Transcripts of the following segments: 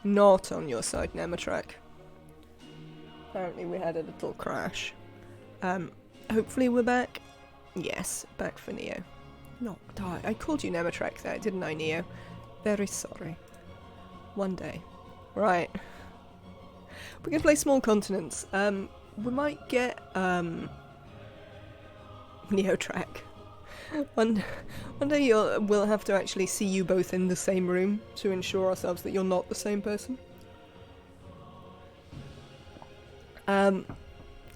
Not on your side, Nematrak. Apparently we had a little crash. Hopefully we're back. Yes, back for Neo. No, I called you Nematrak there, didn't I, Neo? Very sorry. One day. Right. We're gonna play Small Continents. We might get, Neotrak. One day we'll have to actually see you both in the same room to ensure ourselves that you're not the same person.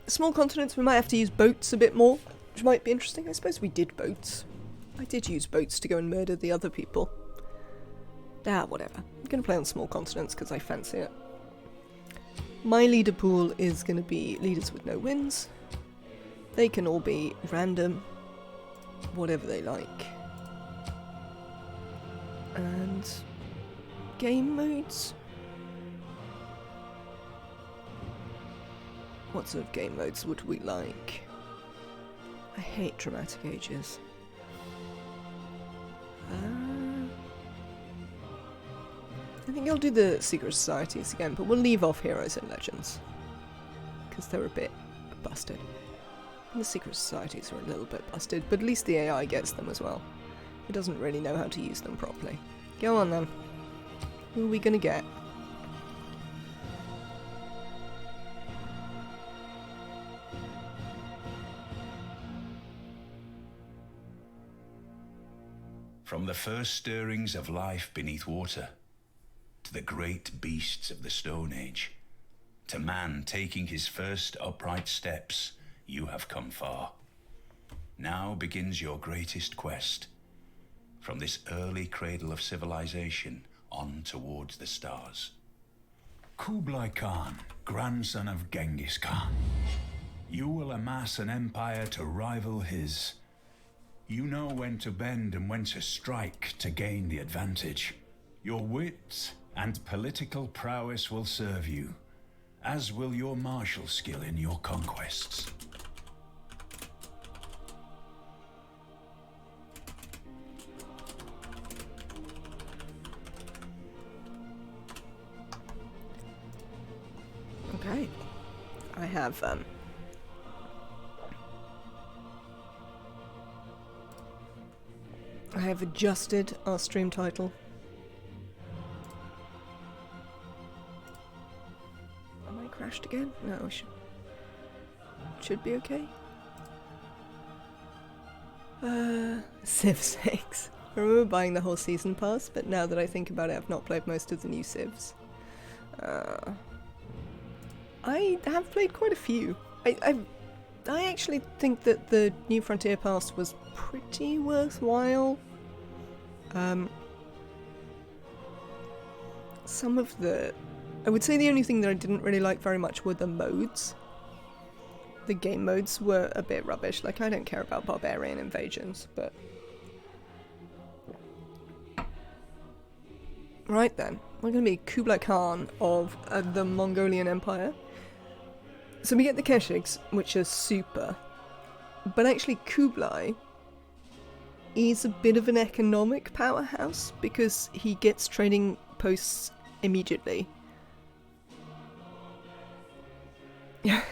Small Continents, we might have to use boats a bit more, which might be interesting. I suppose we did boats. I did use boats to go and murder the other people. Whatever. I'm gonna play on Small Continents because I fancy it. My leader pool is gonna be leaders with no wins. They can all be random, whatever they like. And game modes? What sort of game modes would we like? I hate dramatic ages. I think I'll do the Secret Societies again, but we'll leave off Heroes and Legends. Because they're a bit busted. And the Secret Societies are a little bit busted, but at least the AI gets them as well. It doesn't really know how to use them properly. Go on then. Who are we gonna get? From the first stirrings of life beneath water, to the great beasts of the Stone Age, to man taking his first upright steps, you have come far. Now begins your greatest quest, from this early cradle of civilization on towards the stars. Kublai Khan, grandson of Genghis Khan. You will amass an empire to rival his. You know when to bend and when to strike to gain the advantage. Your wit and political prowess will serve you, as will your martial skill in your conquests. Okay. I have adjusted our stream title. Am I crashed again? No, I should be okay. Civ 6. I remember buying the whole season pass, but now that I think about it, I've not played most of the new Civs. I have played quite a few. I actually think that the New Frontier Pass was pretty worthwhile. Some of the... I would say the only thing that I didn't really like very much were the modes. The game modes were a bit rubbish. Like, I don't care about barbarian invasions, but... Right then, we're going to be Kublai Khan of the Mongolian Empire. So we get the Keshiks, which are super. But actually Kublai is a bit of an economic powerhouse because he gets trading posts immediately. I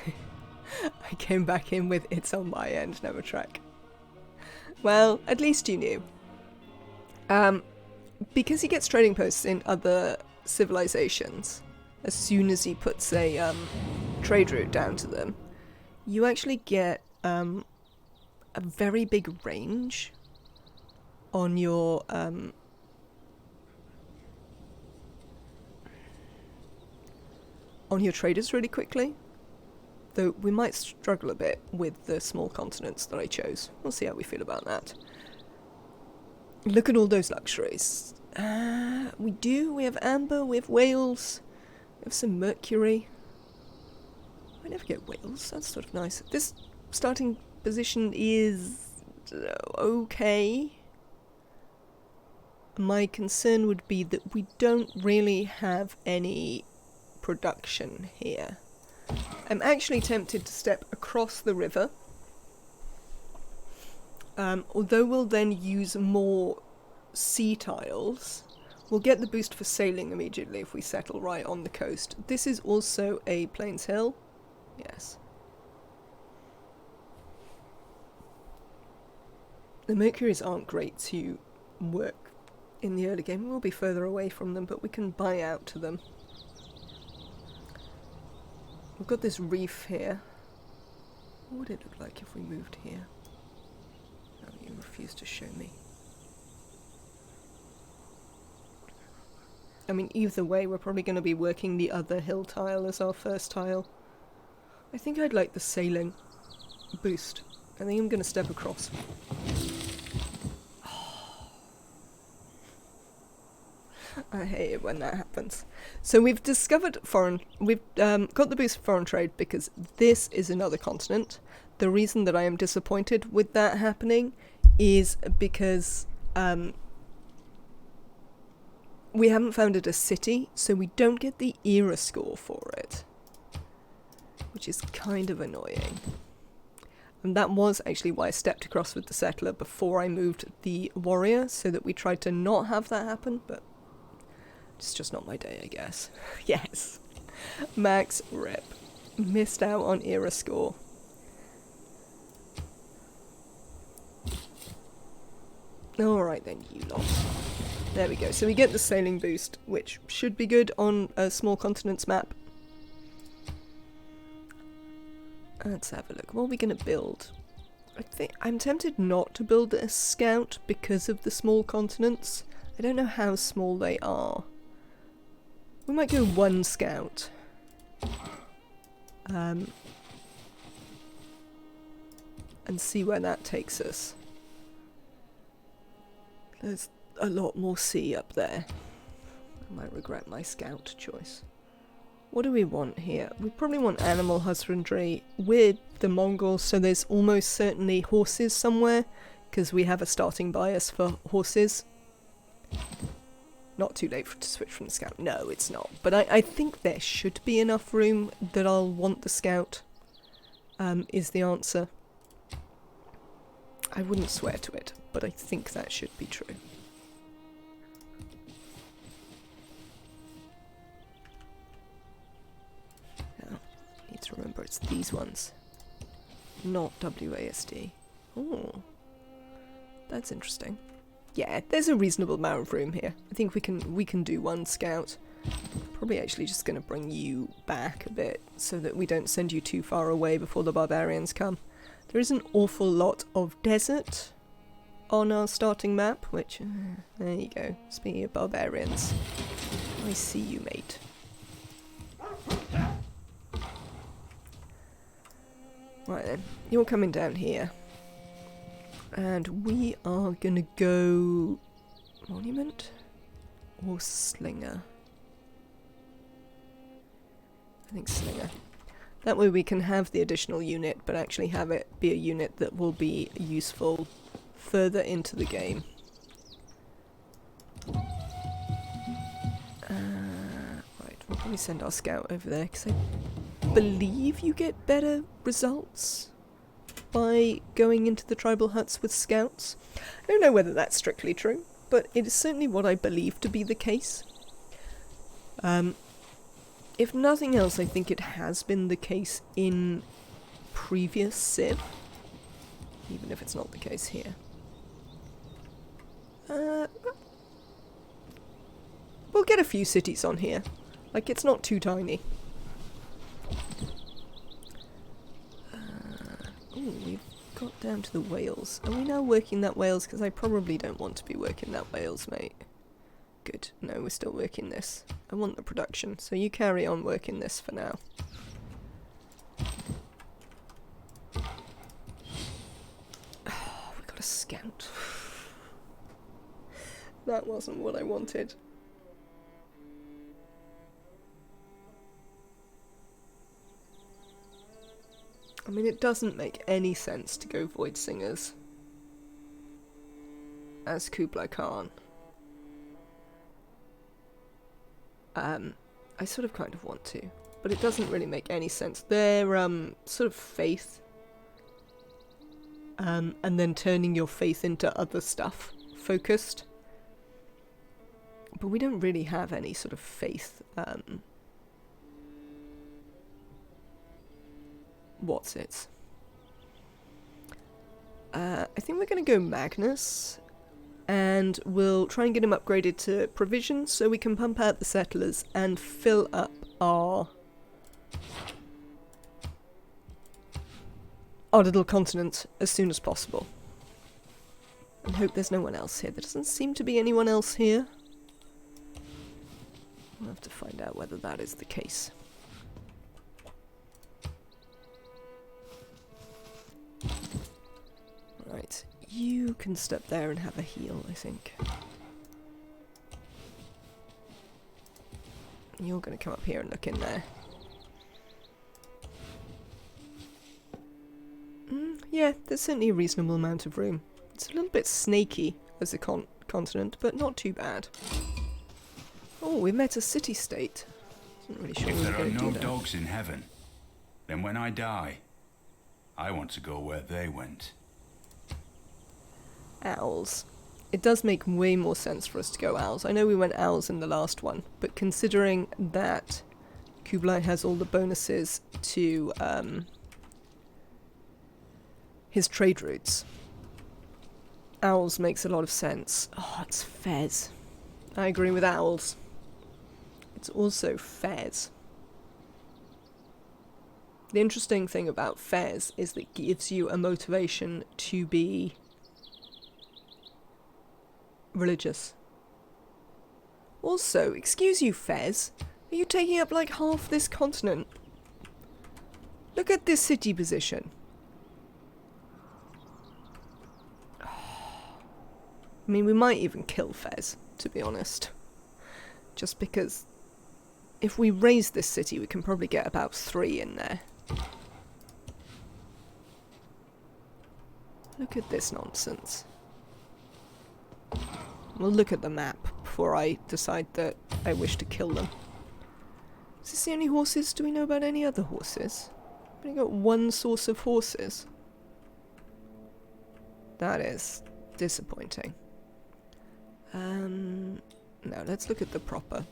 came back in with "it's on my end" Nematrak. Well, at least you knew. Because he gets trading posts in other civilizations, as soon as he puts a trade route down to them, you actually get a very big range on your traders really quickly. Though we might struggle a bit with the small continents that I chose. We'll see how we feel about that. Look at all those luxuries. We have amber, we have whales, we have some mercury. I never get whales, that's sort of nice. This starting position is okay. My concern would be that we don't really have any production here. I'm actually tempted to step across the river. Although we'll then use more sea tiles, We'll get the boost for sailing immediately if we settle right on the coast. This is also a Plains Hill. Yes. The Mercuries aren't great to work in the early game. We'll be further away from them, but we can buy out to them. We've got this reef here. What would it look like if we moved here? Oh, you refuse to show me. I mean, either way, we're probably going to be working the other hill tile as our first tile. I think I'd like the sailing boost. I think I'm going to step across. I hate it when that happens. So we've discovered we've got the boost for foreign trade because this is another continent. The reason that I am disappointed with that happening is because we haven't founded a city, so we don't get the era score for it, which is kind of annoying. And that was actually why I stepped across with the settler before I moved the warrior, so that we tried to not have that happen, but it's just not my day, I guess. Yes. Max rep. Missed out on era score. Alright then, you lot. There we go. So we get the sailing boost, which should be good on a small continents map. Let's have a look. What are we going to build? I'm tempted not to build a scout because of the small continents. I don't know how small they are. We might go one scout. And see where that takes us. There's a lot more sea up there. I might regret my scout choice. What do we want here? We probably want animal husbandry. We're the Mongols, so there's almost certainly horses somewhere, because we have a starting bias for horses. Not too late to switch from the scout. No, it's not. But I think there should be enough room that I'll want the scout, is the answer. I wouldn't swear to it, but I think that should be true. Now, need to remember it's these ones, not WASD. Oh, that's interesting. Yeah, there's a reasonable amount of room here. I think we can do one scout. Probably actually just going to bring you back a bit so that we don't send you too far away before the barbarians come. There is an awful lot of desert on our starting map, which... there you go. Speaking of barbarians. I see you, mate. Right then. You're coming down here. And we are gonna go... monument? Or slinger? I think slinger. That way we can have the additional unit, but actually have it be a unit that will be useful further into the game. Right, we'll probably send our scout over there, because I believe you get better results by going into the tribal huts with scouts. I don't know whether that's strictly true, but it is certainly what I believe to be the case. If nothing else, I think it has been the case in previous Civ, even if it's not the case here. We'll get a few cities on here. Like, it's not too tiny. Ooh, we've got down to the Wales. Are we now working that Wales? Because I probably don't want to be working that Wales, mate. Good. No, we're still working this. I want the production, so you carry on working this for now. Oh, we got a scout. That wasn't what I wanted. I mean, it doesn't make any sense to go Void Singers as Kublai Khan. I sort of kind of want to, but it doesn't really make any sense. They're sort of faith, and then turning your faith into other stuff focused. But we don't really have any sort of faith. What's it? I think we're going to go Magnus. And we'll try and get him upgraded to provisions so we can pump out the settlers and fill up our little continent as soon as possible. And hope there's no one else here. There doesn't seem to be anyone else here. We'll have to find out whether that is the case. Right, you can step there and have a heal, I think. You're going to come up here and look in there. Yeah, there's certainly a reasonable amount of room. It's a little bit snaky as a continent, but not too bad. Oh, we met a city-state. Wasn't really sure if we were there are going to no do that. dogs in heaven, then when I die, I want to go where they went. Owls. It does make way more sense for us to go owls. I know we went owls in the last one, but considering that Kublai has all the bonuses to his trade routes, owls makes a lot of sense. Oh, it's Fez. I agree with owls. It's also Fez. The interesting thing about Fez is that it gives you a motivation to be religious. Also, excuse you, Fez, are you taking up like half this continent? Look at this city position. I mean, we might even kill Fez, to be honest. Just because if we raise this city, we can probably get about 3 in there. Look at this nonsense. We'll look at the map before I decide that I wish to kill them. Is this the only horses? Do we know about any other horses? We've only got one source of horses. That is disappointing. No, let's look at the proper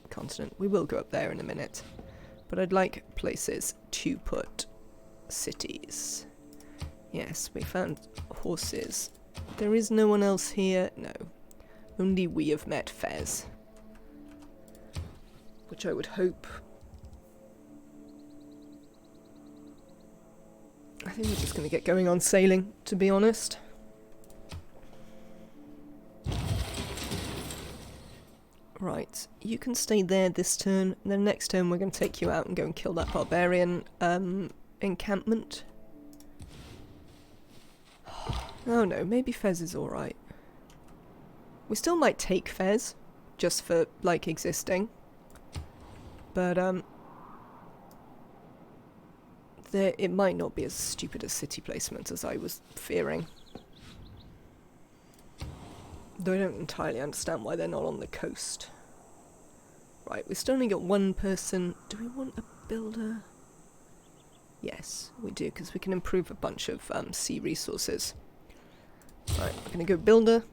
continent. We will go up there in a minute. But I'd like places to put cities. Yes, we found horses. There is no one else here. No. Only we have met Fez. Which I would hope. I think we're just going to get going on sailing, to be honest. Right, you can stay there this turn, and then next turn we're going to take you out and go and kill that barbarian encampment. Oh no, maybe Fez is alright. We still might take Fez, just for, like, existing. But, it might not be as stupid a city placement as I was fearing. Though I don't entirely understand why they're not on the coast. Right, we still only got one person. Do we want a builder? Yes, we do, because we can improve a bunch of sea resources. Right, we're going to go builder.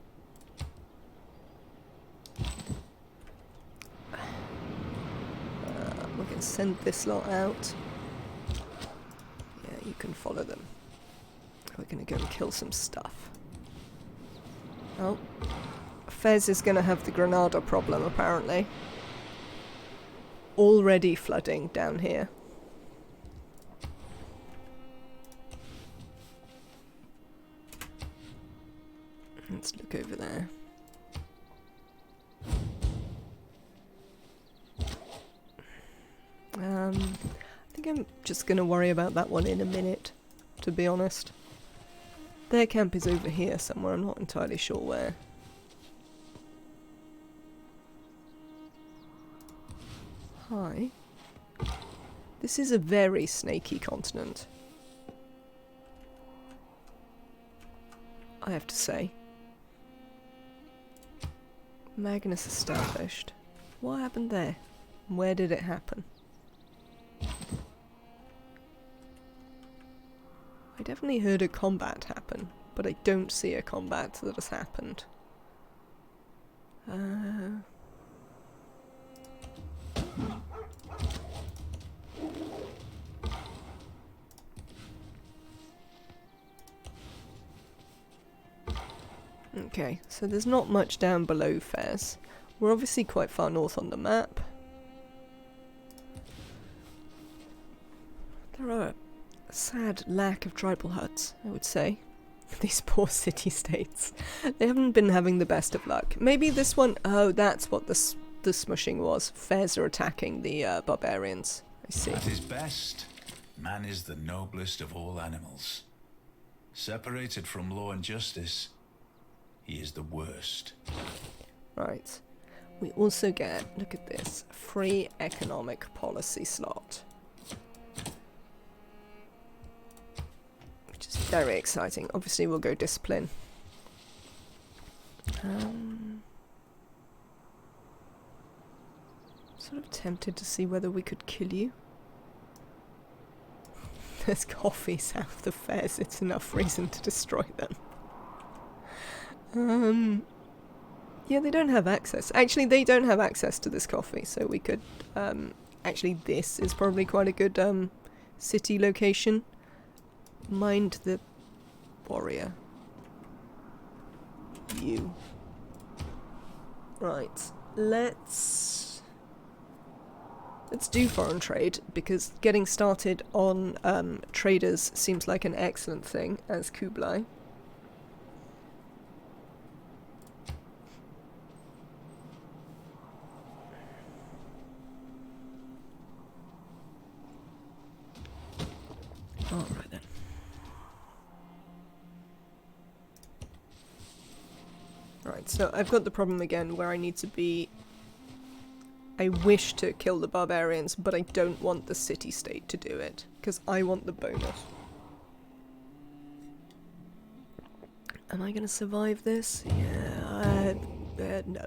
We're going to send this lot out. Yeah, you can follow them. We're going to go and kill some stuff. Oh, Fez is going to have the Granada problem, apparently. Already flooding down here. Let's look over there. I think I'm just going to worry about that one in a minute, to be honest. Their camp is over here somewhere, I'm not entirely sure where. Hi. This is a very snaky continent, I have to say. Magnus established. What happened there? Where did it happen? I definitely heard a combat happen, but I don't see a combat that has happened. Okay, so there's not much down below Fez. We're obviously quite far north on the map. There are a sad lack of tribal huts, I would say. These poor city-states. They haven't been having the best of luck. Maybe this one... Oh, that's what the smushing was. Fez are attacking the barbarians. I see. At his best, man is the noblest of all animals. Separated from law and justice, he is the worst. Right. We also get, look at this, free economic policy slot. Which is very exciting. Obviously we'll go discipline. Sort of tempted to see whether we could kill you. There's coffee south of Fez. It's enough reason to destroy them. Yeah, they don't have access. Actually, they don't have access to this coffee, so we could... actually, this is probably quite a good city location. Mind the warrior. You. Right. Let's do foreign trade, because getting started on traders seems like an excellent thing as Kublai. Alright then. Right, so I've got the problem again where I need to be... I wish to kill the barbarians, but I don't want the city-state to do it, because I want the bonus. Am I going to survive this? Yeah, no.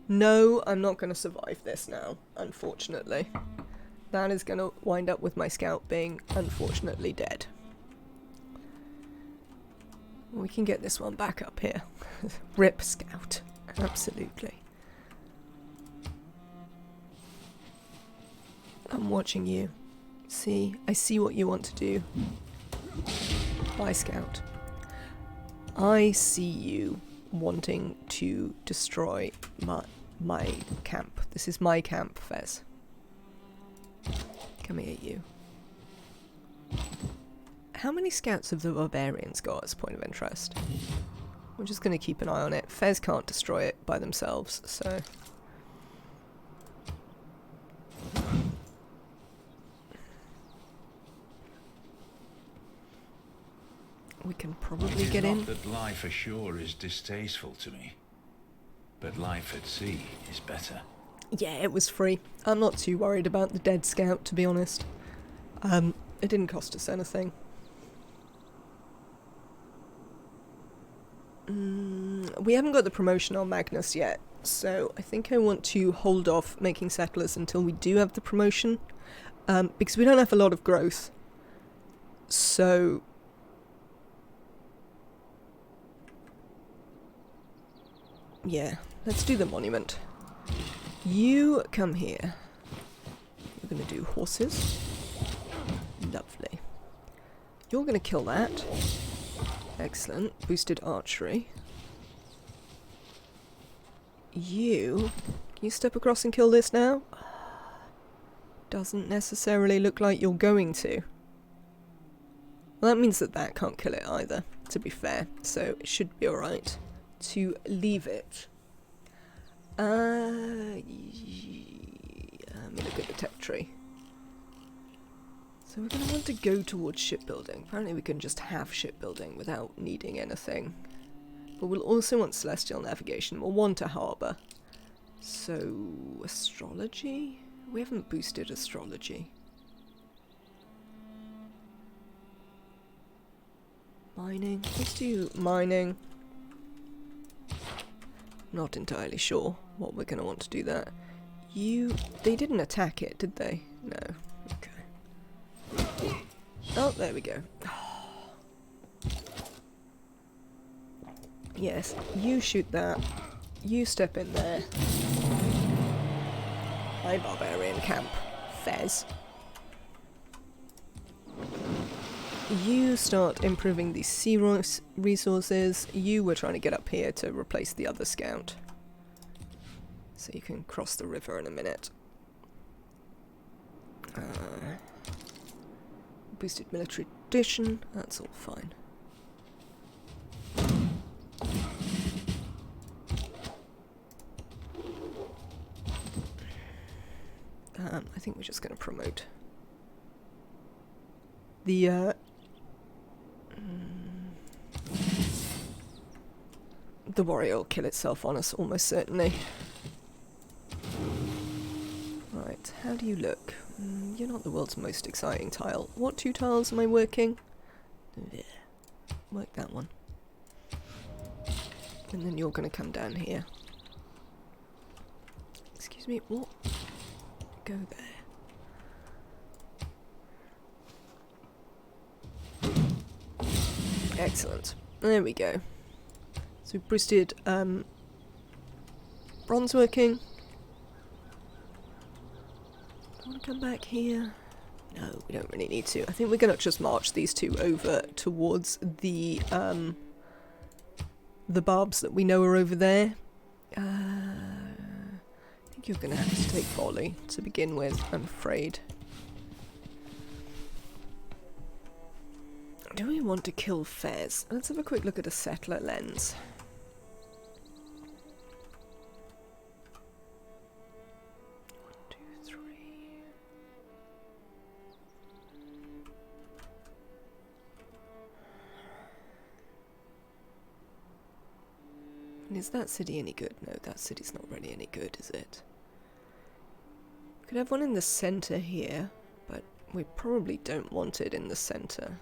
No, I'm not going to survive this now, unfortunately. That is going to wind up with my scout being, unfortunately, dead. We can get this one back up here. Rip scout. Absolutely. I'm watching you. See, I see what you want to do. Bye, scout. I see you wanting to destroy my camp. This is my camp, Fez. Come here, you. How many scouts have the barbarians got as a point of interest? We're just going to keep an eye on it. Fez can't destroy it by themselves, so... We can probably get in. It is not that life ashore is distasteful to me, but life at sea is better. Yeah, it was free. I'm not too worried about the dead scout, to be honest. It didn't cost us anything. We haven't got the promotion on Magnus yet, so I think I want to hold off making settlers until we do have the promotion, because we don't have a lot of growth. So... yeah, let's do the monument. You come here. We're going to do horses. Lovely. You're going to kill that. Excellent. Boosted archery. You... can you step across and kill this now? Doesn't necessarily look like you're going to. Well, that means that that can't kill it either, to be fair. So it should be alright to leave it. Let me look at the tech tree. So we're going to want to go towards shipbuilding. Apparently we can just have shipbuilding without needing anything. But we'll also want celestial navigation. We'll want a harbour. So, astrology? We haven't boosted astrology. Mining? Let's do mining. Not entirely sure what we're going to want to do that. They didn't attack it, did they? No. Okay. Oh, there we go. Yes, you shoot that. You step in there. my barbarian camp, Fez. You start improving these sea resources. You were trying to get up here to replace the other scout. So you can cross the river in a minute. Boosted military tradition, that's all fine. I think we're just going to promote the warrior will kill itself on us, almost certainly. Right, how do you look? You're not the world's most exciting tile. What 2 tiles am I working? Yeah. Work that one. And then you're going to come down here. Excuse me, what? Go there. Excellent. There we go. So we've boosted bronze working. Do I want to come back here? No, we don't really need to. I think we're going to just march these 2 over towards the barbs that we know are over there. I think you're going to have to take volley to begin with, I'm afraid. Do we want to kill Fez? Let's have a quick look at a settler lens. Is that city any good? No, that city's not really any good, is it? Could have one in the center here, but we probably don't want it in the center.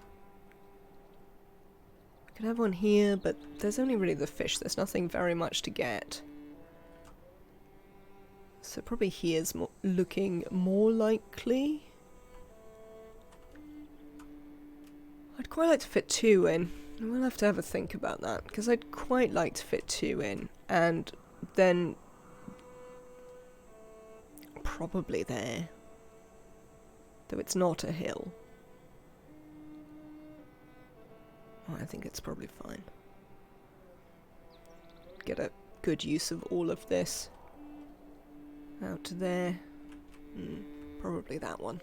Could have one here, but there's only really the fish. There's nothing very much to get. So probably here's looking more likely. I'd quite like to fit 2 in. We'll have to have a think about that, because I'd quite like to fit 2 in, and then probably there, though it's not a hill. Oh, I think it's probably fine. Get a good use of all of this. Out to there. Probably that one.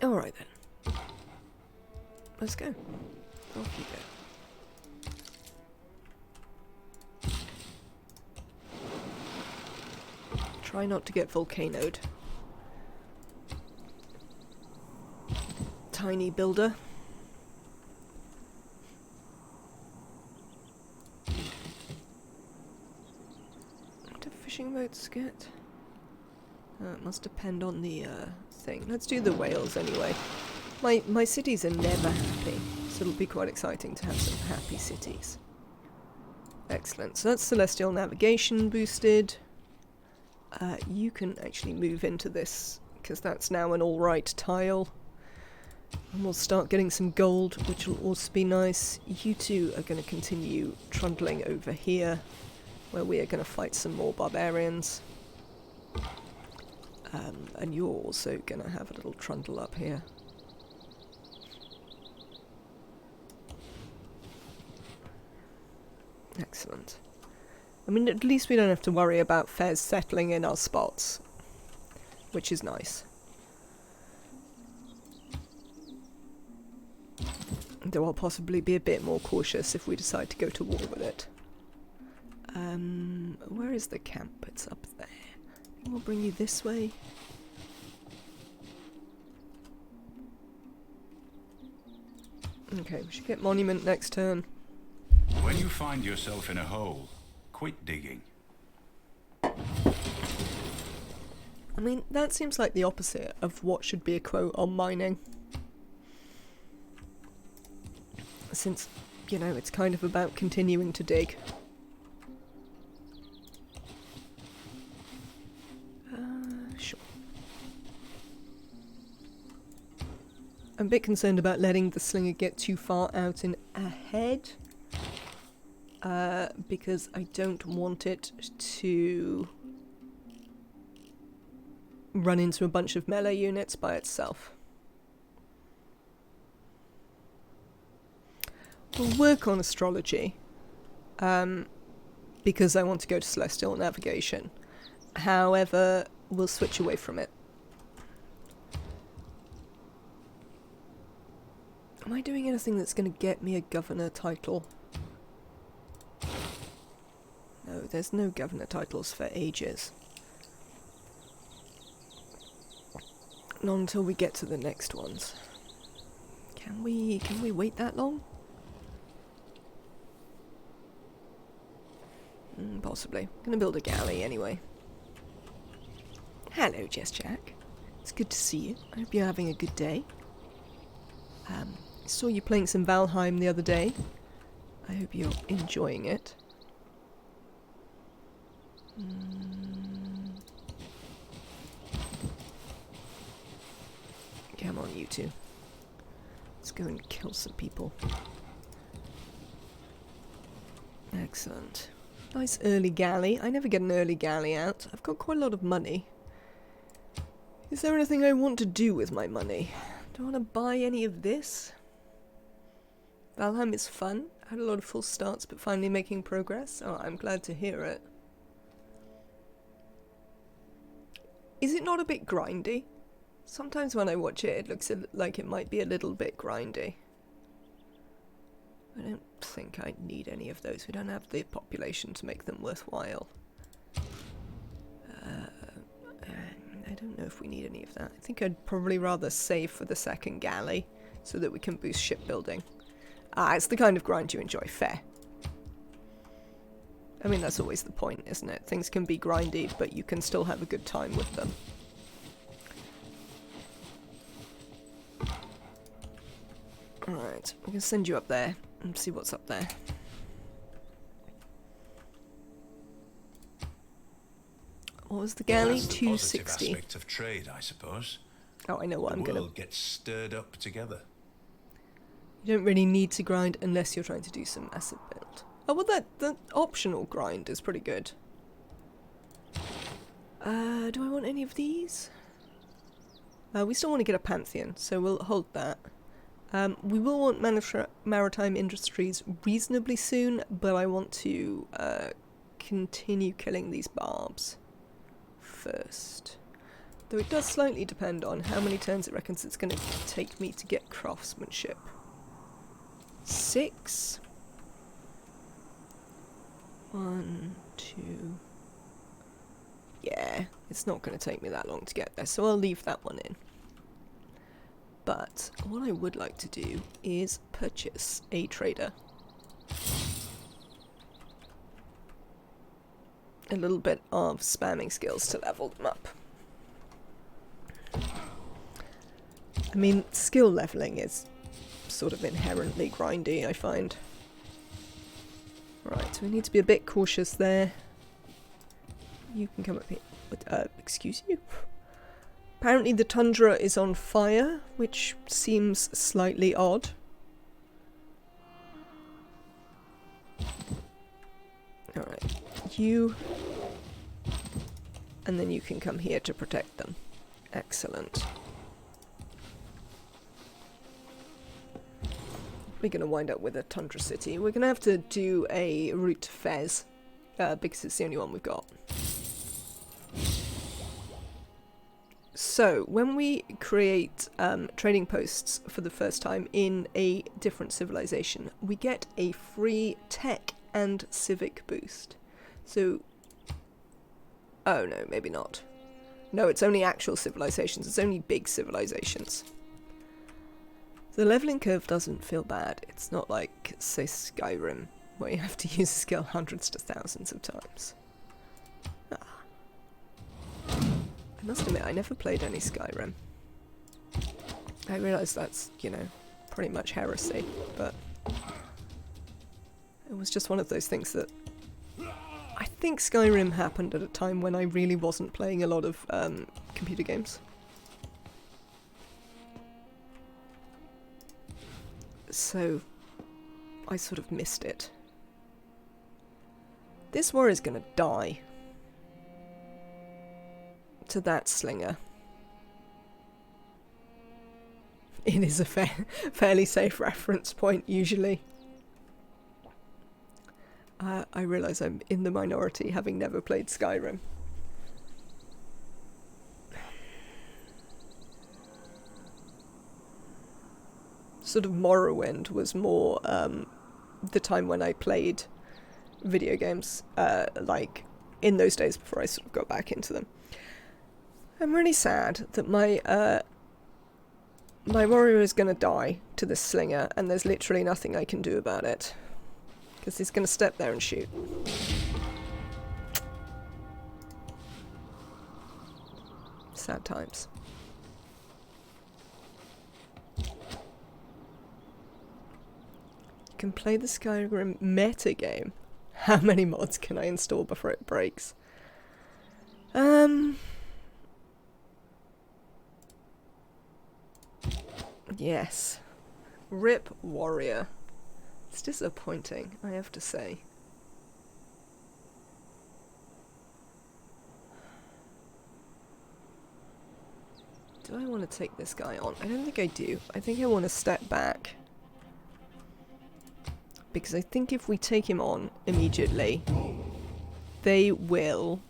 Alright then. Let's go. Off you go. Try not to get volcanoed. Tiny builder. What do fishing boats get? It must depend on the thing. Let's do the whales anyway. My cities are never happy, so it'll be quite exciting to have some happy cities. Excellent. So that's Celestial Navigation boosted. You can actually move into this, because that's now an alright tile. And we'll start getting some gold, which will also be nice. You 2 are going to continue trundling over here, where we are going to fight some more barbarians. And you're also going to have a little trundle up here. Excellent. I mean, at least we don't have to worry about Fez settling in our spots, which is nice. Though I'll possibly be a bit more cautious if we decide to go to war with it. Where is the camp? It's up there. We'll bring you this way. Okay, we should get monument next turn. When you find yourself in a hole, quit digging. I mean, that seems like the opposite of what should be a quote on mining. Since, you know, it's kind of about continuing to dig. Sure. I'm a bit concerned about letting the slinger get too far out and ahead. Because I don't want it to run into a bunch of melee units by itself. We'll work on astrology, because I want to go to Celestial Navigation. However, we'll switch away from it. Am I doing anything that's going to get me a governor title? No, there's no governor titles for ages. Not until we get to the next ones. Can we wait that long? Possibly. I'm gonna build a galley anyway. Hello, Jess Jack. It's good to see you. I hope you're having a good day. I saw you playing some Valheim the other day. I hope you're enjoying it. Come on, you two. Let's go and kill some people. Excellent. Nice early galley. I never get an early galley out. I've got quite a lot of money. Is there anything I want to do with my money? Do I want to buy any of this? Valheim is fun. I had a lot of false starts, but finally making progress. Oh, I'm glad to hear it. Is it not a bit grindy? Sometimes when I watch it, it looks like it might be a little bit grindy. I don't think I need any of those. We don't have the population to make them worthwhile. I don't know if we need any of that. I think I'd probably rather save for the second galley so that we can boost shipbuilding. It's the kind of grind you enjoy. Fair. I mean, that's always the point, isn't it? Things can be grindy, but you can still have a good time with them. Alright, we can send you up there and see what's up there. What was the galley? That's the 260. positive aspect of trade, I suppose. Oh, I know what I'm gonna... The world gets stirred up together. You don't really need to grind unless you're trying to do some massive build. Oh, well, the optional grind is pretty good. Do I want any of these? We still want to get a Pantheon, so we'll hold that. We will want maritime industries reasonably soon, but I want to continue killing these barbs first. Though it does slightly depend on how many turns it reckons it's going to take me to get craftsmanship. 6. 1, 2. Yeah, it's not going to take me that long to get there, so I'll leave that one in. But what I would like to do is purchase a trader. A little bit of spamming skills to level them up. I mean, skill leveling is sort of inherently grindy, I find. Right, so we need to be a bit cautious there. You can come up here. Excuse you? Apparently the tundra is on fire, which seems slightly odd. Alright, you... and then you can come here to protect them. Excellent. We're going to wind up with a tundra city. We're going to have to do a route to Fez, because it's the only one we've got. So, when we create trading posts for the first time in a different civilization, we get a free tech and civic boost. So, oh no, maybe not. No, it's only actual civilizations. It's only big civilizations. The leveling curve doesn't feel bad. It's not like, say, Skyrim, where you have to use a skill hundreds to thousands of times. I must admit, I never played any Skyrim. I realise that's, you know, pretty much heresy, but it was just one of those things that... I think Skyrim happened at a time when I really wasn't playing a lot of computer games. So, I sort of missed it. This warrior's gonna die. To that slinger. It is a fairly safe reference point, usually. I realise I'm in the minority, having never played Skyrim. Sort of Morrowind was more the time when I played video games, like in those days before I sort of got back into them. I'm really sad that my warrior is going to die to this slinger, and there's literally nothing I can do about it. Because he's going to step there and shoot. Sad times. You can play the Skyrim metagame. How many mods can I install before it breaks? Yes. RIP Warrior. It's disappointing, I have to say. Do I want to take this guy on? I don't think I do. I think I want to step back. Because I think if we take him on immediately, they will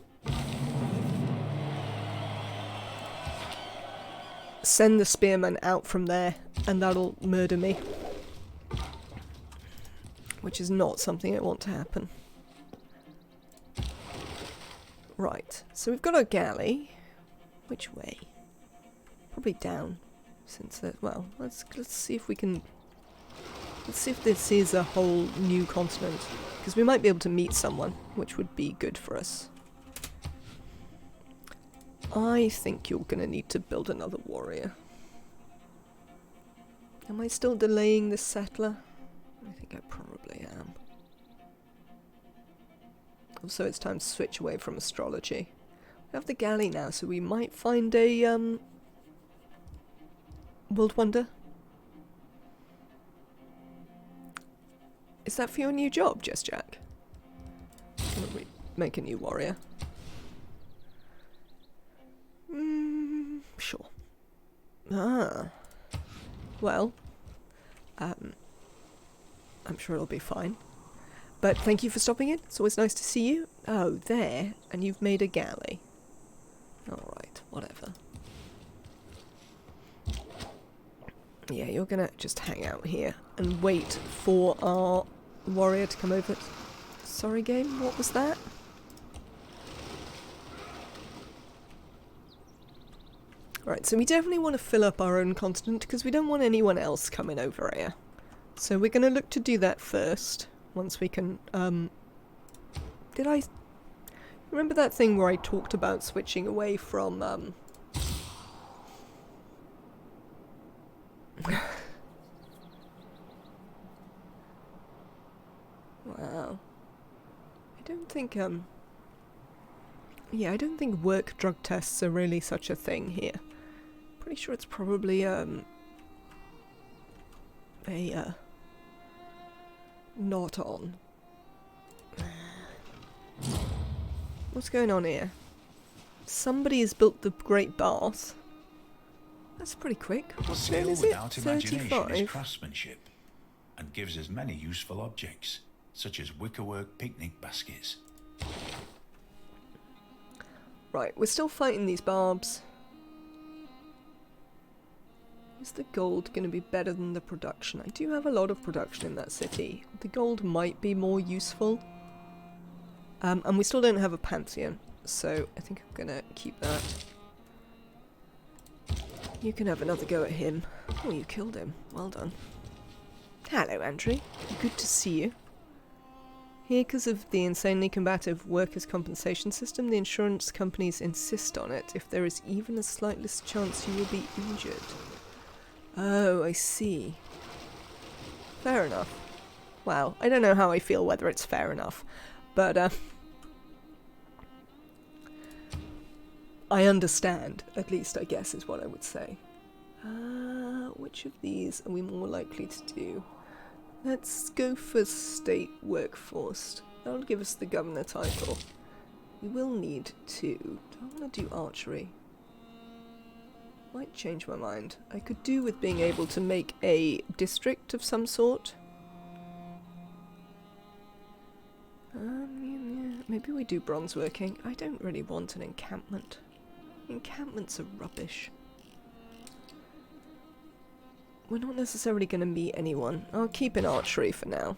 send the spearman out from there, and that'll murder me. Which is not something I want to happen. Right, so we've got our galley. Which way? Probably down, since well, let's see if we can. Let's see if this is a whole new continent, because we might be able to meet someone, which would be good for us. I think you're going to need to build another warrior. Am I still delaying this settler? I think I probably am. Also, it's time to switch away from astrology. We have the galley now, so we might find a world wonder. Is that for your new job, Jess Jack? We make a new warrior. Sure. Ah. Well. I'm sure it'll be fine. But thank you for stopping in. It's always nice to see you. Oh, there. And you've made a galley. Alright, whatever. Yeah, you're gonna just hang out here and wait for our warrior to come over. Sorry, game, what was that? Right, so we definitely want to fill up our own continent because we don't want anyone else coming over here. So we're going to look to do that first, once we can, did I remember that thing where I talked about switching away from, wow. I don't think, yeah, I don't think work drug tests are really such a thing here. Pretty sure it's probably, not on. What's going on here? Somebody has built the Great Bath. That's pretty quick. What Skill is it? without imagination 35? is craftsmanship, and gives us many useful objects, such as wickerwork picnic baskets. Right, we're still fighting these barbs. Is the gold going to be better than the production? I do have a lot of production in that city. The gold might be more useful. And we still don't have a pantheon, so I think I'm going to keep that. You can have another go at him. Oh, you killed him. Well done. Hello, Andrew. Good to see you. Here, because of the insanely combative workers' compensation system, the insurance companies insist on it if there is even a slightest chance you will be injured. Oh, I see. Fair enough. Well, I don't know how I feel whether it's fair enough, but I understand, at least I guess is what I would say. Which of these are we more likely to do? Let's go for state workforce. That'll give us the governor title. We will need to. Do I want to do archery? might change my mind. I could do with being able to make a district of some sort. Yeah, maybe we do bronze working. I don't really want an encampment. Encampments are rubbish. We're not necessarily going to meet anyone. I'll keep an archery for now.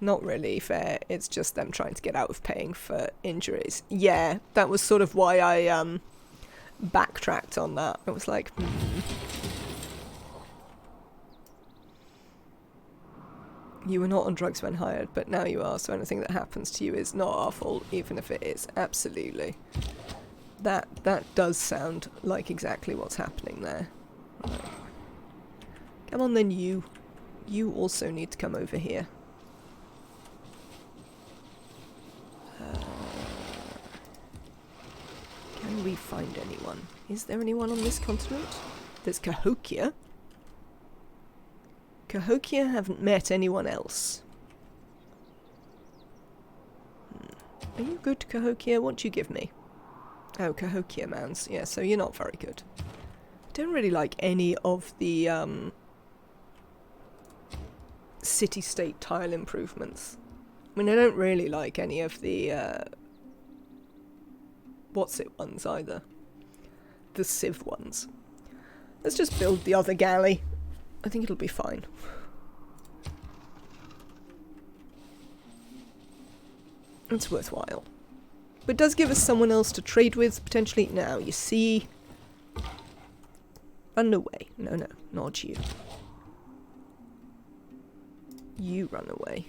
Not really fair, it's just them trying to get out of paying for injuries. Yeah, that was sort of why I backtracked on that. I was like, You were not on drugs when hired, but now you are, so anything that happens to you is not our fault, even if it is. Absolutely. That does sound like exactly what's happening there. Right. Come on then, you. You also need to come over here. Can we find anyone? Is there anyone on this continent? There's Cahokia. Cahokia haven't met anyone else. Are you good, Cahokia? What do you give me? Oh, Cahokia mans. Yeah, so you're not very good. I don't really like any of the city-state tile improvements. I mean, I don't really like any of the what's-it ones either. The Civ ones. Let's just build the other galley. I think it'll be fine. It's worthwhile. But it does give us someone else to trade with, potentially. Now, you see... Run away. No, no, not you. You run away.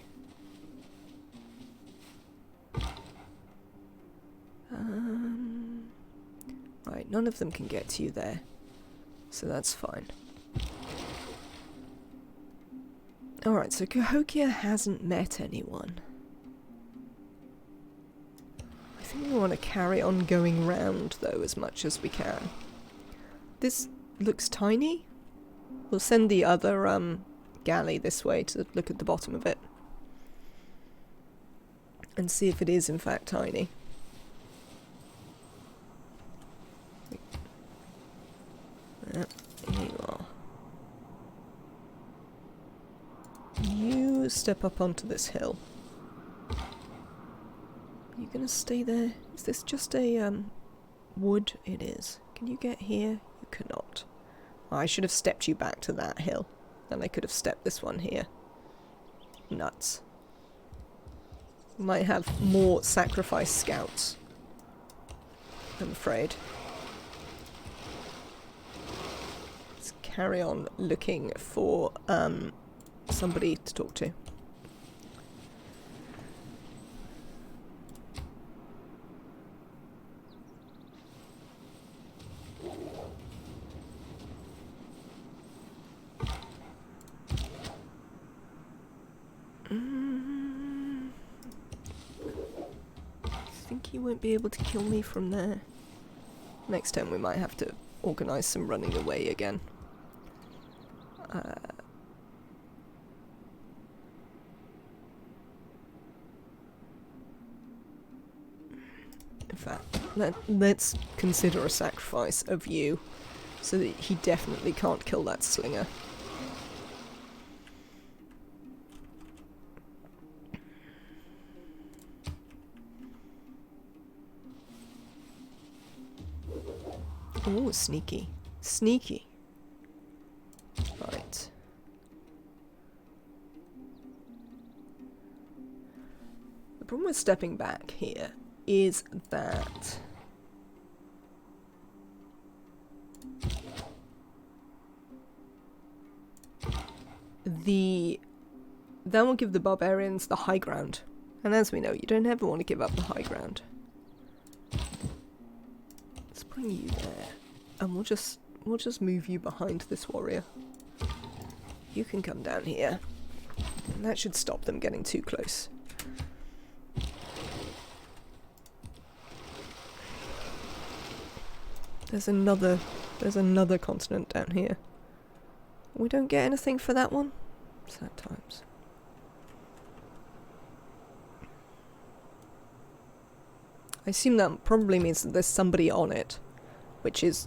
Right, none of them can get to you there. So that's fine. Alright, so Cahokia hasn't met anyone. I think we want to carry on going round, though, as much as we can. This looks tiny. We'll send the other galley this way to look at the bottom of it. And see if it is, in fact, tiny. Here you are. You step up onto this hill. Are you gonna stay there? Is this just a wood? It is. Can you get here? You cannot. Oh, I should have stepped you back to that hill. Then I could have stepped this one here. Nuts. Might have more sacrifice scouts, I'm afraid. Let's carry on looking for somebody to talk to. I think he won't be able to kill me from there. Next time we might have to organise some running away again. In fact, let's consider a sacrifice of you, so that he definitely can't kill that slinger. Oh, sneaky. Sneaky. Right. The problem with stepping back here is that that will give the barbarians the high ground. And as we know, you don't ever want to give up the high ground. Let's bring you there. And we'll just move you behind this warrior. You can come down here. And that should stop them getting too close. There's another continent down here. We don't get anything for that one? Sad times. I assume that probably means that there's somebody on it. which is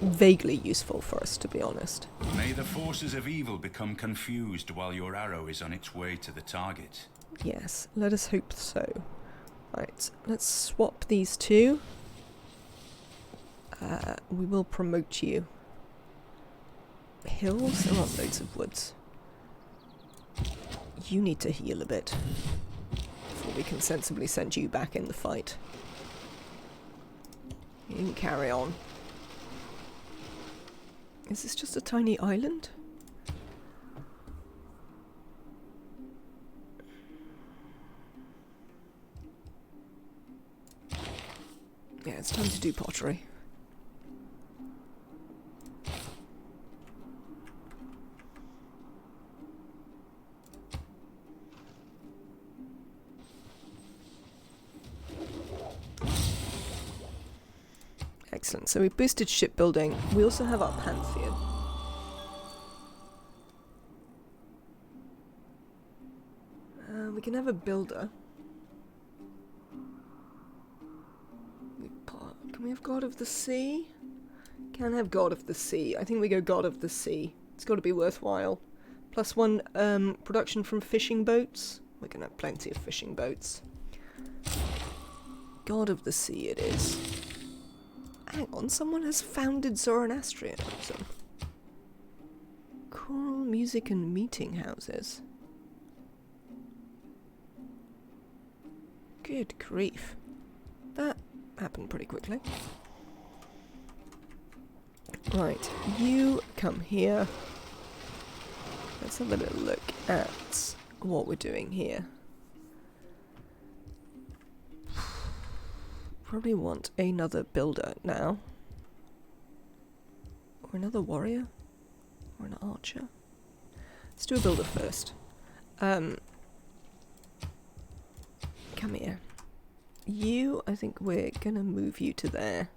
vaguely useful for us, to be honest. May the forces of evil become confused while your arrow is on its way to the target. Yes, let us hope so. Right, let's swap these two. We will promote you. Hills? There aren't loads of woods. You need to heal a bit before we can sensibly send you back in the fight. You can carry on. Is this just a tiny island? Yeah, it's time to do pottery. Excellent. So we boosted shipbuilding. We also have our pantheon. We can have a builder. Can we have God of the Sea? Can have God of the Sea. I think we go God of the Sea. It's got to be worthwhile. +1 production from fishing boats. We're going to have plenty of fishing boats. God of the Sea it is. Hang on, someone has founded Zoroastrianism. Choral music and meeting houses. Good grief. That happened pretty quickly. Right, you come here. Let's have a little look at what we're doing here. Probably want another builder now. Or another warrior. Or an archer. Let's do a builder first. Come here. You, I think we're gonna move you to there.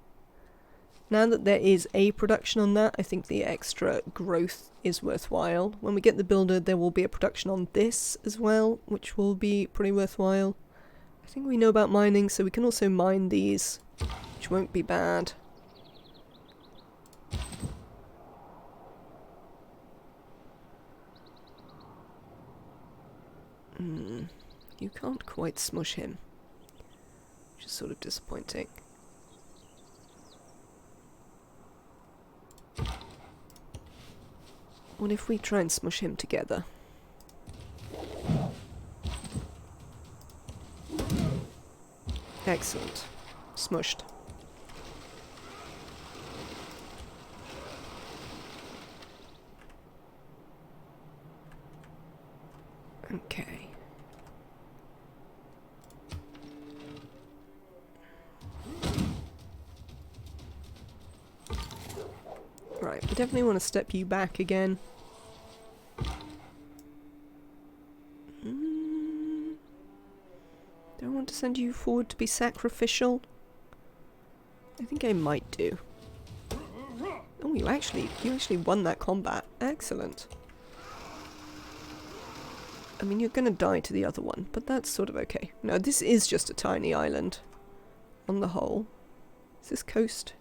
Now that there is a production on that, I think the extra growth is worthwhile. When we get the builder, there will be a production on this as well, which will be pretty worthwhile. I think we know about mining, so we can also mine these, which won't be bad. You can't quite smush him, which is sort of disappointing. What if we try and smush him together? Excellent. Smushed. Okay. Right, we definitely want to step you back again. Do I want to send you forward to be sacrificial? I think I might do. Oh, you actually won that combat. Excellent. I mean, you're gonna die to the other one, but that's sort of okay. No, this is just a tiny island. On the whole. Is this coast?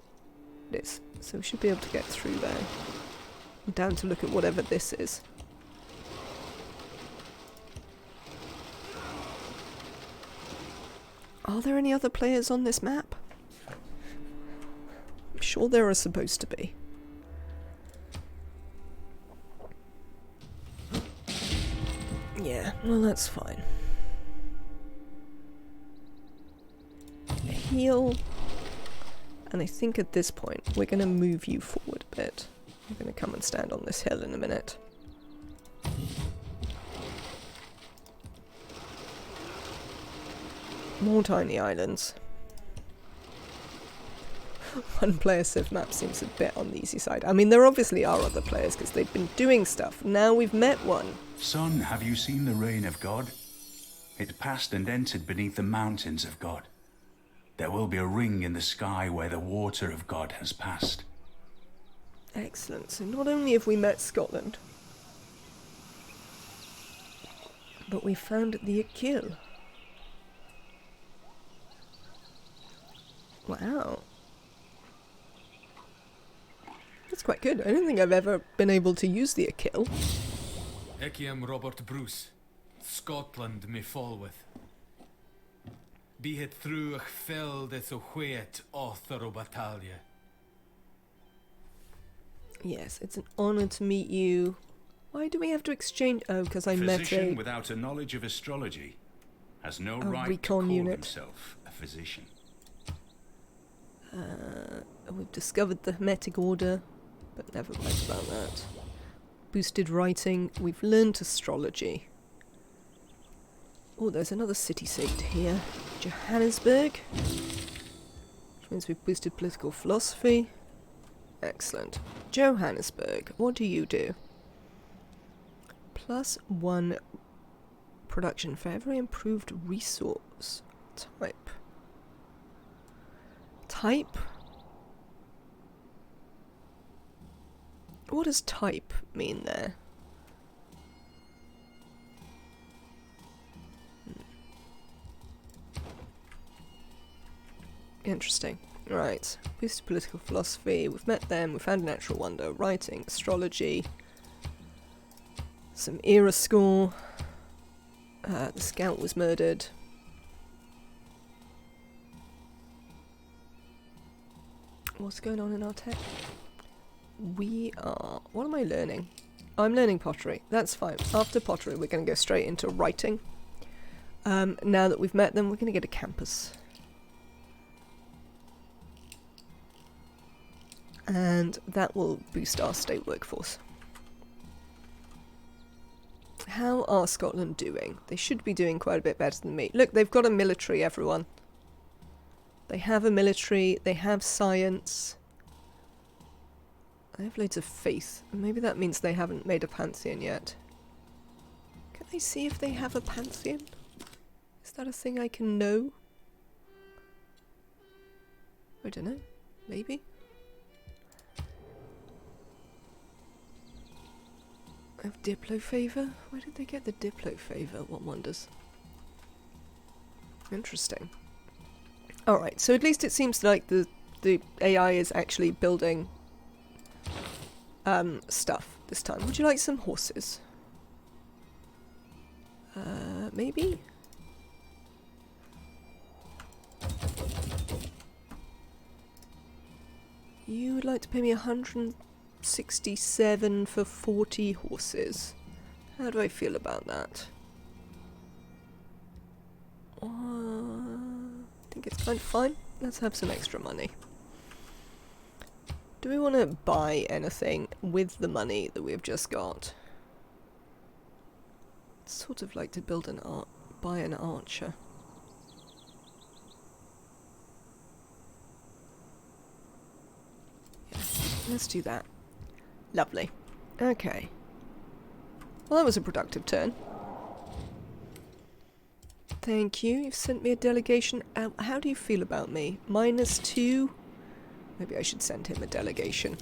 It is. So we should be able to get through there. I'm down to look at whatever this is. Are there any other players on this map? I'm sure there are supposed to be. Yeah, well that's fine. Heal. And I think at this point we're going to move you forward a bit. I'm going to come and stand on this hill in a minute. More tiny islands. One player civ map seems a bit on the easy side. I mean, there obviously are other players because they've been doing stuff. Now we've met one. Son, have you seen the reign of God? It passed and entered beneath the mountains of God. There will be a ring in the sky where the water of God has passed. Excellent. So not only have we met Scotland, but we found the Akil. Wow. quite good. I don't think I've ever been able to use the Akill. Eciam Robert Bruce, Scotland may fall with. Be het through fell that so whet author o battalia. Yes, it's an honor to meet you. Why do we have to exchange? Oh, because I met Physician a without a knowledge of astrology has no right to recon call unit. himself a physician. We've discovered the Hermetic Order, but never mind about that. Boosted writing. We've learned astrology. Oh, there's another city-state here. Johannesburg. Which means we've boosted political philosophy. Excellent. Johannesburg. What do you do? +1 production for every improved resource type. Type? What does type mean there? Interesting. Right. Boosted political philosophy. We've met them. We found a natural wonder. Writing. Astrology. Some era score. The scout was murdered. What's going on in our tech? We are... What am I learning? I'm learning pottery. That's fine. After pottery, we're going to go straight into writing. Now that we've met them, we're going to get a campus. And that will boost our state workforce. How are Scotland doing? They should be doing quite a bit better than me. Look, they've got a military, everyone. They have a military, they have science. They have loads of faith. Maybe that means they haven't made a pantheon yet. Can I see if they have a pantheon? Is that a thing I can know? I don't know. Maybe? I have Diplo favour? Where did they get the Diplo favour? One wonders. Interesting. Alright, so at least it seems like the AI is actually building stuff this time. Would you like some horses? Maybe? You would like to pay me 167 for 40 horses. How do I feel about that? I think it's kind of fine. Let's have some extra money. Do we want to buy anything with the money that we've just got? I'd sort of like to build buy an archer. Yeah, let's do that. Lovely. Okay. Well, that was a productive turn. Thank you. You've sent me a delegation. How do you feel about me? -2? Maybe I should send him a delegation.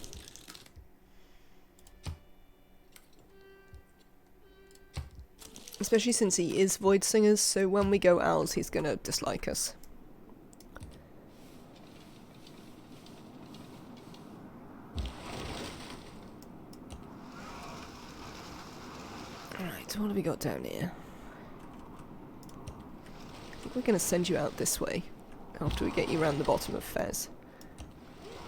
Especially since he is Void Singers, so when we go owls, he's gonna dislike us. Alright, so what have we got down here? I think we're gonna send you out this way after we get you around the bottom of Fez.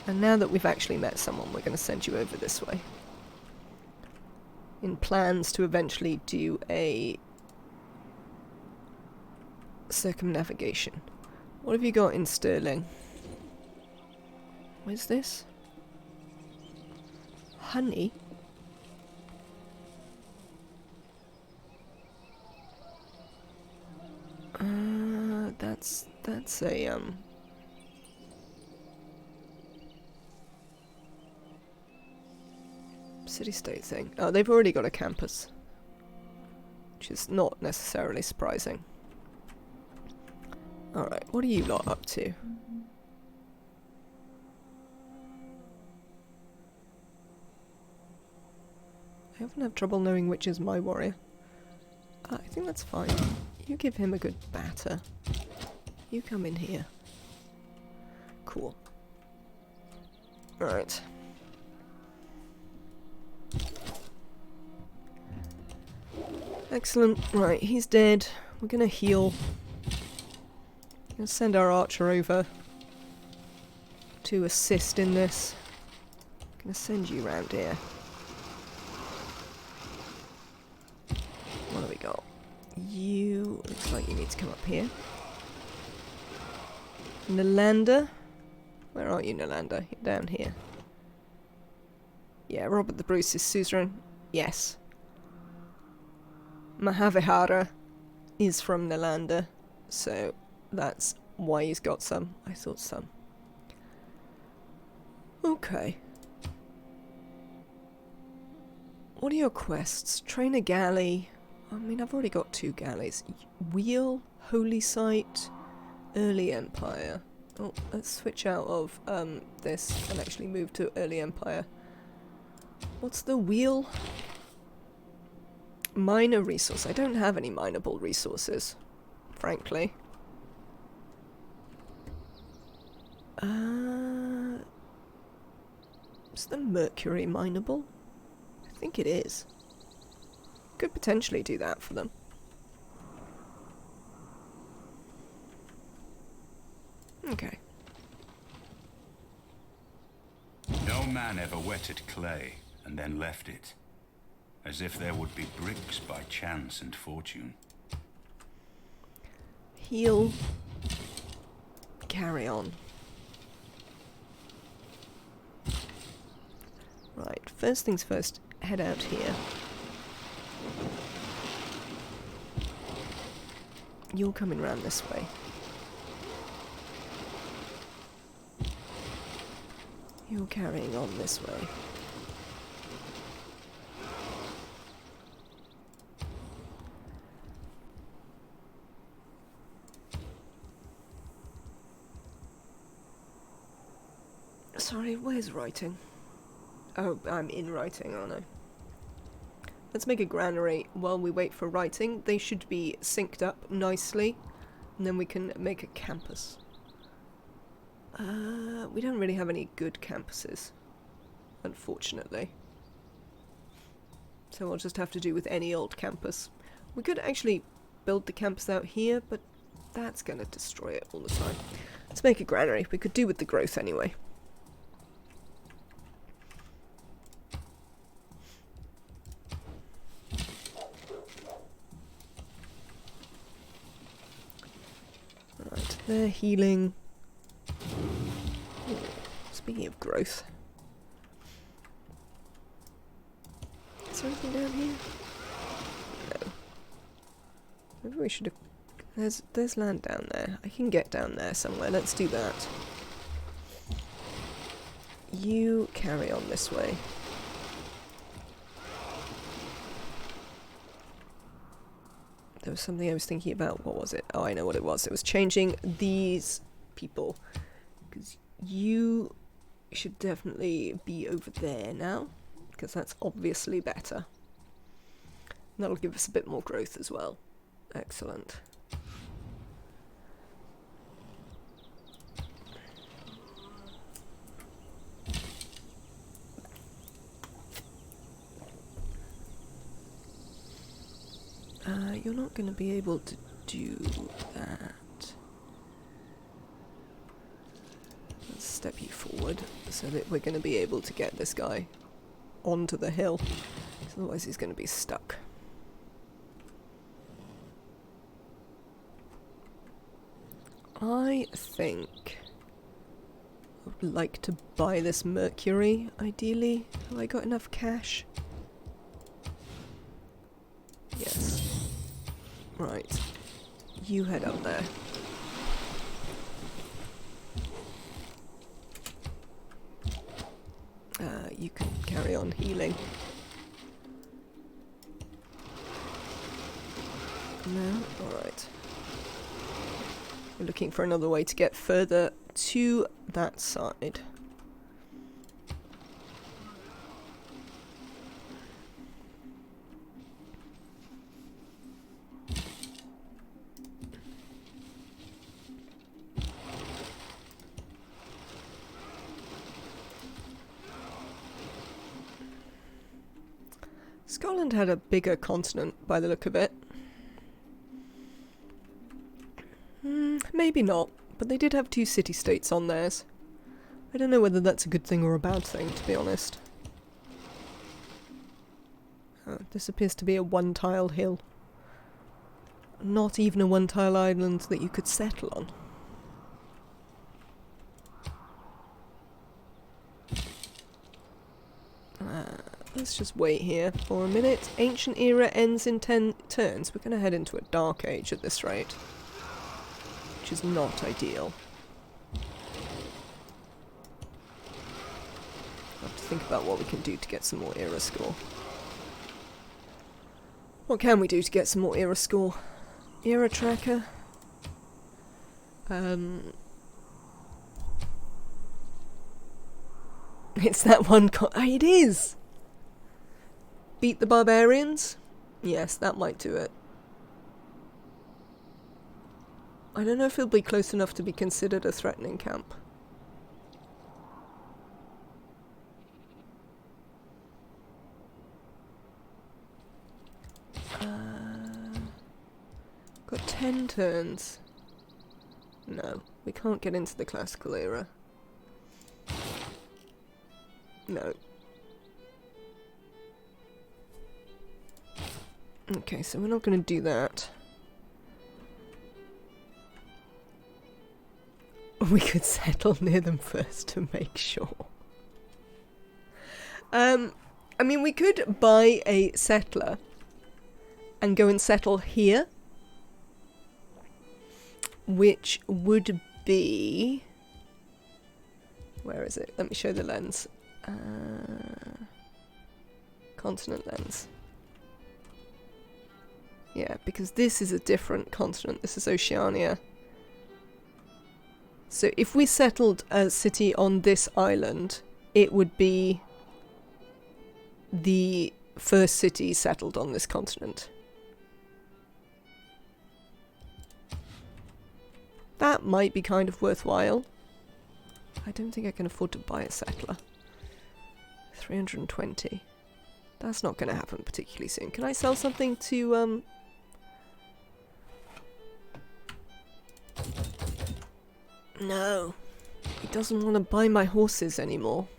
And now that we've actually met someone, we're going to send you over this way. In plans to eventually do a circumnavigation. What have you got in Stirling? Where's this? Honey? That's a, city-state thing. Oh, they've already got a campus. Which is not necessarily surprising. Alright, what are you lot up to? I often have trouble knowing which is my warrior. I think that's fine. You give him a good batter. You come in here. Cool. Alright. Excellent. Right, he's dead. We're gonna heal. Gonna send our archer over to assist in this. Gonna send you round here. What do we got? You... looks like you need to come up here. Nalander? Where are you, Nalander? You're down here. Yeah, Robert the Bruce's suzerain. Yes. Mahavihara is from Nalander, so that's why he's got some. I thought some. Okay. What are your quests? Train a galley. I mean, I've already got 2 galleys. Wheel, Holy Site, Early Empire. Oh, let's switch out of this and actually move to Early Empire. What's the wheel? Minor resource. I don't have any mineable resources, frankly. Is the mercury mineable? I think it is. Could potentially do that for them. Okay. No man ever wetted clay and then left it, as if there would be bricks by chance and fortune. Heal. Carry on. Right, first things first, head out here. You're coming round this way. You're carrying on this way. Sorry, where's writing? Oh, I'm in writing, aren't I? Let's make a granary while we wait for writing. They should be synced up nicely, and then we can make a campus. We don't really have any good campuses, unfortunately. So we'll just have to do with any old campus. We could actually build the campus out here, but that's going to destroy it all the time. Let's make a granary. We could do with the growth anyway. Right, they're healing. Ooh, speaking of growth. Is there anything down here? No. Maybe we should have... There's land down there. I can get down there somewhere. Let's do that. You carry on this way. There was something I was thinking about. What was it? Oh, I know what it was. It was changing these people. Because you should definitely be over there now. Because that's obviously better. And that'll give us a bit more growth as well. Excellent. You're not going to be able to do that. Let's step you forward so that we're going to be able to get this guy onto the hill. Otherwise he's going to be stuck. I think I would like to buy this mercury, ideally. Have I got enough cash? Yes. Right. You head up there. You can carry on healing. No? Alright. We're looking for another way to get further to that side. Scotland had a bigger continent by the look of it. Maybe not, but they did have 2 city-states on theirs. I don't know whether that's a good thing or a bad thing, to be honest. Oh, this appears to be a one-tile hill. Not even a one-tile island that you could settle on. Let's just wait here for a minute. Ancient era ends in 10 turns. We're going to head into a dark age at this rate, which is not ideal. I'll have to think about what we can do to get some more era score. What can we do to get some more era score? Era tracker. It's that one it is! Beat the barbarians? Yes, that might do it. I don't know if it'll be close enough to be considered a threatening camp. Got 10 turns. No, we can't get into the classical era. No. Okay, so we're not going to do that. We could settle near them first to make sure. I mean, we could buy a settler and go and settle here, which would be... Where is it? Let me show the lens. Continent lens. Yeah, because this is a different continent. This is Oceania. So if we settled a city on this island, it would be the first city settled on this continent. That might be kind of worthwhile. I don't think I can afford to buy a settler. 320. That's not going to happen particularly soon. Can I sell something to, No. He doesn't want to buy my horses anymore.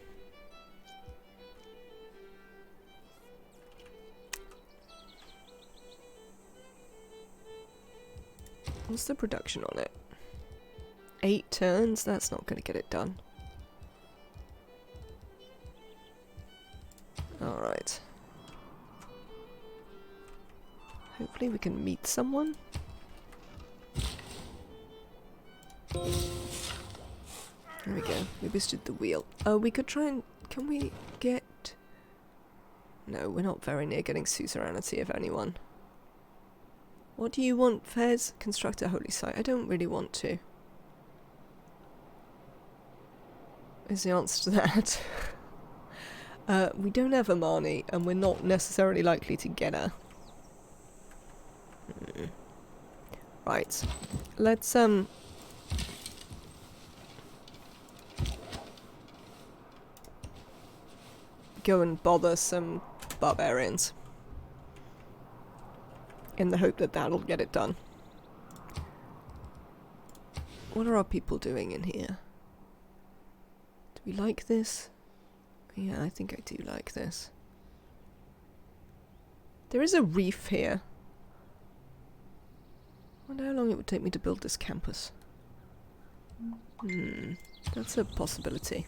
What's the production on it? 8 turns? That's not going to get it done. Alright. Hopefully we can meet someone. There we go. We boosted the wheel. We could try and... Can we get... No, we're not very near getting suzerainty of anyone. What do you want, Fez? Construct a holy site. I don't really want to. Is the answer to that. We don't have Amani, and we're not necessarily likely to get her. Right. Let's, go and bother some barbarians. In the hope that that'll get it done. What are our people doing in here? Do we like this? Yeah, I think I do like this. There is a reef here. I wonder how long it would take me to build this campus. That's a possibility.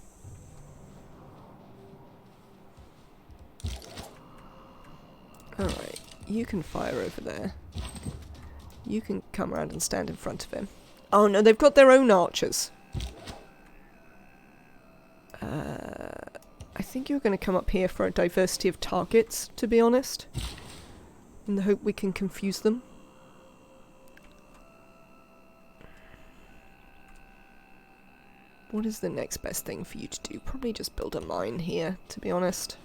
Alright, you can fire over there. You can come around and stand in front of him. Oh no, they've got their own archers. I think you're going to come up here for a diversity of targets, to be honest. In the hope we can confuse them. What is the next best thing for you to do? Probably just build a mine here, to be honest.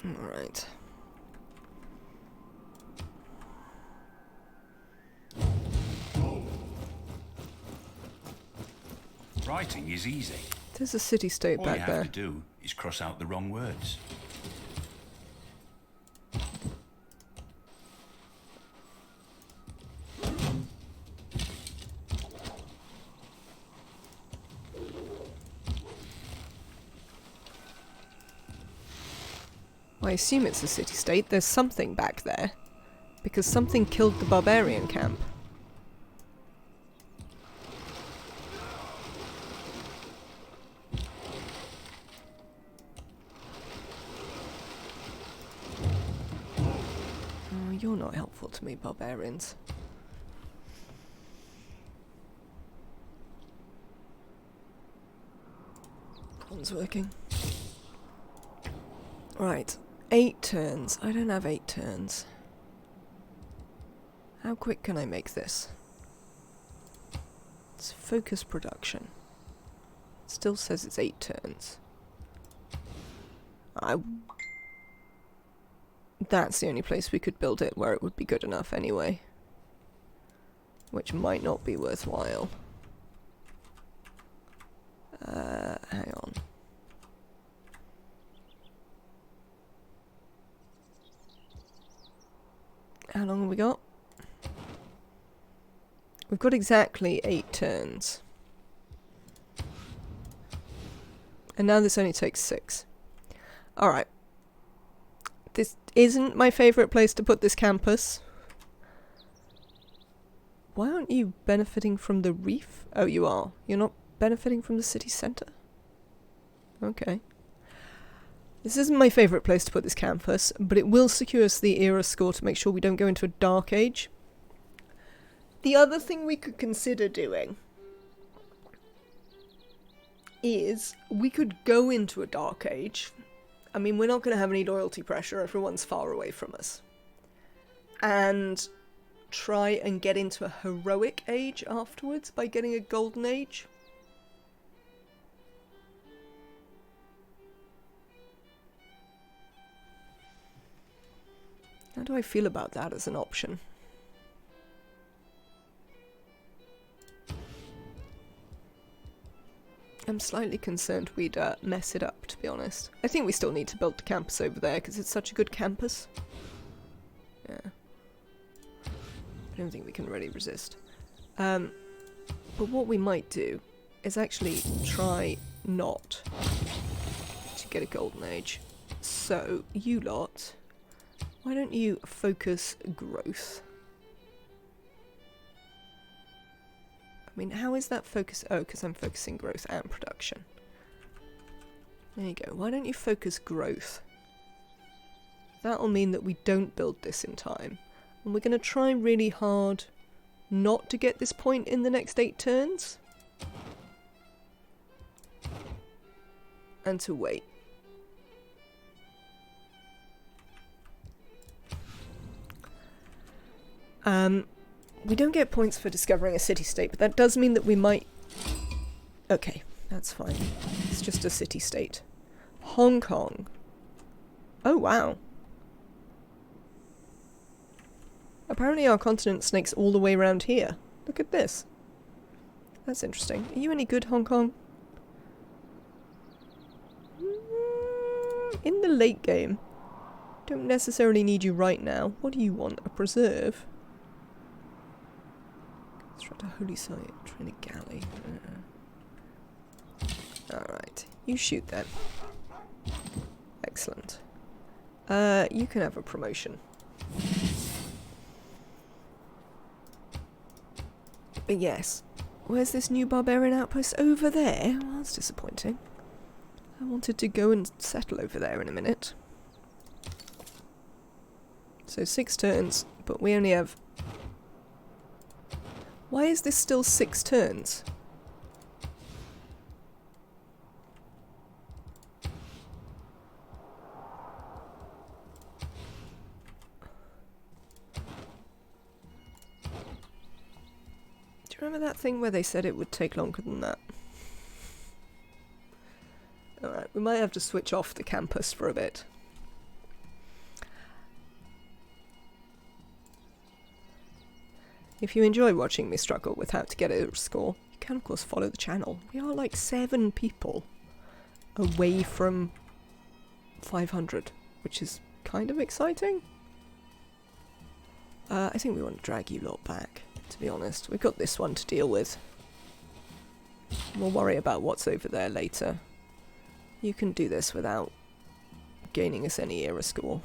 Alright. Writing is easy. There's a city-state All you back have there. to do is cross out the wrong words. I assume it's a city-state. There's something back there. Because something killed the barbarian camp. Oh, you're not helpful to me, barbarians. One's working. Right. 8 turns. I don't have 8 turns. How quick can I make this? It's focus production. It still says it's 8 turns. That's the only place we could build it where it would be good enough anyway. Which might not be worthwhile. Hang on. How long have we got? We've got exactly 8 turns. And now this only takes 6. Alright. This isn't my favourite place to put this campus. Why aren't you benefiting from the reef? Oh, you are. You're not benefiting from the city centre? Okay. This isn't my favourite place to put this campus, but it will secure us the era score to make sure we don't go into a dark age. The other thing we could consider doing is we could go into a dark age. I mean, we're not going to have any loyalty pressure, everyone's far away from us. And try and get into a heroic age afterwards by getting a golden age. How do I feel about that as an option? I'm slightly concerned we'd mess it up, to be honest. I think we still need to build the campus over there, because it's such a good campus. Yeah. I don't think we can really resist. But what we might do is actually try not to get a golden age. So, you lot, why don't you focus growth? I mean, how is that focus? Oh, because I'm focusing growth and production. There you go. Why don't you focus growth? That'll mean that we don't build this in time. And we're going to try really hard not to get this point in the next 8 turns. And to wait. We don't get points for discovering a city-state, but that does mean that we might... Okay, that's fine. It's just a city-state. Hong Kong. Oh, wow. Apparently our continent snakes all the way around here. Look at this. That's interesting. Are you any good, Hong Kong? In the late game. Don't necessarily need you right now. What do you want? A preserve? Construct a holy site. Train a galley. Alright. You shoot then. Excellent. You can have a promotion. But yes. Where's this new barbarian outpost? Over there? Well, that's disappointing. I wanted to go and settle over there in a minute. So 6 turns, but we only have... Why is this still 6 turns? Do you remember that thing where they said it would take longer than that? Alright, we might have to switch off the campus for a bit. If you enjoy watching me struggle with how to get a score, you can of course follow the channel. We are like 7 people away from 500, which is kind of exciting. I think we want to drag you lot back, to be honest. We've got this one to deal with. We'll worry about what's over there later. You can do this without gaining us any era score.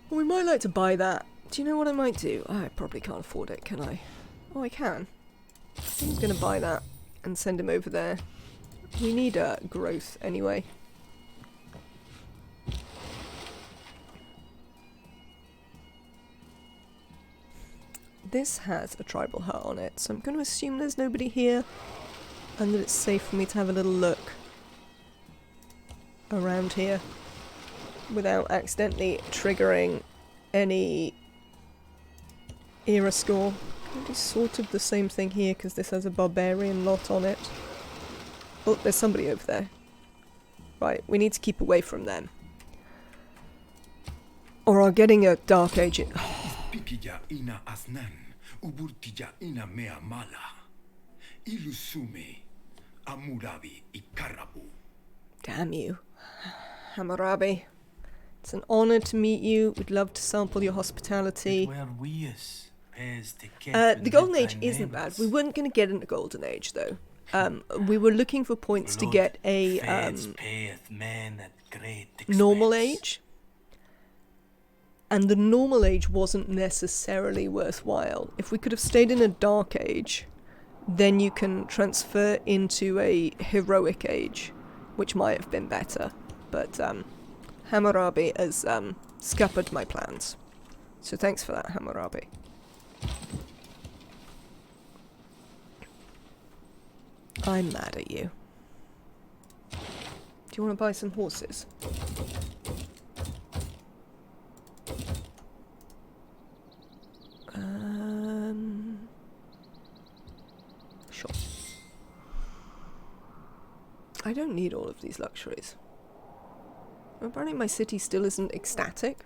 We might like to buy that. Do you know what I might do? Oh, I probably can't afford it, can I? Oh, I can. I think I'm going to buy that and send him over there. We need growth anyway. This has a tribal hut on it, so I'm going to assume there's nobody here and that it's safe for me to have a little look around here without accidentally triggering any era score. Can I do sort of the same thing here because this has a barbarian lot on it? Oh, there's somebody over there. Right, we need to keep away from them. Or are getting a Dark Age... Pikija ina asnan, uburtija ina mea mala. Ilusume, amurabi ikarabu. Damn you. Hammurabi. It's an honour to meet you. We'd love to sample your hospitality. The Golden Age isn't bad. We weren't going to get in the Golden Age, though. We were looking for points to get a normal age. And the normal age wasn't necessarily worthwhile. If we could have stayed in a Dark Age, then you can transfer into a heroic age, which might have been better. But Hammurabi has scuppered my plans. So thanks for that, Hammurabi. I'm mad at you. Do you want to buy some horses? Sure. I don't need all of these luxuries. Apparently my city still isn't ecstatic.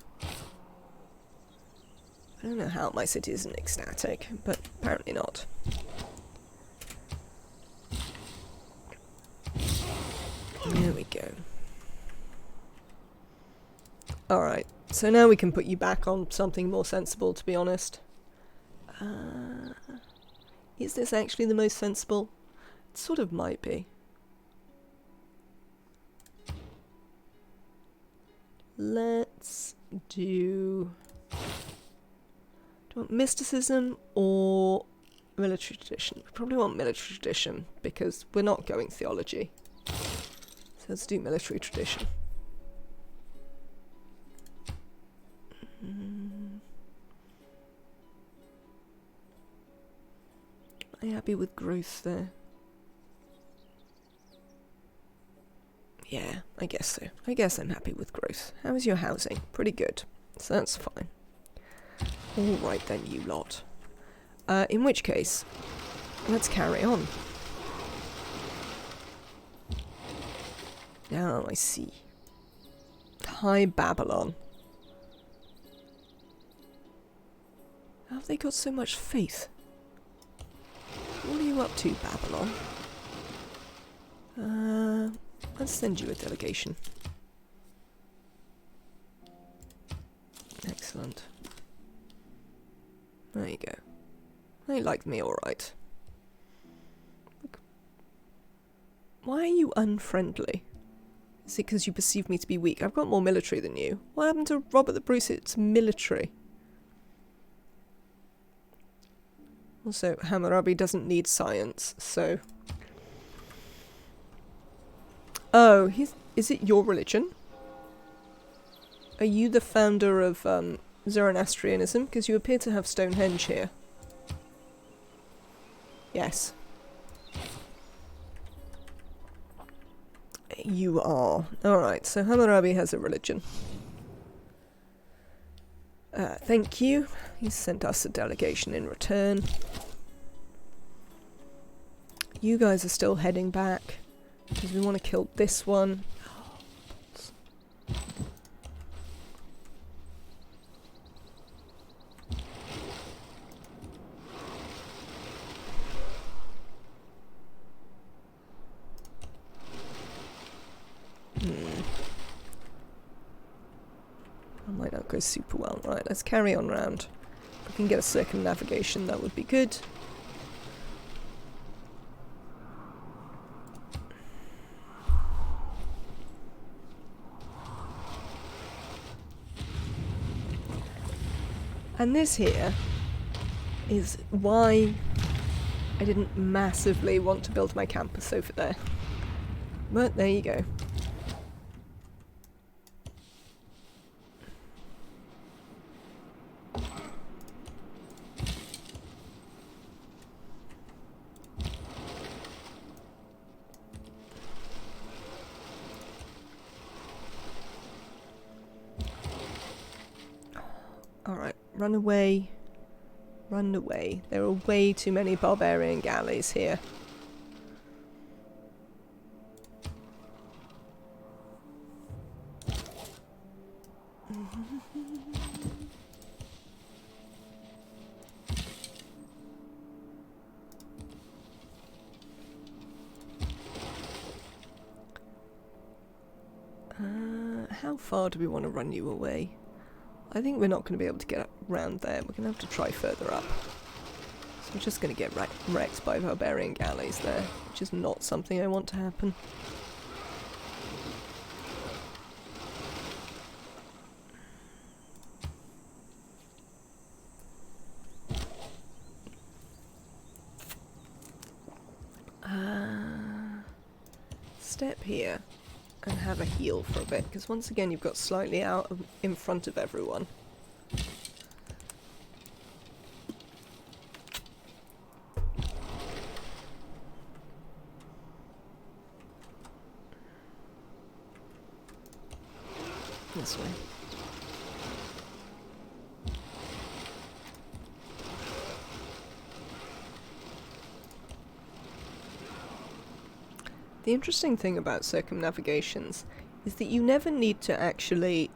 I don't know how my city isn't ecstatic, but apparently not. There we go. Alright, so now we can put you back on something more sensible, to be honest. Is this actually the most sensible? It sort of might be. Let's do... Do you want mysticism or military tradition? We probably want military tradition because we're not going theology. So let's do military tradition. Am I happy with growth there? Yeah, I guess so. I guess I'm happy with growth. How is your housing? Pretty good. So that's fine. Alright then, you lot. In which case, let's carry on. Now I see. High Babylon. How have they got so much faith? What are you up to, Babylon? Let's send you a delegation. Excellent. There you go. They like me alright. Why are you unfriendly? Is it because you perceive me to be weak? I've got more military than you. What happened to Robert the Bruce? It's military. Also, Hammurabi doesn't need science, so... Oh, is it your religion? Are you the founder of Zoroastrianism? Because you appear to have Stonehenge here. Yes. You are. Alright, so Hammurabi has a religion. Thank you. He sent us a delegation in return. You guys are still heading back because we want to kill this one. Might not go super well. Right, let's carry on round. If we can get a circumnavigation, that would be good. And this here is why I didn't massively want to build my campus over there. But there you go. Alright, run away. Run away. There are way too many barbarian galleys here. How far do we want to run you away? I think we're not going to be able to get around there. We're going to have to try further up. So we're just going to get wrecked by barbarian galleys there, which is not something I want to happen. Step here and have a heal for a bit, because once again you've got slightly out in front of everyone. This way. The interesting thing about circumnavigations is that you never need to actually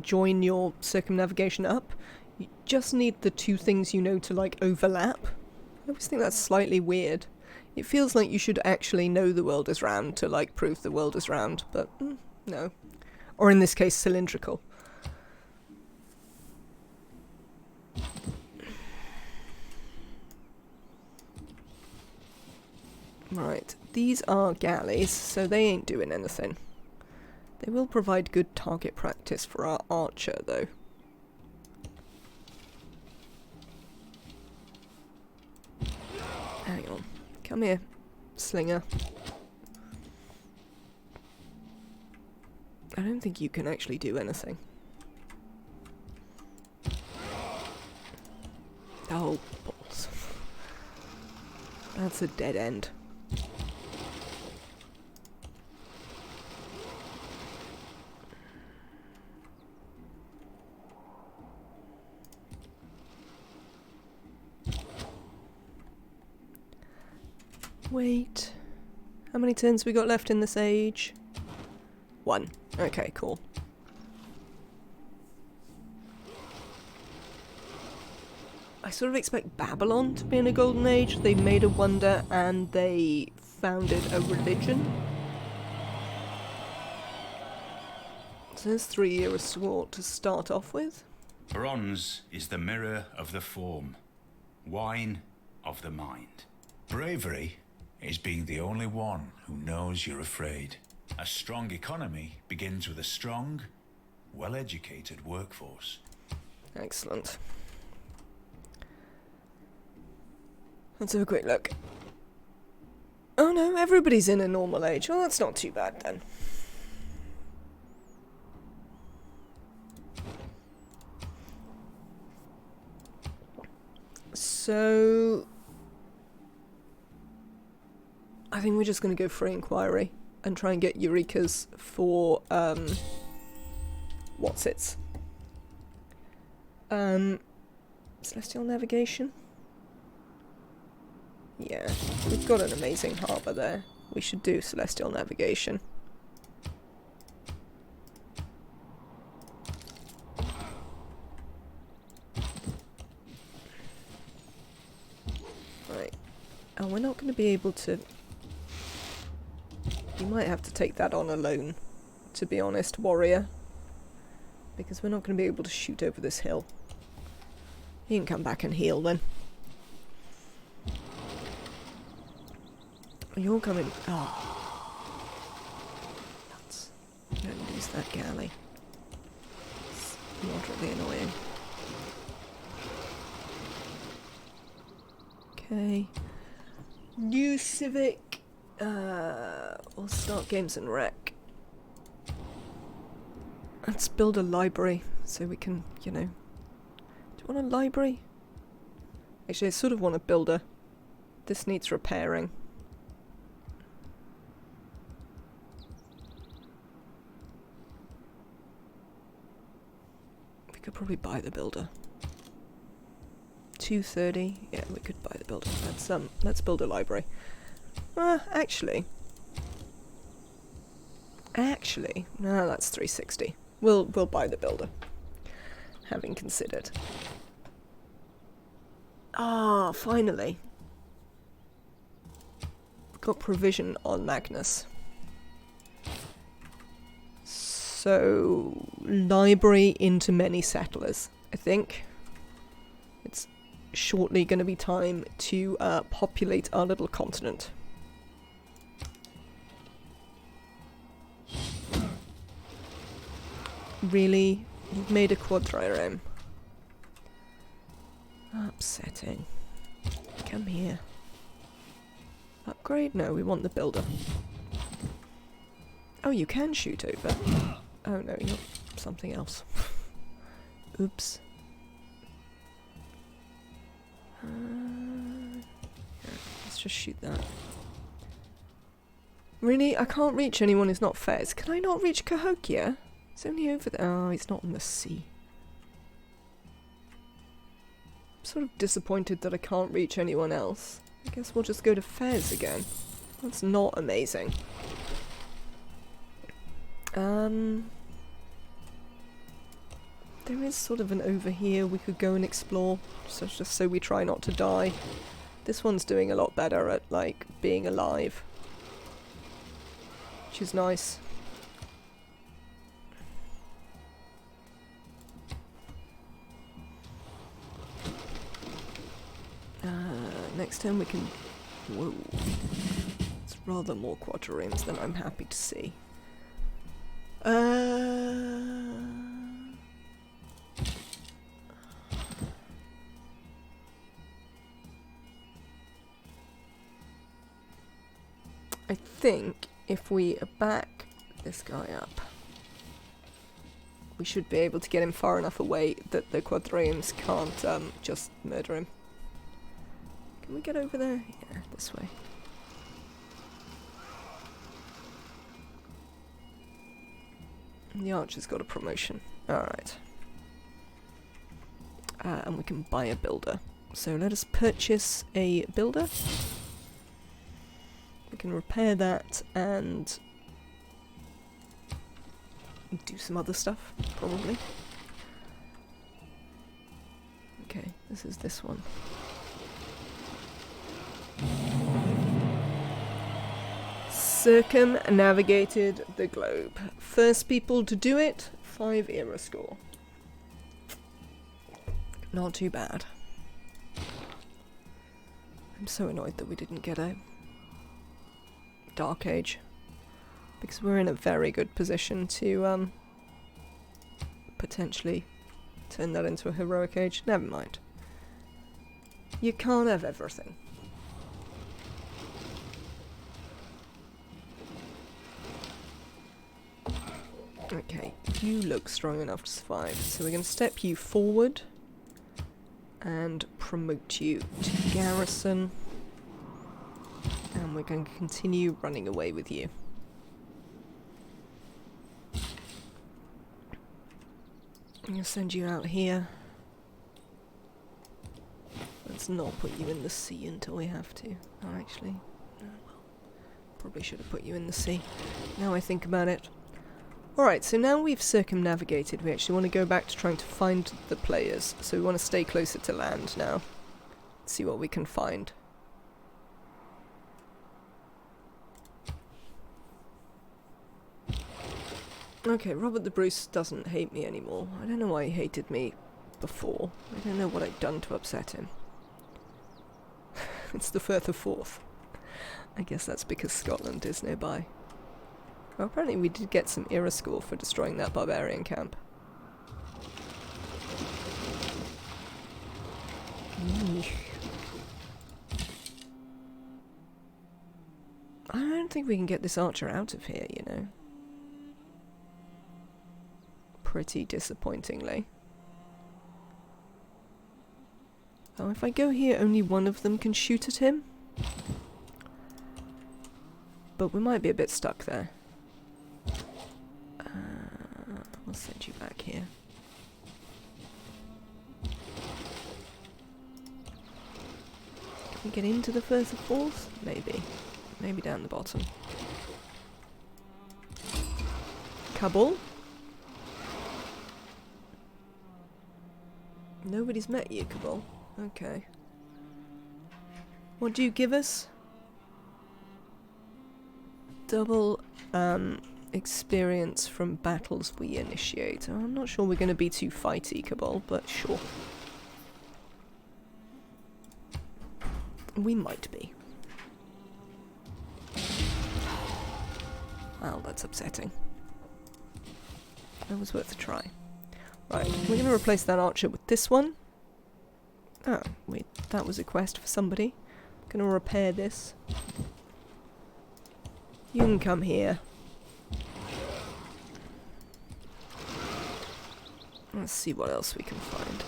join your circumnavigation up. You just need the two things you know to like overlap. I always think that's slightly weird. It feels like you should actually know the world is round to like prove the world is round, but no. Or in this case, cylindrical. Right, these are galleys, so they ain't doing anything. They will provide good target practice for our archer, though. Hang on. Come here, slinger. I don't think you can actually do anything. Oh, balls. That's a dead end. Wait. How many turns we got left in this age? 1. Okay, cool. I sort of expect Babylon to be in a golden age. They made a wonder and they founded a religion. So there's 3 years sword to start off with. Bronze is the mirror of the form, wine of the mind. Bravery is being the only one who knows you're afraid. A strong economy begins with a strong, well-educated workforce. Excellent. Let's have a quick look. Oh no, everybody's in a normal age. Well, that's not too bad then. So I think we're just going to go free inquiry and try and get Eureka's for what's-its. Celestial navigation? Yeah, we've got an amazing harbour there. We should do celestial navigation. Right. Oh, we're not going to be able to... You might have to take that on alone, to be honest, warrior. because we're not going to be able to shoot over this hill. You can come back and heal then. You're coming. Oh. Nuts. Don't lose that galley. It's moderately annoying. Okay. New Civic. We'll start games and rec. Let's build a library so we can, you know. Do you want a library? Actually, I sort of want a builder. This needs repairing. We could probably buy the builder. 230. Yeah, we could buy the builder. Let's build a library. Actually, no, that's 360. We'll buy the builder. Having considered. Ah, finally. Got provision on Magnus. So, library into many settlers, I think. It's shortly going to be time to populate our little continent. Really? You've made a quadrireme. Upsetting. Come here. Upgrade? No, we want the builder. Oh, you can shoot over. Oh no, you're something else. Oops. Yeah, let's just shoot that. Really? I can't reach anyone who's not Fez. Can I not reach Cahokia? It's only over there. Oh, it's not in the sea. I'm sort of disappointed that I can't reach anyone else. I guess we'll just go to Fez again. That's not amazing. There is sort of an over here we could go and explore, so just so we try not to die. This one's doing a lot better at, like, being alive. Which is nice. Next time we can... Whoa. It's rather more quadriremes than I'm happy to see. I think if we back this guy up, we should be able to get him far enough away that the quadriremes can't just murder him. Can we get over there? Yeah, this way. The archer's got a promotion. Alright. And we can buy a builder. So let us purchase a builder. We can repair that and do some other stuff, probably. Okay, this is this one. Circumnavigated the globe. First people to do it, 5 era score. Not too bad. I'm so annoyed that we didn't get a Dark Age, because we're in a very good position to potentially turn that into a heroic age. Never mind. You can't have everything. Okay, you look strong enough to survive, so we're going to step you forward and promote you to garrison, and we're going to continue running away with you. I'm going to send you out here. Let's not put you in the sea until we have to. Oh, actually, no, well, probably should have put you in the sea. Now I think about it. Alright, so now we've circumnavigated, we actually want to go back to trying to find the players. So we want to stay closer to land now. See what we can find. Okay, Robert the Bruce doesn't hate me anymore. I don't know why he hated me before. I don't know what I'd done to upset him. It's the Firth of Forth. I guess that's because Scotland is nearby. Well, apparently we did get some era score for destroying that barbarian camp. Eesh. I don't think we can get this archer out of here, you know. Pretty disappointingly. Oh, if I go here, only one of them can shoot at him. But we might be a bit stuck there. I'll send you back here. Can we get into the Firth of Forth? Maybe. Maybe down the bottom. Kabul? Nobody's met you, Kabul. Okay. What do you give us? Double experience from battles we initiate. I'm not sure we're going to be too fighty, Kabul, but sure. We might be. Well, that's upsetting. That was worth a try. Right, we're going to replace that archer with this one. Oh, wait, that was a quest for somebody. I'm going to repair this. You can come here. Let's see what else we can find.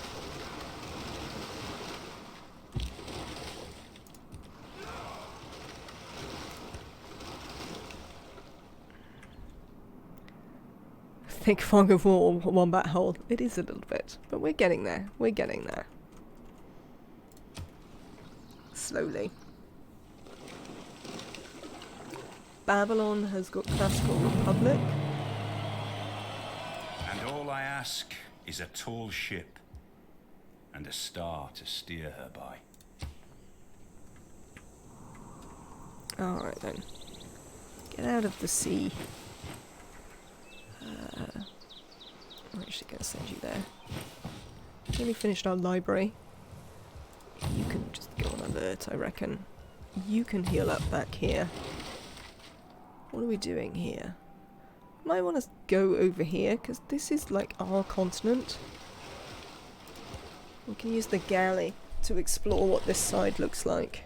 Thick fog of war, wombat hole. It is a little bit, but we're getting there. We're getting there. Slowly. Babylon has got classical republic. And all I ask is a tall ship and a star to steer her by. Alright then. Get out of the sea. I'm actually going to send you there. Nearly finished our library. You can just go on alert, I reckon. You can heal up back here. What are we doing here? Might want to go over here, because this is like our continent. We can use the galley to explore what this side looks like.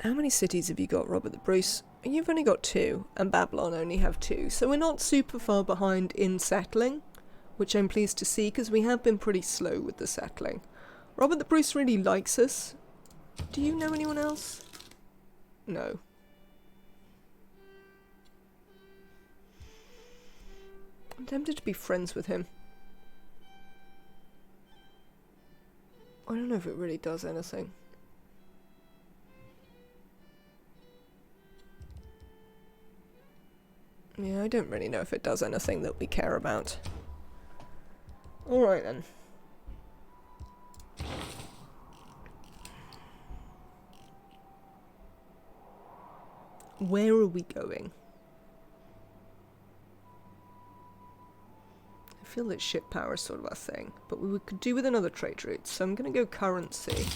How many cities have you got, Robert the Bruce? You've only got 2, and Babylon only have 2, so we're not super far behind in settling, which I'm pleased to see, because we have been pretty slow with the settling. Robert the Bruce really likes us. Do you know anyone else? No. I'm tempted to be friends with him. I don't know if it really does anything. Yeah, I don't really know if it does anything that we care about. Alright then. Where are we going? I feel that ship power is sort of our thing, but we could do with another trade route, so I'm going to go currency.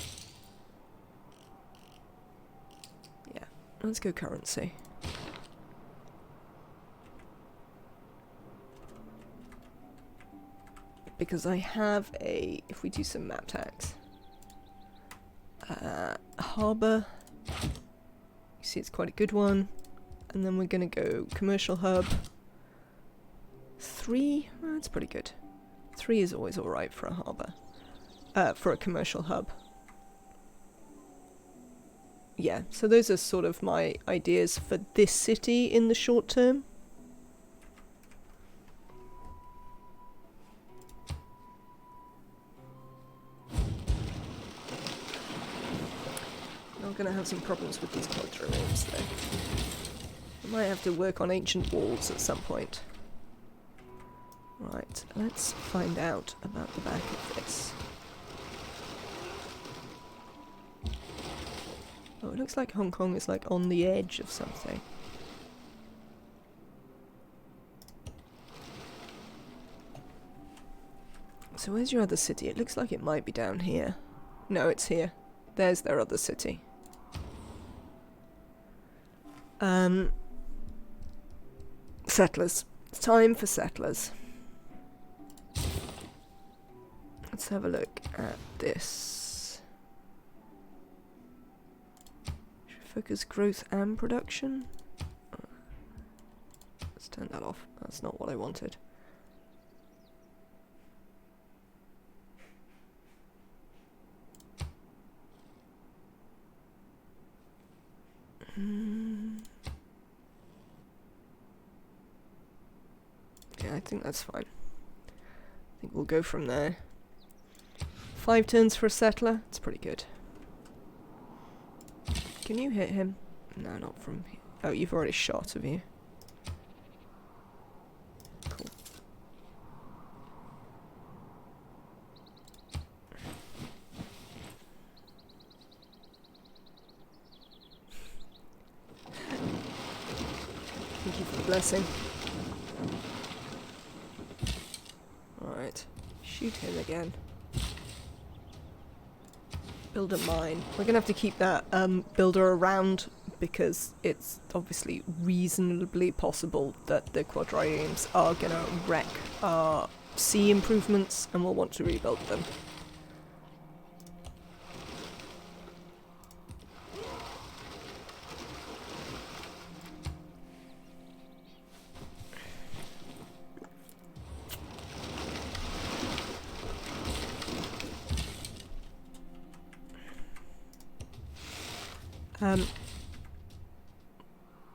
Yeah, let's go currency. Because I have a, if we do some map tags, harbour, you see it's quite a good one, and then we're going to go commercial hub, 3, that's pretty good, 3 is always alright for a harbour, for a commercial hub. Yeah, so those are sort of my ideas for this city in the short term. Gonna have some problems with these quadrilaterals though. I might have to work on ancient walls at some point. Right, let's find out about the back of this. Oh, it looks like Hong Kong is like on the edge of something. So where's your other city? It looks like it might be down here. No, it's here. There's their other city. Settlers. It's time for settlers. Let's have a look at this. Should we focus growth and production? Let's turn that off. That's not what I wanted. Yeah, I think that's fine. I think we'll go from there. 5 turns for a settler. It's pretty good. Can you hit him? No, not from here. Oh, you've already shot, have you? Cool. Thank you for the blessing. Alright. Shoot him again. Build a mine. We're gonna have to keep that builder around because it's obviously reasonably possible that the quadriremes are gonna wreck our sea improvements and we'll want to rebuild them.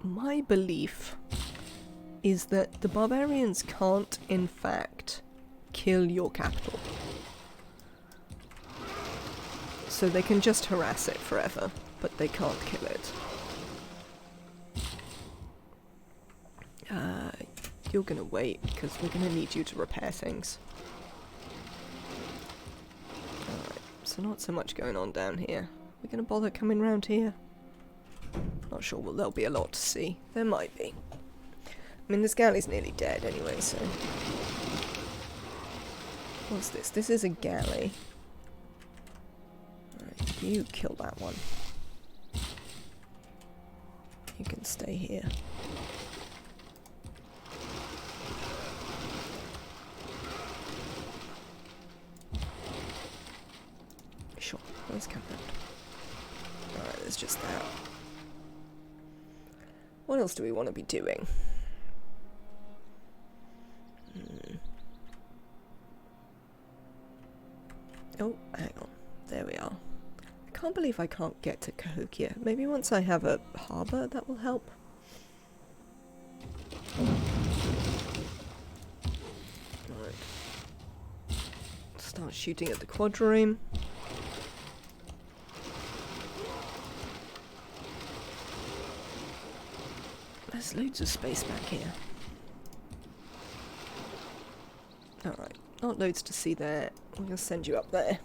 My belief is that the barbarians can't, in fact, kill your capital. So they can just harass it forever, but they can't kill it. You're gonna wait, because we're gonna need you to repair things. Alright, so not so much going on down here. We're gonna bother coming round here? Not sure there'll be a lot to see. There might be. I mean, this galley's nearly dead anyway, so... What's this? This is a galley. Alright, you kill that one. You can stay here. Sure, let's come round. Alright, there's just that. What else do we want to be doing? Oh, hang on. There we are. I can't believe I can't get to Cahokia. Maybe once I have a harbour, that will help. Right. Start shooting at the quadrireme. There's loads of space back here. Alright, not loads to see there. I'm going to send you up there.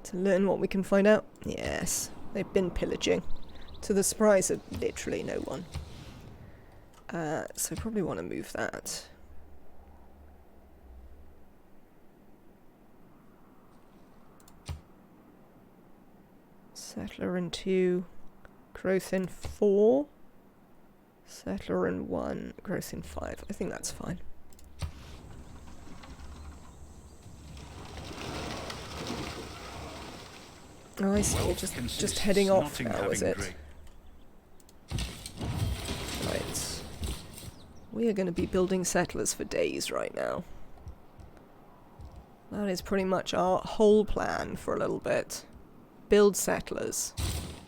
To learn what we can find out. Yes, they've been pillaging. To the surprise of literally no one. So probably want to move that. Settler in 2. Growth in 4. Settler in 1, growth in 5. I think that's fine. Oh, I see. You're just heading off now, is it? Right. We are going to be building settlers for days right now. That is pretty much our whole plan for a little bit. Build settlers.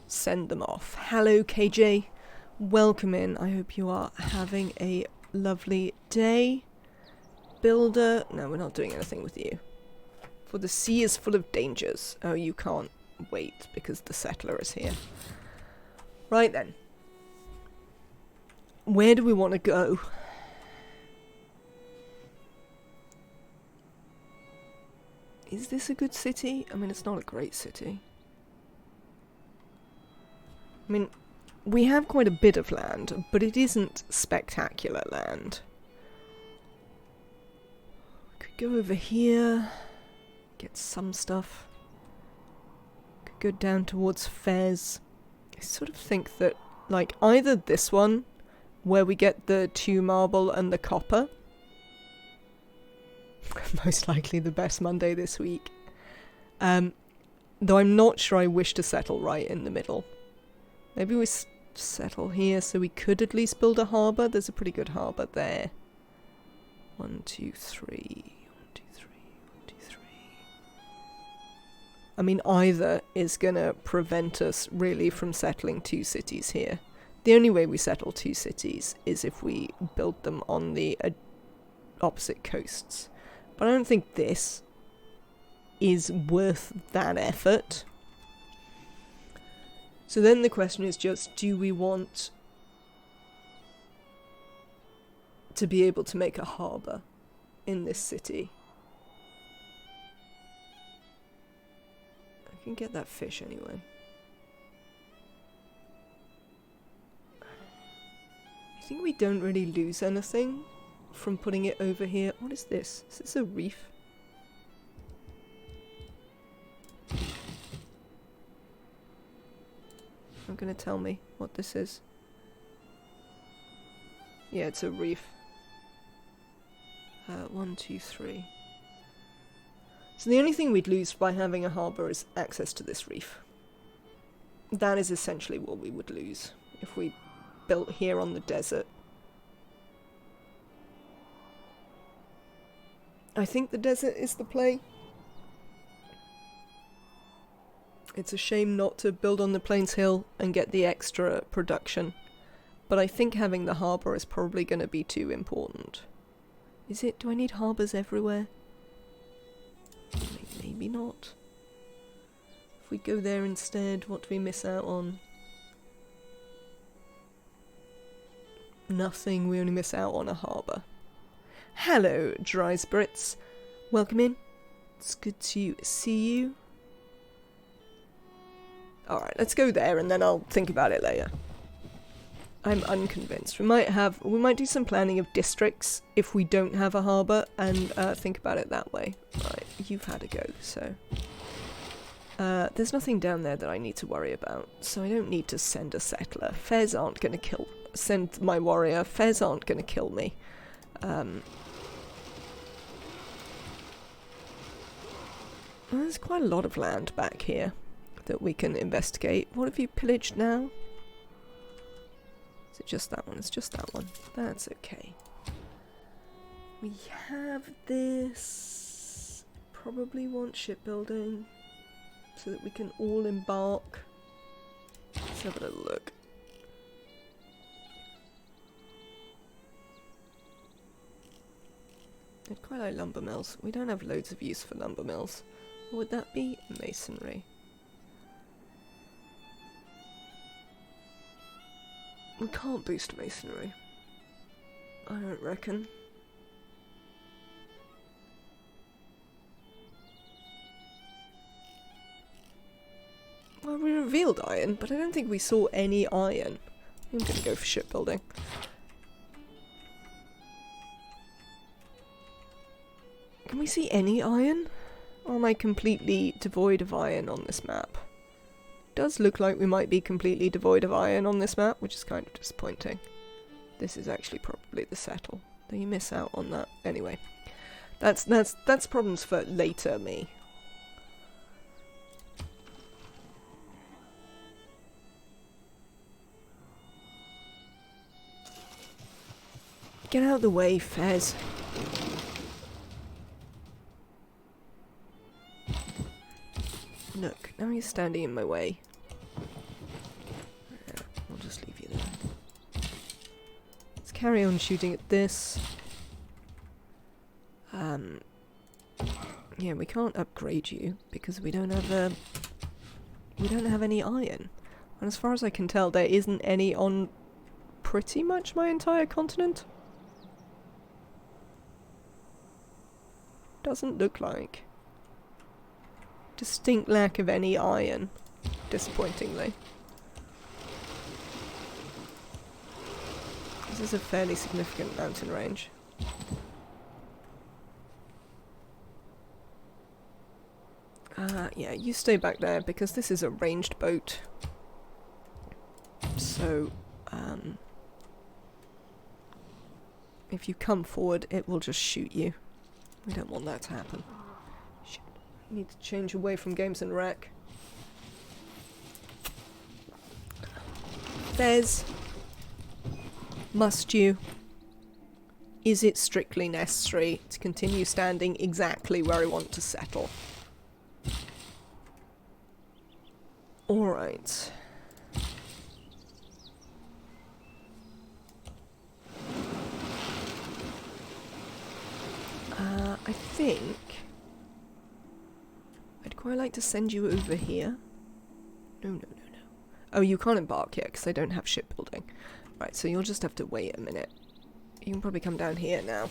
Send them off. Hello, KJ. Welcome in. I hope you are having a lovely day. Builder. No, we're not doing anything with you. For the sea is full of dangers. Oh, you can't wait because the settler is here. Right then. Where do we want to go? Is this a good city? I mean, it's not a great city. I mean, we have quite a bit of land, but it isn't spectacular land. Could go over here, get some stuff. Could go down towards Fez. I sort of think that, like, either this one, where we get the 2 marble and the copper, most likely the best Monday this week. Though I'm not sure I wish to settle right in the middle. Maybe we settle here so we could at least build a harbour. There's a pretty good harbour there. 1, 2, 3. 1, 2, 3. 1, 2, 3. I mean, either is gonna prevent us really from settling 2 cities here. The only way we settle 2 cities is if we build them on the opposite coasts. But I don't think this is worth that effort. So then the question is just, do we want to be able to make a harbour in this city? I can get that fish anyway. I think we don't really lose anything from putting it over here. What is this? Is this a reef? Not gonna tell me what this is. Yeah, it's a reef. 1, 2, 3. So the only thing we'd lose by having a harbour is access to this reef. That is essentially what we would lose if we built here on the desert. I think the desert is the play. It's a shame not to build on the Plains Hill and get the extra production. But I think having the harbour is probably going to be too important. Is it? Do I need harbours everywhere? Maybe not. If we go there instead, what do we miss out on? Nothing. We only miss out on a harbour. Hello, Dry Spirits. Welcome in. It's good to see you. Alright, let's go there and then I'll think about it later. I'm unconvinced. We might do some planning of districts if we don't have a harbour and think about it that way. Right, you've had a go, so. There's nothing down there that I need to worry about, so I don't need to send a settler. Fez aren't going to send my warrior. Fez aren't going to kill me. There's quite a lot of land back here that we can investigate. What have you pillaged now? Is it just that one? It's just that one. That's okay. We have this. Probably want shipbuilding so that we can all embark. Let's have a little look. I'd quite like lumber mills. We don't have loads of use for lumber mills. What would that be? Masonry. We can't boost masonry. I don't reckon. Well, we revealed iron, but I don't think we saw any iron. I'm gonna go for shipbuilding. Can we see any iron? Or am I completely devoid of iron on this map? Does look like we might be completely devoid of iron on this map, which is kind of disappointing. This is actually probably the settle. Though you miss out on that. Anyway. That's problems for later me. Get out of the way, Fez. Look, now you're standing in my way. Yeah, I'll just leave you there. Let's carry on shooting at this. Yeah, we can't upgrade you because we don't have any iron. And as far as I can tell, there isn't any on pretty much my entire continent. Doesn't look like. Distinct lack of any iron, disappointingly. This is a fairly significant mountain range. Yeah, you stay back there because this is a ranged boat. So, if you come forward, it will just shoot you. We don't want that to happen. Shit. Need to change away from games and rec. Fez. Must you? Is it strictly necessary to continue standing exactly where I want to settle? Alright. I think I'd quite like to send you over here. No. Oh, you can't embark yet because I don't have shipbuilding. Right, so you'll just have to wait a minute. You can probably come down here now.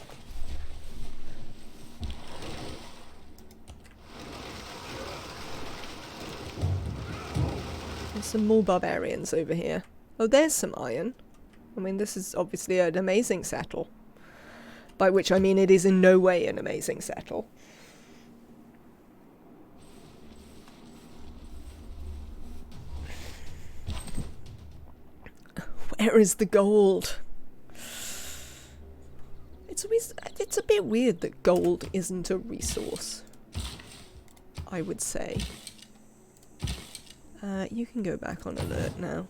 There's some more barbarians over here. Oh, there's some iron. I mean, this is obviously an amazing settle. By which I mean it is in no way an amazing settle. Where is the gold? It's a bit weird that gold isn't a resource, I would say. You can go back on alert now.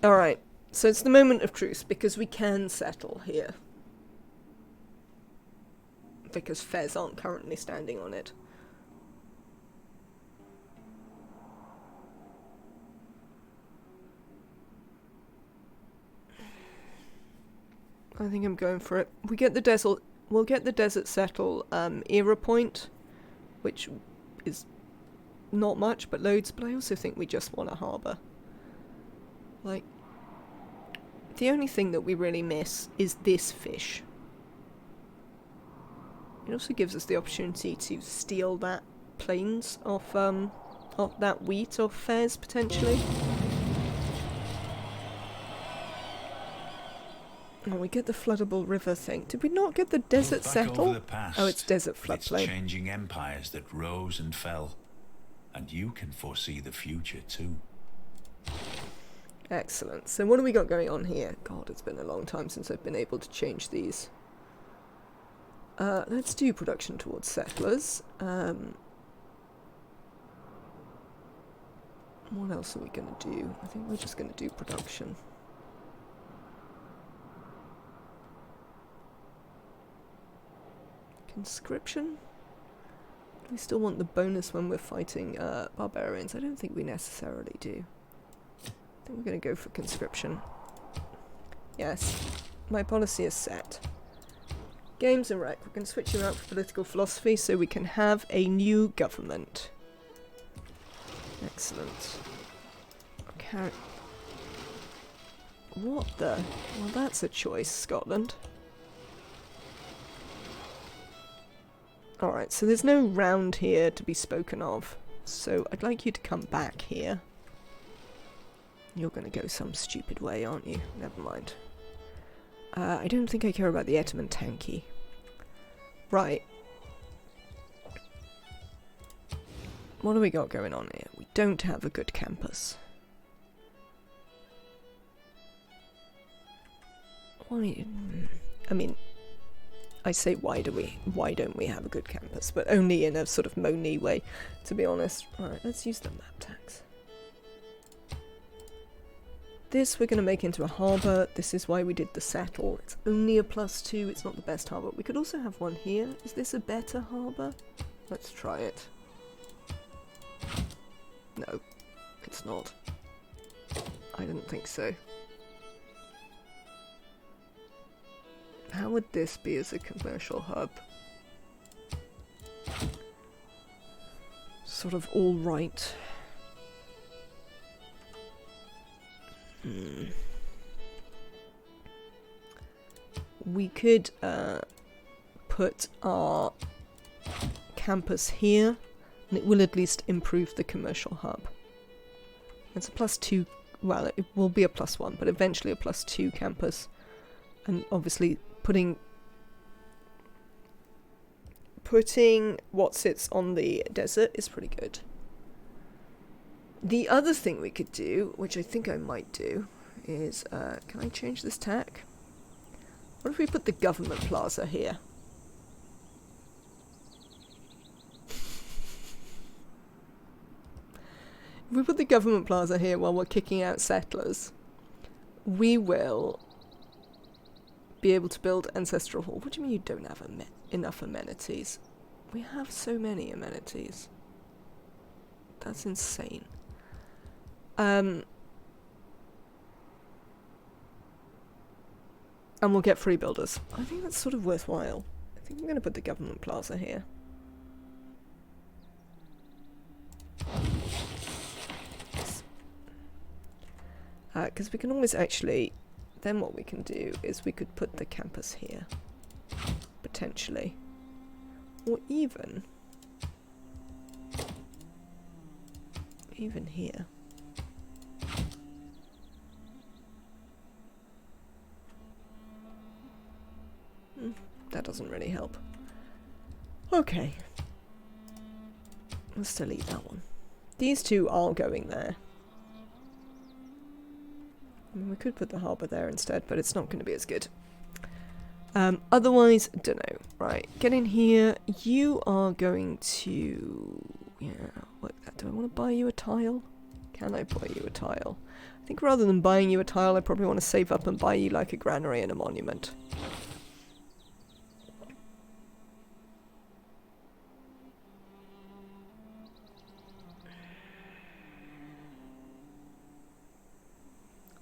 Alright, so it's the moment of truce because we can settle here. Because Fez aren't currently standing on it. I think I'm going for it. We'll get the desert settle era point, which is not much but loads, but I also think we just want a harbour. Like, the only thing that we really miss is this fish. It also gives us the opportunity to steal that plains off that wheat off Fez potentially. Oh, we get the floodable river thing. Did we not get the desert Back settle? over the past, Oh, it's desert with its floodplain. changing empires that rose and fell, and you can foresee the future too. Excellent. So what do we got going on here? God, it's been a long time since I've been able to change these. Let's do production towards settlers. What else are we going to do? I think we're just going to do production. Conscription? Do we still want the bonus when we're fighting barbarians? I don't think we necessarily do. I think we're going to go for conscription. Yes, my policy is set. Games and rec. We're going to switch you out for political philosophy so we can have a new government. Excellent. Okay. What the? Well, that's a choice, Scotland. Alright, so there's no round here to be spoken of. So I'd like you to come back here. You're going to go some stupid way, aren't you? Never mind. I don't think I care about the Ottoman tanky. Right. What do we got going on here? We don't have a good campus. Why? I mean, I say why don't we have a good campus? But only in a sort of moany way, to be honest. Alright, let's use the map tax. This we're going to make into a harbour. This is why we did the settle. It's only a +2. It's not the best harbour. We could also have one here. Is this a better harbour? Let's try it. No, it's not. I didn't think so. How would this be as a commercial hub? Sort of all right. We could put our campus here, and it will at least improve the commercial hub. It's a +2. well, it will be a +1, but eventually a +2 campus. And obviously putting what sits on the desert is pretty good. The other thing we could do, which I think I might do, is, can I change this tack? What if we put the government plaza here? If we put the government plaza here while we're kicking out settlers, we will be able to build ancestral hall. What do you mean you don't have enough amenities? We have so many amenities. That's insane. And we'll get free builders. I think that's sort of worthwhile. I think I'm going to put the government plaza here. Because we can always actually... Then what we can do is we could put the campus here. Potentially. Or even here. That doesn't really help. Okay. Let's delete that one. These two are going there. I mean, we could put the harbour there instead, but it's not going to be as good. Otherwise, don't know. Right, get in here. You are going to... Yeah, work that. Do I want to buy you a tile? Can I buy you a tile? I think rather than buying you a tile, I probably want to save up and buy you like a granary and a monument.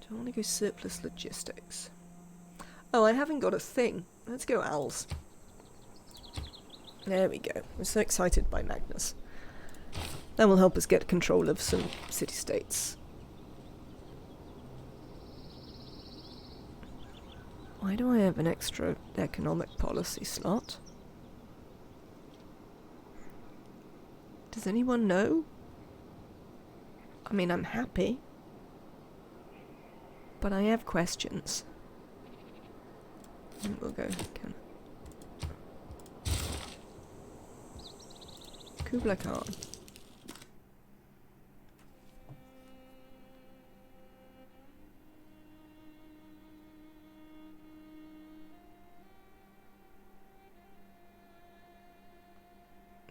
Do I want to go surplus logistics? Oh, I haven't got a thing. Let's go owls. There we go. I'm so excited by Magnus. That will help us get control of some city-states. Why do I have an extra economic policy slot? Does anyone know? I mean, I'm happy. But I have questions. And we'll go. Kublai Khan.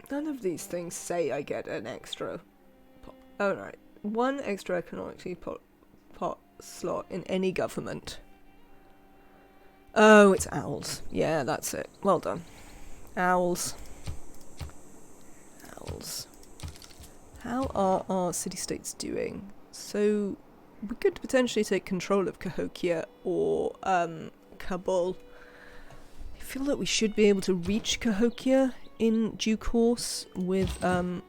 None of these things say I get an extra. Oh, right. One extra economically pot slot in any government. Oh, it's owls. Yeah, that's it. Well done. Owls. Owls. How are our city-states doing? So, we could potentially take control of Cahokia or Kabul. I feel that we should be able to reach Cahokia in due course with our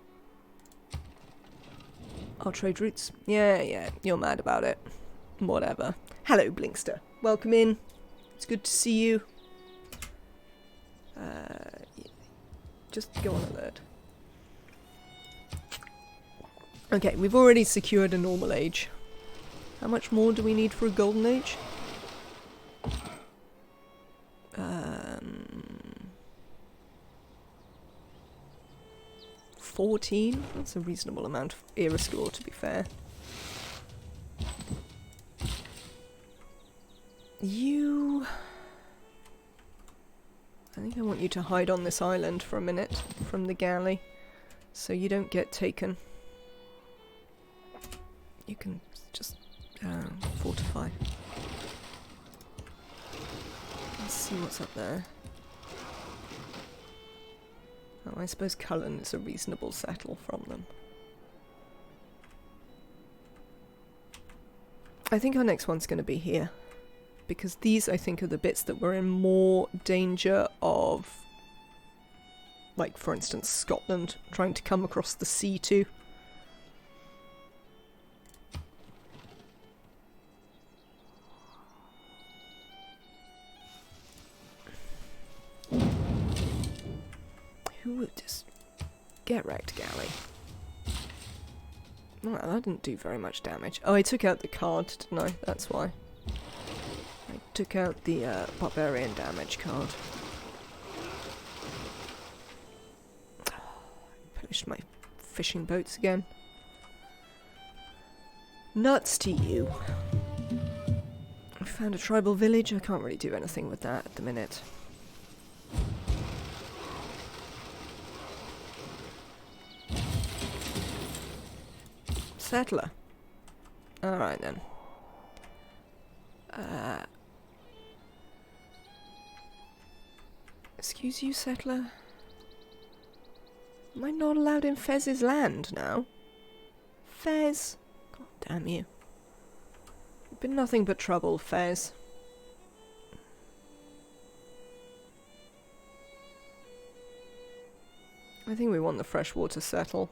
trade routes. Yeah, you're mad about it. Whatever. Hello, Blinkster. Welcome in. It's good to see you. Yeah. Just go on alert. Okay, we've already secured a normal age. How much more do we need for a golden age? 14? That's a reasonable amount of era score, to be fair. You... I think I want you to hide on this island for a minute from the galley, so you don't get taken. You can just fortify. Let's see what's up there. Oh, I suppose Cullen is a reasonable settle from them. I think our next one's going to be here. Because these, I think, are the bits that we're in more danger of. Like, for instance, Scotland trying to come across the sea to. Who would just get wrecked, galley? Well, that didn't do very much damage. Oh, I took out the card, didn't I? That's why. I took out the barbarian damage card. Finished my fishing boats again. Nuts to you. I found a tribal village. I can't really do anything with that at the minute. Settler. Alright then. Excuse you, settler? Am I not allowed in Fez's land now? Fez. God damn you. You've been nothing but trouble, Fez. I think we want the freshwater settle.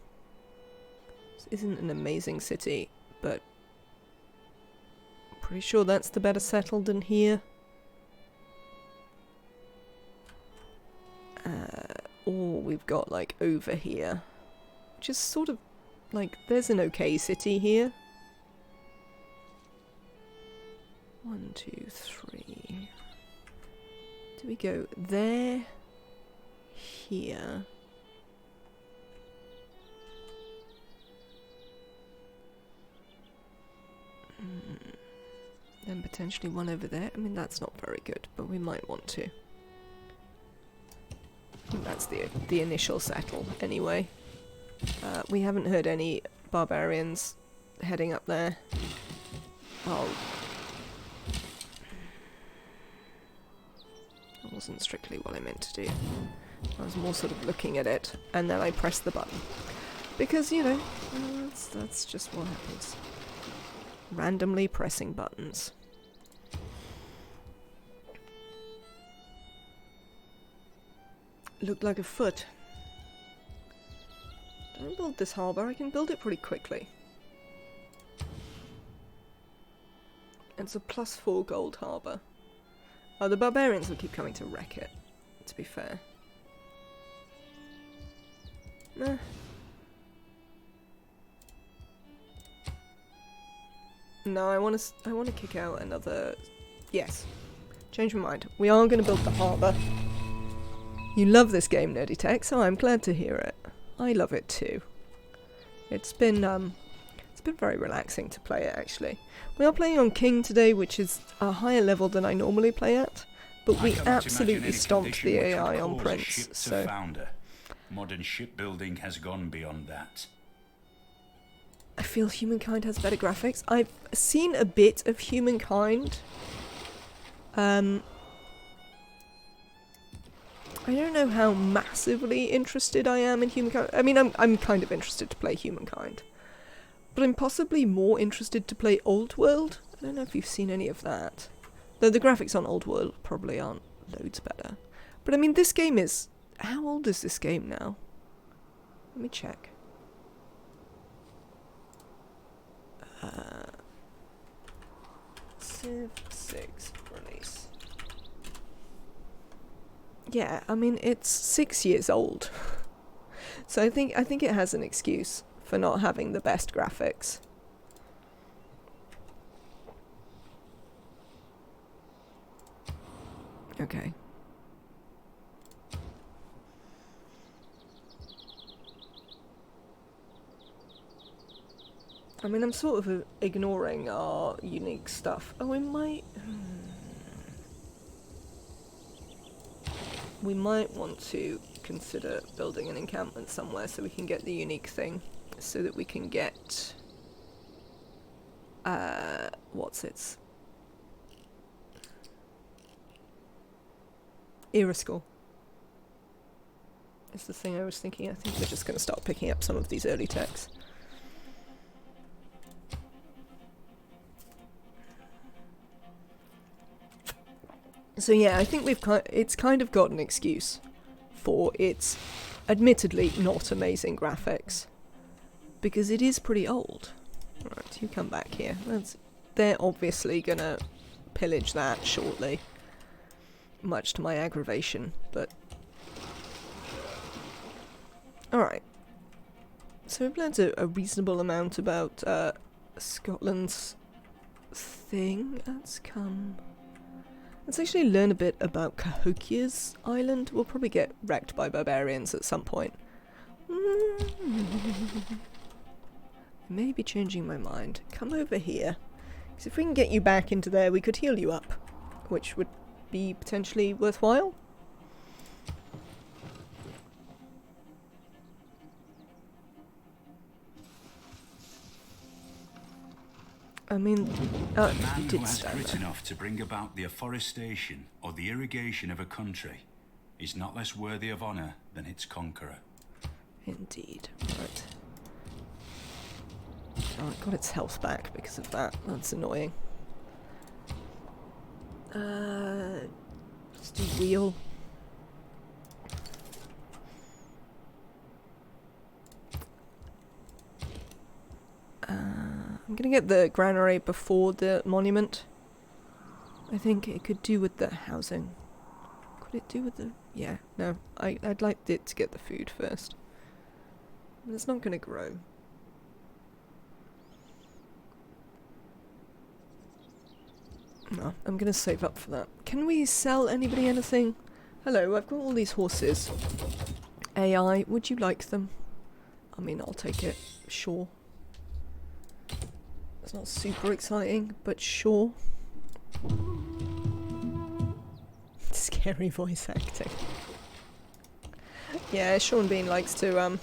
This isn't an amazing city, but I'm pretty sure that's the better settled than here. Or we've got like over here, which is sort of like, there's an okay city here. 1, 2, 3. Do we go there? Here? Then potentially one over there. I mean, that's not very good, but we might want to. I think that's the initial settle, anyway. We haven't heard any barbarians heading up there. Oh. That wasn't strictly what I meant to do. I was more sort of looking at it, and then I pressed the button. Because, you know, that's just what happens. Randomly pressing buttons. Looked like a foot. Don't build this harbour, I can build it pretty quickly. It's a +4 gold harbour. Oh, the barbarians will keep coming to wreck it, to be fair. Nah. No, I want to kick out another... Yes. Change my mind. We are going to build the harbour. You love this game, Nerdy Tech, so I'm glad to hear it. I love it too. It's been very relaxing to play it, actually. We are playing on King today, which is a higher level than I normally play at, but we absolutely stomped the AI on Prince, so... Founder. Modern shipbuilding has gone beyond that. I feel Humankind has better graphics. I've seen a bit of Humankind. I don't know how massively interested I am in Humankind. I mean, I'm kind of interested to play Humankind. But I'm possibly more interested to play Old World. I don't know if you've seen any of that. Though the graphics on Old World probably aren't loads better. But I mean, this game is... How old is this game now? Let me check. Civ 6 release. Yeah, I mean, it's 6 years old. So I think it has an excuse for not having the best graphics. Okay. I mean, I'm sort of ignoring our unique stuff. Oh, we might... We might want to consider building an encampment somewhere so we can get the unique thing. So that we can get... what's its... Iriscal. It's the thing I was thinking. I think we're just going to start picking up some of these early techs. So yeah, I think it's kind of got an excuse for its admittedly not amazing graphics. Because it is pretty old. Right, you come back here. They're obviously gonna pillage that shortly. Much to my aggravation, but... Alright. So we've learned a reasonable amount about Scotland's thing. Let's actually learn a bit about Cahokia's island. We'll probably get wrecked by barbarians at some point. Maybe changing my mind. Come over here. Because if we can get you back into there, we could heal you up. Which would be potentially worthwhile. I mean, A you man who did has stand grit there. enough to bring about the afforestation or the irrigation of a country is not less worthy of honour than its conqueror. Indeed. Right. Oh, it got its health back because of that. That's annoying. Let's do wheel. I'm gonna get the granary before the monument. I think it could do with the housing. Could it do with the... Yeah, no. I'd like it to get the food first. But it's not gonna grow. No, I'm gonna save up for that. Can we sell anybody anything? Hello, I've got all these horses. AI, would you like them? I mean, I'll take it. Sure. It's not super exciting, but sure. Scary voice acting. Yeah, Sean Bean likes to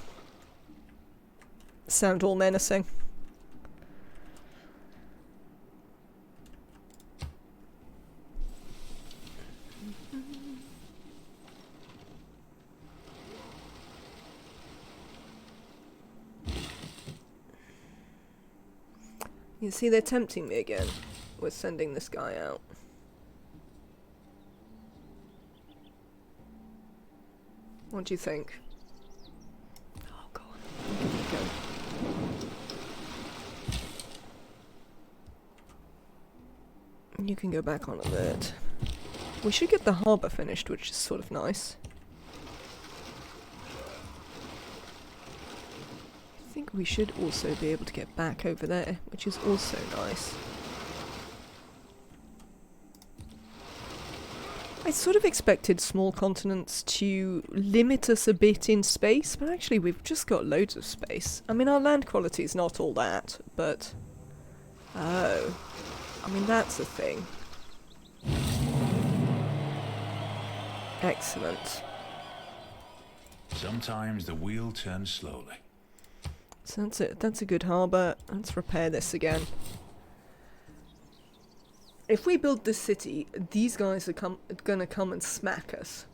sound all menacing. You see, they're tempting me again with sending this guy out. What do you think? Oh god, I'll give it a go. You can go back on alert. We should get the harbour finished, which is sort of nice. I think we should also be able to get back over there, which is also nice. I sort of expected small continents to limit us a bit in space, but actually we've just got loads of space. I mean, our land quality is not all that, but... Oh. I mean, that's a thing. Excellent. Sometimes the wheel turns slowly. So that's it. That's a good harbour. Let's repair this again. If we build this city, these guys are gonna come and smack us.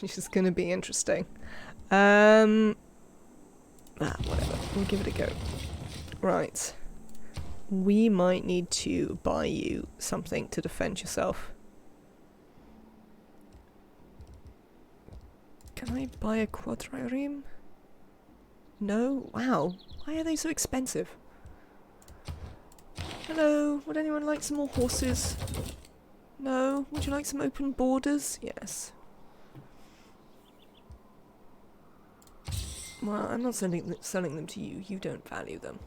Which is gonna be interesting. Whatever. We'll give it a go. Right. We might need to buy you something to defend yourself. Can I buy a quadrireme? No? Wow. Why are they so expensive? Hello? Would anyone like some more horses? No? Would you like some open borders? Yes. Well, I'm not selling them to you. You don't value them.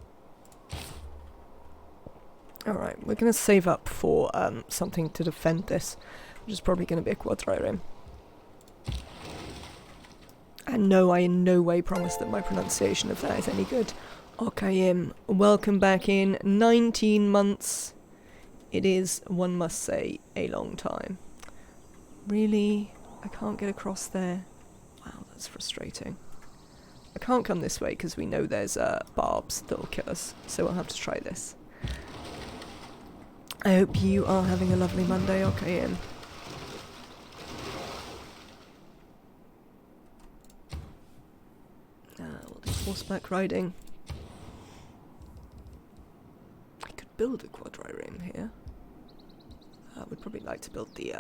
Alright, we're going to save up for something to defend this, which is probably going to be a quadrireme. And no, I in no way promise that my pronunciation of that is any good. Okayim, welcome back in. 19 months. It is, one must say, a long time. Really? I can't get across there? Wow, that's frustrating. I can't come this way because we know there's barbs that'll kill us, so we'll have to try this. I hope you are having a lovely Monday, Okayim. We'll do horseback riding. I could build a quadrireme here. I would probably like to build the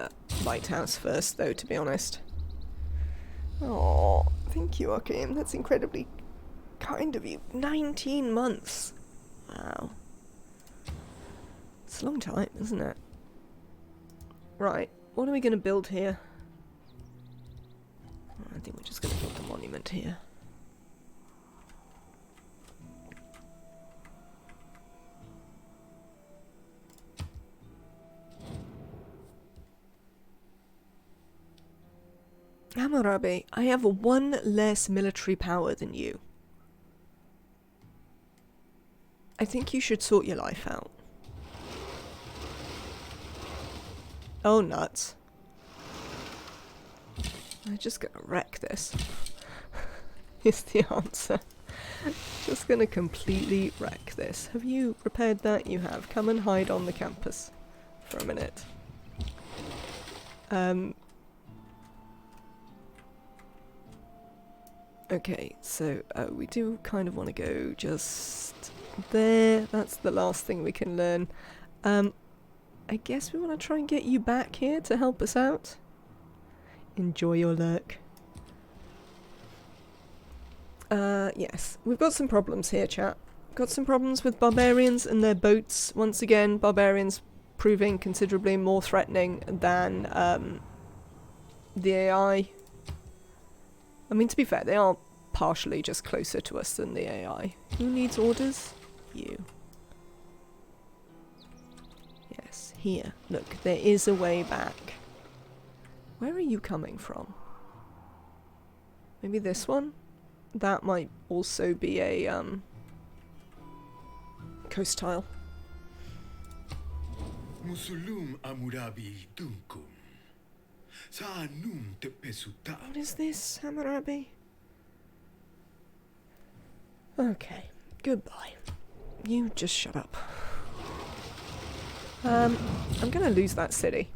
lighthouse first, though, to be honest. Oh, thank you, Okayim. That's incredibly kind of you. 19 months. Wow. It's a long time, isn't it? Right, what are we going to build here? I think we're just going to build the monument here. Hammurabi, I have one less military power than you. I think you should sort your life out. Oh, nuts. I'm just gonna wreck this. Is the answer. Just gonna completely wreck this. Have you repaired that? You have. Come and hide on the campus for a minute. Okay, so we do kind of want to go just there. That's the last thing we can learn. I guess we want to try and get you back here to help us out. Enjoy your lurk. Yes, we've got some problems here, chat. Got some problems with barbarians and their boats. Once again, barbarians proving considerably more threatening than the AI. I mean, to be fair, they are partially just closer to us than the AI. Who needs orders? You. Yes, here. Look, there is a way back. Where are you coming from? Maybe this one? That might also be a coast tile. Musulum Amurabi Dunkum. Saanum te pesuta. What is this, Hammurabi? Okay, goodbye. You just shut up. I'm gonna lose that city.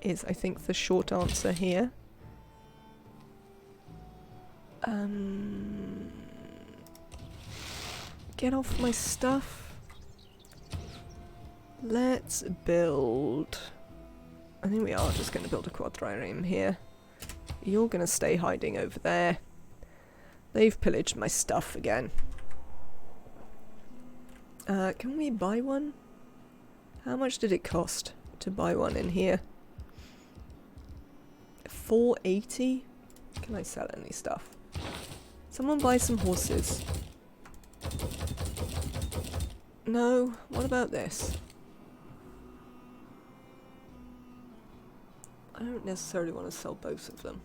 Is, I think, the short answer here. Get off my stuff. Let's build... I think we are just going to build a quadrireme here. You're going to stay hiding over there. They've pillaged my stuff again. Can we buy one? How much did it cost to buy one in here? 480? Can I sell any stuff? Someone buy some horses. No, what about this? I don't necessarily want to sell both of them.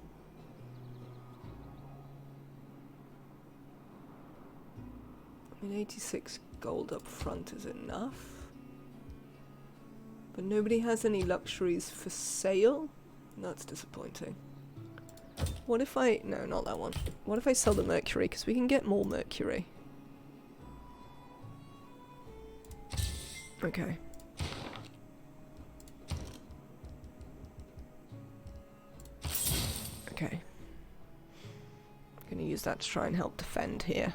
I mean, 86 gold up front is enough. But nobody has any luxuries for sale? That's disappointing. What if I... No, not that one. What if I sell the mercury? Because we can get more mercury. Okay. Okay. I'm going to use that to try and help defend here.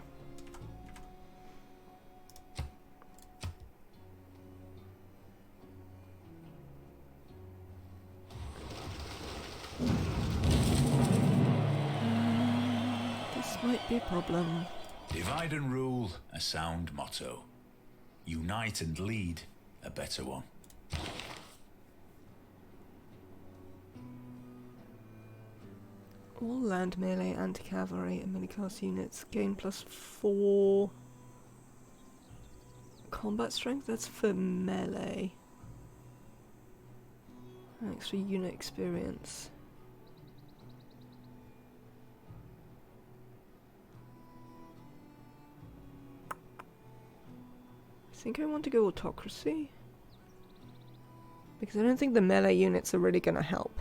This might be a problem. Divide and rule, a sound motto. Unite and lead, a better one. All land melee, anti-cavalry, and mini-class units gain +4 combat strength. That's for melee. Extra unit experience. I think I want to go autocracy. Because I don't think the melee units are really going to help.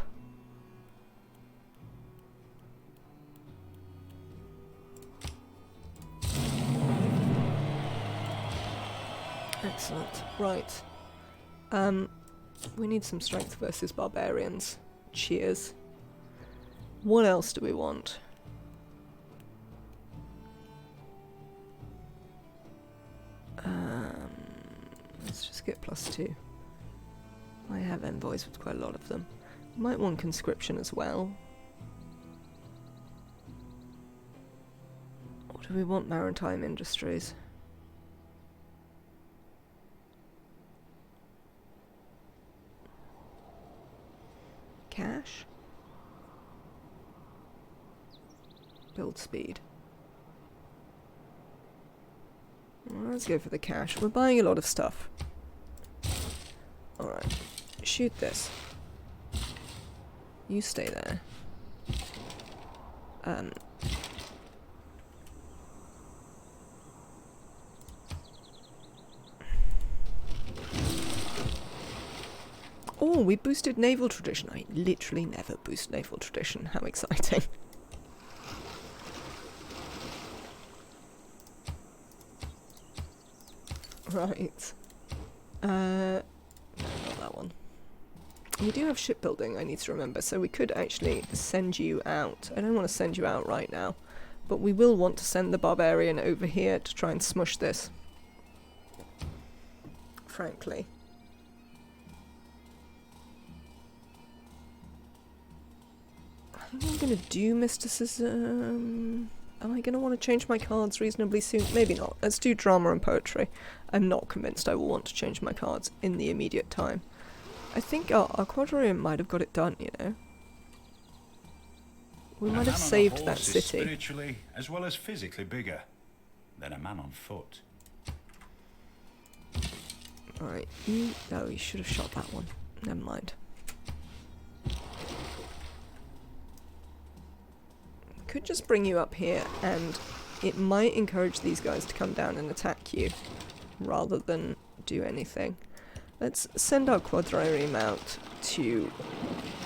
Excellent. Right. We need some strength versus barbarians. Cheers. What else do we want? Let's just get +2. I have envoys with quite a lot of them. Might want conscription as well. Or do we want maritime industries? cash? Build speed. Well, let's go for the cash. We're buying a lot of stuff. Alright. Shoot this. You stay there. Oh, we boosted naval tradition. I literally never boost naval tradition. How exciting. Right. No, not that one. We do have shipbuilding, I need to remember, so we could actually send you out. I don't want to send you out right now, but we will want to send the barbarian over here to try and smush this. Frankly. I think I'm going to do mysticism. Am I going to want to change my cards reasonably soon? Maybe not. Let's do drama and poetry. I'm not convinced I will want to change my cards in the immediate time. I think our quadrium might have got it done, you know. We might have saved that city. Spiritually as well as physically bigger than a man on foot. Alright, no, you should have shot that one. Never mind. Could just bring you up here, and it might encourage these guys to come down and attack you, rather than do anything. Let's send our quadrireme out to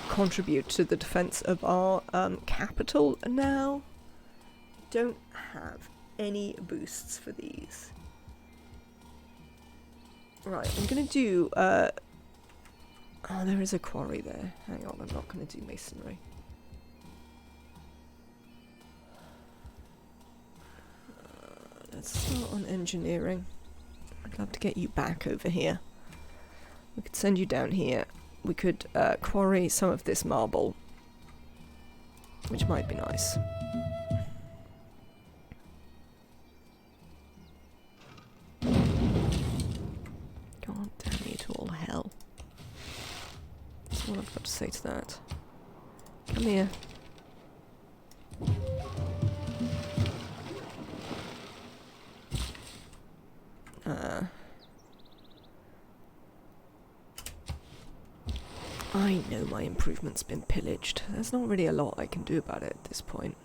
contribute to the defense of our capital now. Don't have any boosts for these. Right, I'm gonna do, oh, there is a quarry there. Hang on, I'm not gonna do masonry. Let's start on engineering. I'd love to get you back over here. We could send you down here. We could quarry some of this marble, which might be nice. God damn you to all hell. That's all I've got to say to that. Come here. I know my improvement's been pillaged. There's not really a lot I can do about it at this point.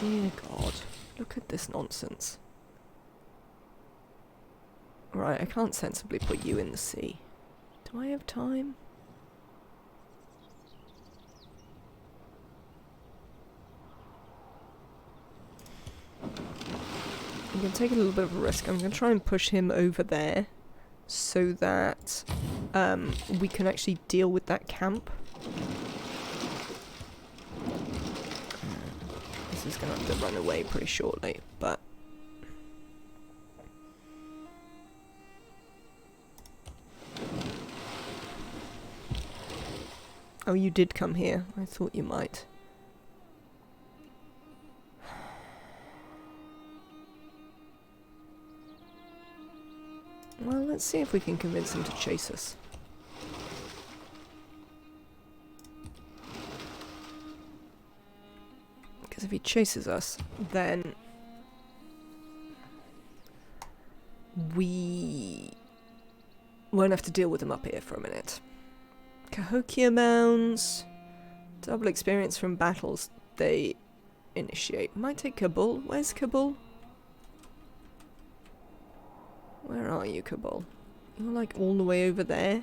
Dear God, look at this nonsense. Right, I can't sensibly put you in the sea. Do I have time? I'm going to take a little bit of a risk. I'm going to try and push him over there so that we can actually deal with that camp. This is going to have to run away pretty shortly, but... Oh, you did come here. I thought you might. Well, let's see if we can convince him to chase us. Because if he chases us, then we won't have to deal with him up here for a minute. Cahokia Mounds. Double experience from battles they initiate. Might take Kabul. Where's Kabul? Where are you, Kabul? You're like all the way over there.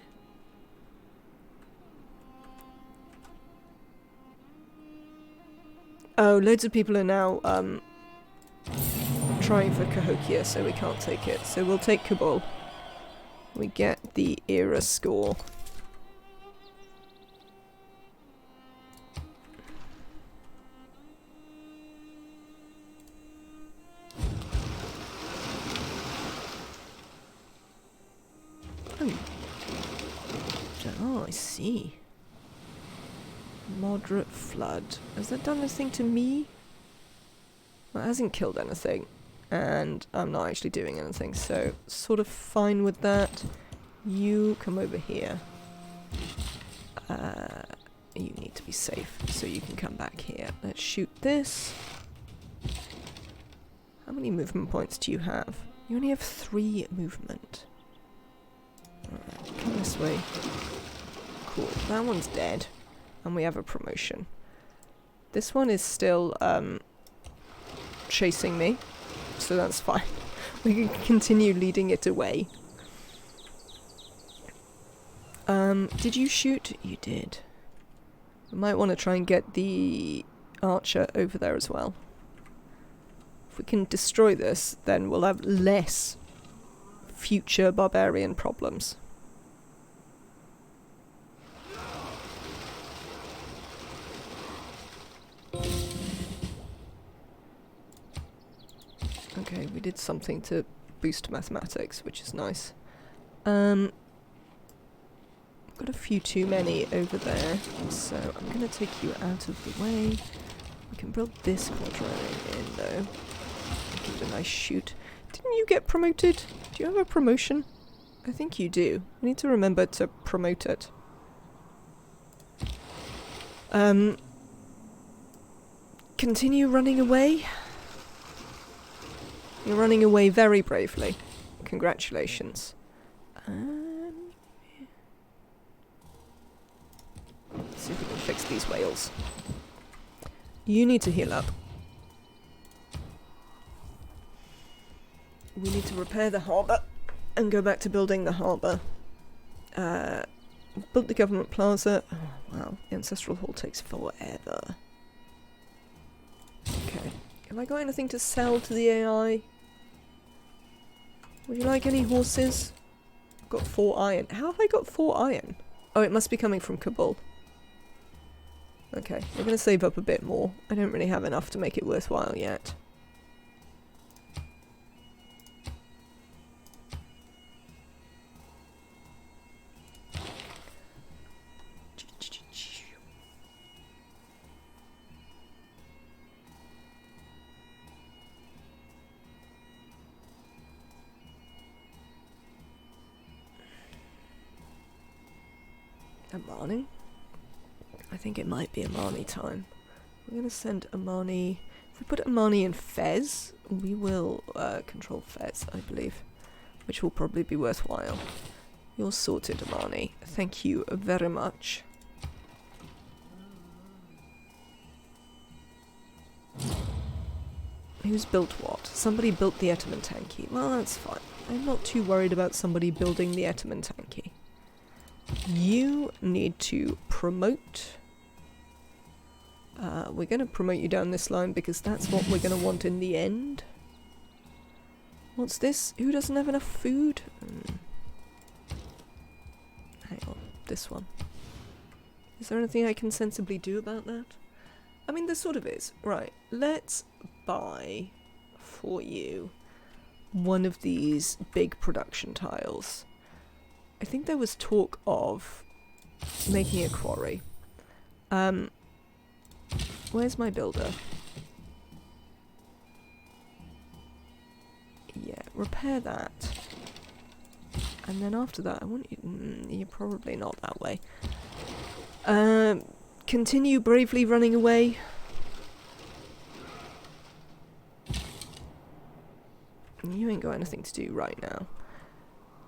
Oh, loads of people are now trying for Cahokia, so we can't take it. So we'll take Kabul. We get the era score. Oh, I see. Moderate flood. Has that done anything to me? Well, it hasn't killed anything. And I'm not actually doing anything, so sort of fine with that. You come over here. You need to be safe, so you can come back here. Let's shoot this. How many movement points do you have? You only have 3 movement. Alright, come this way. Cool, that one's dead. And we have a promotion. This one is still, chasing me. So that's fine. We can continue leading it away. Did you shoot? You did. We might want to try and get the archer over there as well. If we can destroy this, then we'll have less future barbarian problems. Okay, we did something to boost mathematics, which is nice. Got a few too many over there, so I'm going to take you out of the way. We can build this quadrangle in, though. Give it a nice shoot. Didn't you get promoted? Do you have a promotion? I think you do. We need to remember to promote it. Continue running away. You're running away very bravely. Congratulations. Let's see if we can fix these whales. You need to heal up. We need to repair the harbour and go back to building the harbour. Built the government plaza. Oh, wow, the ancestral hall takes forever. Okay. Have I got anything to sell to the AI? Would you like any horses? I've got 4 iron. How have I got 4 iron? Oh, it must be coming from Kabul. Okay, we're going to save up a bit more. I don't really have enough to make it worthwhile yet. Amani? I think it might be Amani time. We're going to send Amani... If we put Amani in Fez, we will control Fez, I believe. Which will probably be worthwhile. You're sorted, Amani. Thank you very much. Who's built what? Somebody built the Etterman Tanky. Well, that's fine. I'm not too worried about somebody building the Etterman Tanky. You need to promote. We're going to promote you down this line because that's what we're going to want in the end. What's this? Who doesn't have enough food? Hang on, this one. Is there anything I can sensibly do about that? I mean, there sort of is. Right, let's buy for you one of these big production tiles. I think there was talk of making a quarry. Where's my builder? Yeah, repair that. And then after that, I want you... you're probably not that way. Continue bravely running away. You ain't got anything to do right now.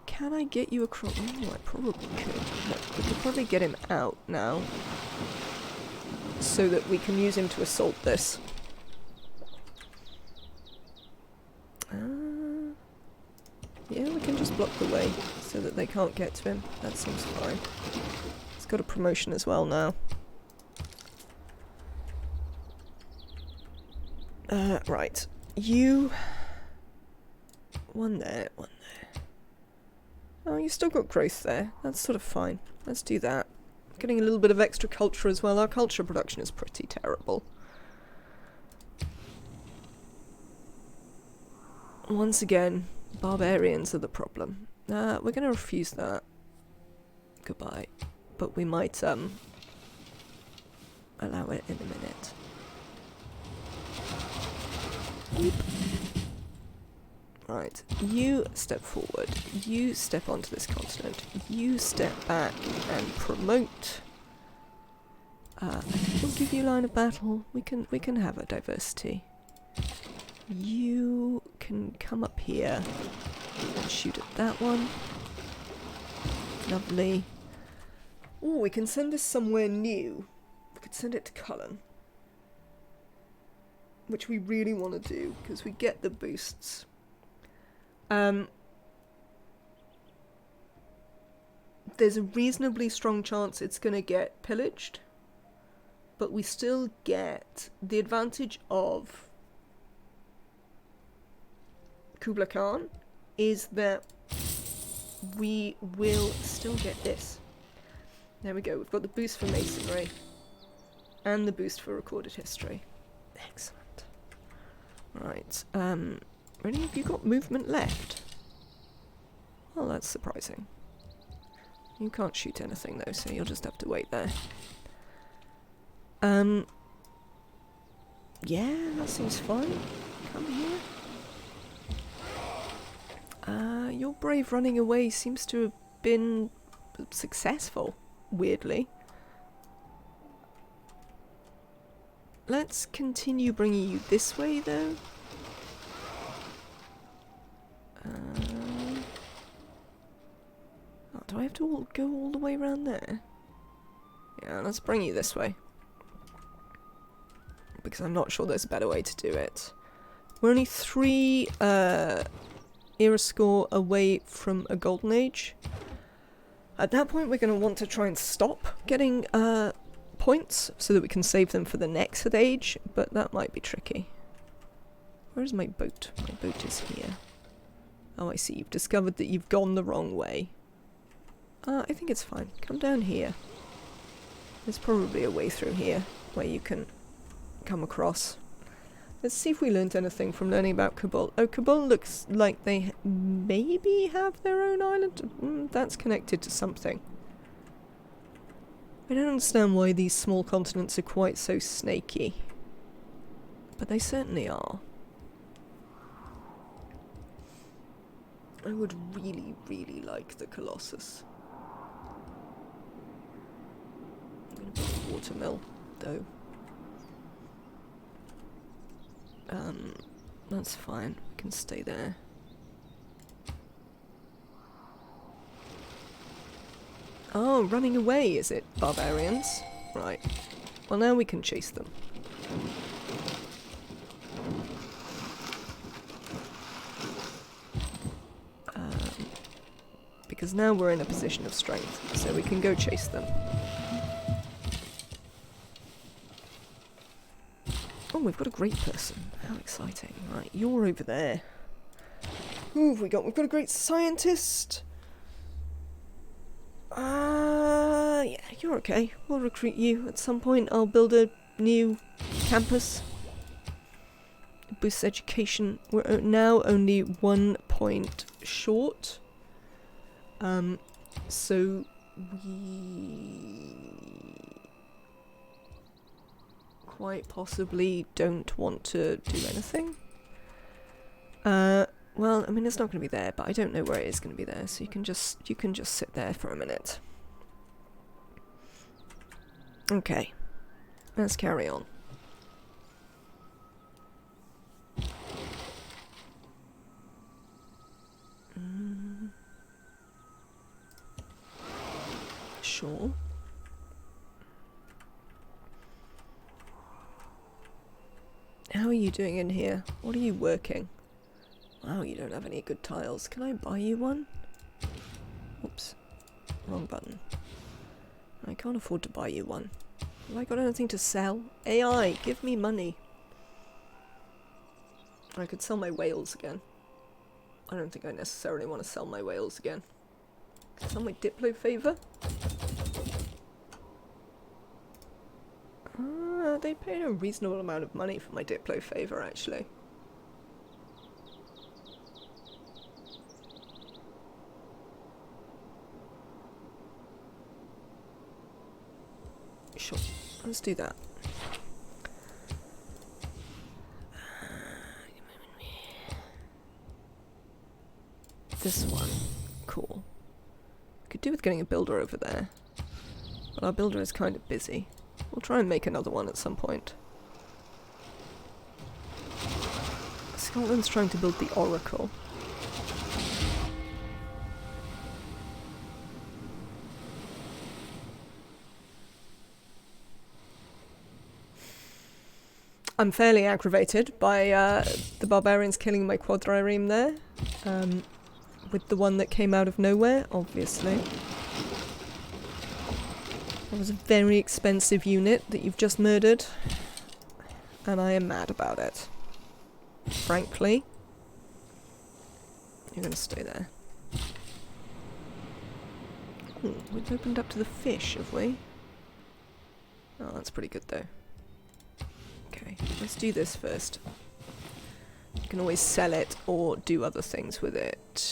Can I get you across? Oh, I probably could. Look, we could probably get him out now. So that we can use him to assault this. Yeah, we can just block the way so that they can't get to him. That seems fine. He's got a promotion as well now. Right. You... One there, one there. Oh, you still got growth there. That's sort of fine. Let's do that. Getting a little bit of extra culture as well. Our culture production is pretty terrible. Once again, barbarians are the problem. We're going to refuse that. Goodbye. But we might, allow it in a minute. Beep. Right, you step forward, you step onto this continent, you step back and promote. I think we'll give you line of battle. We can have a diversity. You can come up here and shoot at that one. Lovely. Oh, we can send this somewhere new. We could send it to Cullen. Which we really want to do, because we get the boosts. There's a reasonably strong chance it's going to get pillaged. But we still get the advantage of Kublai Khan is that we will still get this. There we go, we've got the boost for masonry and the boost for recorded history. Excellent. Right, really, have you got movement left? Well, that's surprising. You can't shoot anything though, so you'll just have to wait there. Yeah, that seems fine. Come here. Your brave running away seems to have been successful, weirdly. Let's continue bringing you this way, though. Oh, do I have to go all the way around there? Yeah, let's bring you this way. Because I'm not sure there's a better way to do it. We're only 3 era score away from a golden age. At that point we're going to want to try and stop getting points so that we can save them for the next age, but that might be tricky. Where's my boat? My boat is here. Oh, I see. You've discovered that you've gone the wrong way. I think it's fine. Come down here. There's probably a way through here where you can come across. Let's see if we learned anything from learning about Kabul. Oh, Kabul looks like they maybe have their own island. That's connected to something. I don't understand why these small continents are quite so snaky. But they certainly are. I would really, really like the Colossus. I'm going to build a watermill, though. That's fine. We can stay there. Oh, running away, is it, barbarians? Right. Well, now we can chase them. Because now we're in a position of strength, so we can go chase them. Oh, we've got a great person. How exciting. Right, you're over there. Who have we got? We've got a great scientist. Yeah, you're okay. We'll recruit you. At some point, I'll build a new campus. Boost education. We're now only 1 point short. So we quite possibly don't want to do anything. Well, I mean, it's not going to be there, but I don't know where it is going to be there, so you can just sit there for a minute. Okay, let's carry on. Sure. How are you doing in here? What are you working? Wow, you don't have any good tiles. Can I buy you one? Oops. Wrong button. I can't afford to buy you one. Have I got anything to sell? AI, give me money. I could sell my whales again. I don't think I necessarily want to sell my whales again. Can I sell my Diplo favor? They paid a reasonable amount of money for my Diplo favor, actually. Sure. Let's do that. This one. Cool. Could do with getting a builder over there. But our builder is kind of busy. We'll try and make another one at some point. Scotland's trying to build the Oracle. I'm fairly aggravated by the barbarians killing my quadrireme there. With the one that came out of nowhere, obviously. That was a very expensive unit that you've just murdered. And I am mad about it. Frankly. You're gonna stay there. Ooh, we've opened up to the fish, have we? Oh, that's pretty good though. Okay, let's do this first. You can always sell it or do other things with it.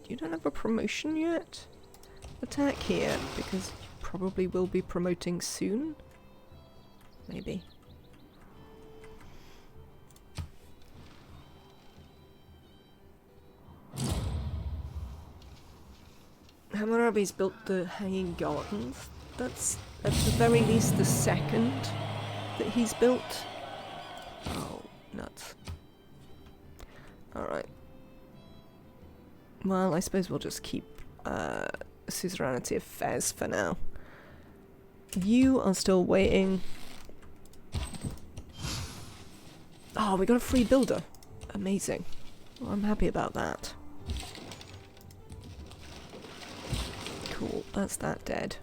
You don't have a promotion yet? Attack here, because you probably will be promoting soon? Maybe. Hammurabi's built the Hanging Gardens. That's at the very least the second that he's built. Oh, nuts. Alright. Well, I suppose we'll just keep suzerainty of Fez for now. You are still waiting. Oh, we got a free builder. Amazing. Well, I'm happy about that. Cool, that's that dead.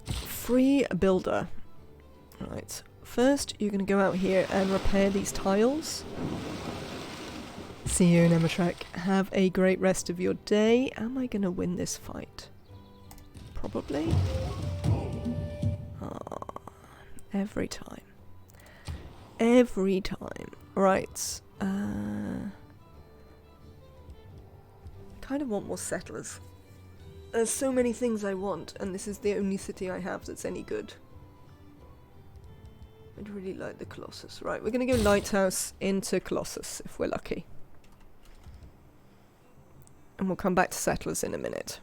Free builder. Right. First, you're going to go out here and repair these tiles. See you, Nematrek. Have a great rest of your day. Am I going to win this fight? Probably. Oh, every time. Every time. Right. Kind of want more settlers. There's so many things I want, and this is the only city I have that's any good. I'd really like the Colossus. Right, we're going to go Lighthouse into Colossus, if we're lucky. And we'll come back to settlers in a minute.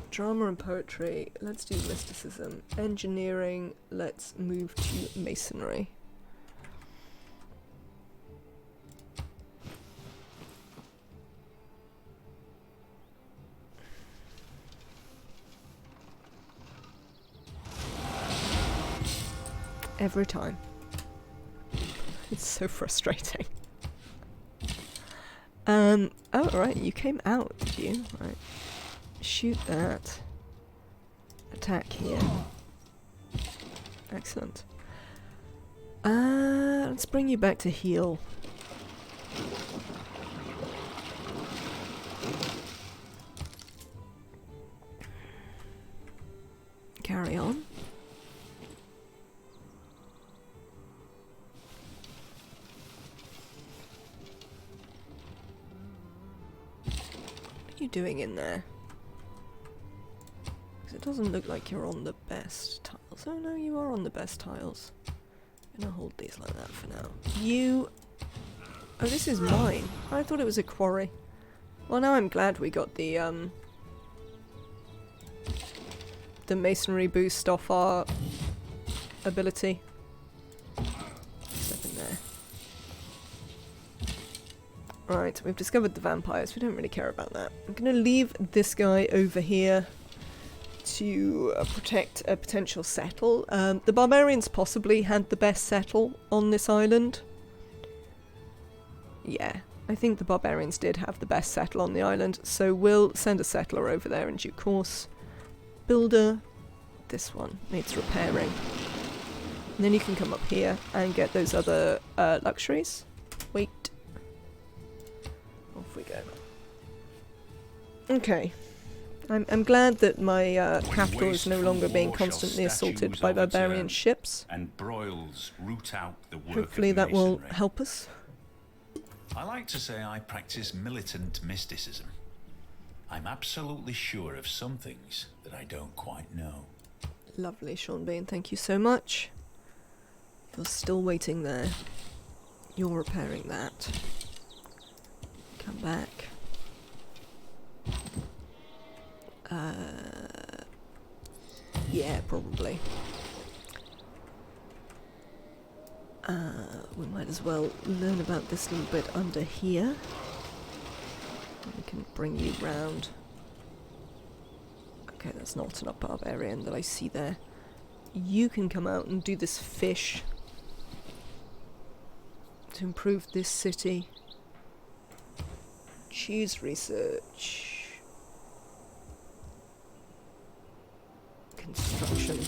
Drama and poetry, let's do mysticism. Engineering, let's move to masonry. Every time. It's so frustrating. Oh, right, you came out, did you? Right. Shoot that. Attack here. Excellent. Let's bring you back to heal. Carry on. What are you doing in there? Because it doesn't look like you're on the best tiles. Oh no, you are on the best tiles. I'm gonna hold these like that for now. You... Oh, this is mine. I thought it was a quarry. Well, now I'm glad we got the masonry boost off our ability. Step in there. Right, we've discovered the vampires. We don't really care about that. I'm going to leave this guy over here to protect a potential settle. The barbarians possibly had the best settle on this island. Yeah, I think the barbarians did have the best settle on the island, so we'll send a settler over there in due course. Builder, this one needs repairing. And then you can come up here and get those other luxuries. Wait. Off we go. Okay. I'm glad that my capital is no longer being constantly assaulted by barbarian ships. And broils root out the work Hopefully of that will masonry. help us. I like to say I practice militant mysticism. I'm absolutely sure of some things that I don't quite know. Lovely, Sean Bean. Thank you so much. You're still waiting there. You're repairing that. Come back. Yeah, probably. We might as well learn about this little bit under here. We can bring you round. Okay, that's not an barbarian that I see there. You can come out and do this fish to improve this city. Choose research. Construction.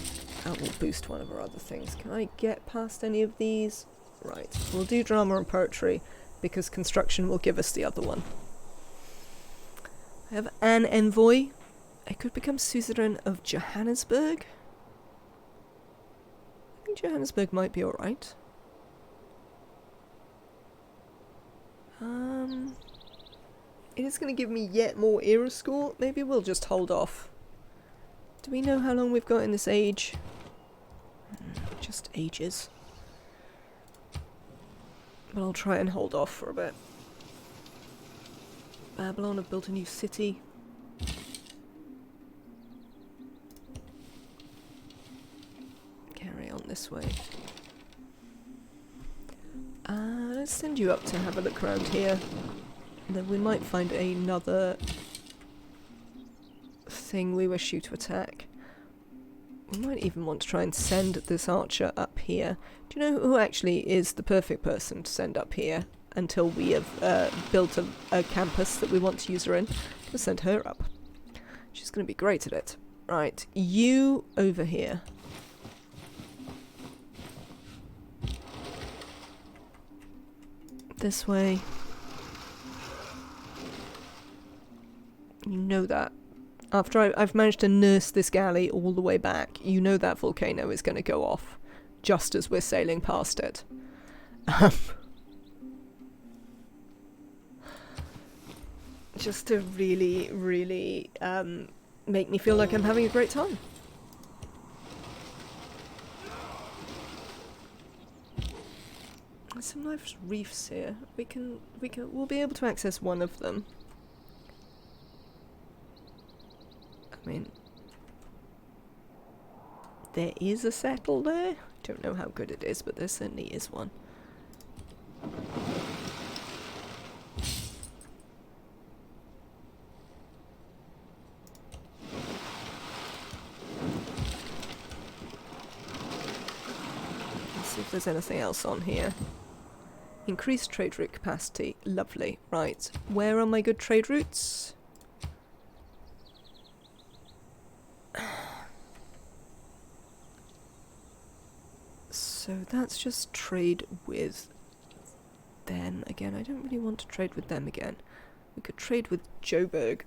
That will boost one of our other things. Can I get past any of these? Right, we'll do drama and poetry because construction will give us the other one. I have an envoy. I could become suzerain of Johannesburg. I think Johannesburg might be alright. It is going to give me yet more era score. Maybe we'll just hold off. Do we know how long we've got in this age? Just ages. But I'll try and hold off for a bit. Babylon have built a new city. Carry on this way. Let's send you up to have a look around here. Then we might find another thing we wish you to attack. We might even want to try and send this archer up here. Do you know who actually is the perfect person to send up here until we have built a campus that we want to use her in? We'll send her up. She's going to be great at it. Right, you over here. This way. You know that. After I've managed to nurse this galley all the way back, you know that volcano is going to go off just as we're sailing past it. Just to really, really make me feel like I'm having a great time. There's some nice reefs here. We'll be able to access one of them. I mean, there is a settle there. Don't know how good it is, but there certainly is one. Let's see if there's anything else on here. Increased trade route capacity. Lovely. Right. Where are my good trade routes? So that's just trade with them again. I don't really want to trade with them again. We could trade with Joburg.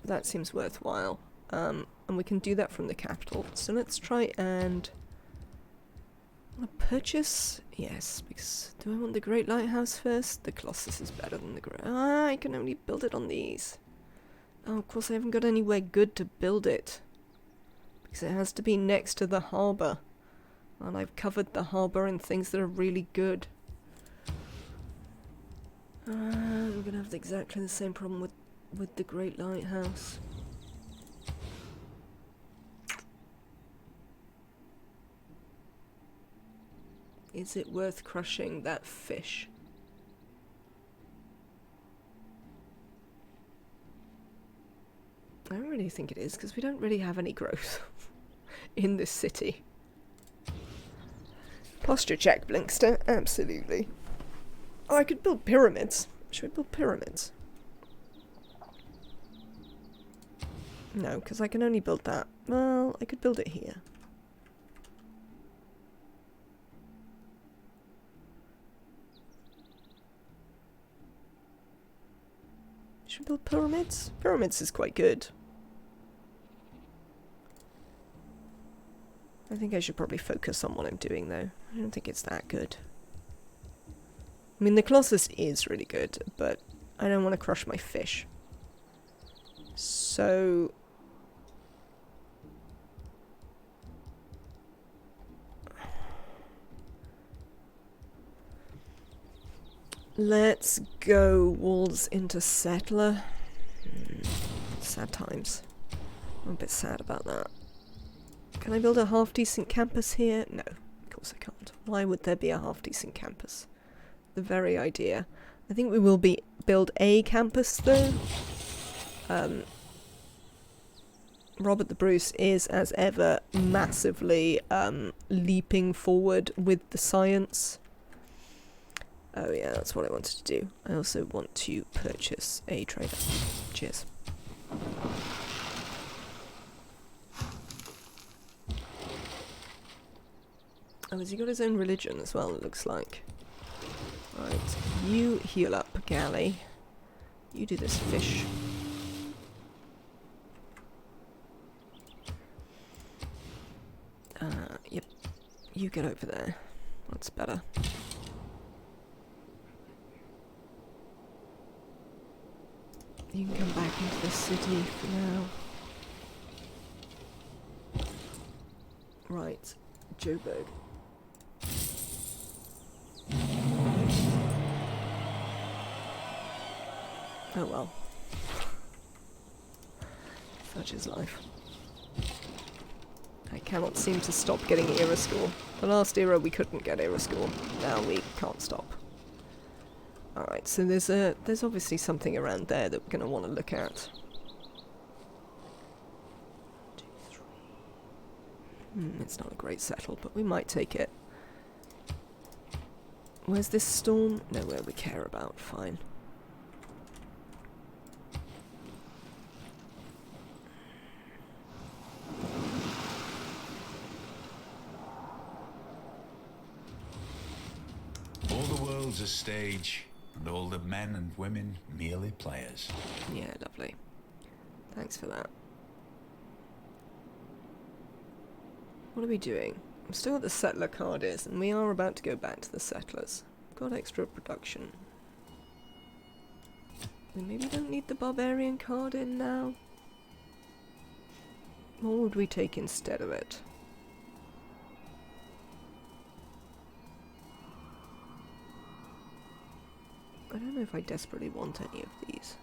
That seems worthwhile. And we can do that from the capital. So let's try and... purchase? Yes, because do I want the Great Lighthouse first? The Colossus is better than the Great... I can only build it on these. Oh, of course I haven't got anywhere good to build it. Because it has to be next to the harbour. And I've covered the harbour in things that are really good. We're going to have exactly the same problem with the Great Lighthouse. Is it worth crushing that fish? I don't really think it is, because we don't really have any growth in this city. Posture check, Blinkster. Absolutely. Oh, I could build pyramids. Should we build pyramids? No, because I can only build that. Well, I could build it here. Should we build pyramids? Pyramids is quite good. I think I should probably focus on what I'm doing, though. I don't think it's that good. mean, the Colossus is really good, but I don't want to crush my fish. So... let's go walls into settler. Sad times. I'm a bit sad about that. Can I build a half-decent campus here? No, of course I can't. Why would there be a half-decent campus? The very idea. I think we will build a campus though. Robert the Bruce is, as ever, massively leaping forward with the science. Oh yeah, that's what I wanted to do. I also want to purchase a trader. Cheers. Oh, has he got his own religion as well, it looks like. Right, you heal up, Galley. You do this fish. Yep. You get over there. That's better. You can come back into the city for now. Right, Joburg. Oh well. Such is life. I cannot seem to stop getting era score. The last era we couldn't get era score. Now we can't stop. Alright, so there's obviously something around there that we're going to want to look at. 2, 3. It's not a great settle, but we might take it. Where's this storm? Nowhere we care about. Fine. All the world's a stage, and all the men and women merely players. Yeah, lovely. Thanks for that. What are we doing? I'm still at the settler Cardiz, and we are about to go back to the settlers. Got extra production. We maybe don't need the barbarian card in now. What would we take instead of it? I don't know if I desperately want any of these.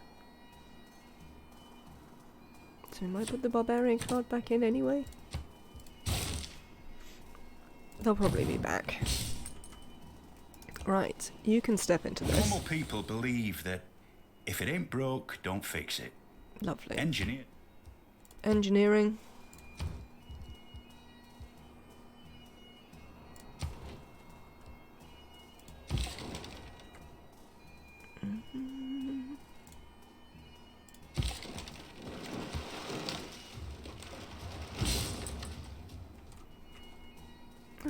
So we might put the barbarian card back in anyway. They'll probably be back. Right, you can step into this. Normal people believe that if it ain't broke, don't fix it. Lovely. Engineering.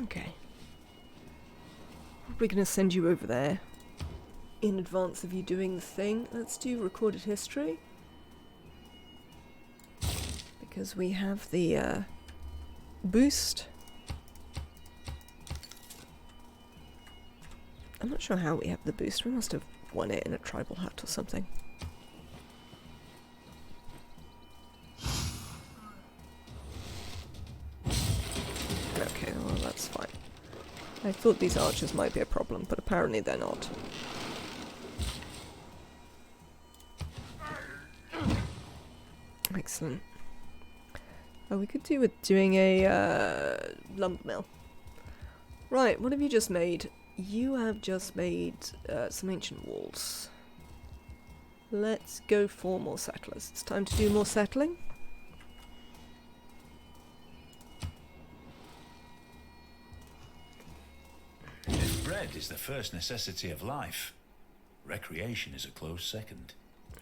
Okay. Probably going to send you over there in advance of you doing the thing. Let's do recorded history. Because we have the boost. I'm not sure how we have the boost. We must have won it in a tribal hut or something. Okay, well that's fine. I thought these archers might be a problem, but apparently they're not. Excellent. Oh, we could do with doing a lumber mill. Right, what have you just made? You have just made some ancient walls. Let's go for more settlers. It's time to do more settling. If bread is the first necessity of life, recreation is a close second.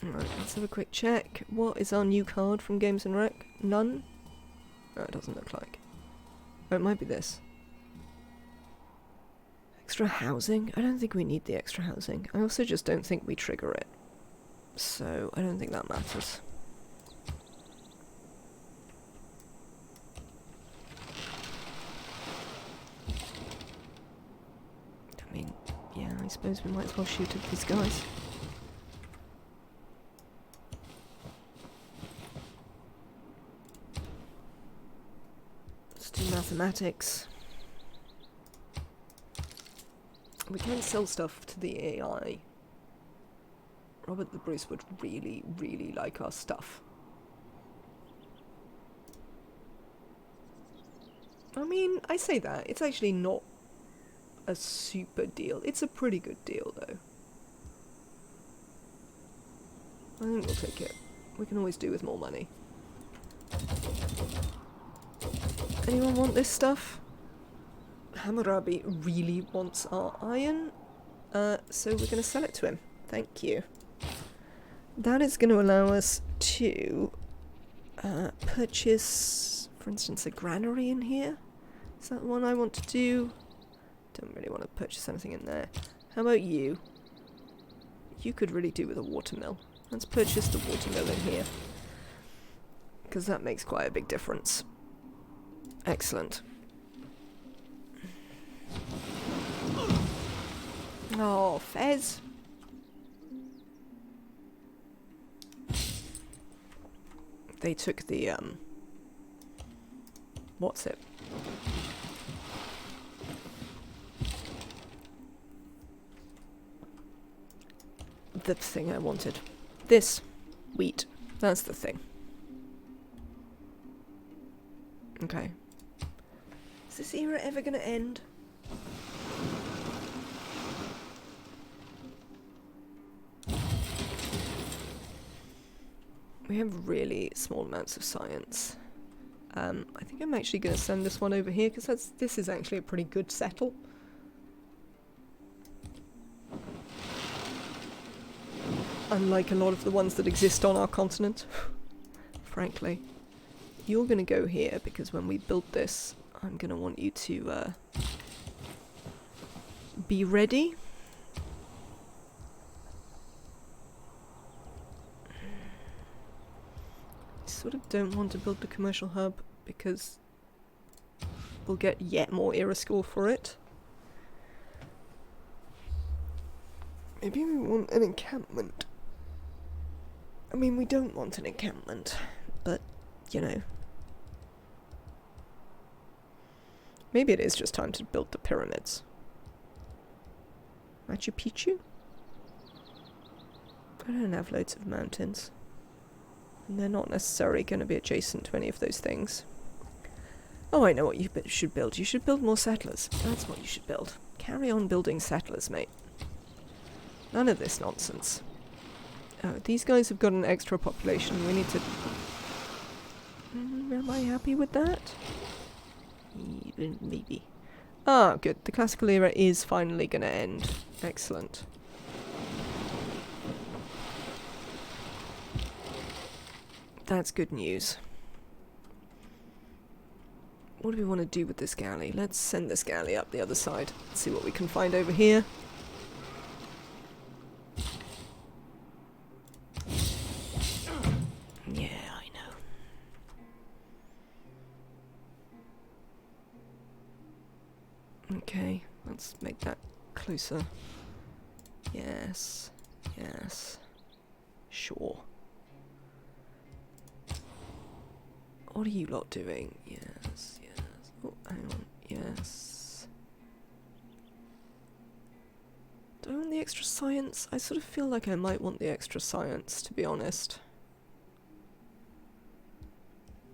Right, let's have a quick check. What is our new card from Games and Rec? None? No, it doesn't look like. Oh, it might be this. Extra housing? I don't think we need the extra housing. I also just don't think we trigger it. So, I don't think that matters. I mean, yeah, I suppose we might as well shoot at these guys. Let's do mathematics. We can sell stuff to the AI. Robert the Bruce would really, really like our stuff. I mean, I say that. It's actually not a super deal. It's a pretty good deal, though. I think we'll take it. We can always do with more money. Anyone want this stuff? Hammurabi really wants our iron, so we're going to sell it to him. Thank you. That is going to allow us to purchase, for instance, a granary in here. Is that the one I want to do? Don't really want to purchase anything in there. How about you? You could really do with a watermill. Let's purchase the watermill in here, because that makes quite a big difference. Excellent. Oh, Fez. They took the, what's it? The thing I wanted. This. Wheat. That's the thing. Okay. Is this era ever gonna end? We have really small amounts of science. I think I'm actually going to send this one over here, because this is actually a pretty good settle. Unlike a lot of the ones that exist on our continent, frankly. You're going to go here, because when we build this, I'm going to want you to be ready. Sort of don't want to build the commercial hub because we'll get yet more era score for it. Maybe we want an encampment. I mean, we don't want an encampment, but, you know. Maybe it is just time to build the pyramids. Machu Picchu? I don't have loads of mountains. And they're not necessarily going to be adjacent to any of those things. Oh, I know what you should build. You should build more settlers. That's what you should build. Carry on building settlers, mate. None of this nonsense. Oh, these guys have got an extra population. We need to... am I happy with that? Maybe. Ah, good. The classical era is finally going to end. Excellent. That's good news. What do we want to do with this galley? Let's send this galley up the other side. Let's see what we can find over here. Yeah, I know. Okay, let's make that closer. Yes, yes. Sure. What are you lot doing? Yes, yes. Oh, hang on. Yes. Do I want the extra science? I sort of feel like I might want the extra science, to be honest.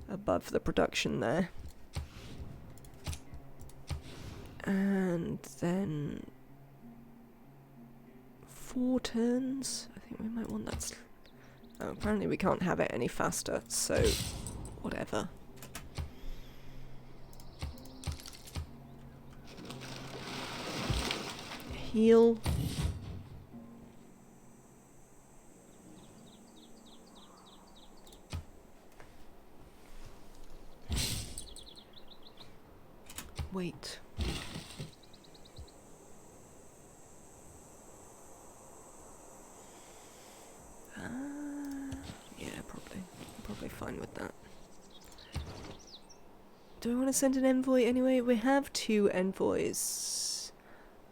Above the production there. And then... 4 turns? I think we might want that... Oh, apparently we can't have it any faster, so... whatever. Heal. Wait. Yeah, probably fine with that. Do I want to send an envoy anyway? We have 2 envoys.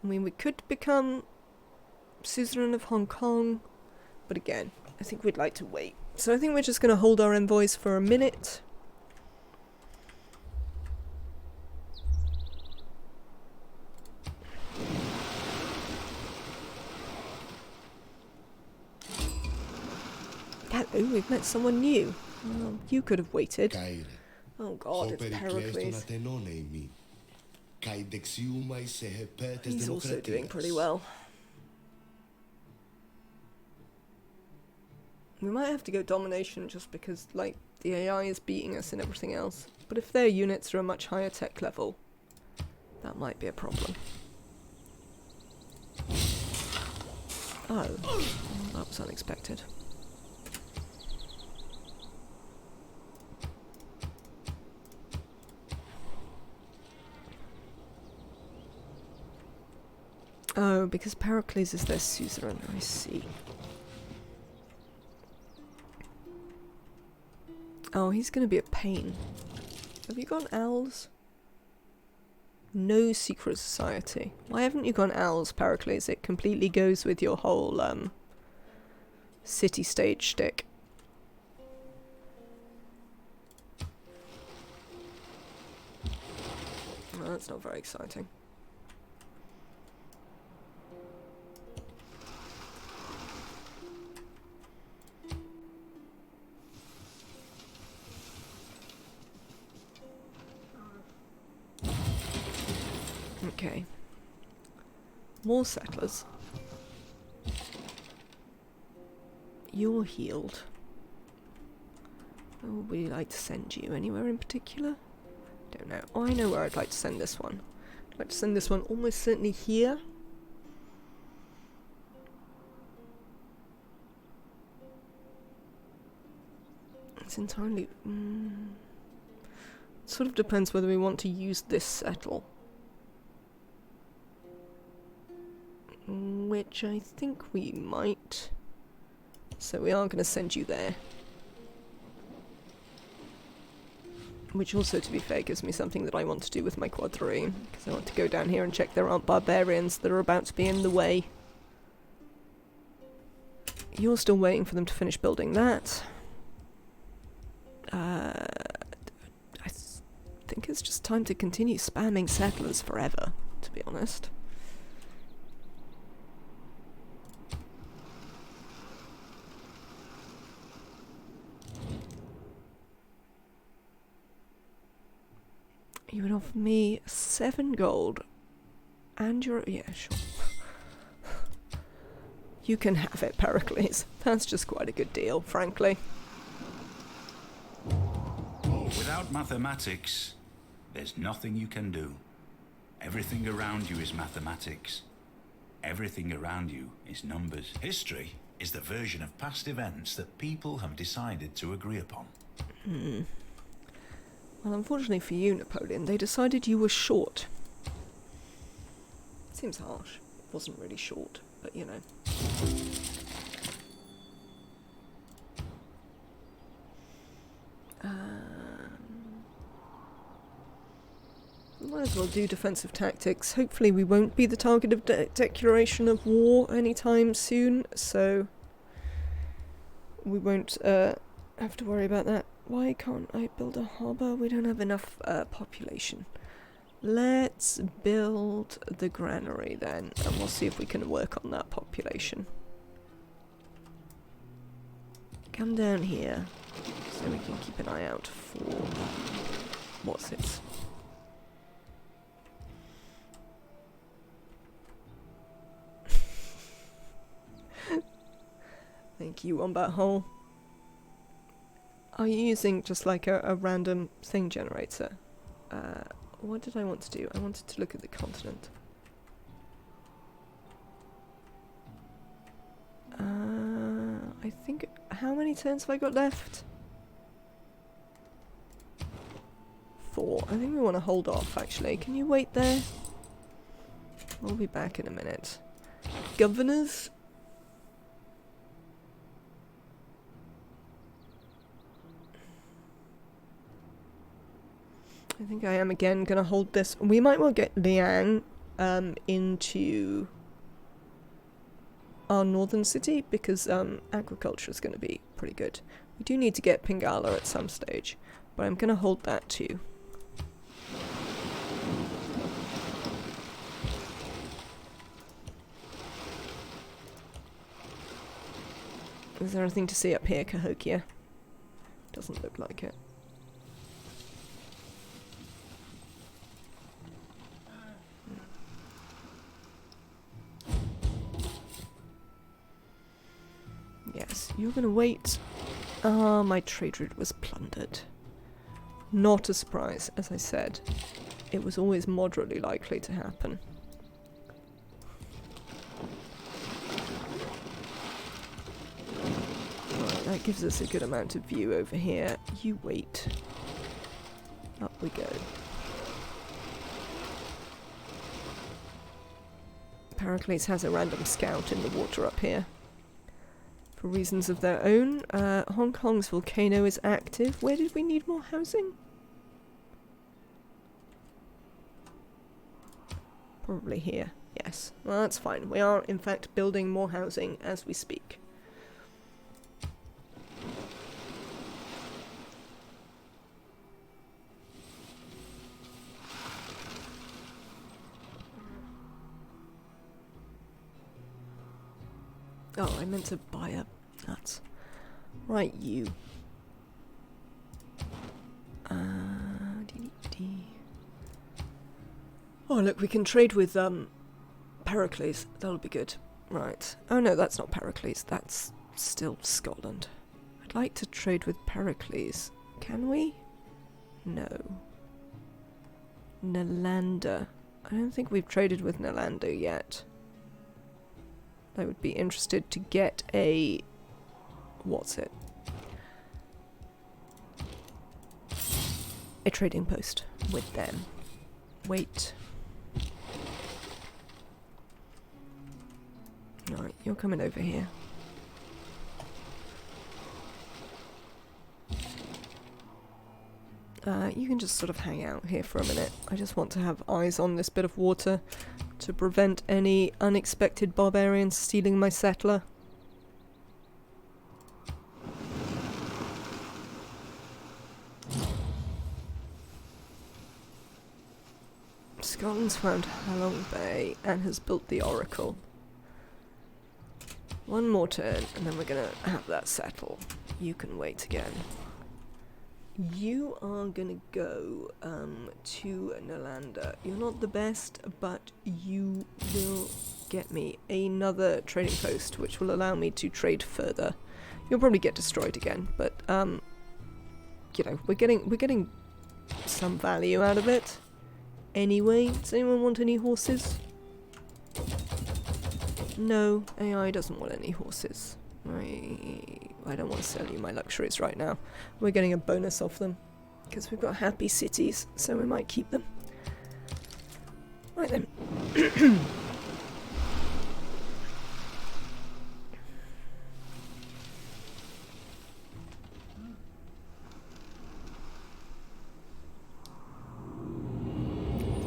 I mean, we could become Suzerain of Hong Kong. But again, I think we'd like to wait. So I think we're just going to hold our envoys for a minute. Hello, we've met someone new. Well, you could have waited. Caire. Oh god, it's Pericles. He's also doing pretty well. We might have to go domination just because, like, the AI is beating us and everything else. But if their units are a much higher tech level, that might be a problem. Oh, that was unexpected. Oh, because Pericles is their suzerain, I see. Oh, he's gonna be a pain. Have you got owls? No secret society. Why haven't you got owls, Pericles? It completely goes with your whole, city stage shtick. Well, that's not very exciting. Okay. More settlers. You're healed. Oh, would we like to send you anywhere in particular? Don't know. Oh, I know where I'd like to send this one. I'd like to send this one almost certainly here. It's entirely... sort of depends whether we want to use this settle. Which I think we might. So we are going to send you there. Which also, to be fair, gives me something that I want to do with my quadrille. Because I want to go down here and check there aren't barbarians that are about to be in the way. You're still waiting for them to finish building that. I think it's just time to continue spamming settlers forever, to be honest. You would offer me 7 gold and your... yeah, sure. You can have it, Pericles. That's just quite a good deal, frankly. Without mathematics, there's nothing you can do. Everything around you is mathematics. Everything around you is numbers. History is the version of past events that people have decided to agree upon. Well, unfortunately for you, Napoleon, they decided you were short. Seems harsh. It wasn't really short, but you know. We might as well do defensive tactics. Hopefully we won't be the target of declaration of war anytime soon, so we won't have to worry about that. Why can't I build a harbour? We don't have enough population. Let's build the granary then, and we'll see if we can work on that population. Come down here, so we can keep an eye out for... what's it? Thank you, Wombat Hole. Are you using just like a random thing generator? What did I want to do? I wanted to look at the continent. I think... how many turns have I got left? 4. I think we want to hold off, actually. Can you wait there? We'll be back in a minute. Governors? I think I am again going to hold this. We might well get Liang into our northern city because agriculture is going to be pretty good. We do need to get Pingala at some stage, but I'm going to hold that too. Is there anything to see up here, Cahokia? Doesn't look like it. Yes, you're gonna wait. Ah, my trade route was plundered. Not a surprise, as I said. It was always moderately likely to happen. Right, that gives us a good amount of view over here. You wait. Up we go. Pericles has a random scout in the water up here. For reasons of their own, Hong Kong's volcano is active. Where did we need more housing? Probably here, yes. Well, that's fine. We are, in fact, building more housing as we speak. Oh, I meant to buy a nuts. Right, you. Oh, look, we can trade with Pericles. That'll be good. Right. Oh no, that's not Pericles. That's still Scotland. I'd like to trade with Pericles. Can we? No. Nalander. I don't think we've traded with Nalander yet. I would be interested to get a... what's it? A trading post with them. Wait. Alright, you're coming over here. You can just sort of hang out here for a minute. I just want to have eyes on this bit of water to prevent any unexpected barbarians stealing my settler. Scotland's found Halong Bay and has built the Oracle. One more turn and then we're gonna have that settle. You can wait again. You are gonna go to Nalander. You're not the best, but you will get me another trading post, which will allow me to trade further. You'll probably get destroyed again, but you know, we're getting some value out of it. Anyway, does anyone want any horses? No, AI doesn't want any horses. I don't want to sell you my luxuries right now. We're getting a bonus off them because we've got happy cities, so we might keep them. Right then.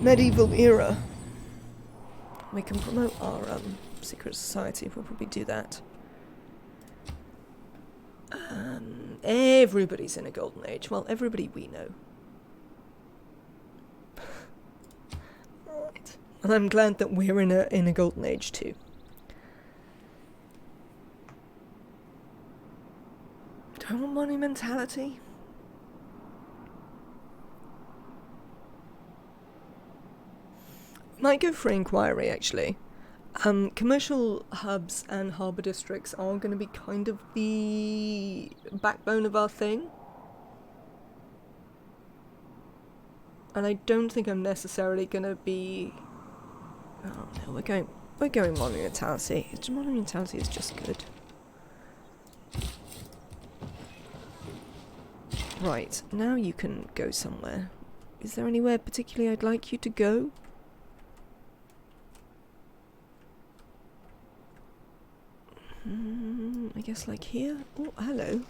Medieval era. We can promote our secret society. We'll probably do that. Everybody's in a golden age. Well, everybody we know. Right. And I'm glad that we're in a golden age too. Do I want monumentality? Might go for inquiry actually. Commercial hubs and harbour districts are going to be kind of the backbone of our thing. And I don't think I'm necessarily going to be... Oh no, we're going monumentality. Monumentality is just good. Right, now you can go somewhere. Is there anywhere particularly I'd like you to go? I guess like here. Oh, hello.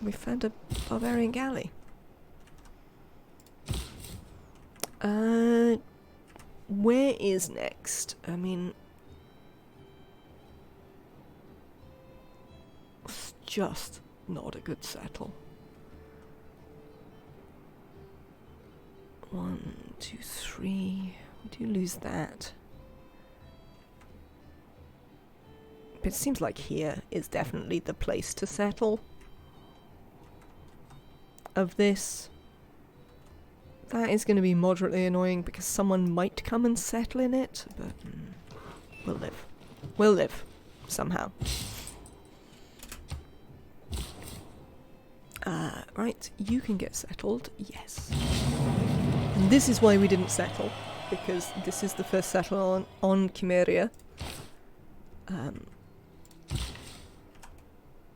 We found a barbarian galley. Where is next? I mean, just not a good settle. 1, 2, 3. We do lose that. But it seems like here is definitely the place to settle. Of this. That is going to be moderately annoying because someone might come and settle in it, but we'll live. We'll live. Somehow. Right, you can get settled. Yes. And this is why we didn't settle, because this is the first settle on Chimeria.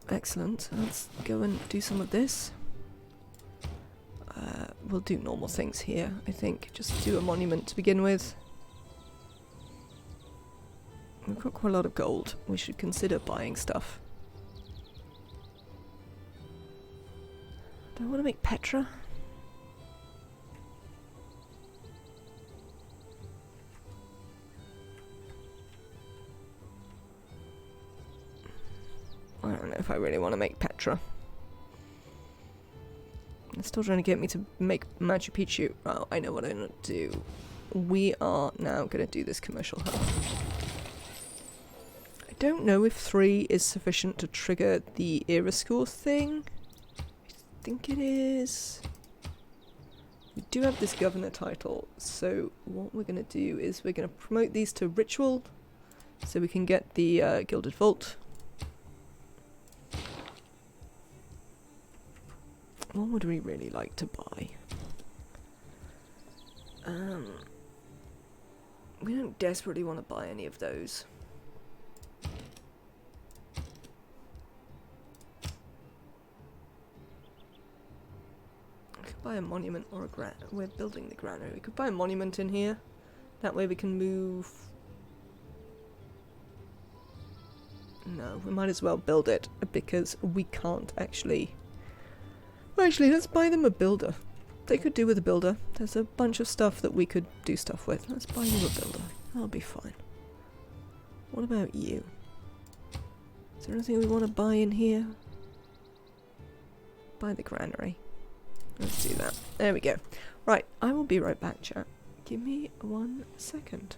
Excellent. Let's go and do some of this. We'll do normal things here, I think. Just do a monument to begin with. We've got quite a lot of gold. We should consider buying stuff. Do I want to make Petra? I don't know if I really want to make Petra. They're still trying to get me to make Machu Picchu. Oh, I know what I'm going to do. We are now going to do this commercial hub. I don't know if 3 is sufficient to trigger the era score thing. I think it is. We do have this governor title, so what we're going to do is we're going to promote these to ritual so we can get the Gilded Vault. What would we really like to buy? We don't desperately want to buy any of those. I could buy a monument or a we're building the granary. We could buy a monument in here. That way we can move. No, we might as well build it because we can't actually. Well, actually, let's buy them a builder. They could do with a builder. There's a bunch of stuff that we could do stuff with. Let's buy you a builder. That'll be fine. What about you? Is there anything we want to buy in here? Buy the granary. Let's do that. There we go. Right, I will be right back, chat. Give me 1 second.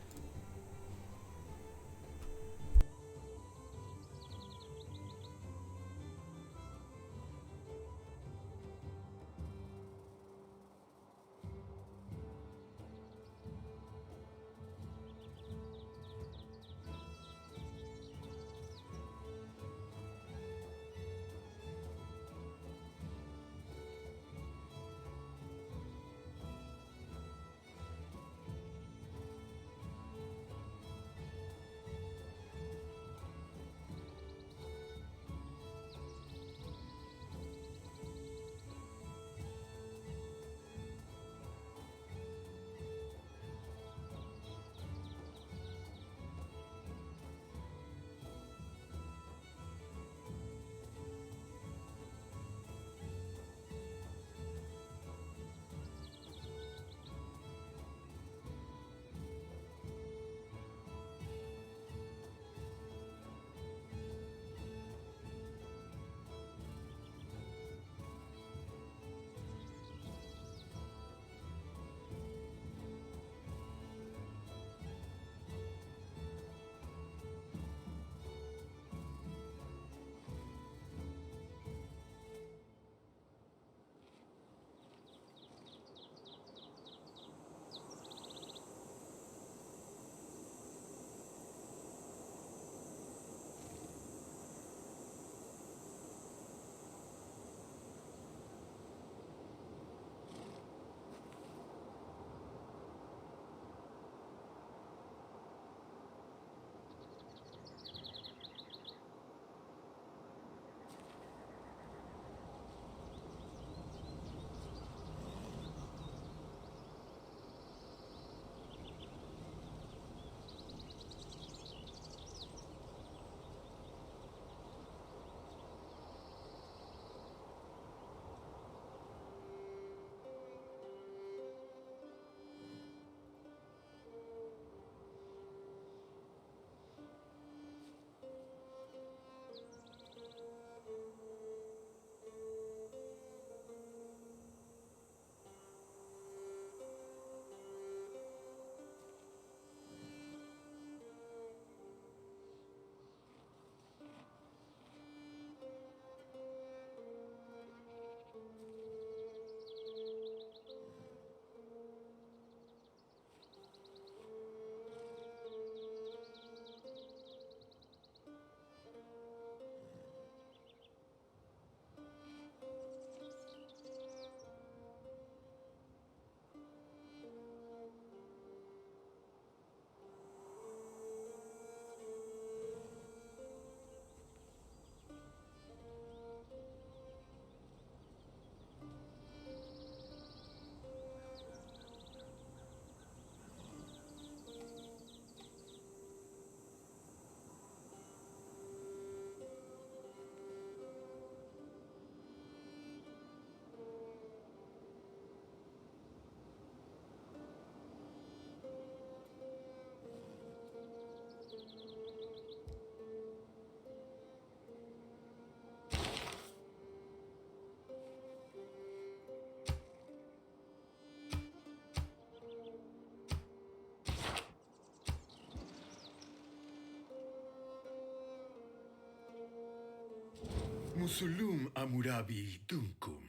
Consulum Amurabi Duncum.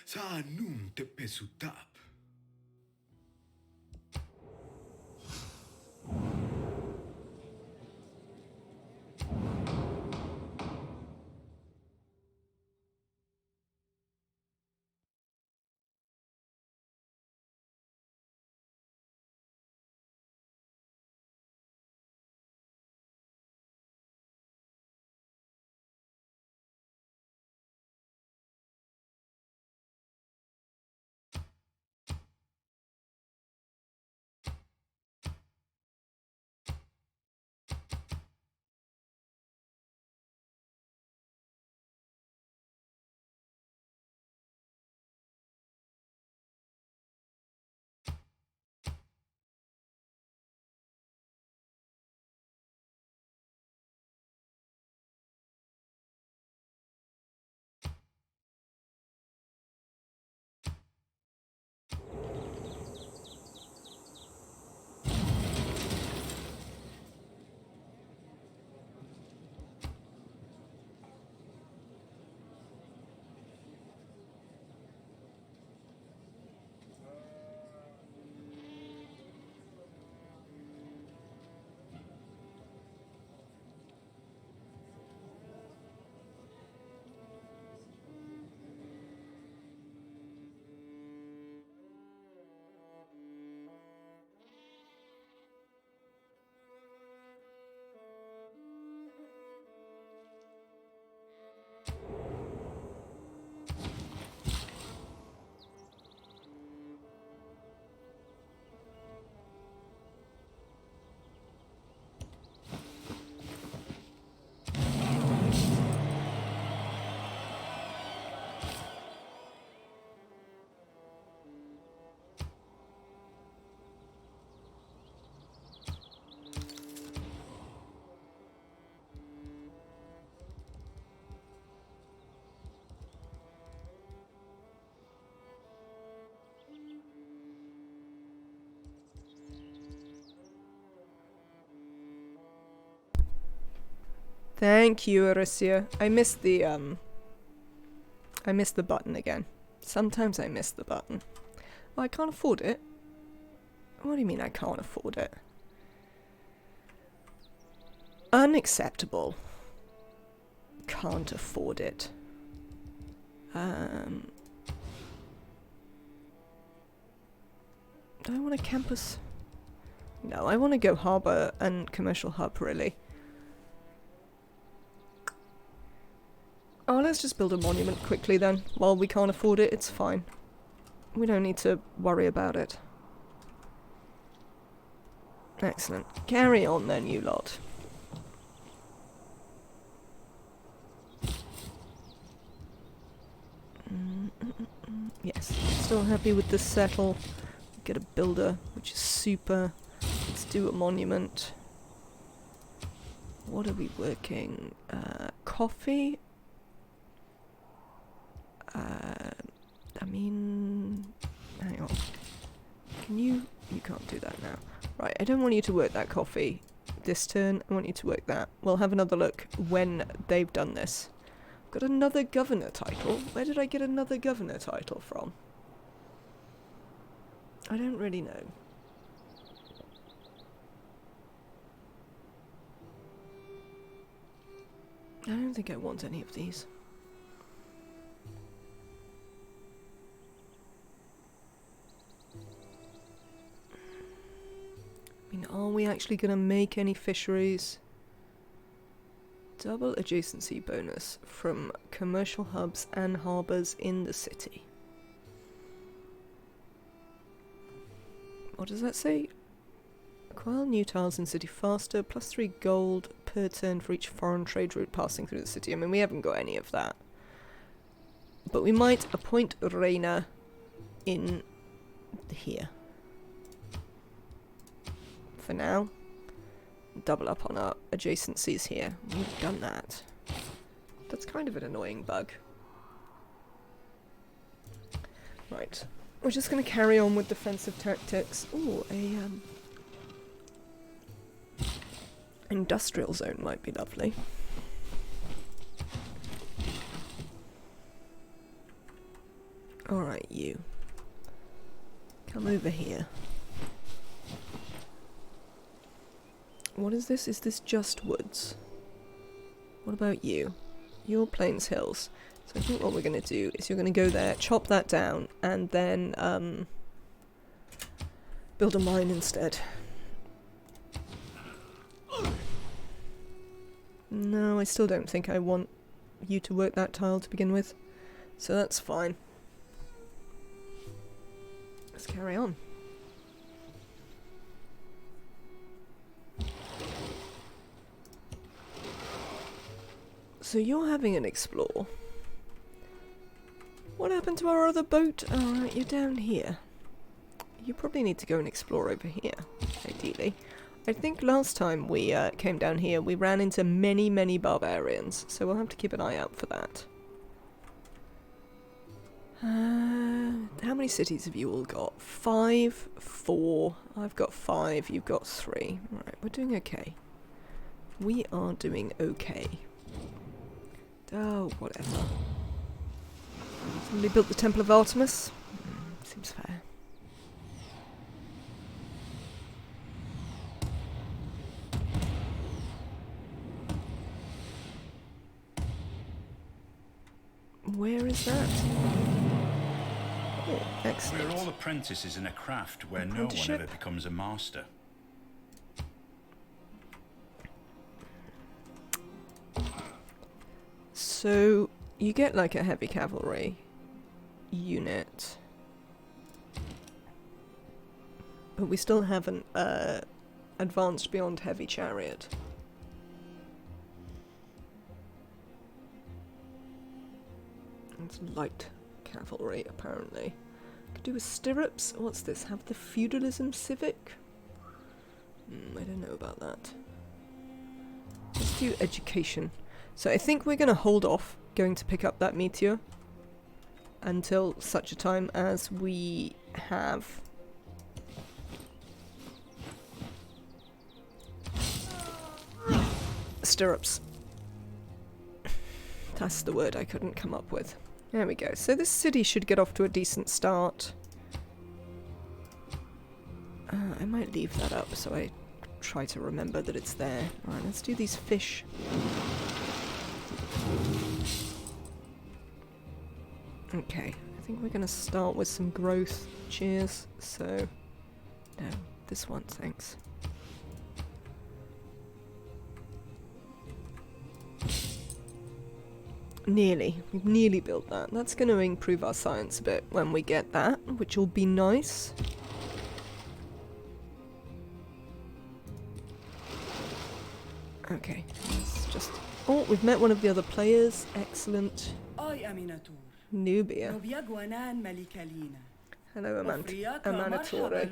Sa num te pesutap. Thank you, Arisia. I missed the button again. Sometimes I miss the button. Oh, I can't afford it? What do you mean I can't afford it? Unacceptable. Can't afford it. Do I want a campus? No, I want to go harbour and commercial hub, really. Oh, let's just build a monument quickly then. While we can't afford it, it's fine. We don't need to worry about it. Excellent. Carry on then, you lot. Yes, still happy with the settle. Get a builder, which is super. Let's do a monument. What are we working? Coffee? I mean... Hang on. Can you... You can't do that now. Right, I don't want you to work that coffee this turn. I want you to work that. We'll have another look when they've done this. I've got another governor title. Where did I get another governor title from? I don't really know. I don't think I want any of these. I mean, are we actually going to make any fisheries? Double adjacency bonus from commercial hubs and harbours in the city. What does that say? Acquire new tiles in city faster, +3 gold per turn for each foreign trade route passing through the city. I mean, we haven't got any of that. But we might appoint Reina in here. For now. Double up on our adjacencies here. We've done that. That's kind of an annoying bug. Right. We're just going to carry on with defensive tactics. Ooh, industrial zone might be lovely. Alright, you. Come over here. What is this? Is this just woods? What about you? You're Plains Hills. So I think what we're going to do is you're going to go there, chop that down, and then build a mine instead. No, I still don't think I want you to work that tile to begin with. So that's fine. Let's carry on. So you're having an explore. What happened to our other boat? Oh, right, you're down here. You probably need to go and explore over here, ideally. I think last time we came down here, we ran into many, many barbarians, so we'll have to keep an eye out for that. How many cities have you all got? 5, 4. I've got 5, you've got 3. Alright, we're doing okay. We are doing okay. Oh, whatever. Somebody built the Temple of Artemis? Seems fair. Where is that? Oh, excellent. We're all apprentices in a craft where no one ever becomes a master. So, you get like a heavy cavalry unit. But we still haven't advanced beyond heavy chariot. It's light cavalry, apparently. Could do with stirrups. What's this? Have the feudalism civic? I don't know about that. Let's do education. So I think we're going to hold off going to pick up that meteor until such a time as we have stirrups. That's the word I couldn't come up with. There we go. So this city should get off to a decent start. I might leave that up so I try to remember that it's there. Alright, let's do these fish. Okay, I think we're going to start with some growth. Cheers. So, no, this one, thanks. Nearly. We've nearly built that. That's going to improve our science a bit when we get that, which will be nice. Okay, let's just... Oh, we've met one of the other players. Excellent. Nubia. Hello, Amanatore.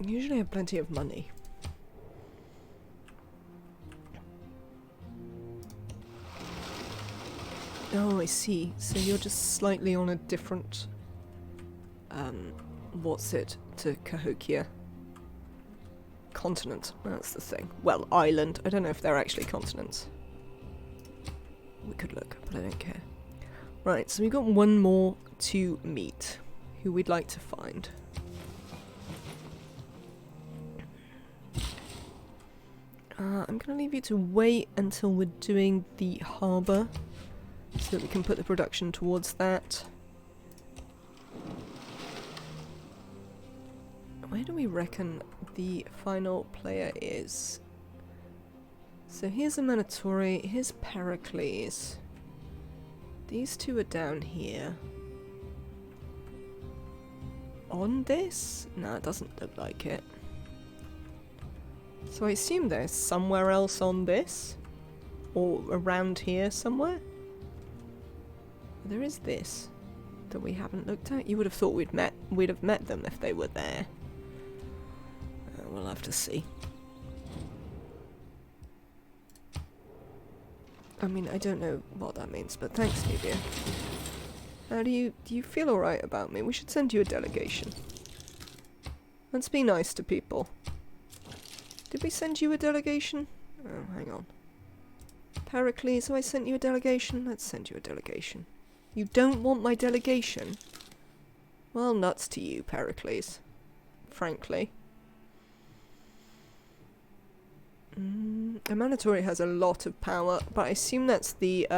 Usually have plenty of money. Oh, I see. So you're just slightly on a different... what's it? To Cahokia. Continent. That's the thing. Well, island. I don't know if they're actually continents. We could look, but I don't care. Right, so we've got one more to meet. Who we'd like to find. I'm going to leave you to wait until we're doing the harbour, so that we can put the production towards that. Where do we reckon the final player is? So here's Amanatore, here's Pericles. These two are down here. On this? No, it doesn't look like it. So I assume they're somewhere else on this? Or around here somewhere? There is this that we haven't looked at. You would have thought we'd have met them if they were there. We'll have to see. I mean, I don't know what that means, but thanks, Nubia. How do you feel alright about me? We should send you a delegation. Let's be nice to people. Did we send you a delegation? Oh, hang on. Pericles, have I sent you a delegation? Let's send you a delegation. You don't want my delegation? Well, nuts to you, Pericles. Frankly. Amanitore has a lot of power, but I assume that's the,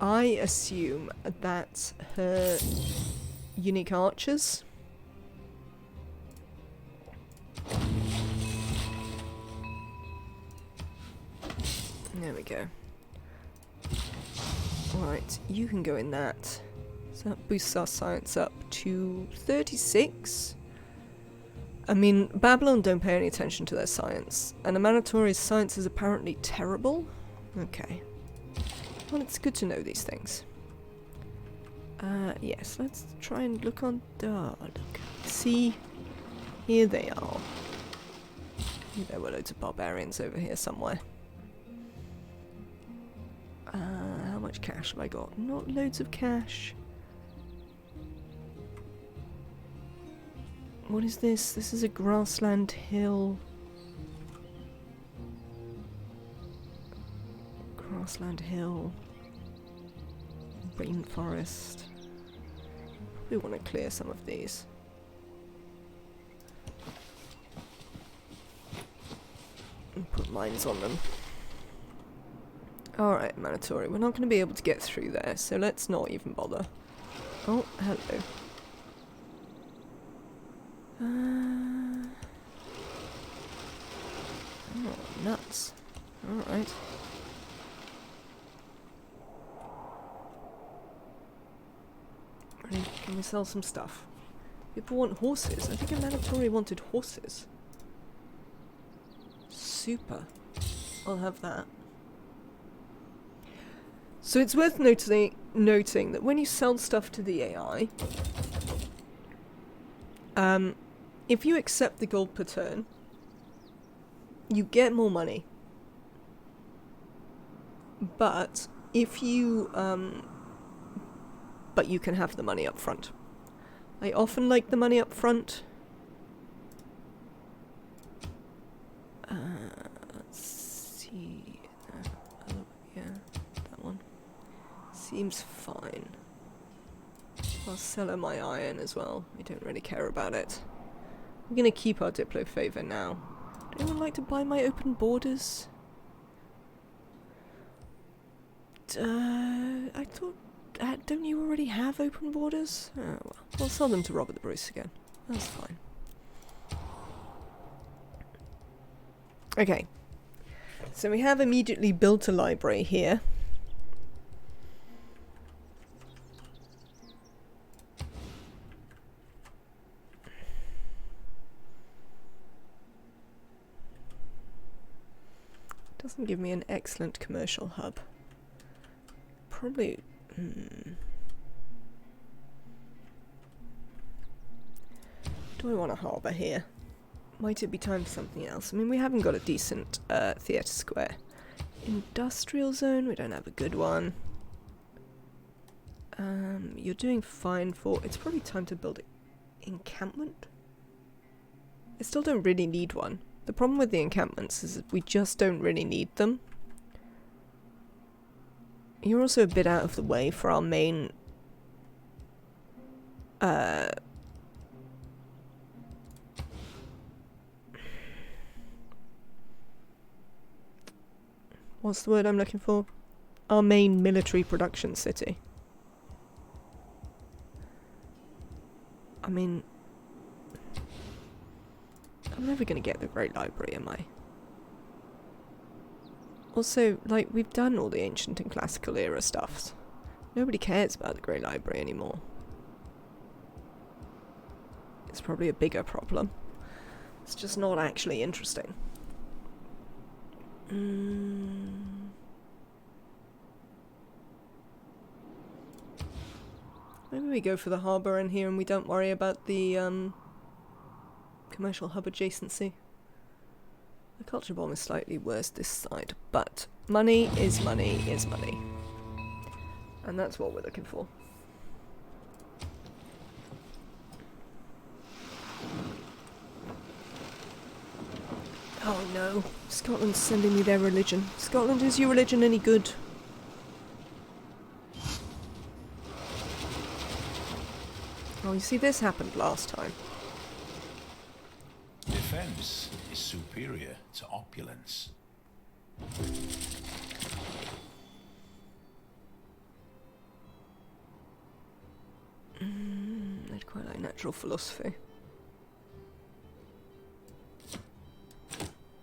I assume that's her unique archers. There we go. Alright, you can go in that. So that boosts our science up to 36. I mean, Babylon don't pay any attention to their science, and Amanitore's science is apparently terrible? Okay. Well, it's good to know these things. Yes, let's try and look on... Oh, look. See? Here they are. There were loads of barbarians over here somewhere. How much cash have I got? Not loads of cash. What is this? This is a grassland hill. Grassland hill. Rainforest. We want to clear some of these. And put mines on them. Alright, Amanitore, we're not going to be able to get through there, so let's not even bother. Oh, hello. Oh, nuts. Alright. Ready? Can we sell some stuff? People want horses. I think Amanitore wanted horses. Super. I'll have that. So it's worth noting that when you sell stuff to the AI, if you accept the gold per turn, you get more money. But if you, but you can have the money up front. I often like the money up front. Let's see. Yeah, that one. Seems fine. I'll sell her my iron as well. I don't really care about it. We're going to keep our Diplo favor now. Would anyone like to buy my open borders? I thought... don't you already have open borders? Oh, well. We'll sell them to Robert the Bruce again. That's fine. Okay. So we have immediately built a library here. Doesn't give me an excellent commercial hub. Probably... Do I want a harbour here? Might it be time for something else? I mean, we haven't got a decent theatre square. Industrial zone, we don't have a good one. You're doing fine for... It's probably time to build an encampment? I still don't really need one. The problem with the encampments is that we just don't really need them. You're also a bit out of the way for our main... What's the word I'm looking for? Our main military production city. I mean... I'm never going to get the Great Library, am I? Also, like, we've done all the ancient and classical era stuffs. Nobody cares about the Great Library anymore. It's probably a bigger problem. It's just not actually interesting. Maybe we go for the harbour in here and we don't worry about the commercial hub adjacency. The culture bomb is slightly worse this side, but money is money is money. And that's what we're looking for. Oh no, Scotland's sending me their religion. Scotland, is your religion any good? Oh, you see, this happened last time. Defense is superior to opulence. I'd quite like natural philosophy.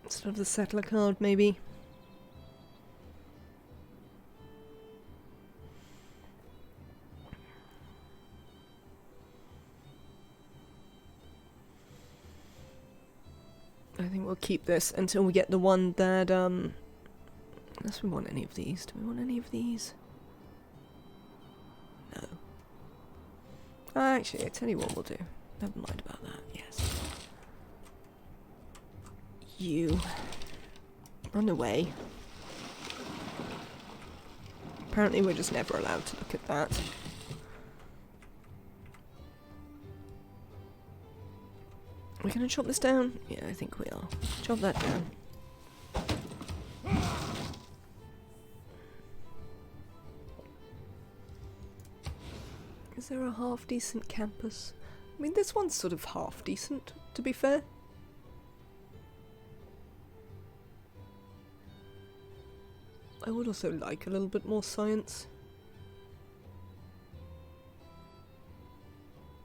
Instead of the settler card, maybe. I think we'll keep this until we get the one that, unless we want any of these. Do we want any of these? No. Actually, I tell you what we'll do. Never mind about that, yes. You. Run away. Apparently we're just never allowed to look at that. We're gonna chop this down? Yeah, I think we are. Chop that down. Is there a half-decent campus? I mean, this one's sort of half-decent, to be fair. I would also like a little bit more science.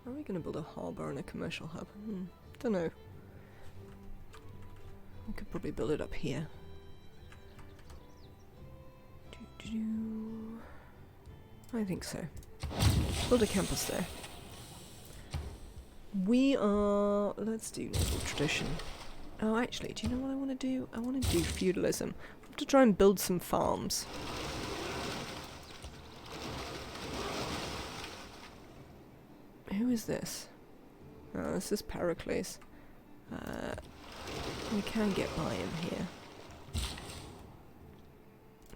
Are we going to build a harbour and a commercial hub? Don't know. We could probably build it up here. I think so. Build a campus there. We are... Let's do naval tradition. Oh, actually, do you know what I want to do? I want to do feudalism. I have to try and build some farms. Who is this? Oh, this is Pericles. We can get by him here.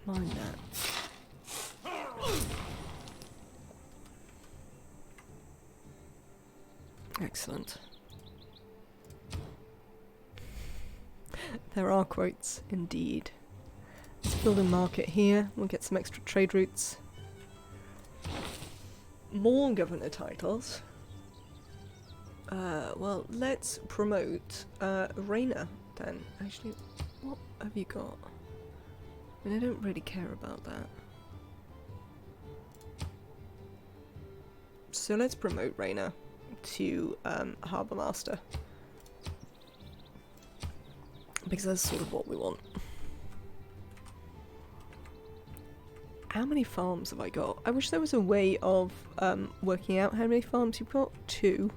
Mind that. Excellent. There are quotes, indeed. Let's build a market here. We'll get some extra trade routes. More governor titles. Well, let's promote Raina then. Actually, what have you got? I mean, I don't really care about that. So let's promote Raina to Harbour Master. Because that's sort of what we want. How many farms have I got? I wish there was a way of working out how many farms you've got. 2.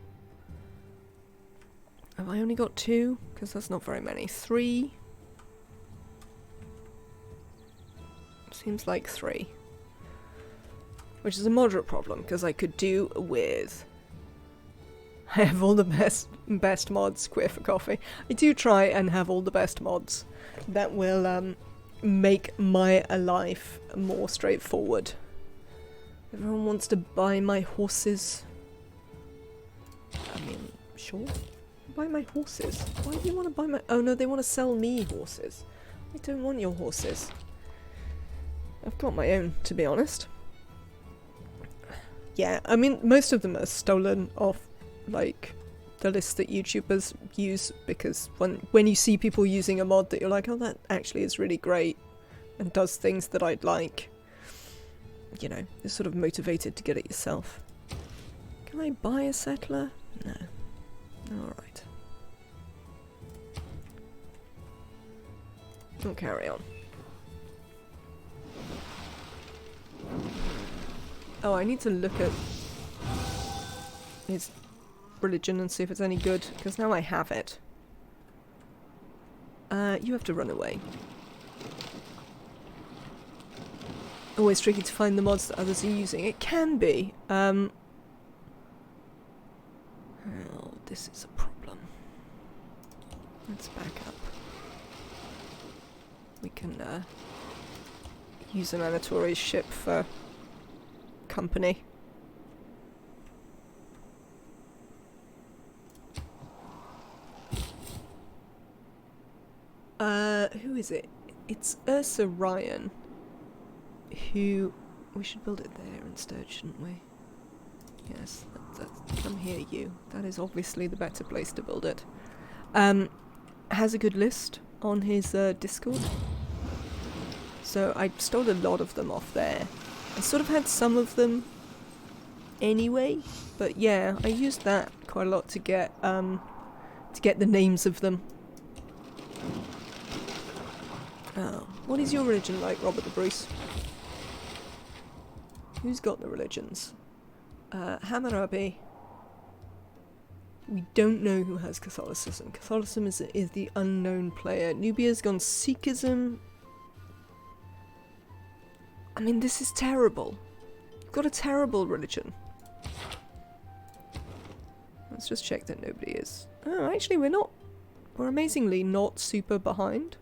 Have I only got 2? Because that's not very many. 3? Seems like 3. Which is a moderate problem, because I could do with... I have all the best mods, queer for coffee. I do try and have all the best mods that will make my life more straightforward. Everyone wants to buy my horses. I mean, sure. Buy my horses. Why do you want to buy my... Oh no, they want to sell me horses. I don't want your horses. I've got my own, to be honest. Yeah, I mean, most of them are stolen off, like, the list that YouTubers use, because when you see people using a mod that you're like, oh, that actually is really great, and does things that I'd like, you know, you're sort of motivated to get it yourself. Can I buy a settler? No. Alright. We'll carry on. Oh, I need to look at his religion and see if it's any good, because now I have it. You have to run away. Always tricky to find the mods that others are using. It can be. Oh, this is a problem. Let's back up. We can use an Anatori's ship for company. Who is it? It's Ursa Ryan. Who... We should build it there instead, shouldn't we? Yes, come here, you. That is obviously the better place to build it. Has a good list on his Discord. So I stole a lot of them off there. I sort of had some of them anyway, but yeah, I used that quite a lot to get the names of them. Oh, what is your religion like, Robert the Bruce? Who's got the religions? Hammurabi. We don't know who has Catholicism. Catholicism is the unknown player. Nubia's gone Sikhism. I mean, this is terrible. You've got a terrible religion. Let's just check that nobody is. Oh, actually, we're not. We're amazingly not super behind.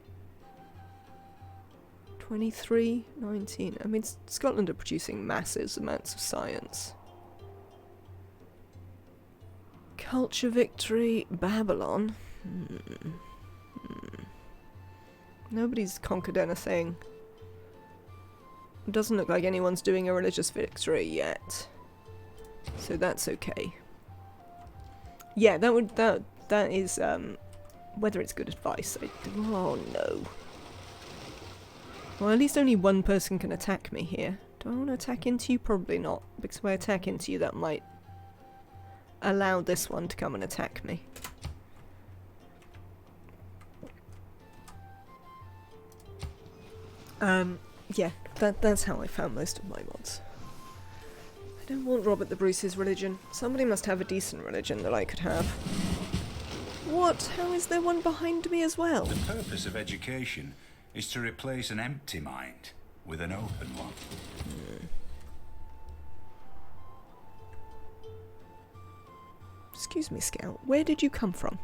23, 19. I mean, Scotland are producing massive amounts of science. Culture victory, Babylon. Nobody's conquered anything. It doesn't look like anyone's doing a religious victory yet. So that's okay. Yeah, that is whether it's good advice. Oh no. Well, at least only one person can attack me here. Do I want to attack into you? Probably not, because if I attack into you, that might allow this one to come and attack me. Yeah, that's how I found most of my mods. I don't want Robert the Bruce's religion. Somebody must have a decent religion that I could have. What? How is there one behind me as well? The purpose of education is to replace an empty mind with an open one. Excuse me, Scout. Where did you come from?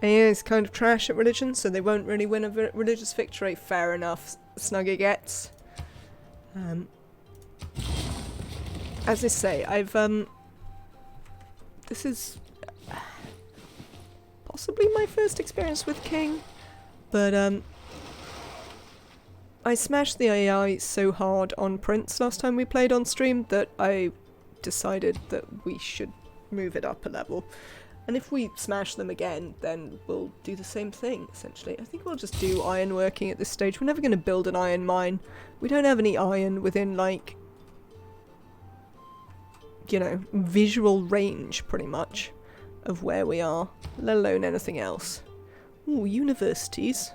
AA is kind of trash at religion, so they won't really win a religious victory. Fair enough, Snugger gets. As I say, I've this is possibly my first experience with King, but I smashed the AI so hard on Prince last time we played on stream that I decided that we should move it up a level. And if we smash them again, then we'll do the same thing, essentially. I think we'll just do ironworking at this stage. We're never going to build an iron mine. We don't have any iron within, like, you know, visual range, pretty much, of where we are, let alone anything else. Ooh, universities.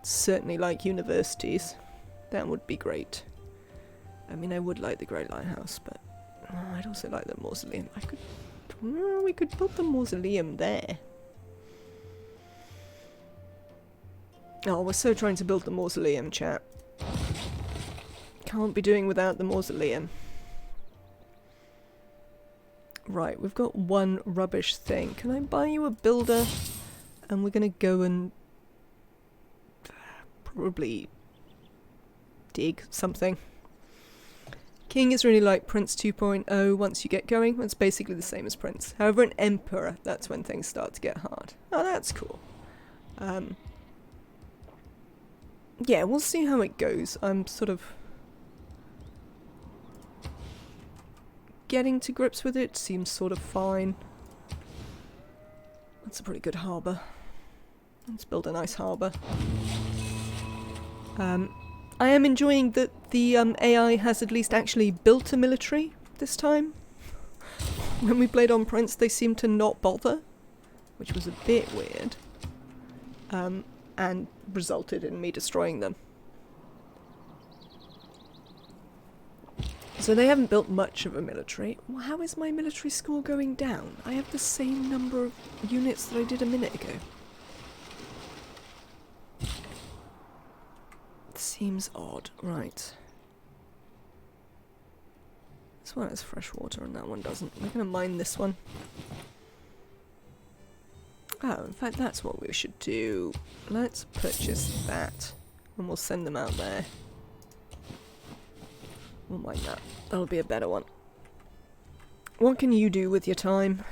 Certainly like universities. That would be great. I mean, I would like the Great Lighthouse, but I'd also like the mausoleum. We could put the mausoleum there. Oh, we're so trying to build the mausoleum, chat. Can't be doing without the mausoleum. Right, we've got one rubbish thing. Can I buy you a builder? And we're gonna go and probably dig something. King is really like Prince 2.0 once you get going. It's basically the same as Prince. However, an Emperor, that's when things start to get hard. Oh, that's cool. Yeah, we'll see how it goes. I'm sort of getting to grips with it. Seems sort of fine. That's a pretty good harbour. Let's build a nice harbour. I am enjoying that the AI has at least actually built a military this time. When we played on Prince, they seemed to not bother, which was a bit weird, and resulted in me destroying them. So they haven't built much of a military. Well, how is my military score going down? I have the same number of units that I did a minute ago. Seems odd. Right. This one has fresh water and that one doesn't. We're going to mine this one. Oh, in fact, that's what we should do. Let's purchase that. And we'll send them out there. We'll mine that. That'll be a better one. What can you do with your time?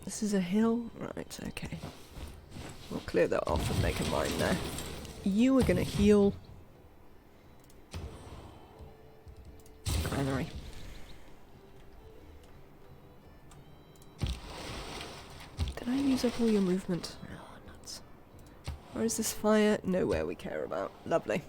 This is a hill? Right, okay. We'll clear that off and make a mine there. You are going to heal. Granary. Did I use up all your movement? Oh, nuts. Where is this fire? Nowhere we care about. Lovely.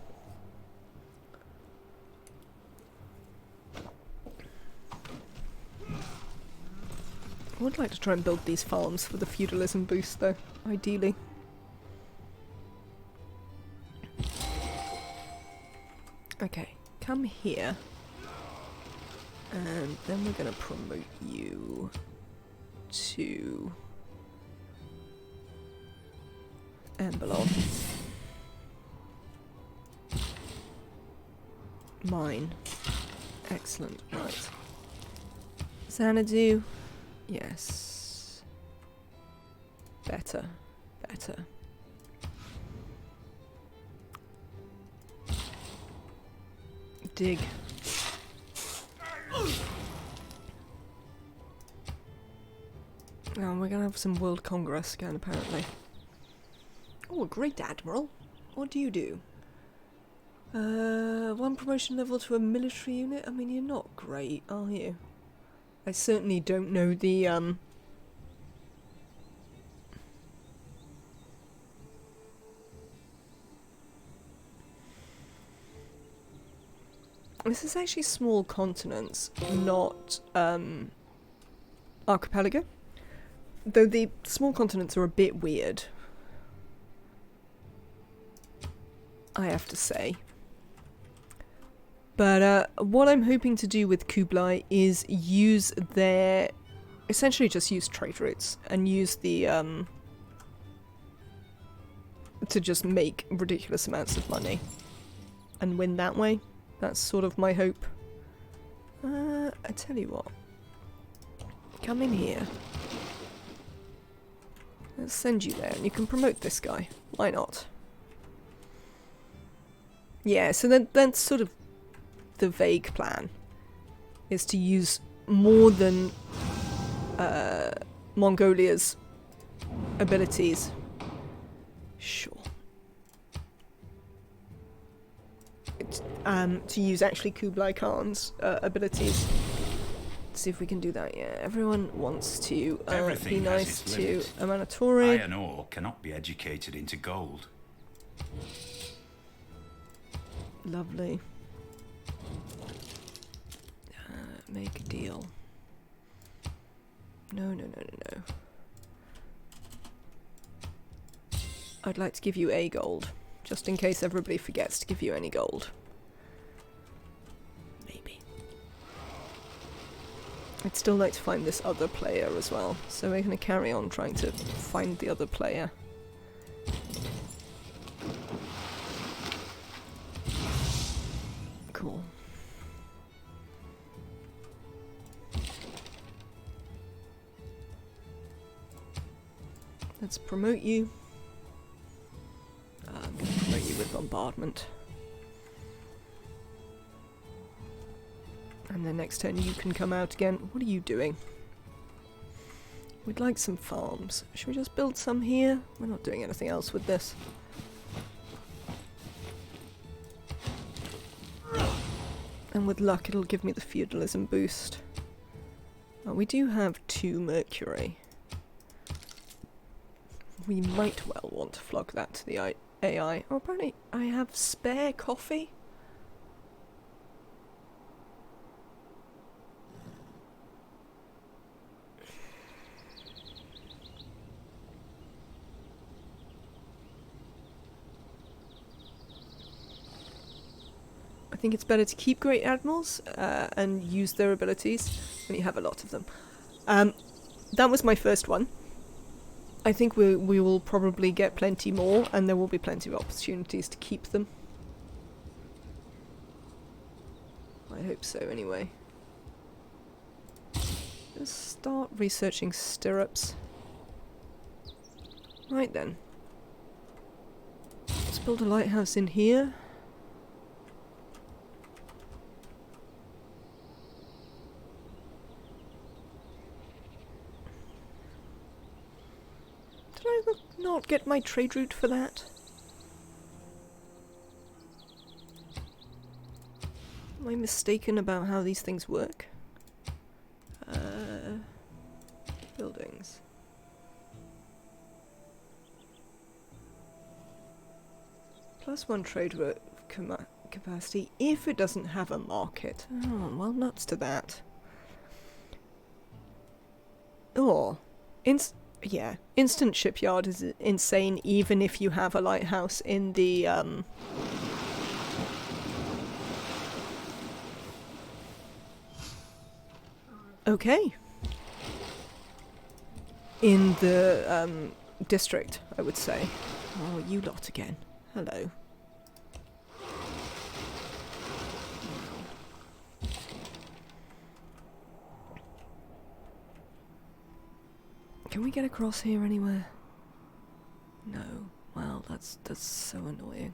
I would like to try and build these farms for the feudalism boost though, ideally. Okay, come here. And then we're going to promote you to Ambelon. Mine. Excellent, right. Xanadu. Yes. Better. Better. Dig. Oh, we're gonna have some World Congress again, apparently. Oh, a great admiral. What do you do? 1 promotion level to a military unit? I mean, you're not great, are you? I certainly don't know the, This is actually small continents, not, archipelago. Though the small continents are a bit weird, I have to say. But what I'm hoping to do with Kublai is use their... essentially just use trade routes and use the... to just make ridiculous amounts of money. And win that way. That's sort of my hope. I tell you what. Come in here. Let's send you there and you can promote this guy. Why not? Yeah, so that's sort of the vague plan. Is to use more than Mongolia's abilities. Sure. To use actually Kublai Khan's abilities. Let's see if we can do that. Yeah, everyone wants to be nice to Amanatori. Iron ore cannot be educated into gold. Lovely. Make a deal. No. I'd like to give you a gold, just in case everybody forgets to give you any gold. Maybe. I'd still like to find this other player as well, so we're going to carry on trying to find the other player. Cool. Let's promote you. I'm going to promote you with bombardment. And then next turn you can come out again. What are you doing? We'd like some farms. Should we just build some here? We're not doing anything else with this. And with luck it'll give me the feudalism boost. Oh, we do have 2 mercury. We might well want to flog that to the AI. Oh, apparently I have spare coffee. I think it's better to keep great admirals and use their abilities when you have a lot of them. That was my first one. I think we will probably get plenty more, and there will be plenty of opportunities to keep them. I hope so, anyway. Let's start researching stirrups. Right then. Let's build a lighthouse in here. not get my trade route for that? Am I mistaken about how these things work? Buildings. +1 trade route capacity if it doesn't have a market. Oh, well, nuts to that. Oh, yeah, instant shipyard is insane even if you have a lighthouse in the, okay. In the, district, I would say. Oh, you lot again. Hello. Can we get across here anywhere? No. Well, that's so annoying.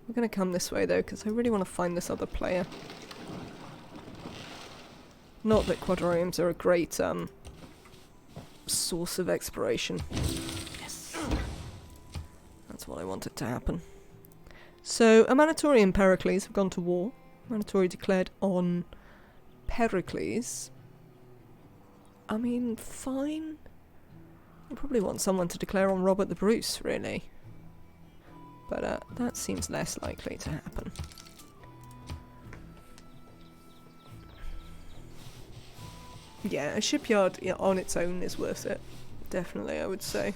We're gonna come this way though, because I really want to find this other player. Not that quadriums are a great source of exploration. Yes. That's what I wanted to happen. So, Amanitore and Pericles have gone to war. Amanitore declared on Pericles. I mean, fine. I probably want someone to declare on Robert the Bruce, really. But that seems less likely to happen. Yeah, a shipyard on its own is worth it. Definitely, I would say.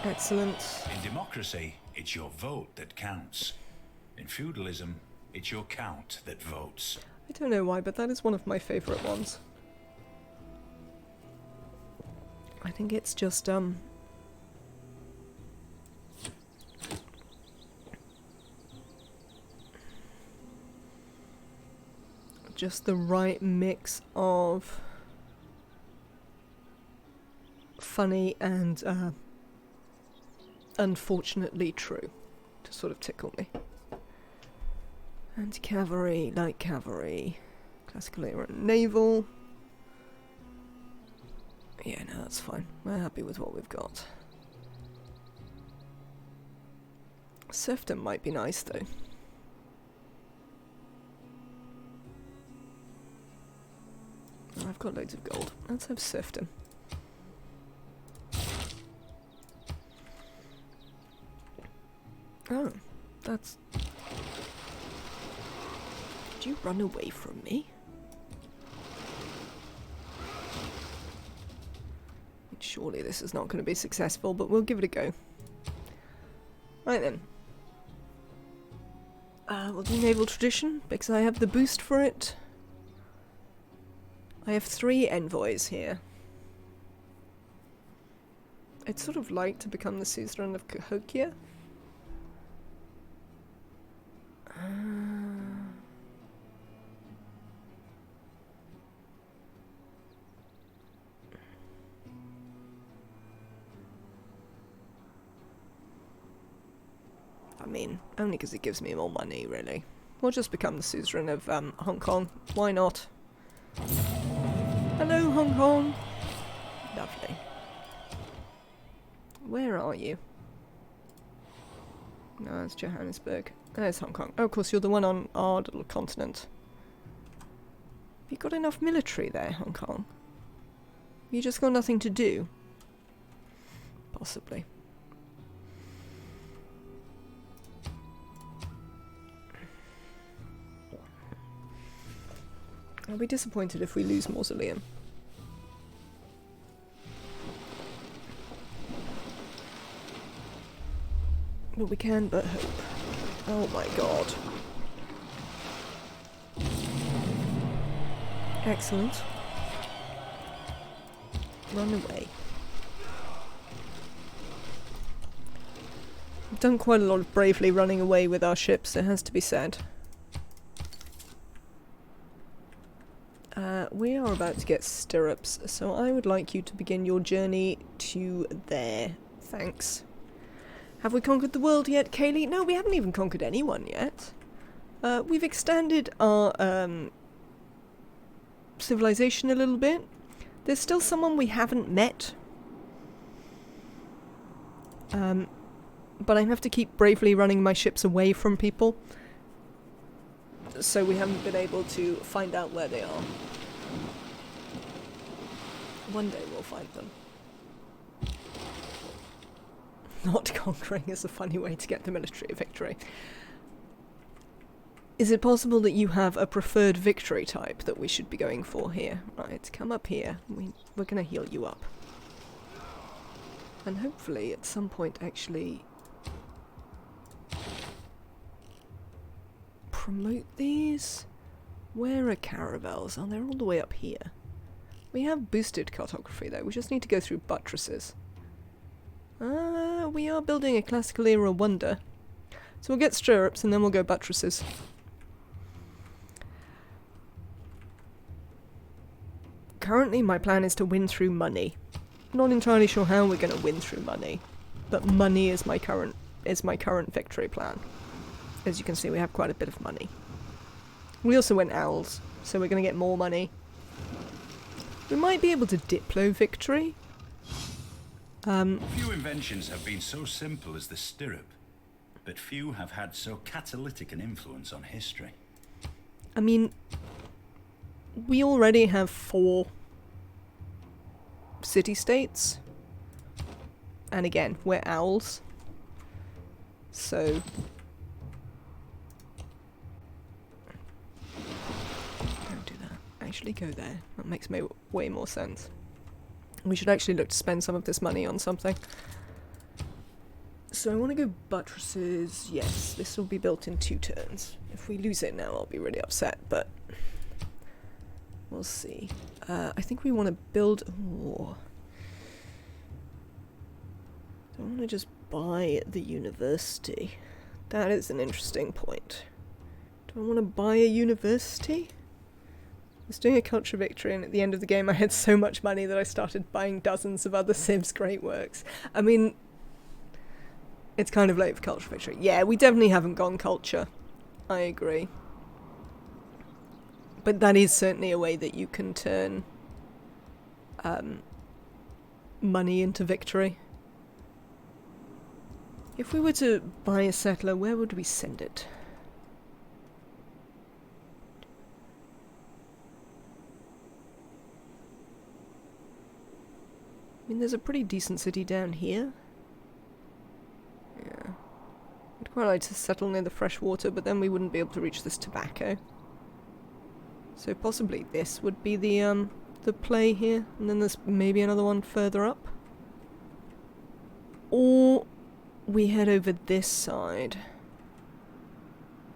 Excellent. In democracy, it's your vote that counts. In feudalism, it's your count that votes. I don't know why, but that is one of my favourite ones. I think it's just, just the right mix of funny and, unfortunately true to sort of tickle me. Anti-cavalry, light cavalry, classical era naval. Yeah, no, that's fine. We're happy with what we've got. Serfdom might be nice, though. Oh, I've got loads of gold. Let's have serfdom. Oh, that's... Did you run away from me? Surely this is not going to be successful, but we'll give it a go. Right then. We'll do naval tradition, because I have the boost for it. I have 3 envoys here. I'd sort of like to become the suzerain of Cahokia. I mean, only because it gives me more money, really. We'll just become the suzerain of Hong Kong. Why not? Hello, Hong Kong. Lovely. Where are you? No, it's Johannesburg. There's Hong Kong. Oh, of course, you're the one on our little continent. Have you got enough military there, Hong Kong? You just got nothing to do? Possibly. I'll be disappointed if we lose Mausoleum. But we can but hope. Oh my god. Excellent. Run away. We've done quite a lot of bravely running away with our ships, it has to be said. We are about to get stirrups, so I would like you to begin your journey to there. Thanks. Have we conquered the world yet, Kaylee? No, we haven't even conquered anyone yet. We've extended our civilization a little bit. There's still someone we haven't met, But I have to keep bravely running my ships away from people. So we haven't been able to find out where they are. One day we'll find them. Not conquering is a funny way to get the military victory. Is it possible that you have a preferred victory type that we should be going for here? Right, come up here. We're gonna heal you up. And hopefully at some point actually promote these? Where are caravels? Oh, they're all the way up here. We have boosted cartography though, we just need to go through buttresses. We are building a classical era wonder. So we'll get stirrups and then we'll go buttresses. Currently my plan is to win through money. Not entirely sure how we're going to win through money, but money is my current victory plan. As you can see, we have quite a bit of money. We also went owls, so we're going to get more money. We might be able to diplo victory. Few inventions have been so simple as the stirrup, but few have had so catalytic an influence on history. I mean, we already have 4 city-states. And again, we're owls. So don't do that. Actually go there. That makes way more sense. We should actually look to spend some of this money on something. So I want to go buttresses. Yes, this will be built in 2 turns. If we lose it now, I'll be really upset, but we'll see. I think we want to build... Ooh. I want to just buy the university. That is an interesting point. Do I want to buy a university? I was doing a culture victory and at the end of the game I had so much money that I started buying dozens of other Civs great works. I mean, it's kind of late for culture victory. Yeah, we definitely haven't gone culture. I agree. But that is certainly a way that you can turn money into victory. If we were to buy a settler, where would we send it? I mean, there's a pretty decent city down here. Yeah. I'd quite like to settle near the fresh water, but then we wouldn't be able to reach this tobacco. So possibly this would be the play here, and then there's maybe another one further up. Or we head over this side.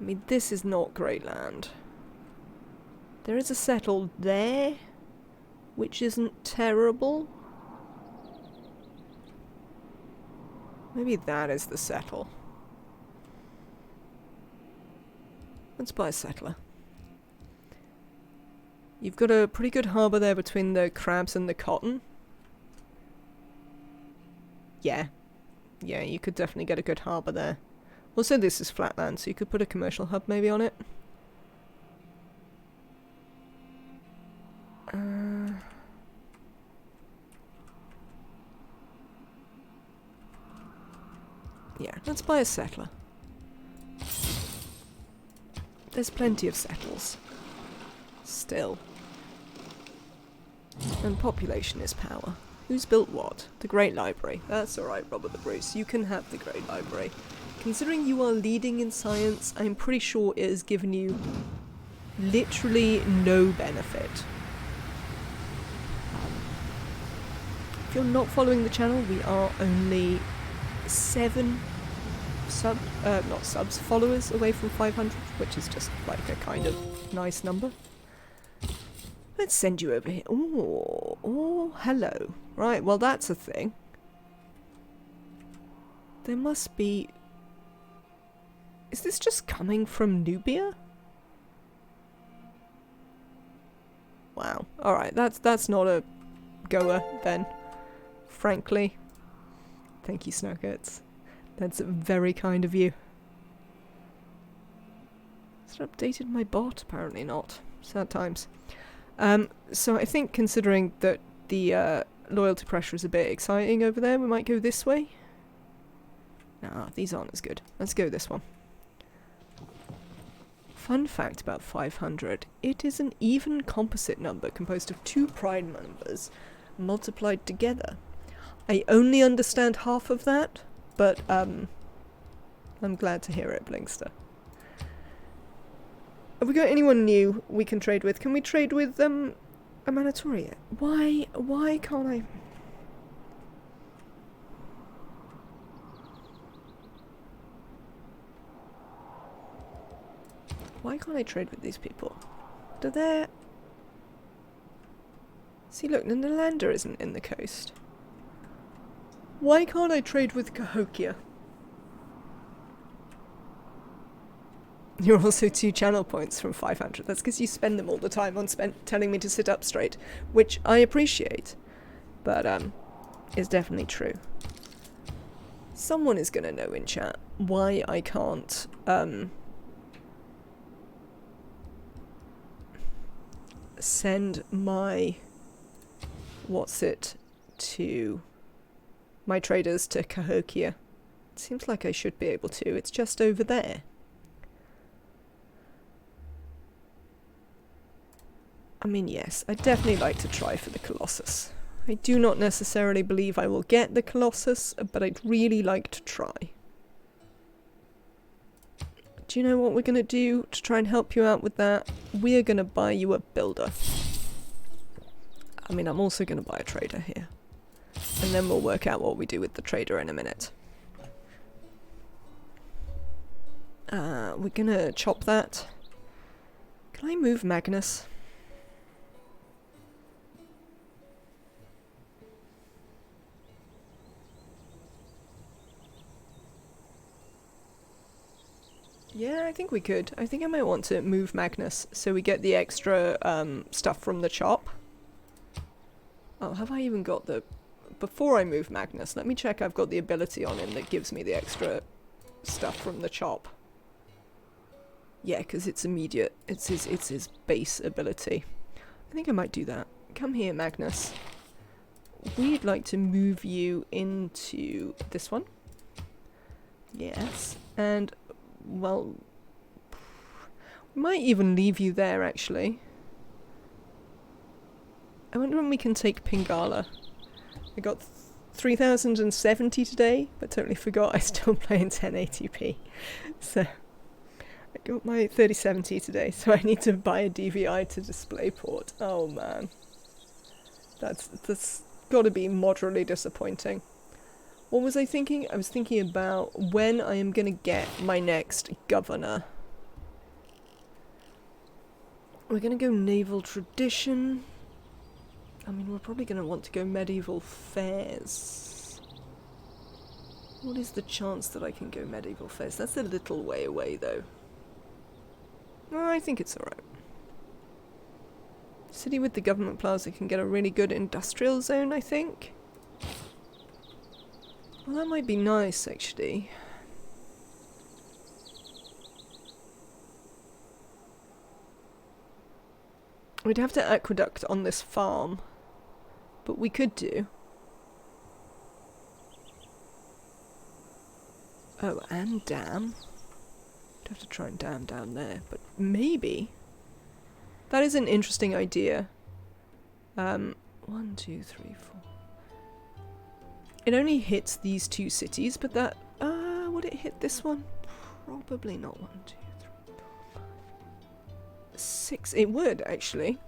I mean, this is not great land. There is a settle there, which isn't terrible. Maybe that is the settle. Let's buy a settler. You've got a pretty good harbour there between the crabs and the cotton. Yeah. Yeah, you could definitely get a good harbour there. Also, this is flatland, so you could put a commercial hub maybe on it. Yeah, let's buy a settler. There's plenty of settles. Still. And population is power. Who's built what? The Great Library. That's alright, Robert the Bruce. You can have the Great Library. Considering you are leading in science, I'm pretty sure it has given you literally no benefit. If you're not following the channel, we are only 7 followers away from 500, which is just like a kind of nice number. Let's send you over here. Oh, hello. Right, well that's a thing. There must be... Is this just coming from Nubia? Wow. Alright, that's not a goer then. Frankly. Thank you, Snowcoats. That's very kind of you. Has it updated my bot? Apparently not. Sad times. So I think considering that the loyalty pressure is a bit exciting over there, we might go this way. Nah, these aren't as good. Let's go this one. Fun fact about 500. It is an even composite number composed of two prime numbers multiplied together. I only understand half of that, but I'm glad to hear it, Blinkster. Have we got anyone new we can trade with? Can we trade with a Manitoria? Why can't I? Why can't I trade with these people? Do they... See, look, the Nylander isn't in the coast. Why can't I trade with Cahokia? You're also 2 channel points from 500. That's because you spend them all the time on telling me to sit up straight, which I appreciate, but is definitely true. Someone is gonna know in chat why I can't send my to my traders to Cahokia. It seems like I should be able to. It's just over there. I mean, yes, I'd definitely like to try for the Colossus. I do not necessarily believe I will get the Colossus, but I'd really like to try. Do you know what we're going to do to try and help you out with that? We're going to buy you a builder. I mean, I'm also going to buy a trader here. And then we'll work out what we do with the trader in a minute. We're going to chop that. Can I move Magnus? Yeah, I think we could. I think I might want to move Magnus so we get the extra stuff from the chop. Oh, have I even got the... Before I move Magnus, let me check I've got the ability on him that gives me the extra stuff from the chop. Yeah, because it's immediate. It's his base ability. I think I might do that. Come here, Magnus. We'd like to move you into this one. Yes. And... well, we might even leave you there, actually. I wonder when we can take Pingala. I got 3070 today, but totally forgot I still play in 1080p. So, I got my 3070 today, so I need to buy a DVI to DisplayPort. Oh man. That's gotta be moderately disappointing. What was I thinking? I was thinking about when I am going to get my next governor. We're going to go naval tradition. I mean, we're probably going to want to go medieval fairs. What is the chance that I can go medieval fairs? That's a little way away, though. Oh, I think it's alright. City with the government plaza can get a really good industrial zone, I think. Well, that might be nice, actually. We'd have to aqueduct on this farm, but we could do. Oh, and dam. We'd have to try and dam down there, but maybe. That is an interesting idea. 1, 2, 3, 4. It only hits these 2 cities, but that... would it hit this one? Probably not. 1, 2, 3, 4, 5, 6. It would, actually.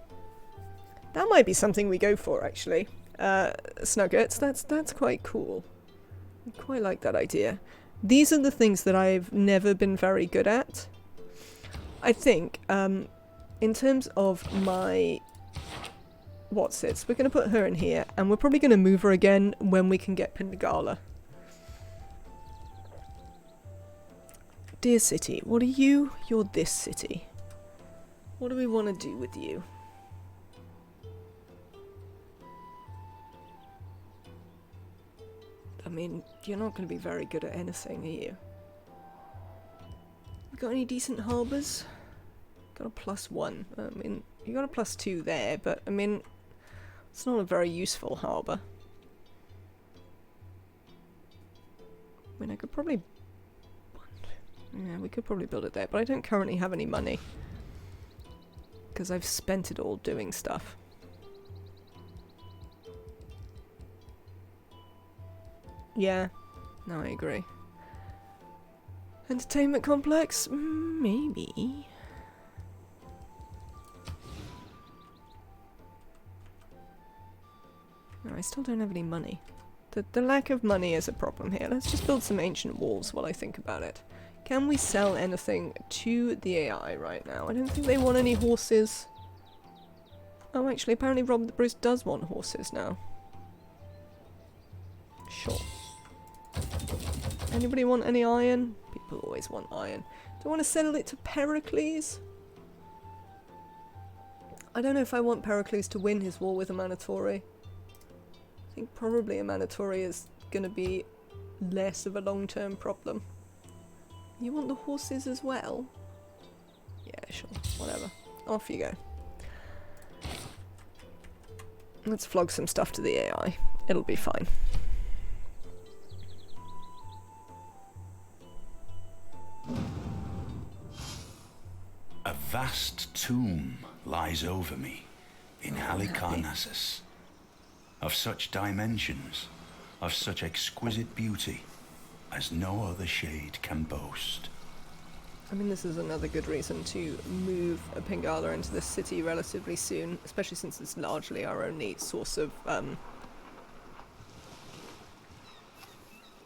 That might be something we go for, actually. Snuggets, that's quite cool. I quite like that idea. These are the things that I've never been very good at. I think, in terms of my... we're going to put her in here, and we're probably going to move her again when we can get Pingala. Dear city, what are you? You're this city. What do we want to do with you? I mean, you're not going to be very good at anything, are you? You got any decent harbours? Got a +1. I mean, you got a +2 there, but I mean... it's not a very useful harbour. I mean, I could probably... Yeah, we could probably build it there, but I don't currently have any money. Because I've spent it all doing stuff. Yeah, no, I agree. Entertainment complex? Maybe. No, I still don't have any money. The lack of money is a problem here. Let's just build some ancient walls while I think about it. Can we sell anything to the AI right now? I don't think they want any horses. Oh, actually, apparently Robert the Bruce does want horses now. Sure. Anybody want any iron? People always want iron. Do I want to sell it to Pericles? I don't know if I want Pericles to win his war with a Manitore. I think probably a Manitore is going to be less of a long-term problem. You want the horses as well? Yeah, sure. Whatever. Off you go. Let's flog some stuff to the AI. It'll be fine. A vast tomb lies over me in Halicarnassus, of such dimensions, of such exquisite beauty, as no other shade can boast. I mean, this is another good reason to move a Pingala into the city relatively soon, especially since it's largely our only source of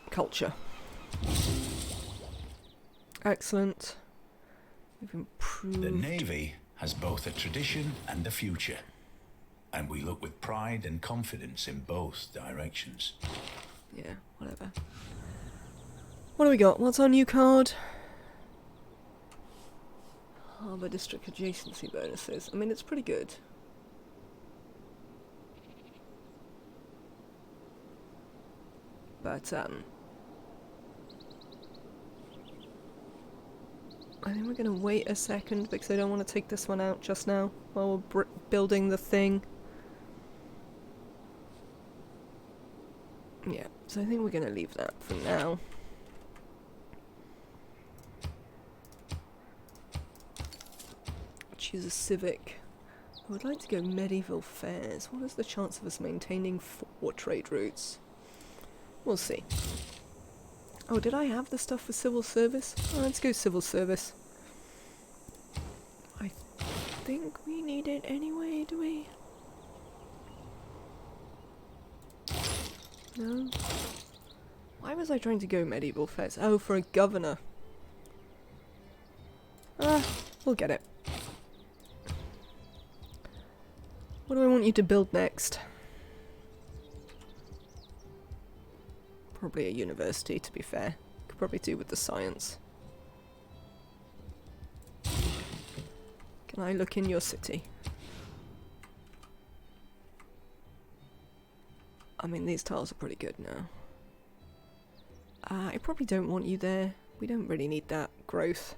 culture. Excellent. We've improved. The Navy has both a tradition and a future, and we look with pride and confidence in both directions. Yeah, whatever. What do we got? What's our new card? Harbour District adjacency bonuses. I mean, it's pretty good. But, I think we're going to wait a second because I don't want to take this one out just now while we're building the thing. Yeah, so I think we're going to leave that for now. Choose a civic. I would like to go medieval fairs. What is the chance of us maintaining 4 trade routes? We'll see. Oh, did I have the stuff for civil service? Oh, let's go civil service. I think we need it anyway, do we? No? Why was I trying to go medieval fairs? Oh, for a governor. Ah, we'll get it. What do I want you to build next? Probably a university, to be fair. Could probably do with the science. Can I look in your city? I mean, these tiles are pretty good now. I probably don't want you there. We don't really need that growth.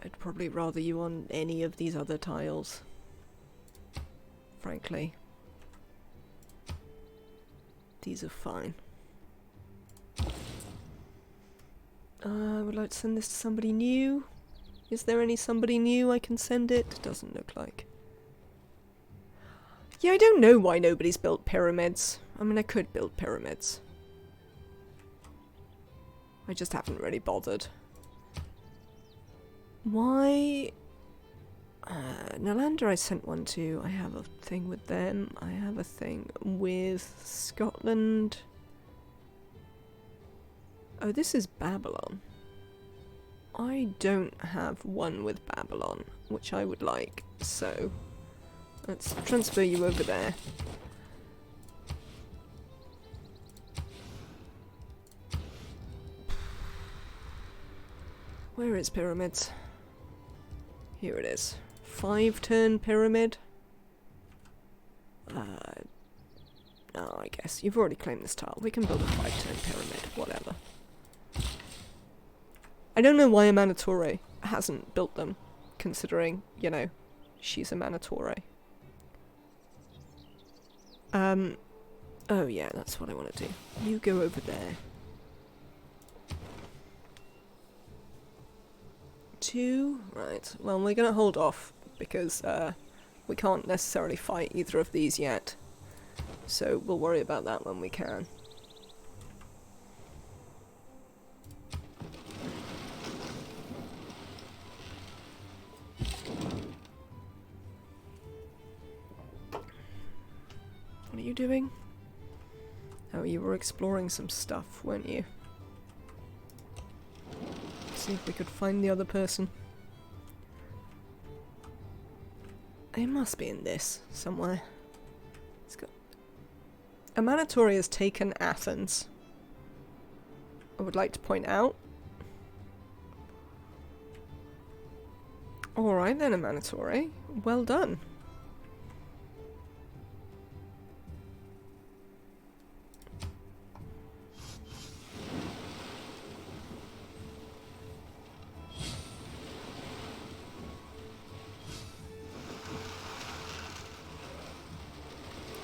I'd probably rather you on any of these other tiles. Frankly. These are fine. I would like to send this to somebody new. Is there any somebody new I can send it? Doesn't look like. Yeah, I don't know why nobody's built pyramids. I mean, I could build pyramids. I just haven't really bothered. Why? Nalander I sent one to. I have a thing with them. I have a thing with Scotland. Oh, this is Babylon. I don't have one with Babylon, which I would like, so let's transfer you over there. Where is pyramids? Here it is. 5-turn pyramid. No, I guess. You've already claimed this tile. We can build a 5-turn pyramid. Whatever. I don't know why a Manitore hasn't built them, considering, you know, she's a Manitore. Oh yeah, that's what I want to do. You go over there. 2. Right, well, we're gonna hold off because we can't necessarily fight either of these yet. So we'll worry about that when we can. What are you doing? Oh, you were exploring some stuff, weren't you? See if we could find the other person. It must be in this somewhere. Let's go. Amanitore has taken Athens. I would like to point out. Alright then, Amanitore. Well done.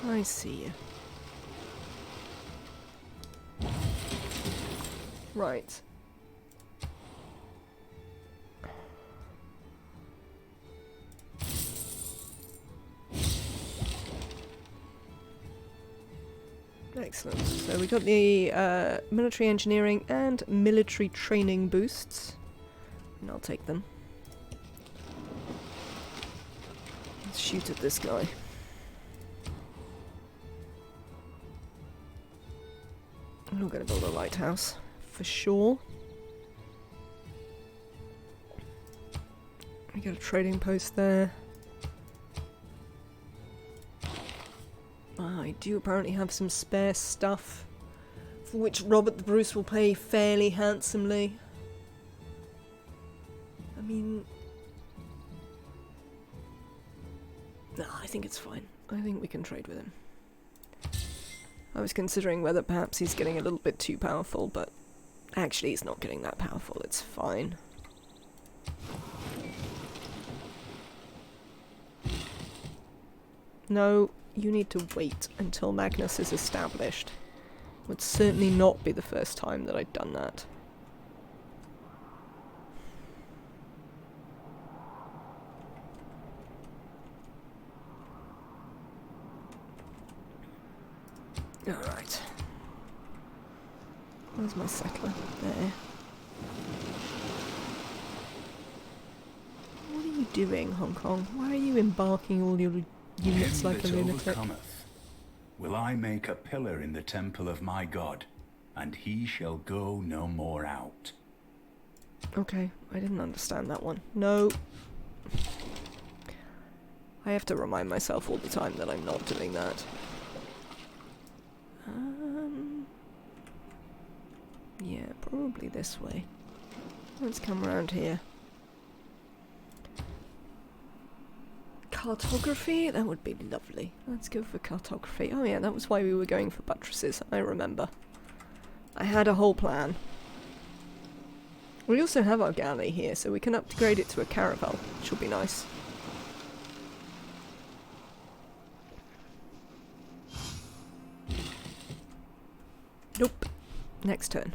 I see you. Right. Excellent. So we got the military engineering and military training boosts. And I'll take them. Let's shoot at this guy. I'm not going to build a lighthouse, for sure. We got a trading post there. I do apparently have some spare stuff, for which Robert the Bruce will pay fairly handsomely. I mean... No, I think it's fine. I think we can trade with him. I was considering whether perhaps he's getting a little bit too powerful, but actually he's not getting that powerful, it's fine. No, you need to wait until Magnus is established. Would certainly not be the first time that I'd done that. Alright. Where's my settler? There. What are you doing, Hong Kong? Why are you embarking all your units like a lunatic? Will I make a pillar in the temple of my god, and he shall go no more out. Okay, I didn't understand that one. No. I have to remind myself all the time that I'm not doing that. Yeah, probably this way. Let's come around here. Cartography? That would be lovely. Let's go for cartography. Oh yeah, that was why we were going for buttresses. I remember. I had a whole plan. We also have our galley here, so we can upgrade it to a caravel, which will be nice. Nope. Next turn.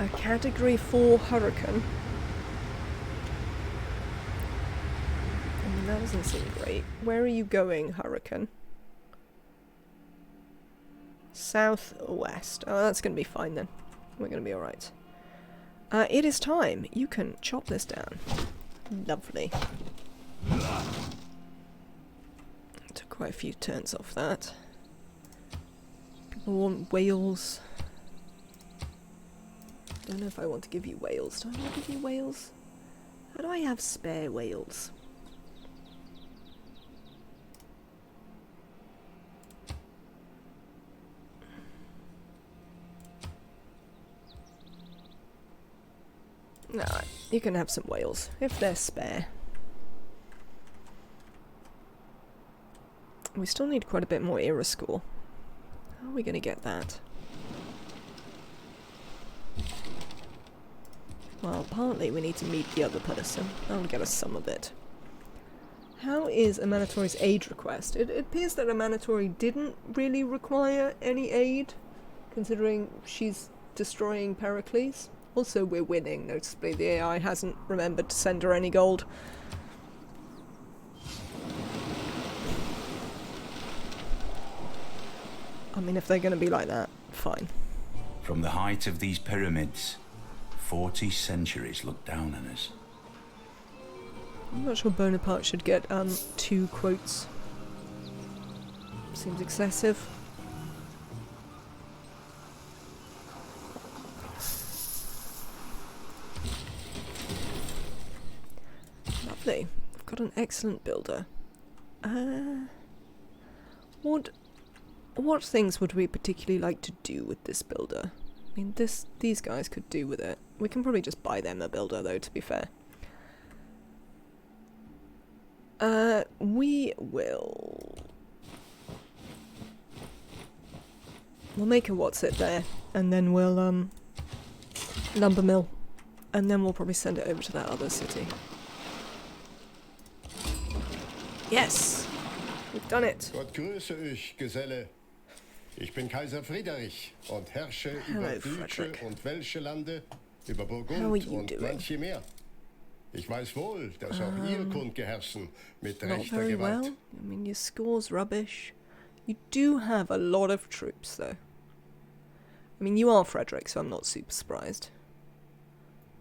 A Category 4 Hurricane. I mean, that doesn't seem great. Where are you going, Hurricane? South or west? Oh, that's going to be fine then. We're going to be alright. It is time. You can chop this down. Lovely. Took quite a few turns off that. People want whales. Don't know if I want to give you whales. Do I want to give you whales? How do I have spare whales? No, you can have some whales, if they're spare. We still need quite a bit more era score. How are we going to get that? Well, partly we need to meet the other person. That'll get us some of it. How is Amanatori's aid request? It appears that Amanatori didn't really require any aid, considering she's destroying Pericles. Also, we're winning, noticeably. The AI hasn't remembered to send her any gold. I mean, if they're going to be like that, fine. From the height of these pyramids, 40 centuries look down on us. I'm not sure Bonaparte should get 2 quotes. Seems excessive. Lovely. I've got an excellent builder. What things would we particularly like to do with this builder? I mean, these guys could do with it. We can probably just buy them a builder, though, to be fair. We'll make a what's-it there, and then we'll, lumber mill, and then we'll probably send it over to that other city. Yes! We've done it! Gott grüße euch, Geselle. Ich bin Kaiser Friedrich und herrsche über deutsche und welsche Lande, über Burgund und manche mehr. Ich weiß wohl, dass auch ihr kundgeherrschen mit rechter very Gewalt. well. I mean, your score's rubbish. You do have a lot of troops, though. I mean, you are Frederick, so I'm not super surprised.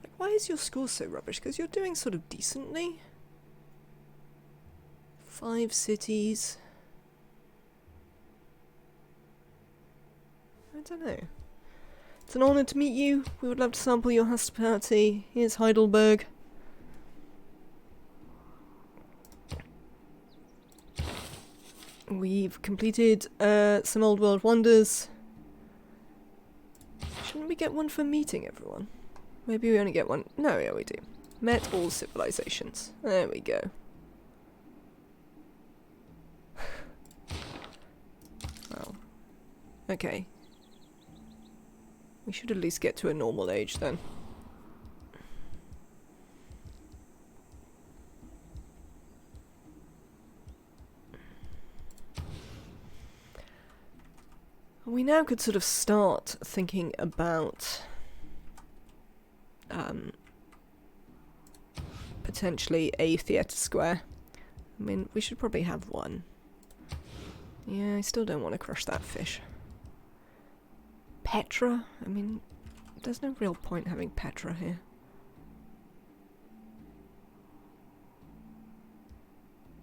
Like, why is your score so rubbish? Because you're doing sort of decently. 5 cities. I don't know. It's an honour to meet you. We would love to sample your hospitality. Here's Heidelberg. We've completed some old world wonders. Shouldn't we get one for meeting everyone? Maybe we only get one. No, yeah, we do. Met all civilizations. There we go. Well, okay. We should at least get to a normal age then. We now could sort of start thinking about potentially a theatre square. I mean, we should probably have one. Yeah, I still don't want to crush that fish. Petra? I mean, there's no real point having Petra here.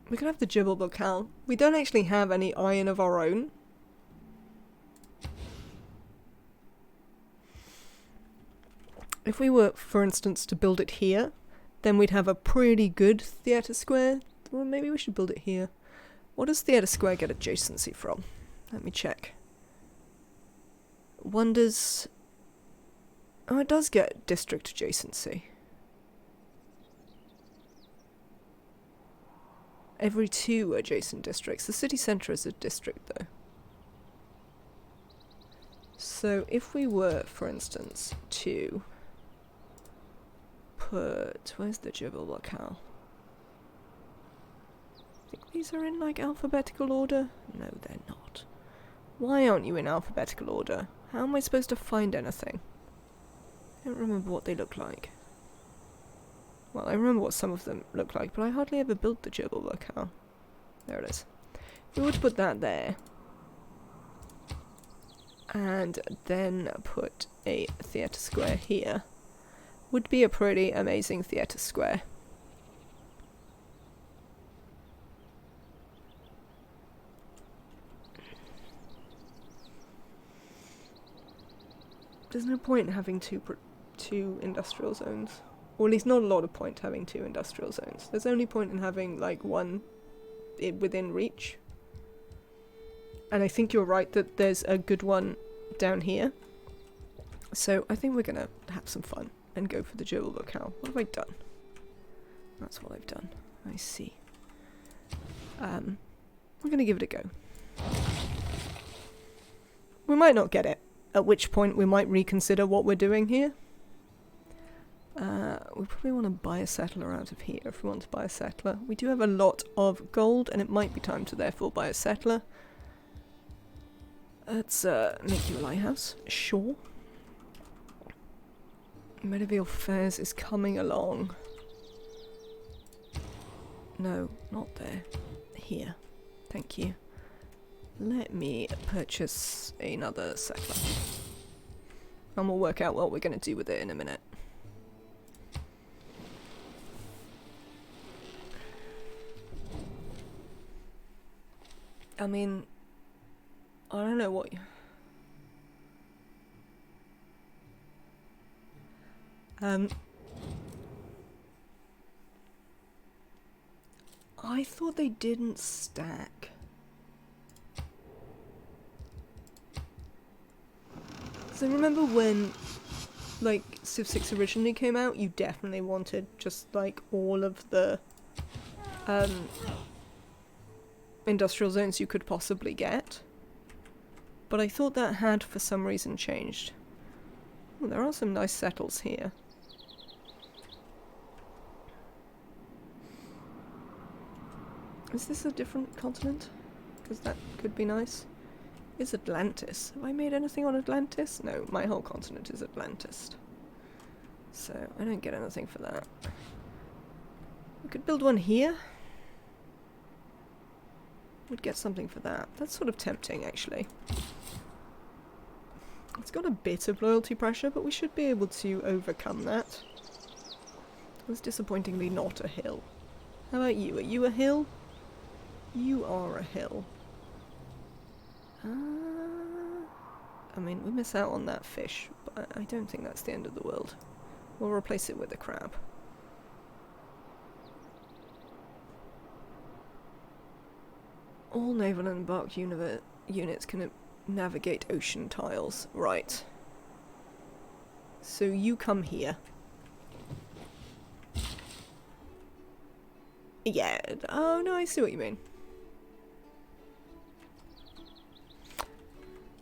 We could have the Jibal Bokal. We don't actually have any iron of our own. If we were, for instance, to build it here, then we'd have a pretty good theatre square. Well, maybe we should build it here. What does theatre square get adjacency from? Let me check. Wonders... Oh, it does get district adjacency. Every 2 adjacent districts. The city centre is a district, though. So if we were, for instance, to put... Where's the Jibal Bokal? I think these are in, like, alphabetical order? No, they're not. Why aren't you in alphabetical order? How am I supposed to find anything? I don't remember what they look like. Well, I remember what some of them look like, but I hardly ever built the Jibal Bokal. There it is. If we were to put that there, and then put a theatre square here, would be a pretty amazing theatre square. There's no point in having two industrial zones. Or at least not a lot of point having 2 industrial zones. There's only point in having, like, one within reach. And I think you're right that there's a good one down here. So I think we're gonna have some fun and go for the Jibal Bokal. What have I done? That's what I've done. I see. We're gonna give it a go. We might not get it, at which point we might reconsider what we're doing here. We probably want to buy a settler out of here if we want to buy a settler. We do have a lot of gold, and it might be time to therefore buy a settler. Let's make you a lighthouse. Sure. Medieval Fairs is coming along. No, not there. Here. Thank you. Let me purchase another settler. And we'll work out what we're going to do with it in a minute. I mean, I don't know what... I thought they didn't stack. So remember when, like, Civ 6 originally came out, you definitely wanted just, like, all of the, industrial zones you could possibly get. But I thought that had, for some reason, changed. Oh, there are some nice settles here. Is this a different continent? Because that could be nice. Is Atlantis? Have I made anything on Atlantis? No, my whole continent is Atlantis. So, I don't get anything for that. We could build one here. We'd get something for that. That's sort of tempting, actually. It's got a bit of loyalty pressure, but we should be able to overcome that. It's disappointingly not a hill. How about you? Are you a hill? You are a hill. I mean, we miss out on that fish, but I don't think that's the end of the world. We'll replace it with a crab. All naval and bark units can navigate ocean tiles. Right. So you come here. Yeah. Oh, no, I see what you mean.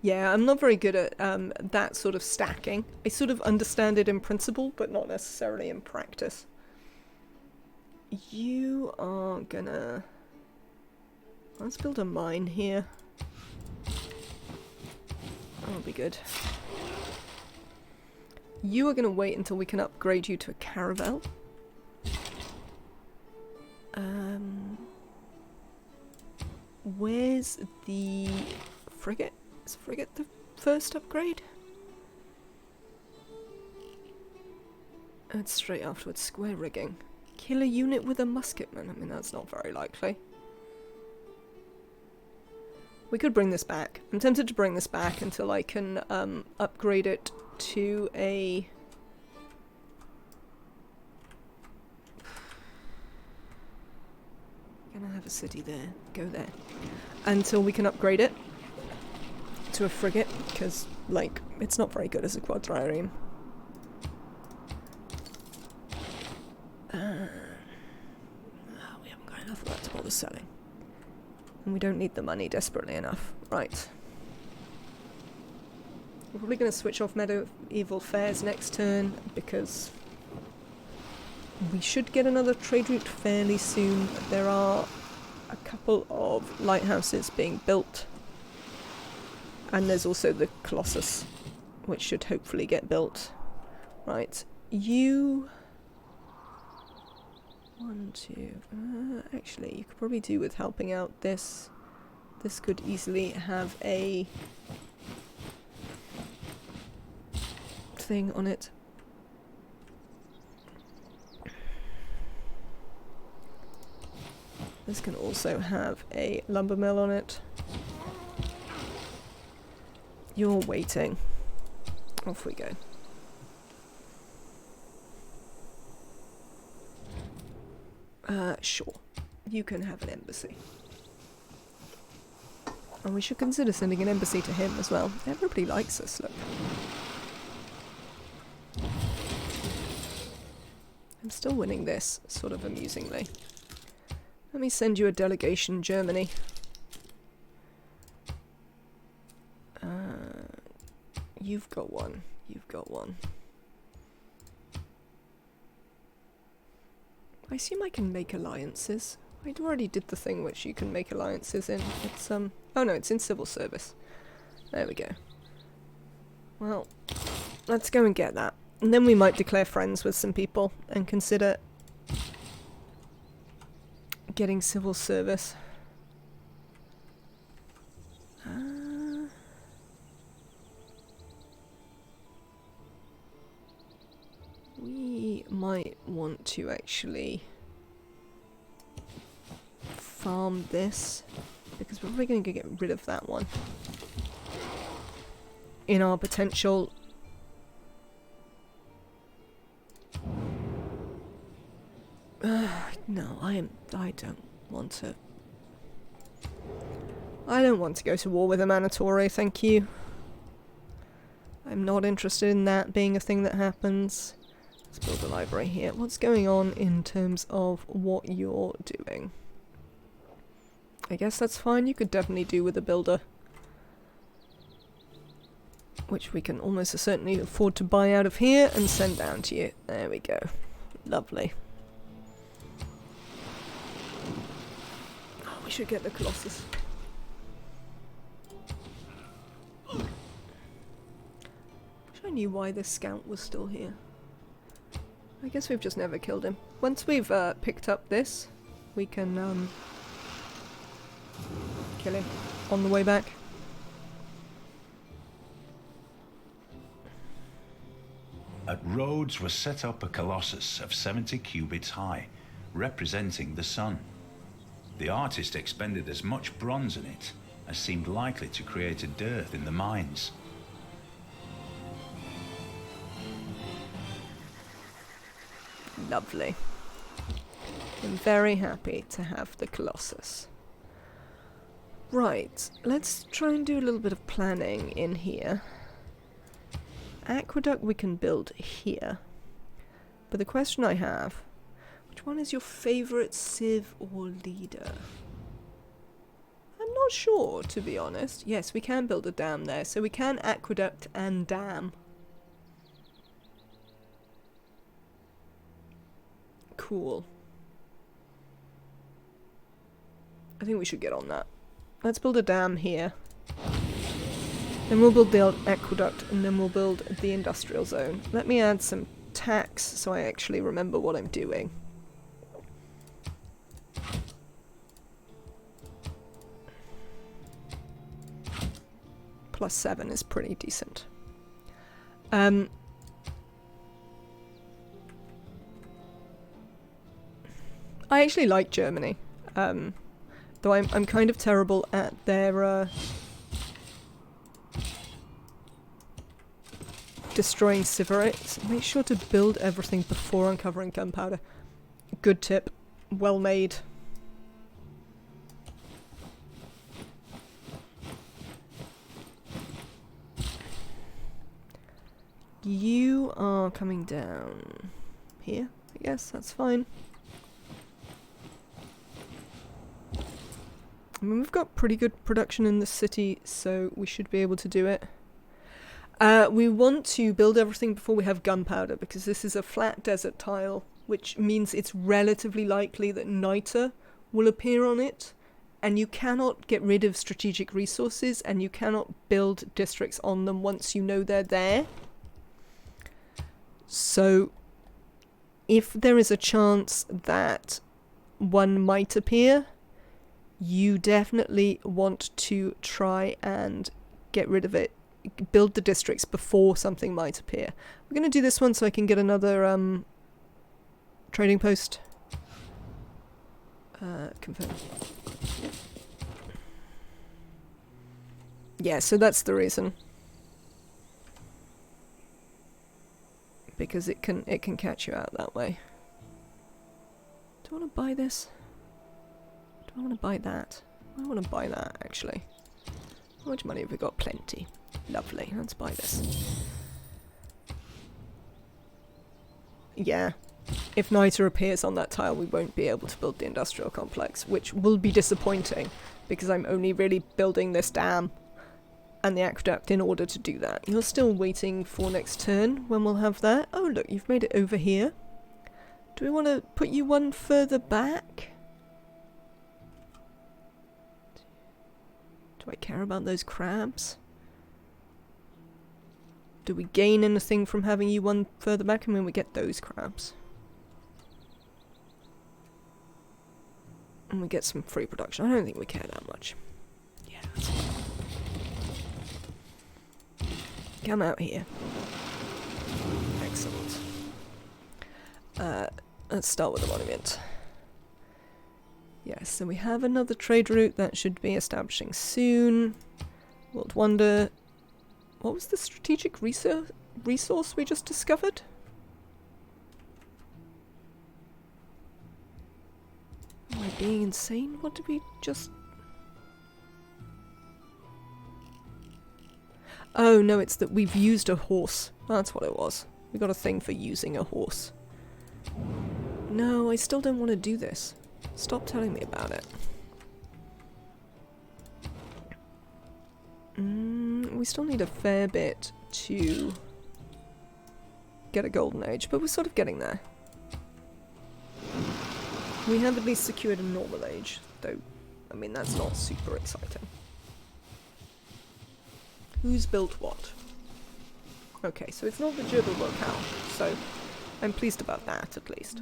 Yeah, I'm not very good at that sort of stacking. I sort of understand it in principle, but not necessarily in practice. You are gonna... Let's build a mine here. That'll be good. You are gonna wait until we can upgrade you to a caravel. Where's the frigate? Is frigate the first upgrade? And straight afterwards, square rigging. Kill a unit with a musketman. I mean, that's not very likely. We could bring this back. I'm tempted to bring this back until I can upgrade it to a... Gonna have a city there. Go there. Until we can upgrade it to a frigate, because, like, it's not very good as a quadrireme. We haven't got enough of that to bother selling. And we don't need the money desperately enough. Right. We're probably going to switch off medieval fairs next turn, because we should get another trade route fairly soon. There are a couple of lighthouses being built. And there's also the Colossus, which should hopefully get built. Right. You... 1, 2... actually, you could probably do with helping out this. This could easily have a... thing on it. This can also have a lumber mill on it. You're waiting. Off we go. Sure. You can have an embassy. And we should consider sending an embassy to him as well. Everybody likes us, look. I'm still winning this, sort of amusingly. Let me send you a delegation, Germany. You've got one. You've got one. assume I can make alliances. I already did the thing which you can make alliances in. It's, oh no, it's in civil service. There we go. Well, let's go and get that. And then we might declare friends with some people and consider getting civil service. We might want to actually farm this, because we're probably going to get rid of that one in our potential no, I don't want to. I don't want to go to war with a Manitore, thank you. I'm not interested in that being a thing that happens. Let's build a library here. What's going on in terms of what you're doing? I guess that's fine. You could definitely do with a builder, which we can almost certainly afford to buy out of here and send down to you. There we go. Lovely. Oh, we should get the Colossus. Wish I knew why this scout was still here. I guess we've just never killed him. Once we've picked up this, we can kill him on the way back. At Rhodes was set up a colossus of 70 cubits high, representing the sun. The artist expended as much bronze in it as seemed likely to create a dearth in the mines. Lovely. I'm very happy to have the Colossus. Right, let's try and do a little bit of planning in here. Aqueduct we can build here. But the question I have, which one is your favourite civ or leader? I'm not sure, to be honest. Yes, we can build a dam there, so we can aqueduct and dam. Cool. I think we should get on that. Let's build a dam here. Then we'll build the aqueduct, and then we'll build the industrial zone. Let me add some tax so I actually remember what I'm doing. +7 is pretty decent. I actually like Germany, though I'm kind of terrible at their destroying Sivarites. Make sure to build everything before uncovering gunpowder. Good tip. Well made. You are coming down here, I guess. That's fine. I mean, we've got pretty good production in the city, so we should be able to do it. We want to build everything before we have gunpowder, because this is a flat desert tile, which means it's relatively likely that niter will appear on it, and you cannot get rid of strategic resources, and you cannot build districts on them once you know they're there. So, if there is a chance that one might appear, you definitely want to try and get rid of it. Build the districts before something might appear. We're going to do this one so I can get another trading post. Confirm. Yeah, so that's the reason. Because it can catch you out that way. Do I want to buy this? Do I want to buy that? I want to buy that, actually. How much money have we got? Plenty. Lovely. Let's buy this. Yeah. If niter appears on that tile, we won't be able to build the industrial complex, which will be disappointing, because I'm only really building this dam and the aqueduct in order to do that. You're still waiting for next turn when we'll have that. Oh, look, you've made it over here. Do we want to put you one further back? Do I care about those crabs? Do we gain anything from having you one further back? I mean, we get those crabs. And we get some free production. I don't think we care that much. Yeah, that's fine. Come out here. Excellent. Let's start with the monument. Yes, so we have another trade route that should be establishing soon. World Wonder. What was the strategic resource we just discovered? Am I being insane? What did we just... Oh, no, it's that we've used a horse. That's what it was. We got a thing for using a horse. No, I still don't want to do this. Stop telling me about it. We still need a fair bit to get a golden age, but we're sort of getting there. We have at least secured a normal age, though, I mean, that's not super exciting. Who's built what? Okay, so it's not the Jebel locale, so I'm pleased about that, at least.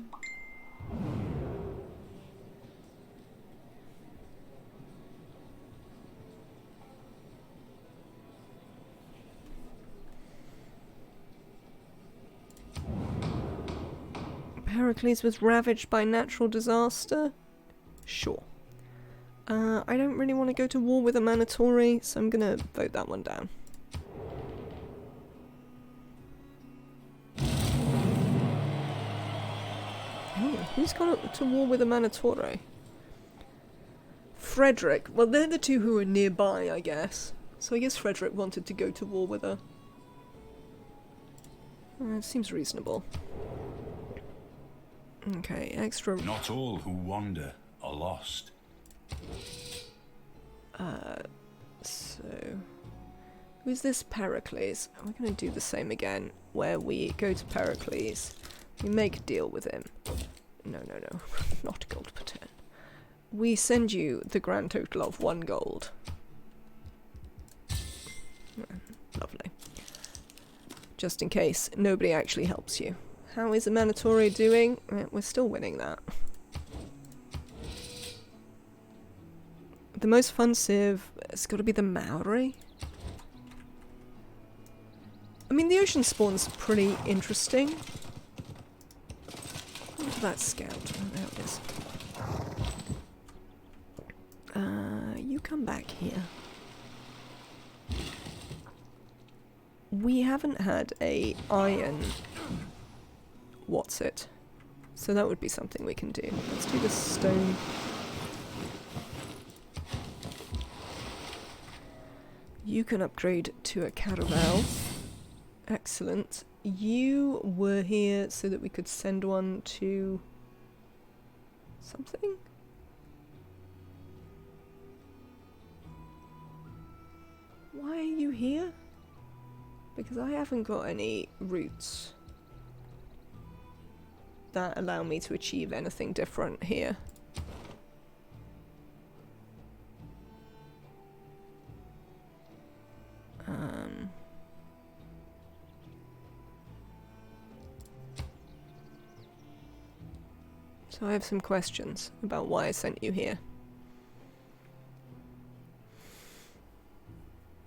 Heracles was ravaged by natural disaster? Sure. I don't really want to go to war with a Manatori, so I'm gonna vote that one down. Oh, who's gone to war with a Manatori? Frederick. Well, they're the two who are nearby, I guess. So I guess Frederick wanted to go to war with her. It seems reasonable. Okay, extra... Not all who wander are lost. So... Who's this Pericles? We're going to do the same again, where we go to Pericles, we make a deal with him. No, not gold per turn. We send you the grand total of 1 gold. Lovely. Just in case nobody actually helps you. How is the Manatori doing? We're still winning that. The most fun civ has got to be the Maori. I mean, the ocean spawn's pretty interesting. Look at that scout. Oh, there it is. You come back here. We haven't had a iron... What's it? So that would be something we can do. Let's do the stone. You can upgrade to a caravel. Excellent. You were here so that we could send one to... something? Why are you here? Because I haven't got any routes that allow me to achieve anything different here. So I have some questions about why I sent you here.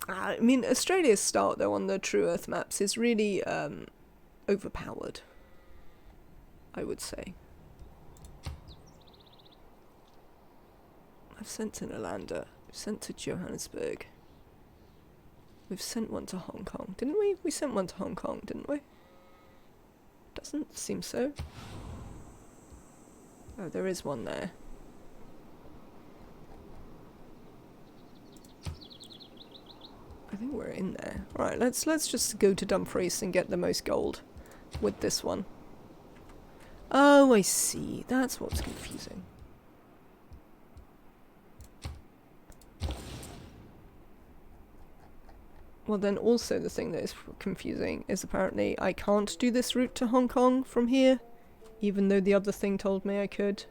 I mean, Australia's start, though, on the True Earth maps is really overpowered, I would say. I've sent to Nalanda, we've sent to Johannesburg. We've sent one to Hong Kong, didn't we? We sent one to Hong Kong, didn't we? Doesn't seem so. Oh, there is one there. I think we're in there. Right, let's just go to Dumfries and get the most gold with this one. Oh, I see. That's what's confusing. Well, then also the thing that is confusing is apparently I can't do this route to Hong Kong from here even though the other thing told me I could.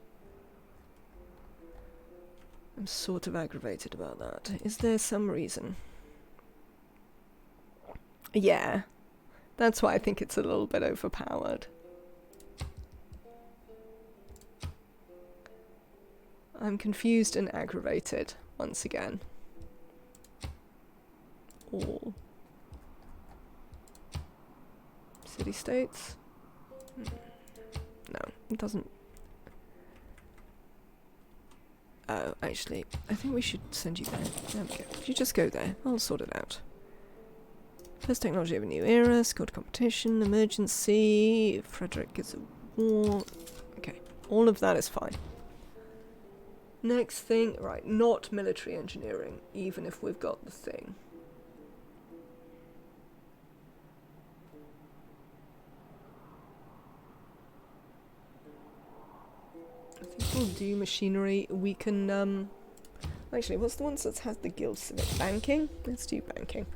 I'm sort of aggravated about that. Is there some reason? Yeah, that's why I think it's a little bit overpowered. I'm confused and aggravated once again. All city-states? No, it doesn't. Oh, actually, I think we should send you there. There we go. If you just go there, I'll sort it out. First technology of a new era, scored competition, emergency, Frederick gets a war. Okay, all of that is fine. Next thing, right, not military engineering, even if we've got the thing. I think we'll do machinery. We can, actually, what's the ones that has the guilds civic? Banking? Let's do banking.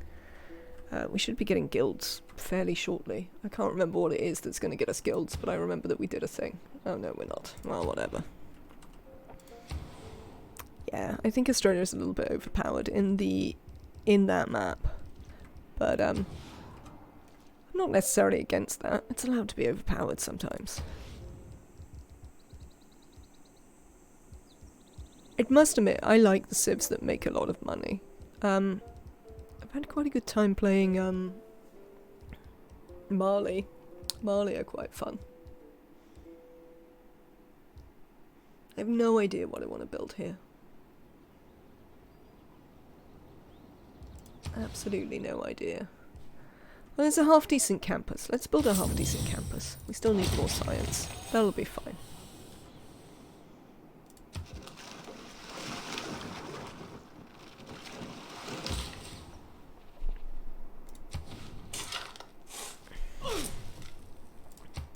We should be getting guilds fairly shortly. I can't remember what it is that's going to get us guilds, but I remember that we did a thing. Oh no, we're not. Well, whatever. Yeah, I think Australia's a little bit overpowered in that map. But, I'm not necessarily against that. It's allowed to be overpowered sometimes. I must admit, I like the civs that make a lot of money. I've had quite a good time playing, Mali. Mali are quite fun. I have no idea what I want to build here. Absolutely no idea. Well, there's a half-decent campus. Let's build a half-decent campus. We still need more science. That'll be fine.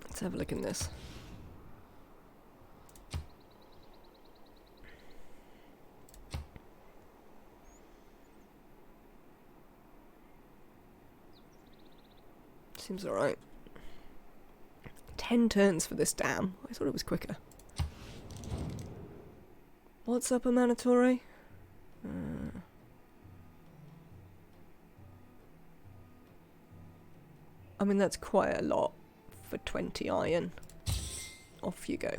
Let's have a look in this. Seems alright. 10 turns for this dam. I thought it was quicker. What's up, Amanatore? I mean, that's quite a lot for 20 iron. Off you go.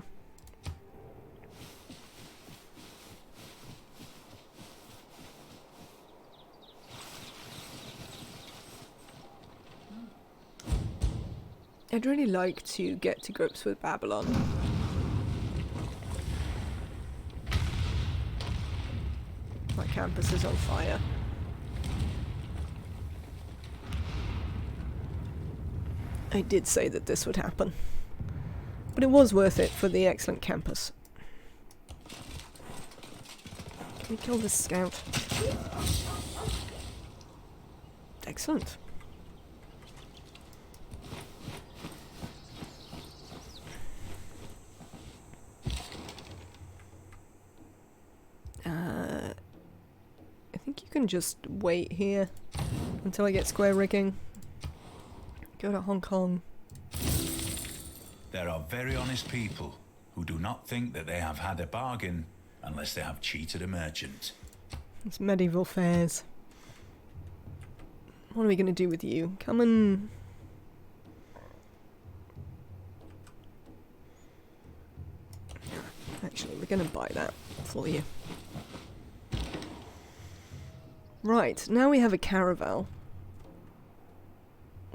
I'd really like to get to grips with Babylon. My campus is on fire. I did say that this would happen. But it was worth it for the excellent campus. Can we kill this scout? Excellent. I think you can just wait here until I get square rigging. Go to Hong Kong. There are very honest people who do not think that they have had a bargain unless they have cheated a merchant. It's medieval fairs. What are we going to do with you? Come and... Actually, we're going to buy that for you. Right, now we have a caravel.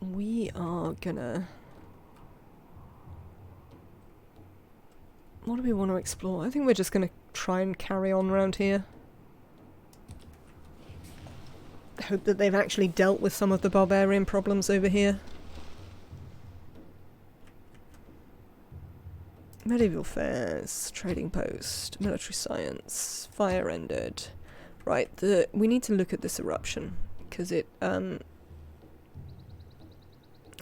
We are gonna... What do we want to explore? I think we're just gonna try and carry on around here. Hope that they've actually dealt with some of the barbarian problems over here. Medieval fairs, trading post, military science, fire ended. Right, we need to look at this eruption, because it,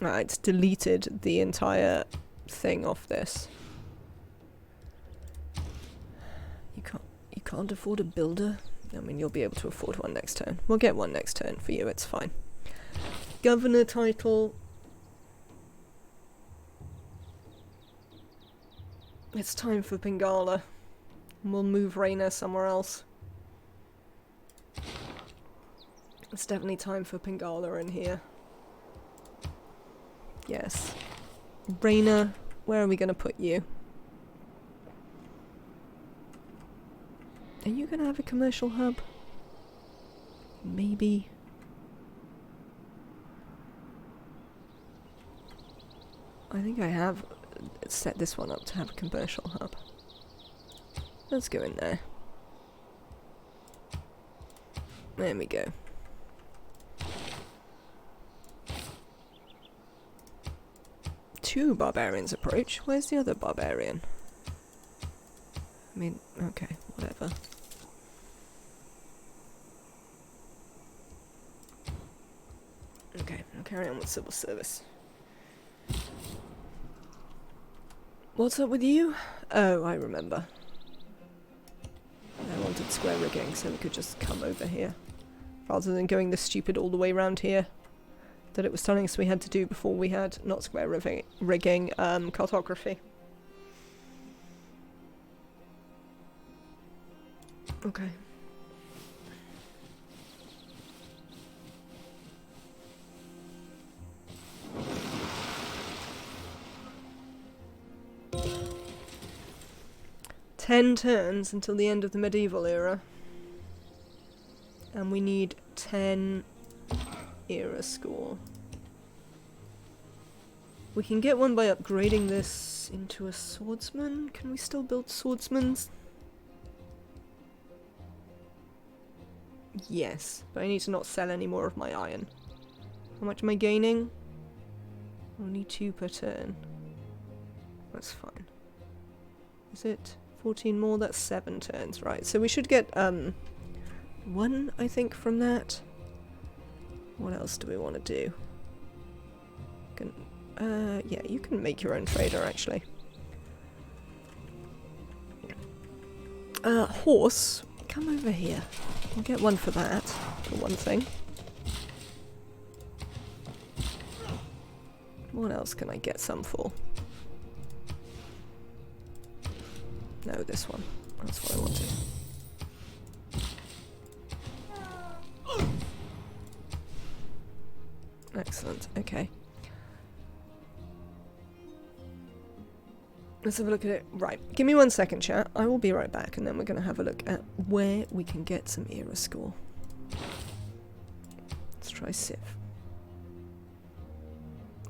it's deleted the entire thing off this. You can't afford a builder? I mean, you'll be able to afford one next turn. We'll get one next turn for you, it's fine. Governor title. It's time for Pingala. We'll move Reyna somewhere else. It's definitely time for Pingala in here. Yes. Reyna, where are we going to put you? Are you going to have a commercial hub? Maybe. I think I have set this one up to have a commercial hub. Let's go in there. There we go. Two barbarians approach. Where's the other barbarian? I mean, okay, whatever. Okay, I'll carry on with civil service. What's up with you? Oh, I remember. I wanted square rigging so we could just come over here. Rather than going the stupid all the way around here that it was telling us we had to do before we had not square rigging, cartography. Okay. Ten turns until the end of the medieval era. And we need 10 era score. We can get one by upgrading this into a swordsman. Can we still build swordsmans? Yes, but I need to not sell any more of my iron. How much am I gaining? Only 2 per turn. That's fine. Is it 14 more? That's 7 turns, right. So we should get, 1, I think, from that. What else do we want to do? Yeah, you can make your own trader, actually. Horse, come over here. I'll get one for that, for one thing. What else can I get some for? No, this one. That's what I wanted. Excellent, okay. Let's have a look at it. Right, give me 1 second, chat. I will be right back, and then we're going to have a look at where we can get some era score. Let's try Civ.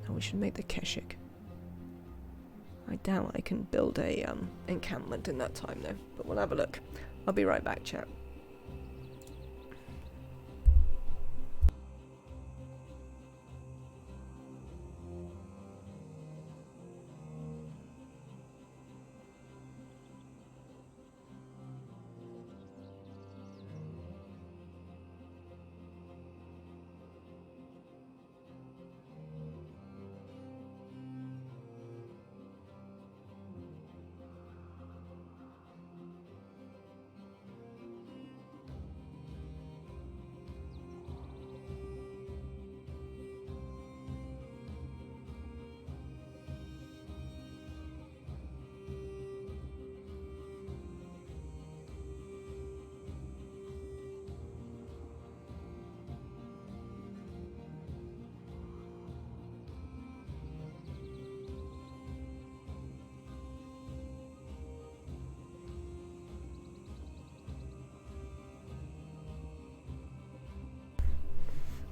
Oh, we should make the Keshik. I doubt I can build a encampment in that time, though. But we'll have a look. I'll be right back, chat.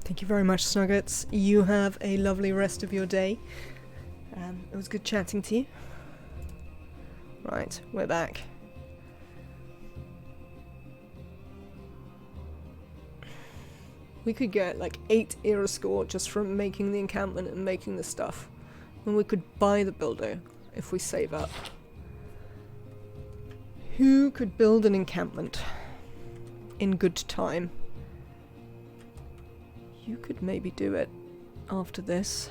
Thank you very much, Snuggets. You have a lovely rest of your day. It was good chatting to you. Right, we're back. We could get like 8 era score just from making the encampment and making the stuff. And we could buy the builder if we save up. Who could build an encampment in good time? You could maybe do it after this.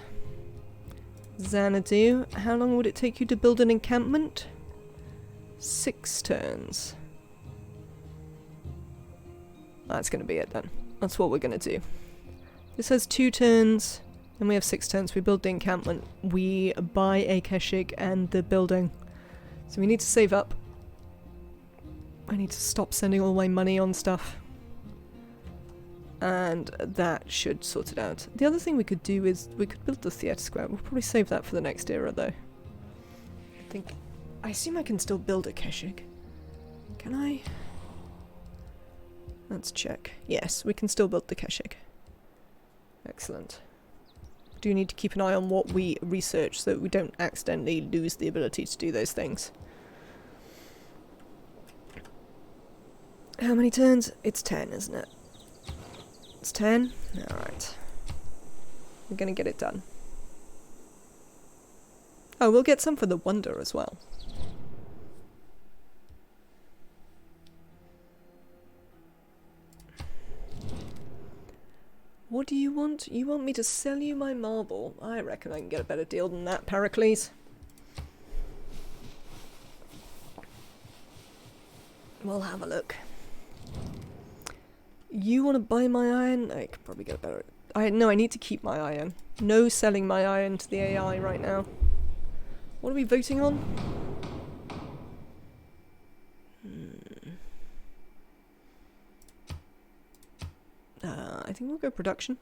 Xanadu, how long would it take you to build an encampment? 6 turns. That's going to be it then. That's what we're going to do. This has 2 turns, and we have 6 turns. We build the encampment. We buy a Keshik and the building. So we need to save up. I need to stop sending all my money on stuff. And that should sort it out. The other thing we could do is we could build the theatre square. We'll probably save that for the next era though. I assume I can still build a Keshik. Can I? Let's check. Yes, we can still build the Keshik. Excellent. Do need to keep an eye on what we research so that we don't accidentally lose the ability to do those things. How many turns? It's 10, isn't it? It's 10? Alright. We're gonna get it done. Oh, we'll get some for the wonder as well. What do you want? You want me to sell you my marble? I reckon I can get a better deal than that, Pericles. We'll have a look. You want to buy my iron? I could probably get a better... No, I need to keep my iron. No selling my iron to the AI right now. What are we voting on? I think we'll go production.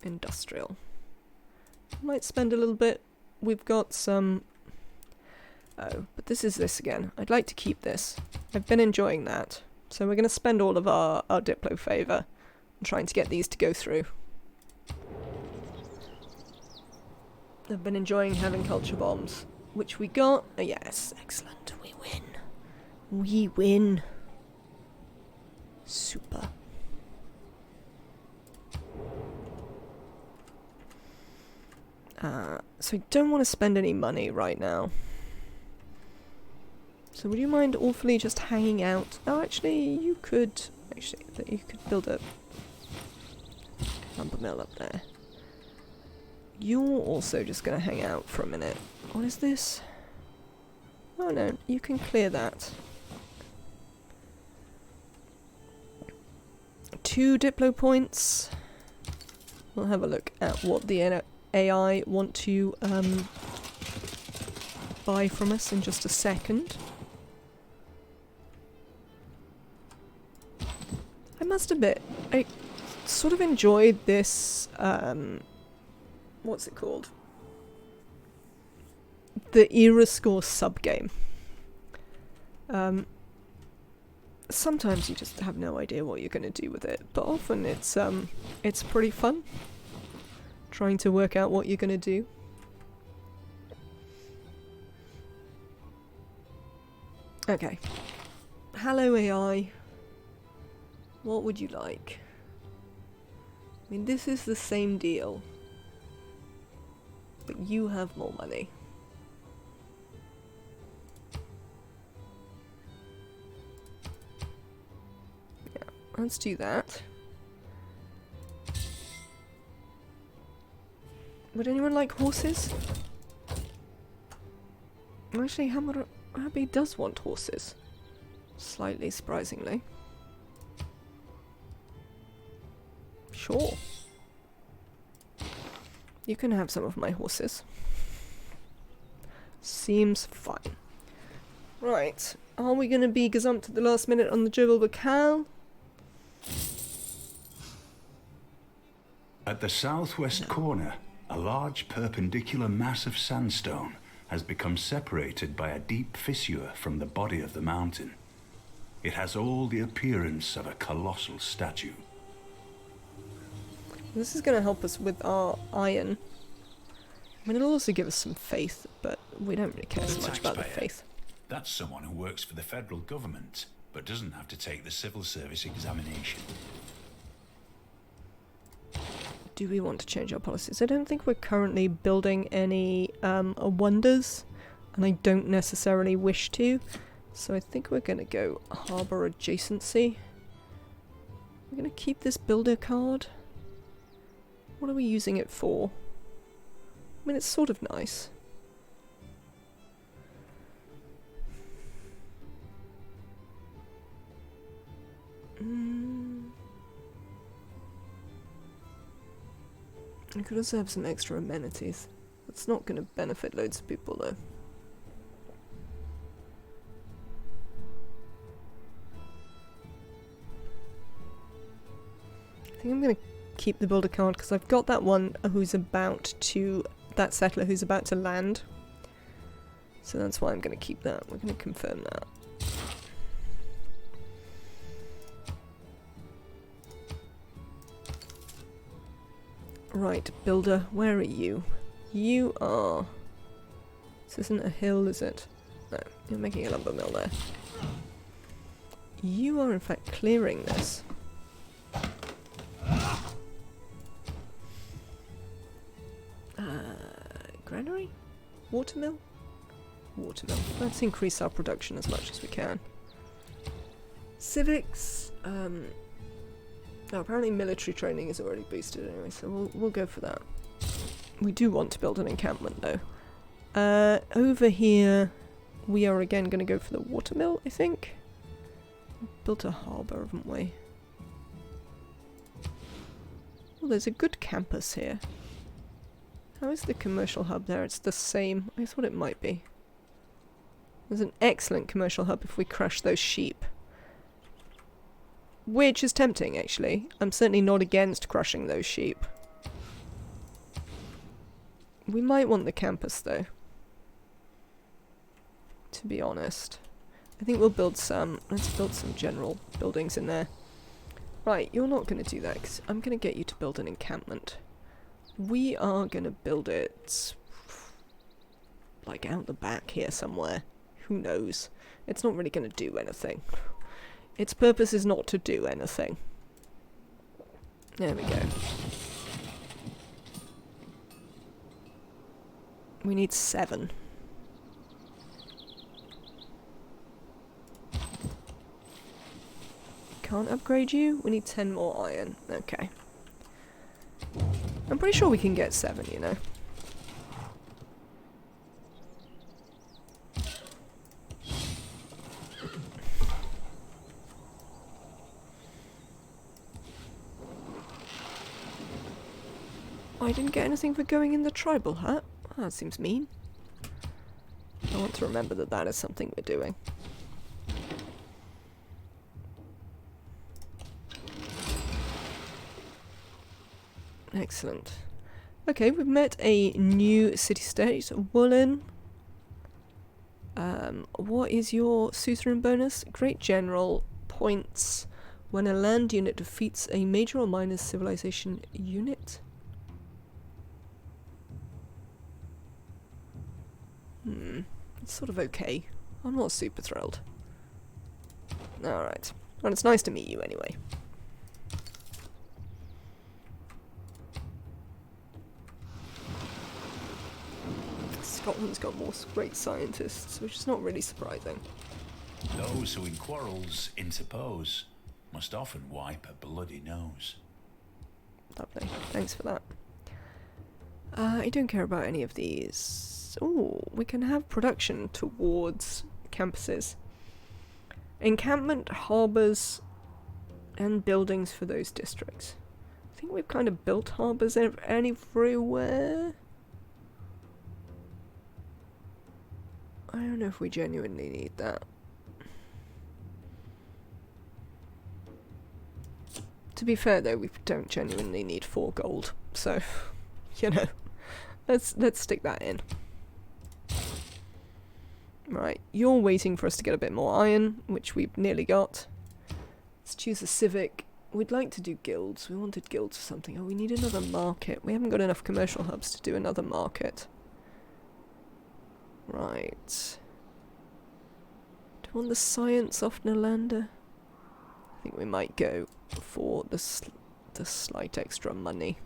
Industrial. Might spend a little bit. We've got some... Oh, but this is this again. I'd like to keep this. I've been enjoying that. So we're going to spend all of our Diplo favour on trying to get these to go through. I've been enjoying having culture bombs. Which we got. Oh, yes, excellent. We win. We win. Super. So I don't want to spend any money right now. So would you mind awfully just hanging out? Oh, actually, you could... Actually, you could build a lumber mill up there. You're also just going to hang out for a minute. What is this? Oh no, you can clear that. 2 Diplo points. We'll have a look at what the AI want to buy from us in just a second. I must admit, I sort of enjoyed this, what's it called? The era score sub-game. Sometimes you just have no idea what you're going to do with it, but often it's pretty fun trying to work out what you're going to do. Okay. Hello AI. What would you like? I mean, this is the same deal, but you have more money. Let's do that. Would anyone like horses? Actually, Hammurabi does want horses. Slightly surprisingly. Sure. You can have some of my horses. Seems fine. Right. Are we going to be gazumped at the last minute on the Jebel Bakal? At the southwest corner, a large perpendicular mass of sandstone has become separated by a deep fissure from the body of the mountain. It has all the appearance of a colossal statue. This is going to help us with our iron. I mean, it'll also give us some faith, but we don't really care so much about the faith. That's someone who works for the federal government, but doesn't have to take the civil service examination. Do we want to change our policies? I don't think we're currently building any wonders, and I don't necessarily wish to. So I think we're going to go harbour adjacency. We're going to keep this builder card. What are we using it for? I mean, it's sort of nice. I could also have some extra amenities. It's not going to benefit loads of people though. I think I'm going to keep the builder card because I've got that one who's about to, that settler who's about to land. So that's why I'm going to keep that. We're going to confirm that. Right, builder, where are you? You are... This isn't a hill, is it? No, you're making a lumber mill there. You are in fact clearing this. Granary? Watermill? Watermill. Let's increase our production as much as we can. Civics, oh, apparently military training is already boosted anyway, so we'll go for that. We do want to build an encampment though. Over here, we are again going to go for the watermill, I think. Built a harbour, haven't we? Well, there's a good campus here. How is the commercial hub there? It's the same. I thought it might be. There's an excellent commercial hub if we crush those sheep. Which is tempting, actually. I'm certainly not against crushing those sheep. We might want the campus, though. To be honest. I think we'll build some... Let's build some general buildings in there. Right, you're not going to do that, because I'm going to get you to build an encampment. We are going to build it... like out the back here somewhere. Who knows? It's not really going to do anything. Its purpose is not to do anything. There we go. We need 7. Can't upgrade you? We need 10 more iron. Okay. I'm pretty sure we can get 7, you know. I didn't get anything for going in the tribal hut. Oh, that seems mean. I want to remember that that is something we're doing. Excellent. Okay, we've met a new city-state, Woolen. What is your suzerain bonus? Great General points when a land unit defeats a major or minor civilization unit. It's sort of okay. I'm not super thrilled. Alright. Well, it's nice to meet you anyway. Scotland's got more great scientists, which is not really surprising. Those who in quarrels interpose must often wipe a bloody nose. Lovely. Thanks for that. I don't care about any of these. Oh, we can have production towards campuses. Encampment, harbours, and buildings for those districts. I think we've kind of built harbours everywhere. I don't know if we genuinely need that. To be fair though, we don't genuinely need 4 gold, so, you know, let's stick that in. Right, you're waiting for us to get a bit more iron, which we've nearly got. Let's choose a civic. We'd like to do guilds. We wanted guilds for something. Oh, we need another market. We haven't got enough commercial hubs to do another market. Right. Do we want the science off Nalander? I think we might go for the slight extra money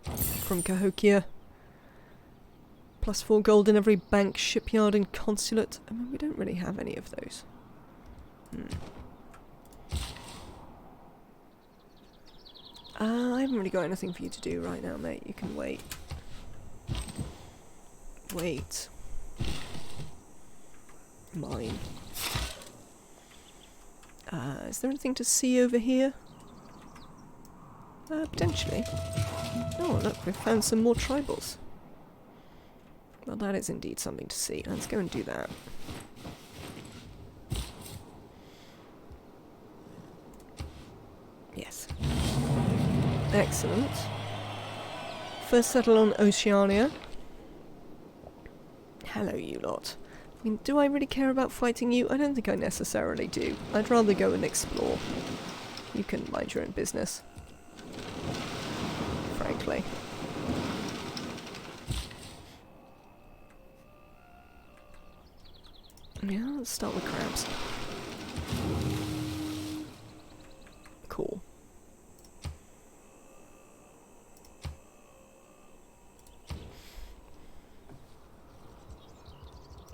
from Cahokia. Plus 4 gold in every bank, shipyard and consulate. I mean, we don't really have any of those. I haven't really got anything for you to do right now, mate. You can wait. Wait. Mine. Is there anything to see over here? Potentially. Oh, look, we've found some more tribals. Well, that is indeed something to see. Let's go and do that. Yes. Excellent. First settle on Oceania. Hello, you lot. I mean, do I really care about fighting you? I don't think I necessarily do. I'd rather go and explore. You can mind your own business. Frankly. Yeah, let's start with crabs. Cool.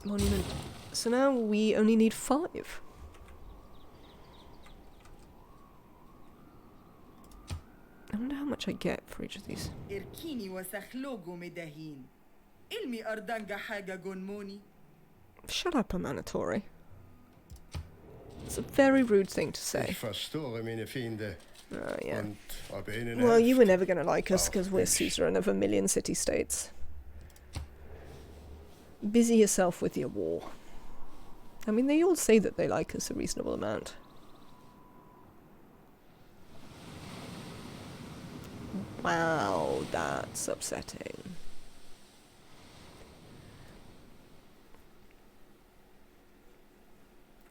Monument. So now we only need 5. I wonder how much I get for each of these. Shut up, Amanatore. It's a very rude thing to say. Yeah. Well, you were never going to like us because we're suzerain of a million city-states. Busy yourself with your war. I mean, they all say that they like us a reasonable amount. Wow, that's upsetting.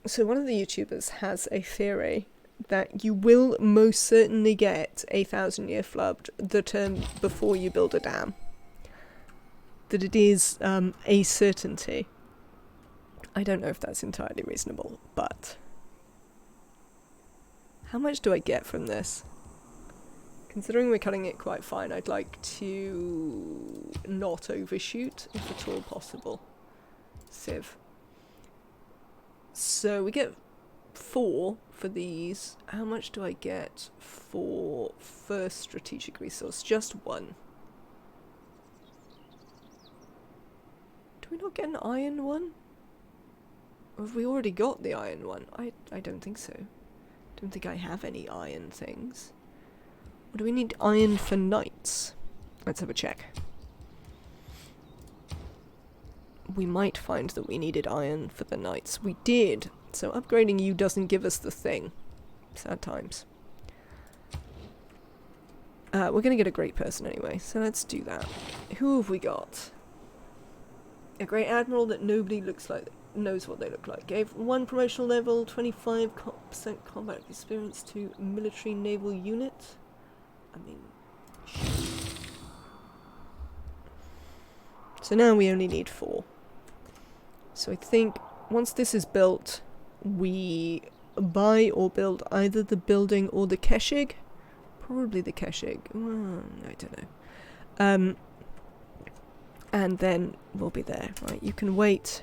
So one of the YouTubers has a theory that you will most certainly get a 1,000-year flood the term before you build a dam. That it is a certainty. I don't know if that's entirely reasonable, but how much do I get from this? Considering we're cutting it quite fine, I'd like to not overshoot if at all possible. Civ. So we get 4 for these. How much do I get for first strategic resource? Just 1. Do we not get an iron one? Or have we already got the iron one? I don't think so. Don't think I have any iron things. Or do we need iron for knights? Let's have a check. We might find that we needed iron for the knights. We did. So upgrading you doesn't give us the thing. Sad times. We're going to get a great person anyway, so let's do that. Who have we got? A great admiral that nobody knows what they look like. Gave 1 promotional level, 25% combat experience to military naval unit. I mean, so now we only need 4. So I think once this is built, we buy or build either the building or the Keshig. Probably the Keshig. I don't know. And then we'll be there. Right, you can wait.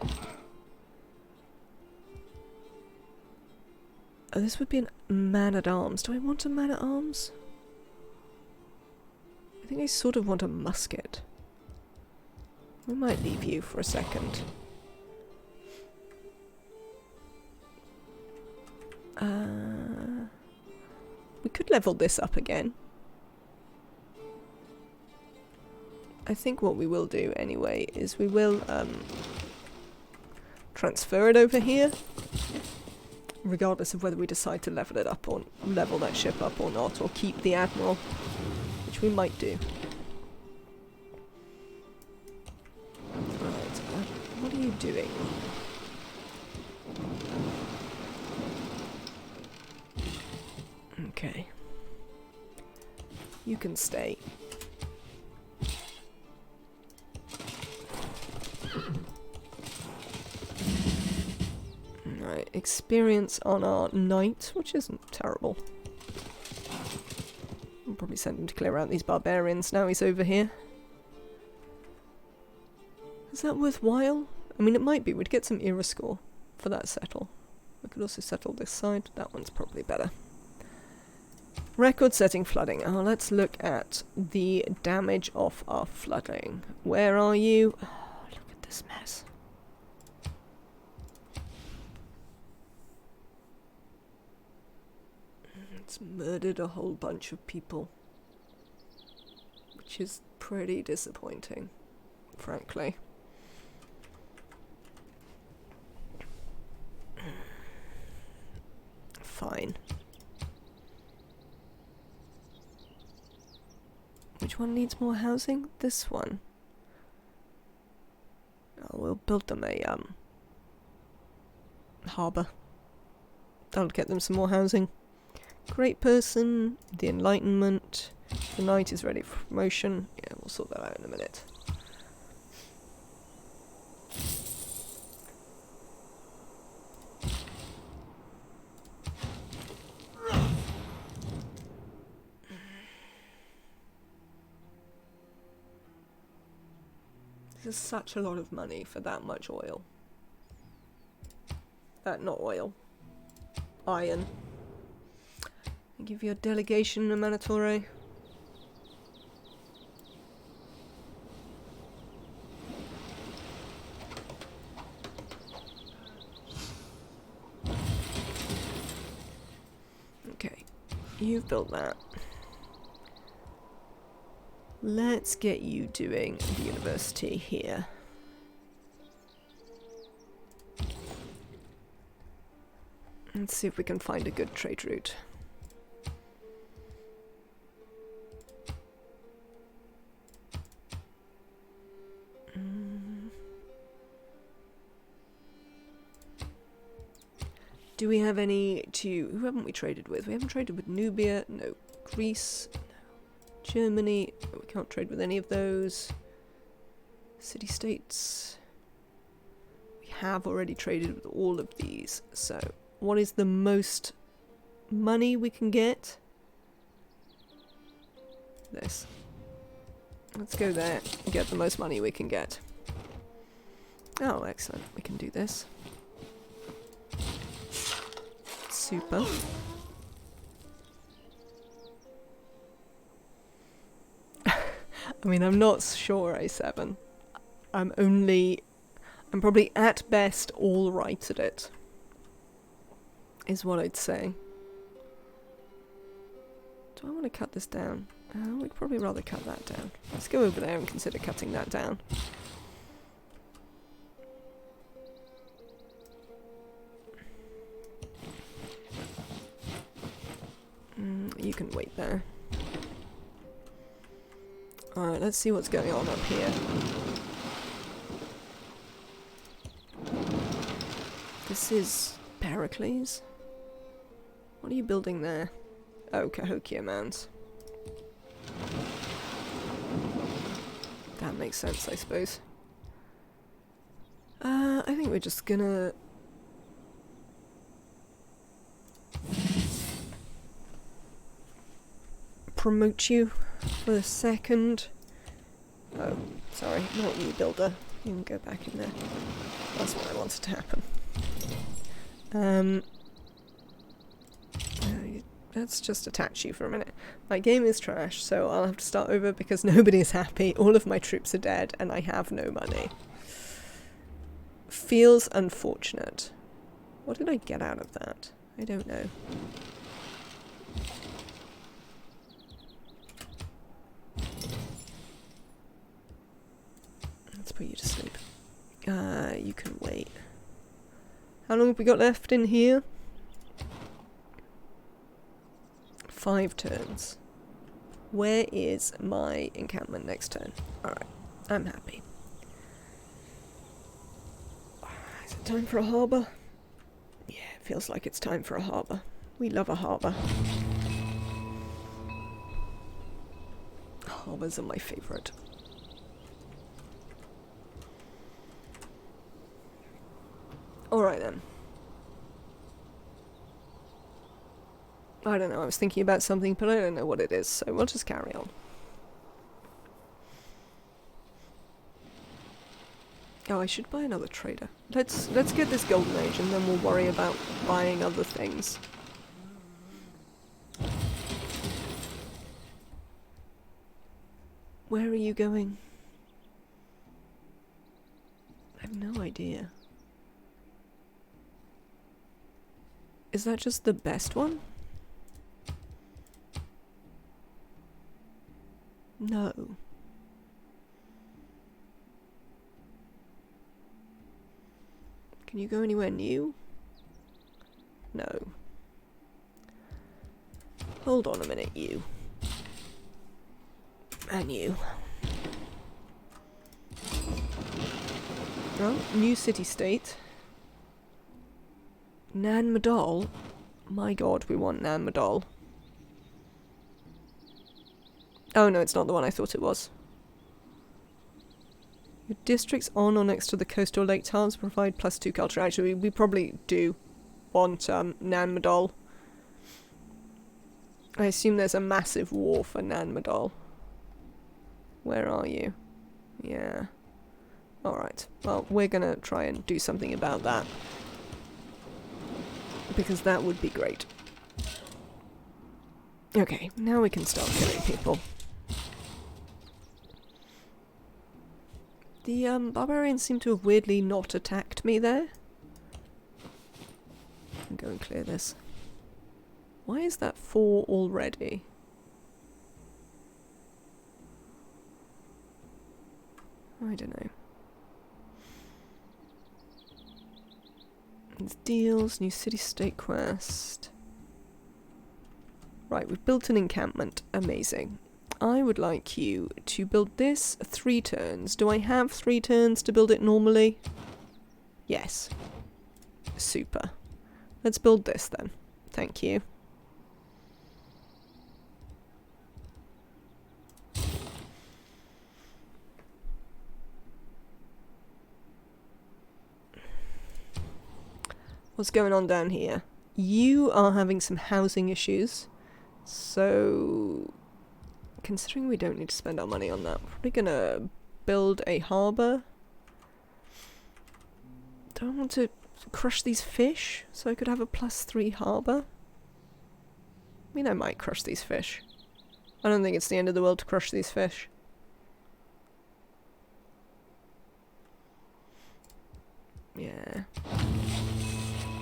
Oh, this would be a man-at-arms. Do I want a man-at-arms? I think I sort of want a musket. We might leave you for a second. We could level this up again. I think what we will do anyway is we will transfer it over here, regardless of whether we decide to level it up or level that ship up or not, or keep the admiral, which we might do. Right, what are you doing? Okay. You can stay. Right, experience on our knight, which isn't terrible. I'll probably send him to clear out these barbarians now he's over here. Is that worthwhile? I mean, it might be. We'd get some era score for that settle. We could also settle this side. That one's probably better. Record-setting flooding. Oh, let's look at the damage of our flooding. Where are you? Oh, look at this mess. It's murdered a whole bunch of people. Which is pretty disappointing, frankly. Which one needs more housing? This one. Oh, we'll build them a harbour. That'll get them some more housing. Great person, the Enlightenment, the knight is ready for promotion. Yeah, we'll sort that out in a minute. This is such a lot of money for that much oil. Not oil. Iron. I give you a delegation, Manatore. Okay, you've built that. Let's get you doing the university here. Let's see if we can find a good trade route. Do we have any to... Who haven't we traded with? We haven't traded with Nubia. No. Greece. No. Germany. No, we can't trade with any of those. City-states. We have already traded with all of these. So, what is the most money we can get? This. Let's go there and get the most money we can get. Oh, excellent. We can do this. Super. I mean, I'm not sure, A7. I'm probably at best all right at it. Is what I'd say. Do I want to cut this down? We'd probably rather cut that down. Let's go over there and consider cutting that down. You can wait there. Alright, let's see what's going on up here. This is Pericles. What are you building there? Oh, Cahokia Mounds. That makes sense, I suppose. I think we're just gonna... promote you for a second. Oh, sorry, not you, builder. You can go back in there. That's what I wanted to happen. Let's just attach you for a minute. My game is trash, so I'll have to start over because nobody's happy. All of my troops are dead, and I have no money. Feels unfortunate. What did I get out of that? I don't know. Let's put you to sleep. You can wait. How long have we got left in here? 5 turns. Where is my encampment next turn? Alright, I'm happy. Is it time for a harbour? Yeah, it feels like it's time for a harbour. We love a harbour. Harbours are my favourite. Alright then. I don't know, I was thinking about something, but I don't know what it is, so we'll just carry on. Oh, I should buy another trader. Let's get this golden age and then we'll worry about buying other things. Where are you going? I have no idea. Is that just the best one? No. Can you go anywhere new? No. Hold on a minute, you. And you. Oh, new city-state. Nan Madol. My god, we want Nan Madol. Oh no, it's not the one I thought it was. Your districts on or next to the coast or lake towns provide +2 culture. Actually, we probably do want Nan Madol. I assume there's a massive war for Nan Madol. Where are you? Yeah. Alright. Well, we're gonna try and do something about that. Because that would be great. Okay, now we can start killing people. The barbarians seem to have weirdly not attacked me there. I'll go and clear this. Why is that 4 already? I don't know. There's deals, new city-state quest. Right, we've built an encampment. Amazing. I would like you to build this 3 turns. Do I have 3 turns to build it normally? Yes. Super. Let's build this then. Thank you. What's going on down here? You are having some housing issues. So, considering we don't need to spend our money on that, we're probably gonna build a harbour. Do I want to crush these fish so I could have a +3 harbour? I mean, I might crush these fish. I don't think it's the end of the world to crush these fish. Yeah.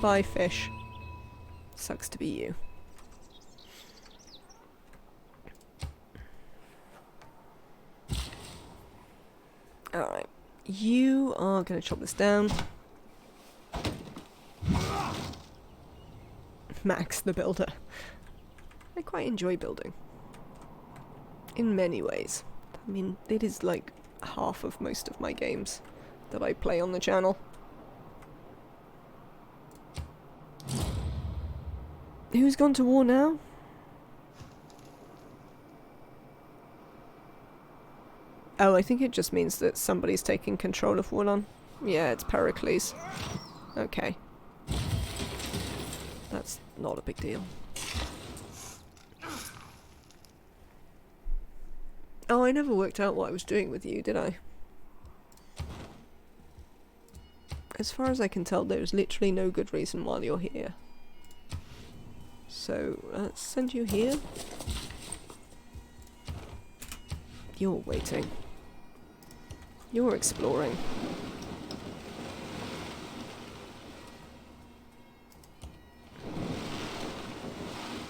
Bye, fish. Sucks to be you. Alright. You are going to chop this down. Max the builder. I quite enjoy building. In many ways. I mean, it is like half of most of my games that I play on the channel. Who's gone to war now? Oh, I think it just means that somebody's taking control of Wulon. Yeah, it's Pericles. Okay. That's not a big deal. Oh, I never worked out what I was doing with you, did I? As far as I can tell, there's literally no good reason why you're here. So, let's send you here. You're waiting. You're exploring.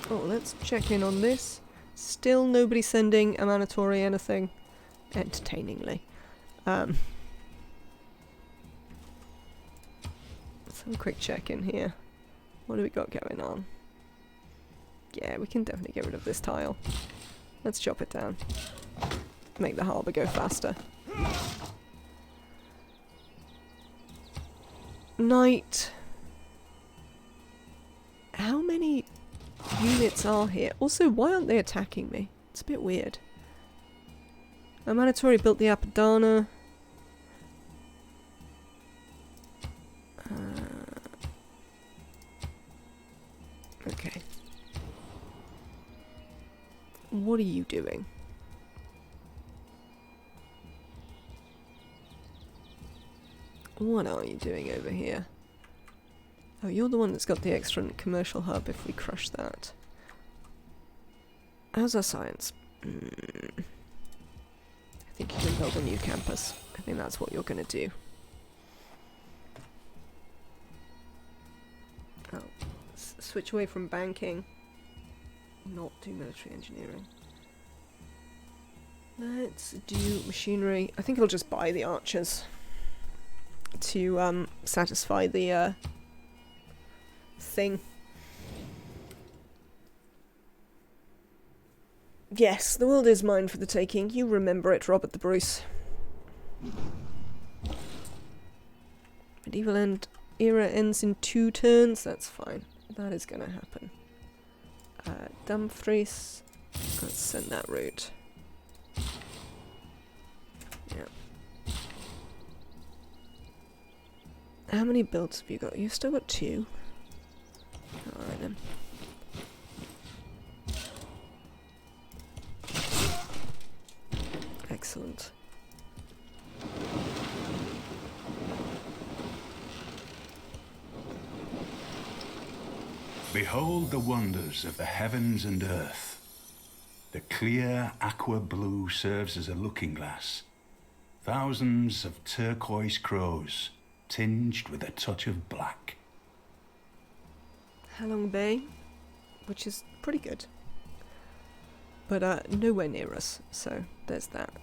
Oh, let's check in on this. Still nobody sending a mandatory anything. Entertainingly. Let's have a quick check in here. What do we got going on? Yeah, we can definitely get rid of this tile. Let's chop it down. Make the harbour go faster. Night. How many units are here? Also, why aren't they attacking me? It's a bit weird. Amanatori built the Apadana. Okay. What are you doing? What are you doing over here? Oh, you're the one that's got the extra commercial hub if we crush that. How's our science? I think you can build a new campus. I think that's what you're going to do. Oh, switch away from banking. Not do military engineering. Let's do machinery. I think I'll just buy the archers to satisfy the thing. Yes, the world is mine for the taking. You remember it, Robert the Bruce. Medieval end era ends in 2 turns. That's fine. That is going to happen. Dumfries. Let's send that route. Yeah. How many builds have you got? You've still got 2. Alright then. Excellent. Behold the wonders of the heavens and earth. The clear aqua blue serves as a looking glass. Thousands of turquoise crows, tinged with a touch of black. Halong Bay, which is pretty good. But nowhere near us, so there's that.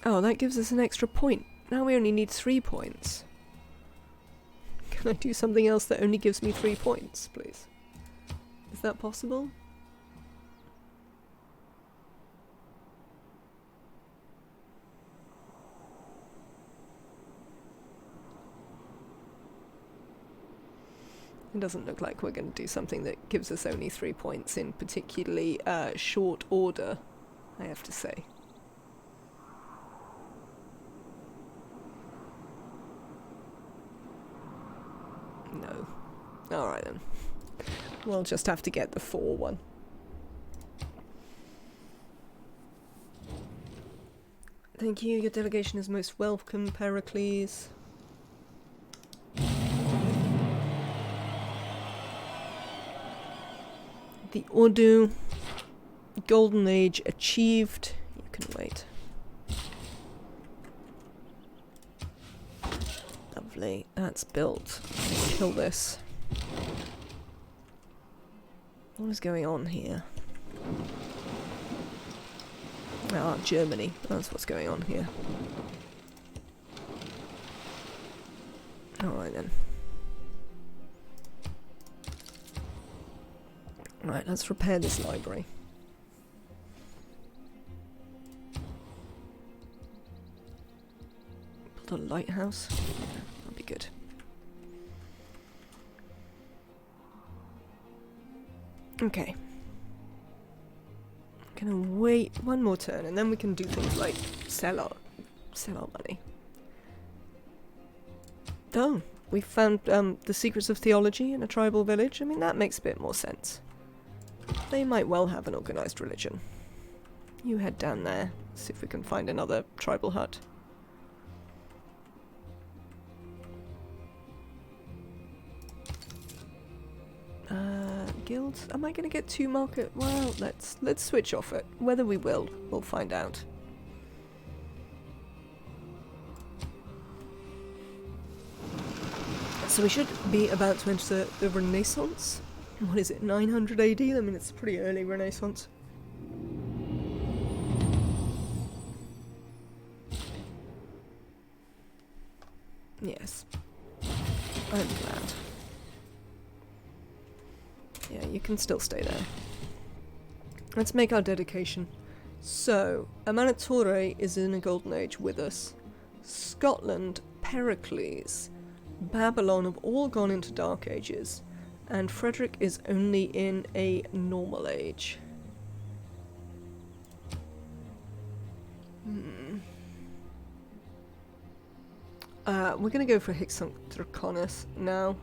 Oh, that gives us an extra point. Now we only need 3 points. Can I do something else that only gives me 3 points, please? Is that possible? It doesn't look like we're going to do something that gives us only 3 points in particularly short order, I have to say. No. Alright then. We'll just have to get the 4 one. Thank you, your delegation is most welcome, Pericles. The Urdu Golden Age achieved. You can wait. Lovely. That's built. Kill this. What is going on here? Ah, Germany. That's what's going on here. Alright then. Right, let's repair this library. Build a lighthouse. That'd be good. Okay. Gonna wait one more turn and then we can do things like sell our money. Oh, we found the secrets of theology in a tribal village. I mean, that makes a bit more sense. They might well have an organized religion. You head down there, see if we can find another tribal hut. Guilds? Am I going to get 2 market? Well, let's switch off it. Whether we will, we'll find out. So we should be about to enter the Renaissance. What is it, 900 AD? I mean, it's pretty early Renaissance. Yes. I'm glad. Yeah, you can still stay there. Let's make our dedication. So, Amanitore is in a golden age with us. Scotland, Pericles, Babylon have all gone into dark ages. And Frederick is only in a normal age. We're gonna go for Hicksunk Draconis now.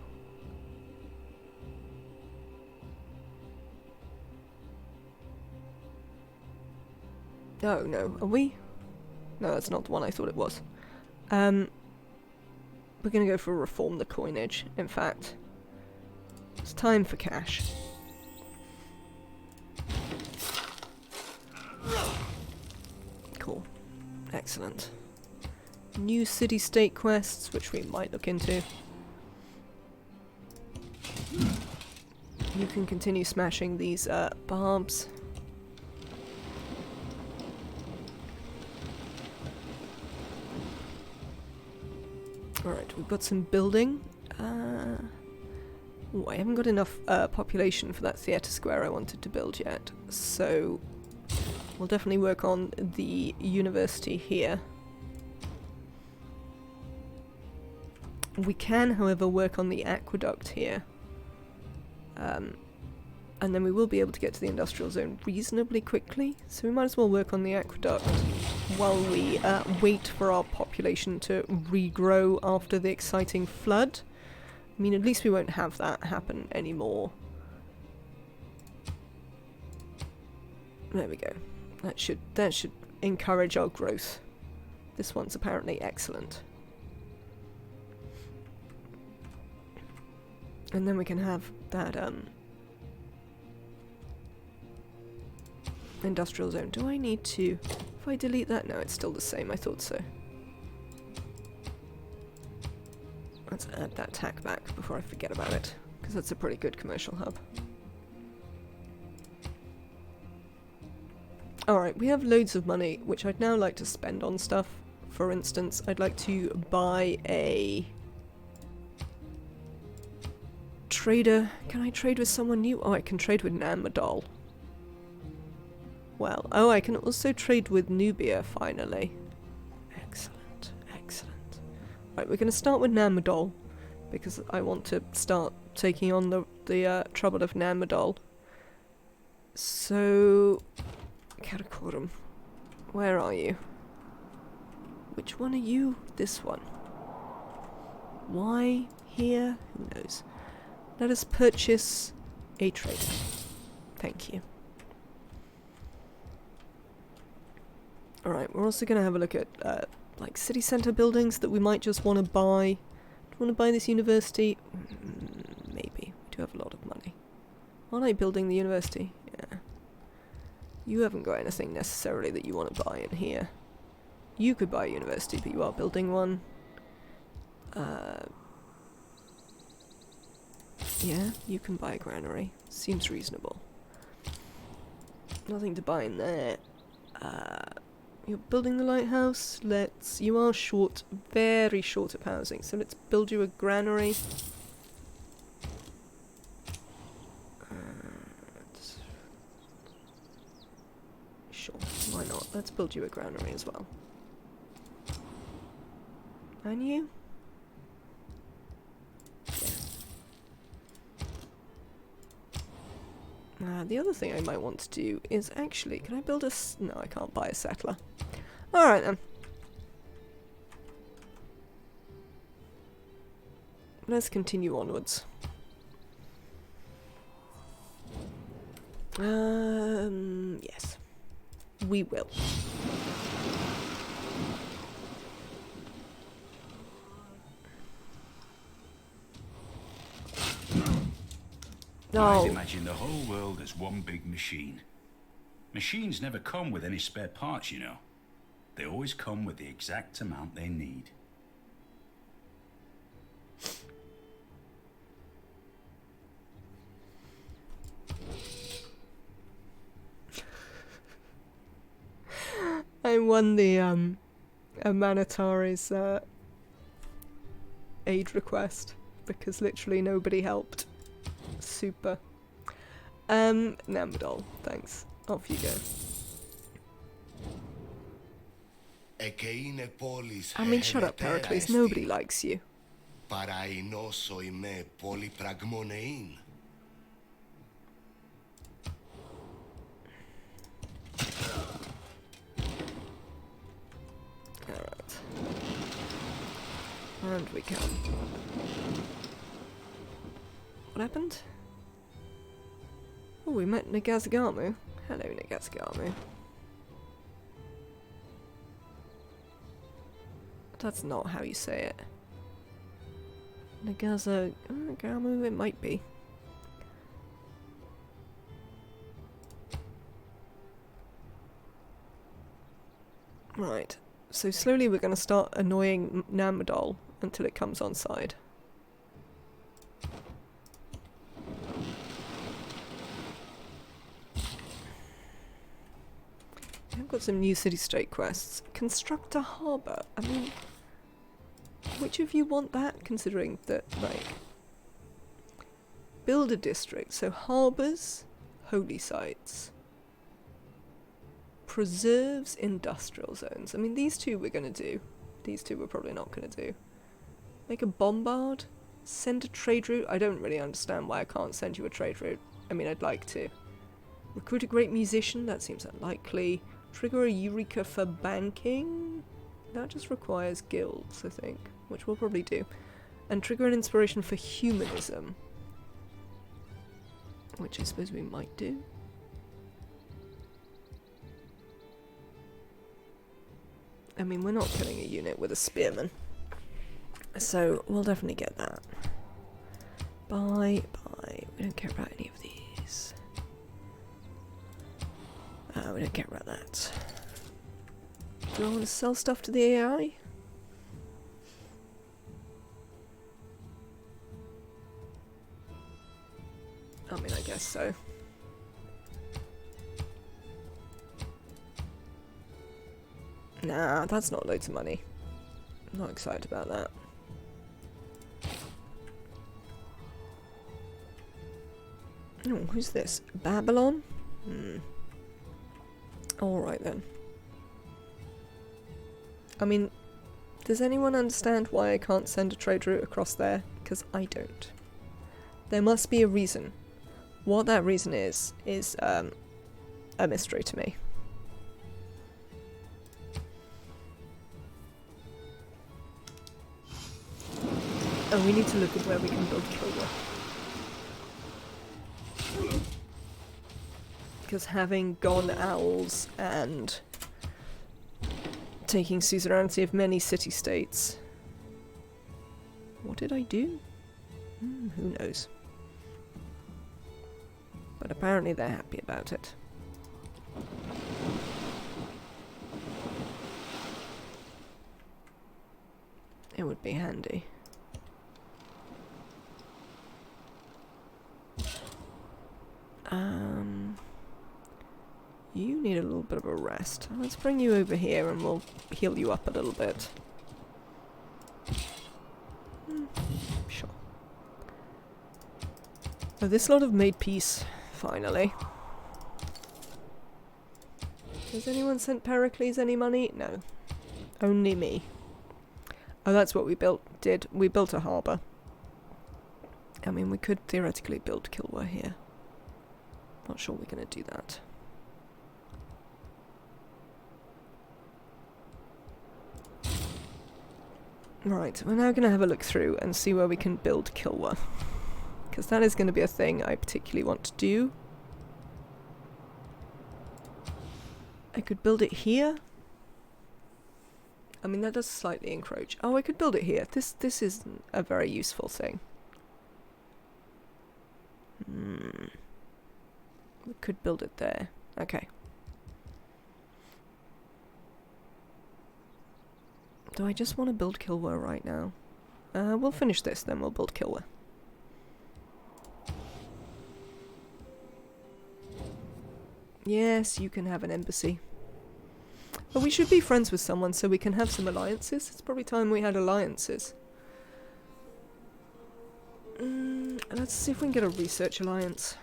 Oh no, are we? No, that's not the one I thought it was. We're gonna go for reform the coinage, in fact. It's time for cash. Cool. Excellent. New city-state quests, which we might look into. You can continue smashing these barbs. Alright, we've got some building. Ooh, I haven't got enough population for that theatre square I wanted to build yet, so we'll definitely work on the university here. We can, however, work on the aqueduct here. And then we will be able to get to the industrial zone reasonably quickly, so we might as well work on the aqueduct while we wait for our population to regrow after the exciting flood. I mean, at least we won't have that happen anymore. There we go. That should encourage our growth. This one's apparently excellent. And then we can have that industrial zone. Do I need to... If I delete that? No, it's still the same. I thought so. Let's add that tack back before I forget about it, because that's a pretty good commercial hub. Alright, we have loads of money, which I'd now like to spend on stuff. For instance, I'd like to buy a... trader. Can I trade with someone new? Oh, I can trade with Namadol. Well, oh, I can also trade with Nubia, finally. Excellent, excellent. Right, we're going to start with Namadol, because I want to start taking on the trouble of Namadol. So... Karakorum, where are you? Which one are you? This one. Why here? Who knows? Let us purchase a trader. Thank you. Alright, we're also going to have a look at like city centre buildings that we might just want to buy. Do you want to buy this university? Maybe. We do have a lot of money. Aren't I building the university? Yeah. You haven't got anything necessarily that you want to buy in here. You could buy a university, but you are building one. Yeah, you can buy a granary. Seems reasonable. Nothing to buy in there. You're building the lighthouse. You are short, very short of housing, so let's build you a granary. Sure, why not? Let's build you a granary as well. And you? The other thing I might want to do is actually, can I build a... No, I can't buy a settler. Alright then. Let's continue onwards. Yes. We will. I'd imagine the whole world as one big machine. Machines never come with any spare parts, you know. They always come with the exact amount they need. I won the Manatari's aid request because literally nobody helped. Super. Namadol, thanks. Off you go. I mean, shut up, Pericles. Nobody likes you. Alright. And we can. What happened? Oh, we met Nagazagamu. Hello, Nagazagamu. That's not how you say it. Nagazagamu, it might be. Right, so slowly we're going to start annoying Namadol until it comes on side. I've got some new city-state quests. Construct a harbour. I mean, which of you want that, considering that, like... Build a district. So harbours, holy sites. Preserves industrial zones. I mean, these two we're going to do. These two we're probably not going to do. Make a bombard. Send a trade route. I don't really understand why I can't send you a trade route. I mean, I'd like to. Recruit a great musician. That seems unlikely. Trigger a eureka for banking. That just requires guilds, I think. Which we'll probably do. And trigger an inspiration for humanism. Which I suppose we might do. I mean, we're not killing a unit with a spearman. So, we'll definitely get that. Buy. We don't care about any of these. We don't care about that. Do I want to sell stuff to the AI? I mean, I guess so. Nah, that's not loads of money. I'm not excited about that. Oh, who's this? Babylon? Alright then. I mean, does anyone understand why I can't send a trade route across there? Because I don't. There must be a reason. What that reason is a mystery to me. Oh, we need to look at where we can build Kilwa. Because having gone owls and taking suzerainty of many city-states... What did I do? Who knows? But apparently they're happy about it. It would be handy. You need a little bit of a rest. Let's bring you over here and we'll heal you up a little bit. Sure. Oh, this lot have made peace, finally. Has anyone sent Pericles any money? No. Only me. Oh, that's what we did. We built a harbour. I mean, we could theoretically build Kilwa here. Not sure we're going to do that. Right, we're now going to have a look through and see where we can build Kilwa. Because that is going to be a thing I particularly want to do. I could build it here. I mean, that does slightly encroach. Oh, I could build it here. This is a very useful thing. We could build it there. Okay. Do I just want to build Kilwa right now? We'll finish this, then we'll build Kilwa. Yes, you can have an embassy. But we should be friends with someone so we can have some alliances. It's probably time we had alliances. Let's see if we can get a research alliance.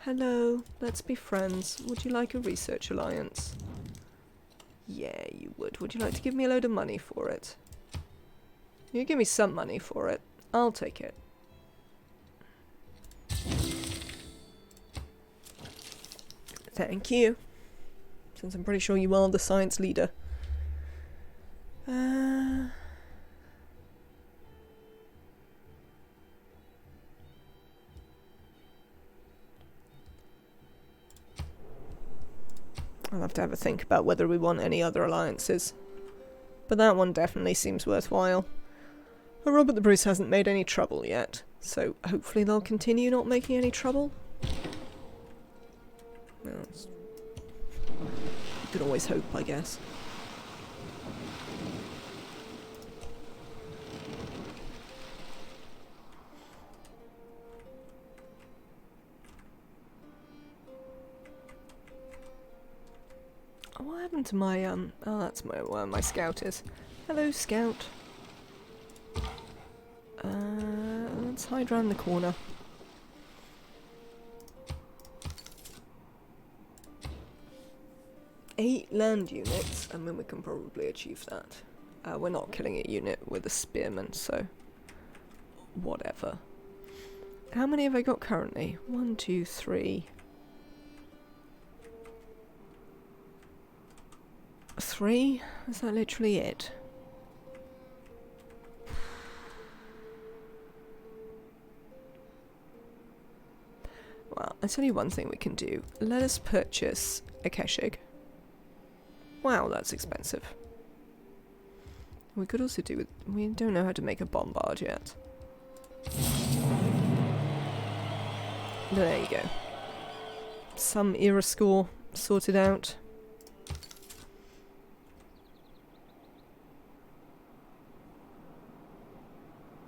Hello, let's be friends. Would you like a research alliance? Yeah, you would. Would you like to give me a load of money for it? You give me some money for it. I'll take it. Thank you. Since I'm pretty sure you are the science leader. I'll have to have a think about whether we want any other alliances. But that one definitely seems worthwhile. Robert the Bruce hasn't made any trouble yet, so hopefully they'll continue not making any trouble. Well, you can always hope, I guess. What happened to my, oh, that's where my scout is. Hello, scout. Let's hide round the corner. 8 land units. I mean, we can probably achieve that. We're not killing a unit with a spearman, so whatever. How many have I got currently? 1, 2, 3. 3? Is that literally it? Well, I'll tell you one thing we can do. Let us purchase a Keshig. Wow, that's expensive. We could also do with... We don't know how to make a bombard yet. There you go. Some era score sorted out.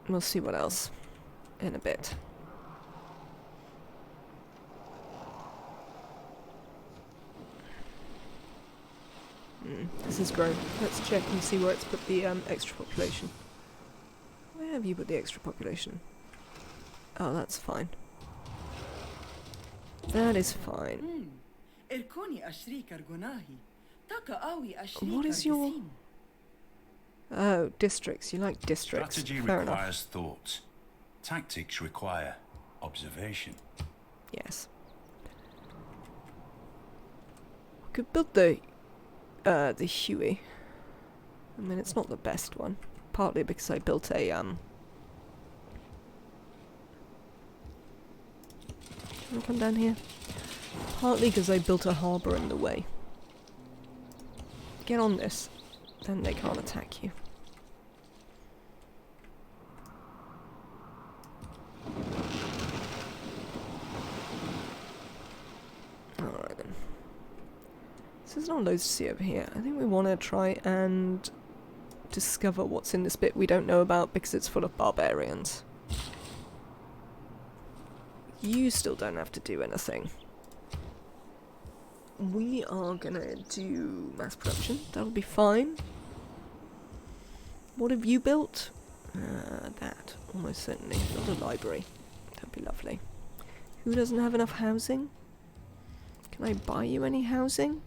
We'll see what else in a bit. This is grown. Let's check and see where it's put the extra population. Where have you put the extra population? Oh, that's fine. That is fine. What is your... Oh, districts. You like districts. Strategy Fair requires enough. thought. Tactics require observation. Yes. We could build the Huey. I mean, it's not the best one. Partly because I built a, Can I come down here? Partly because I built a harbour in the way. Get on this. Then they can't attack you. Alright then. So there's not loads to see over here. I think we want to try and discover what's in this bit we don't know about because it's full of barbarians. You still don't have to do anything. We are gonna do mass production. That'll be fine. What have you built? That. Almost certainly. Build a library. That'd be lovely. Who doesn't have enough housing? Can I buy you any housing?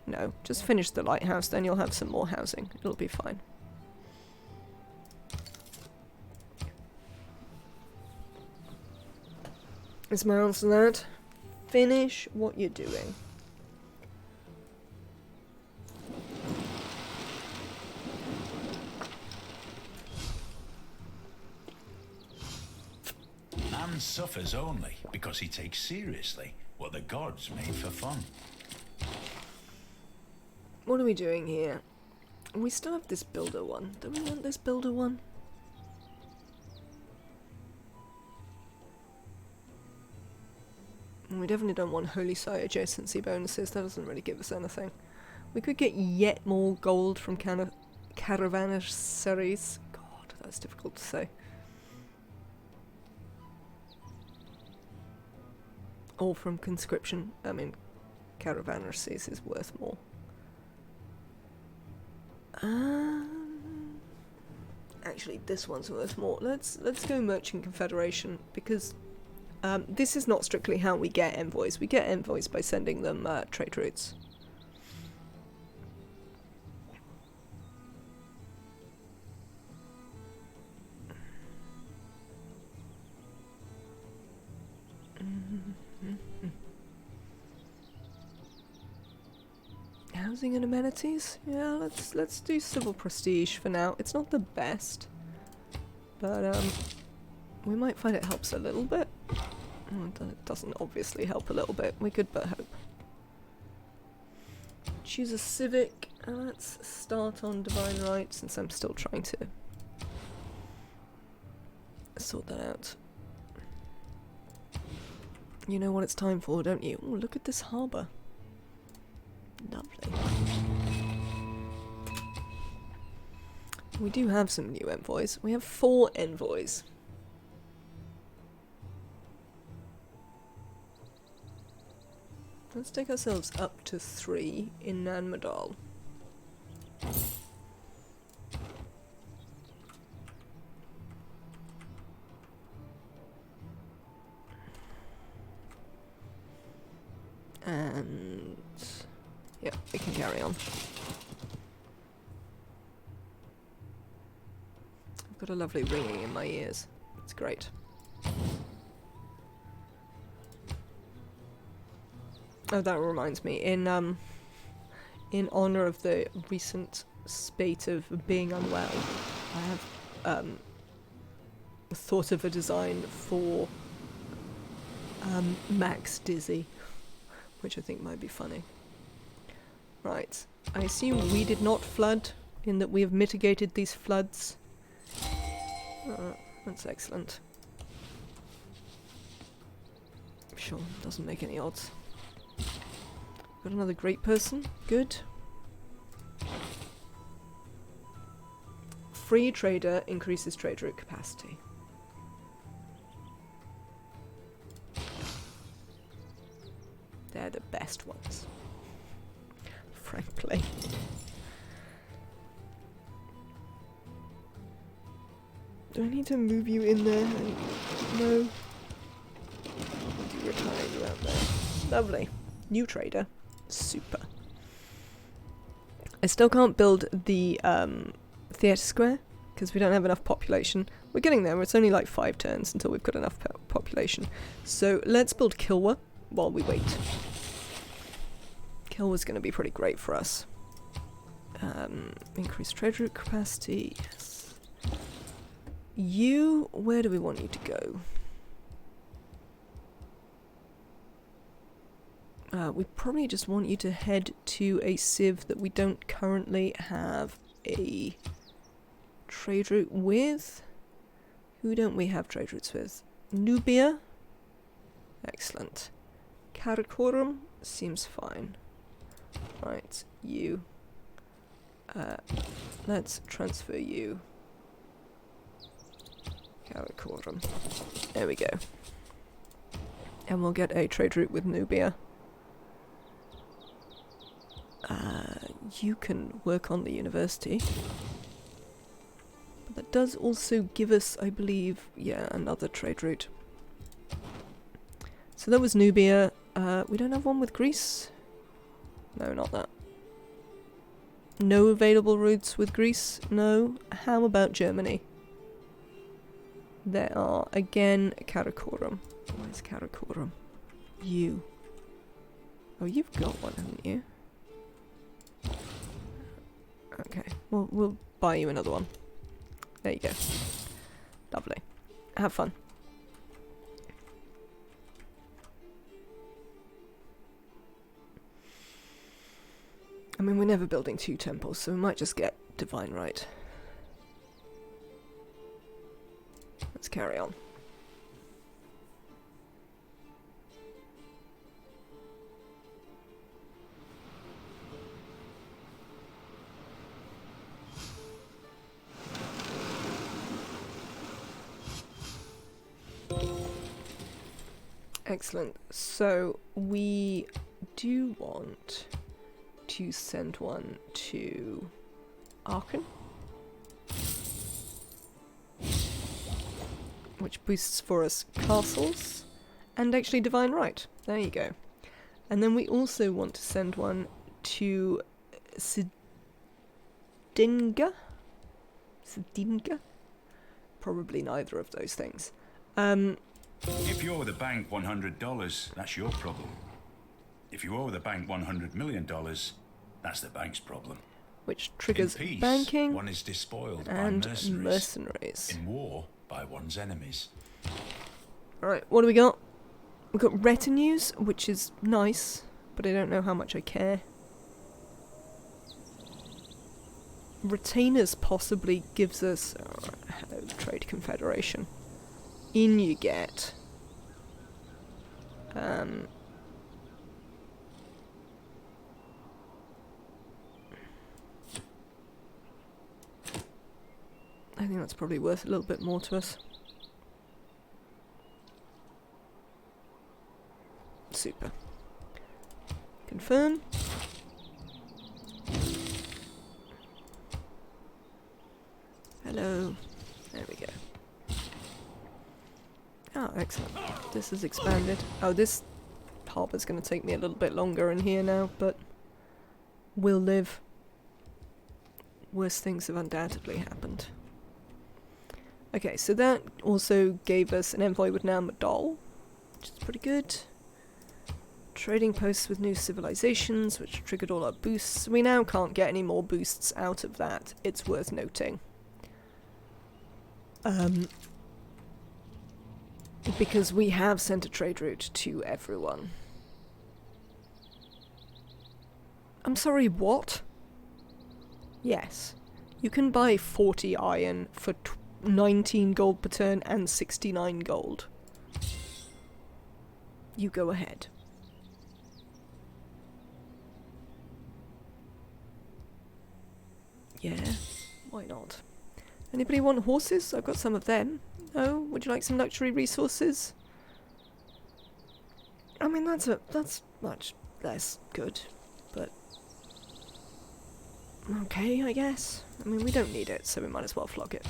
No. Just finish the lighthouse, then you'll have some more housing. It'll be fine. Is my answer to that? Finish what you're doing. Man suffers only because he takes seriously what the gods made for fun. What are we doing here? We still have this builder one. Do we want this builder one? We definitely don't want Holy Site adjacency bonuses. That doesn't really give us anything. We could get yet more gold from caravanseries. God, that's difficult to say. Or from conscription. I mean, caravanseries is worth more. Actually, this one's worth more. Let's go Merchant Confederation because this is not strictly how we get envoys. We get envoys by sending them trade routes. Housing and amenities? Yeah, let's do civil prestige for now. It's not the best, but we might find it helps a little bit. It doesn't obviously help a little bit. We could but hope. Choose a civic. Let's start on divine right since I'm still trying to sort that out. You know what it's time for, don't you? Oh, look at this harbour. Lovely. We do have some new envoys. We have 4 envoys. Let's take ourselves up to 3 in Nan Madal. And Yeah, we can carry on. I've got a lovely ringing in my ears. It's great. Oh, that reminds me. In honor of the recent spate of being unwell, I have thought of a design for Max Dizzy, which I think might be funny. Right. I assume we did not flood, in that we have mitigated these floods. That's excellent. Sure, doesn't make any odds. Got another great person. Good. Free trader increases trade route capacity. They're the best ones, frankly. Do I need to move you in there? No. Retire you out there. Lovely. New trader. Super. I still can't build the theatre square because we don't have enough population. We're getting there. It's only like 5 turns until we've got enough population. So let's build Kilwa while we wait. Kilwa's going to be pretty great for us. Increase trade route capacity. Yes. You, where do we want you to go? We probably just want you to head to a civ that we don't currently have a trade route with. Who don't we have trade routes with? Nubia? Excellent. Karakorum seems fine. Right, you. Let's transfer you. Karakorum. There we go. And we'll get a trade route with Nubia. You can work on the university. But that does also give us, I believe, yeah, another trade route. So that was Nubia. We don't have one with Greece? No, not that. No available routes with Greece? No. How about Germany? There are, again, Karakorum. Where's Karakorum? You. Oh, you've got one, haven't you? Okay, well, we'll buy you another one. There you go. Lovely. Have fun. I mean, we're never building 2 temples, so we might just get divine right. Let's carry on. Excellent. So we do want to send one to Aachen, which boosts for us castles and actually divine right. There you go. And then we also want to send one to Sidinga? Sidinga? Probably neither of those things. If you owe the bank $100, that's your problem. If you owe the bank $100 million, that's the bank's problem. Which triggers In peace, banking one is despoiled and by mercenaries. In war, by one's enemies. Alright, what do we got? We've got retinues, which is nice, but I don't know how much I care. Retainers possibly gives us... hello, Trade Confederation. In you get. I think that's probably worth a little bit more to us. Super. Confirm. Hello. There we go. Oh, excellent. This is expanded. Oh, this harbour's going to take me a little bit longer in here now, but will live. Worse things have undoubtedly happened. Okay, so that also gave us an envoy with Nan Madol, which is pretty good. Trading posts with new civilizations, which triggered all our boosts. We now can't get any more boosts out of that, it's worth noting. Because we have sent a trade route to everyone. I'm sorry, what? Yes. You can buy 40 iron for 19 gold per turn and 69 gold. You go ahead. Yeah, why not? Anybody want horses? I've got some of them. Oh, would you like some luxury resources? I mean, that's much less good, but okay, I guess. I mean, we don't need it, so we might as well flog it.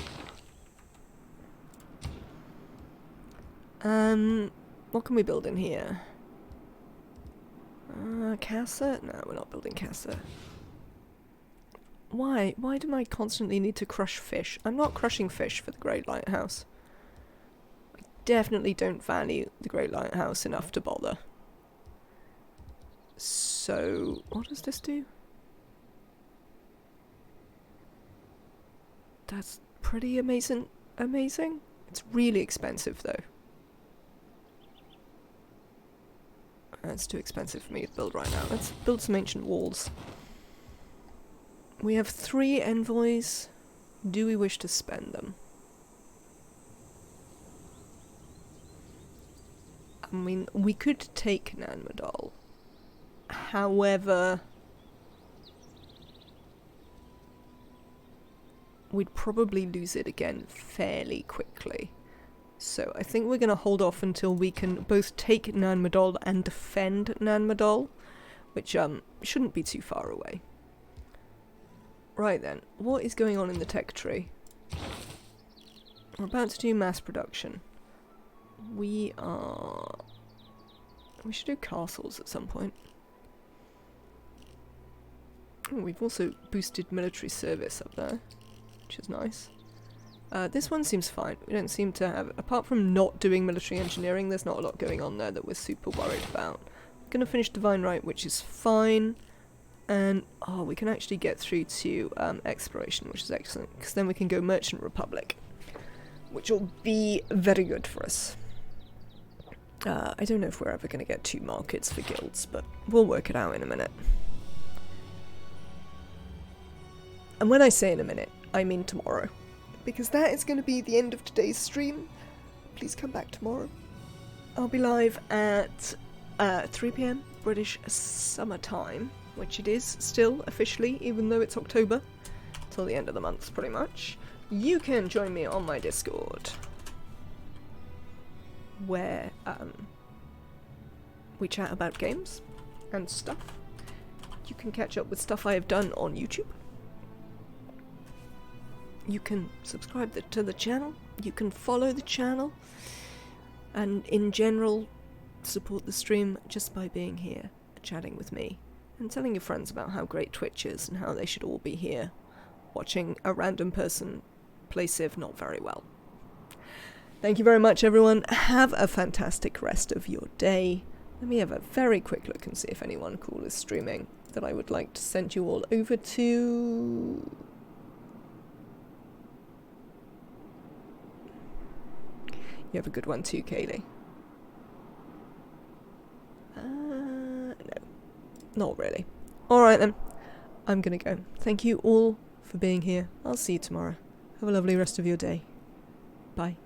What can we build in here? Casa? No, we're not building Casa. Why? Why do I constantly need to crush fish? I'm not crushing fish for the Great Lighthouse. I definitely don't value the Great Lighthouse enough to bother. So, what does this do? That's pretty amazing. It's really expensive though. It's too expensive for me to build right now. Let's build some ancient walls. We have 3 envoys. Do we wish to spend them? I mean, we could take Nan Madol. However, we'd probably lose it again fairly quickly. So I think we're going to hold off until we can both take Nan Madol and defend Nan Madol, which shouldn't be too far away. Right then, what is going on in the tech tree? We're about to do mass production. We should do castles at some point. Oh, we've also boosted military service up there, which is nice. This one seems fine. We don't seem to have, apart from not doing military engineering, there's not a lot going on there that we're super worried about. I'm gonna finish Divine Right, which is fine. And, oh, we can actually get through to exploration, which is excellent, because then we can go Merchant Republic, which will be very good for us. I don't know if we're ever going to get 2 markets for guilds, but we'll work it out in a minute. And when I say in a minute, I mean tomorrow, because that is going to be the end of today's stream. Please come back tomorrow. I'll be live at 3 PM British Summer Time, which it is still officially, even though it's October, till the end of the month pretty much. You can join me on my Discord, where we chat about games and stuff. You can catch up with stuff I have done on YouTube. You can subscribe to the channel, you can follow the channel, and in general support the stream just by being here, chatting with me, and telling your friends about how great Twitch is and how they should all be here, watching a random person play Civ not very well. Thank you very much, everyone. Have a fantastic rest of your day. Let me have a very quick look and see if anyone cool is streaming that I would like to send you all over to. You have a good one too, Kaylee. No. Not really. Alright then. I'm gonna go. Thank you all for being here. I'll see you tomorrow. Have a lovely rest of your day. Bye.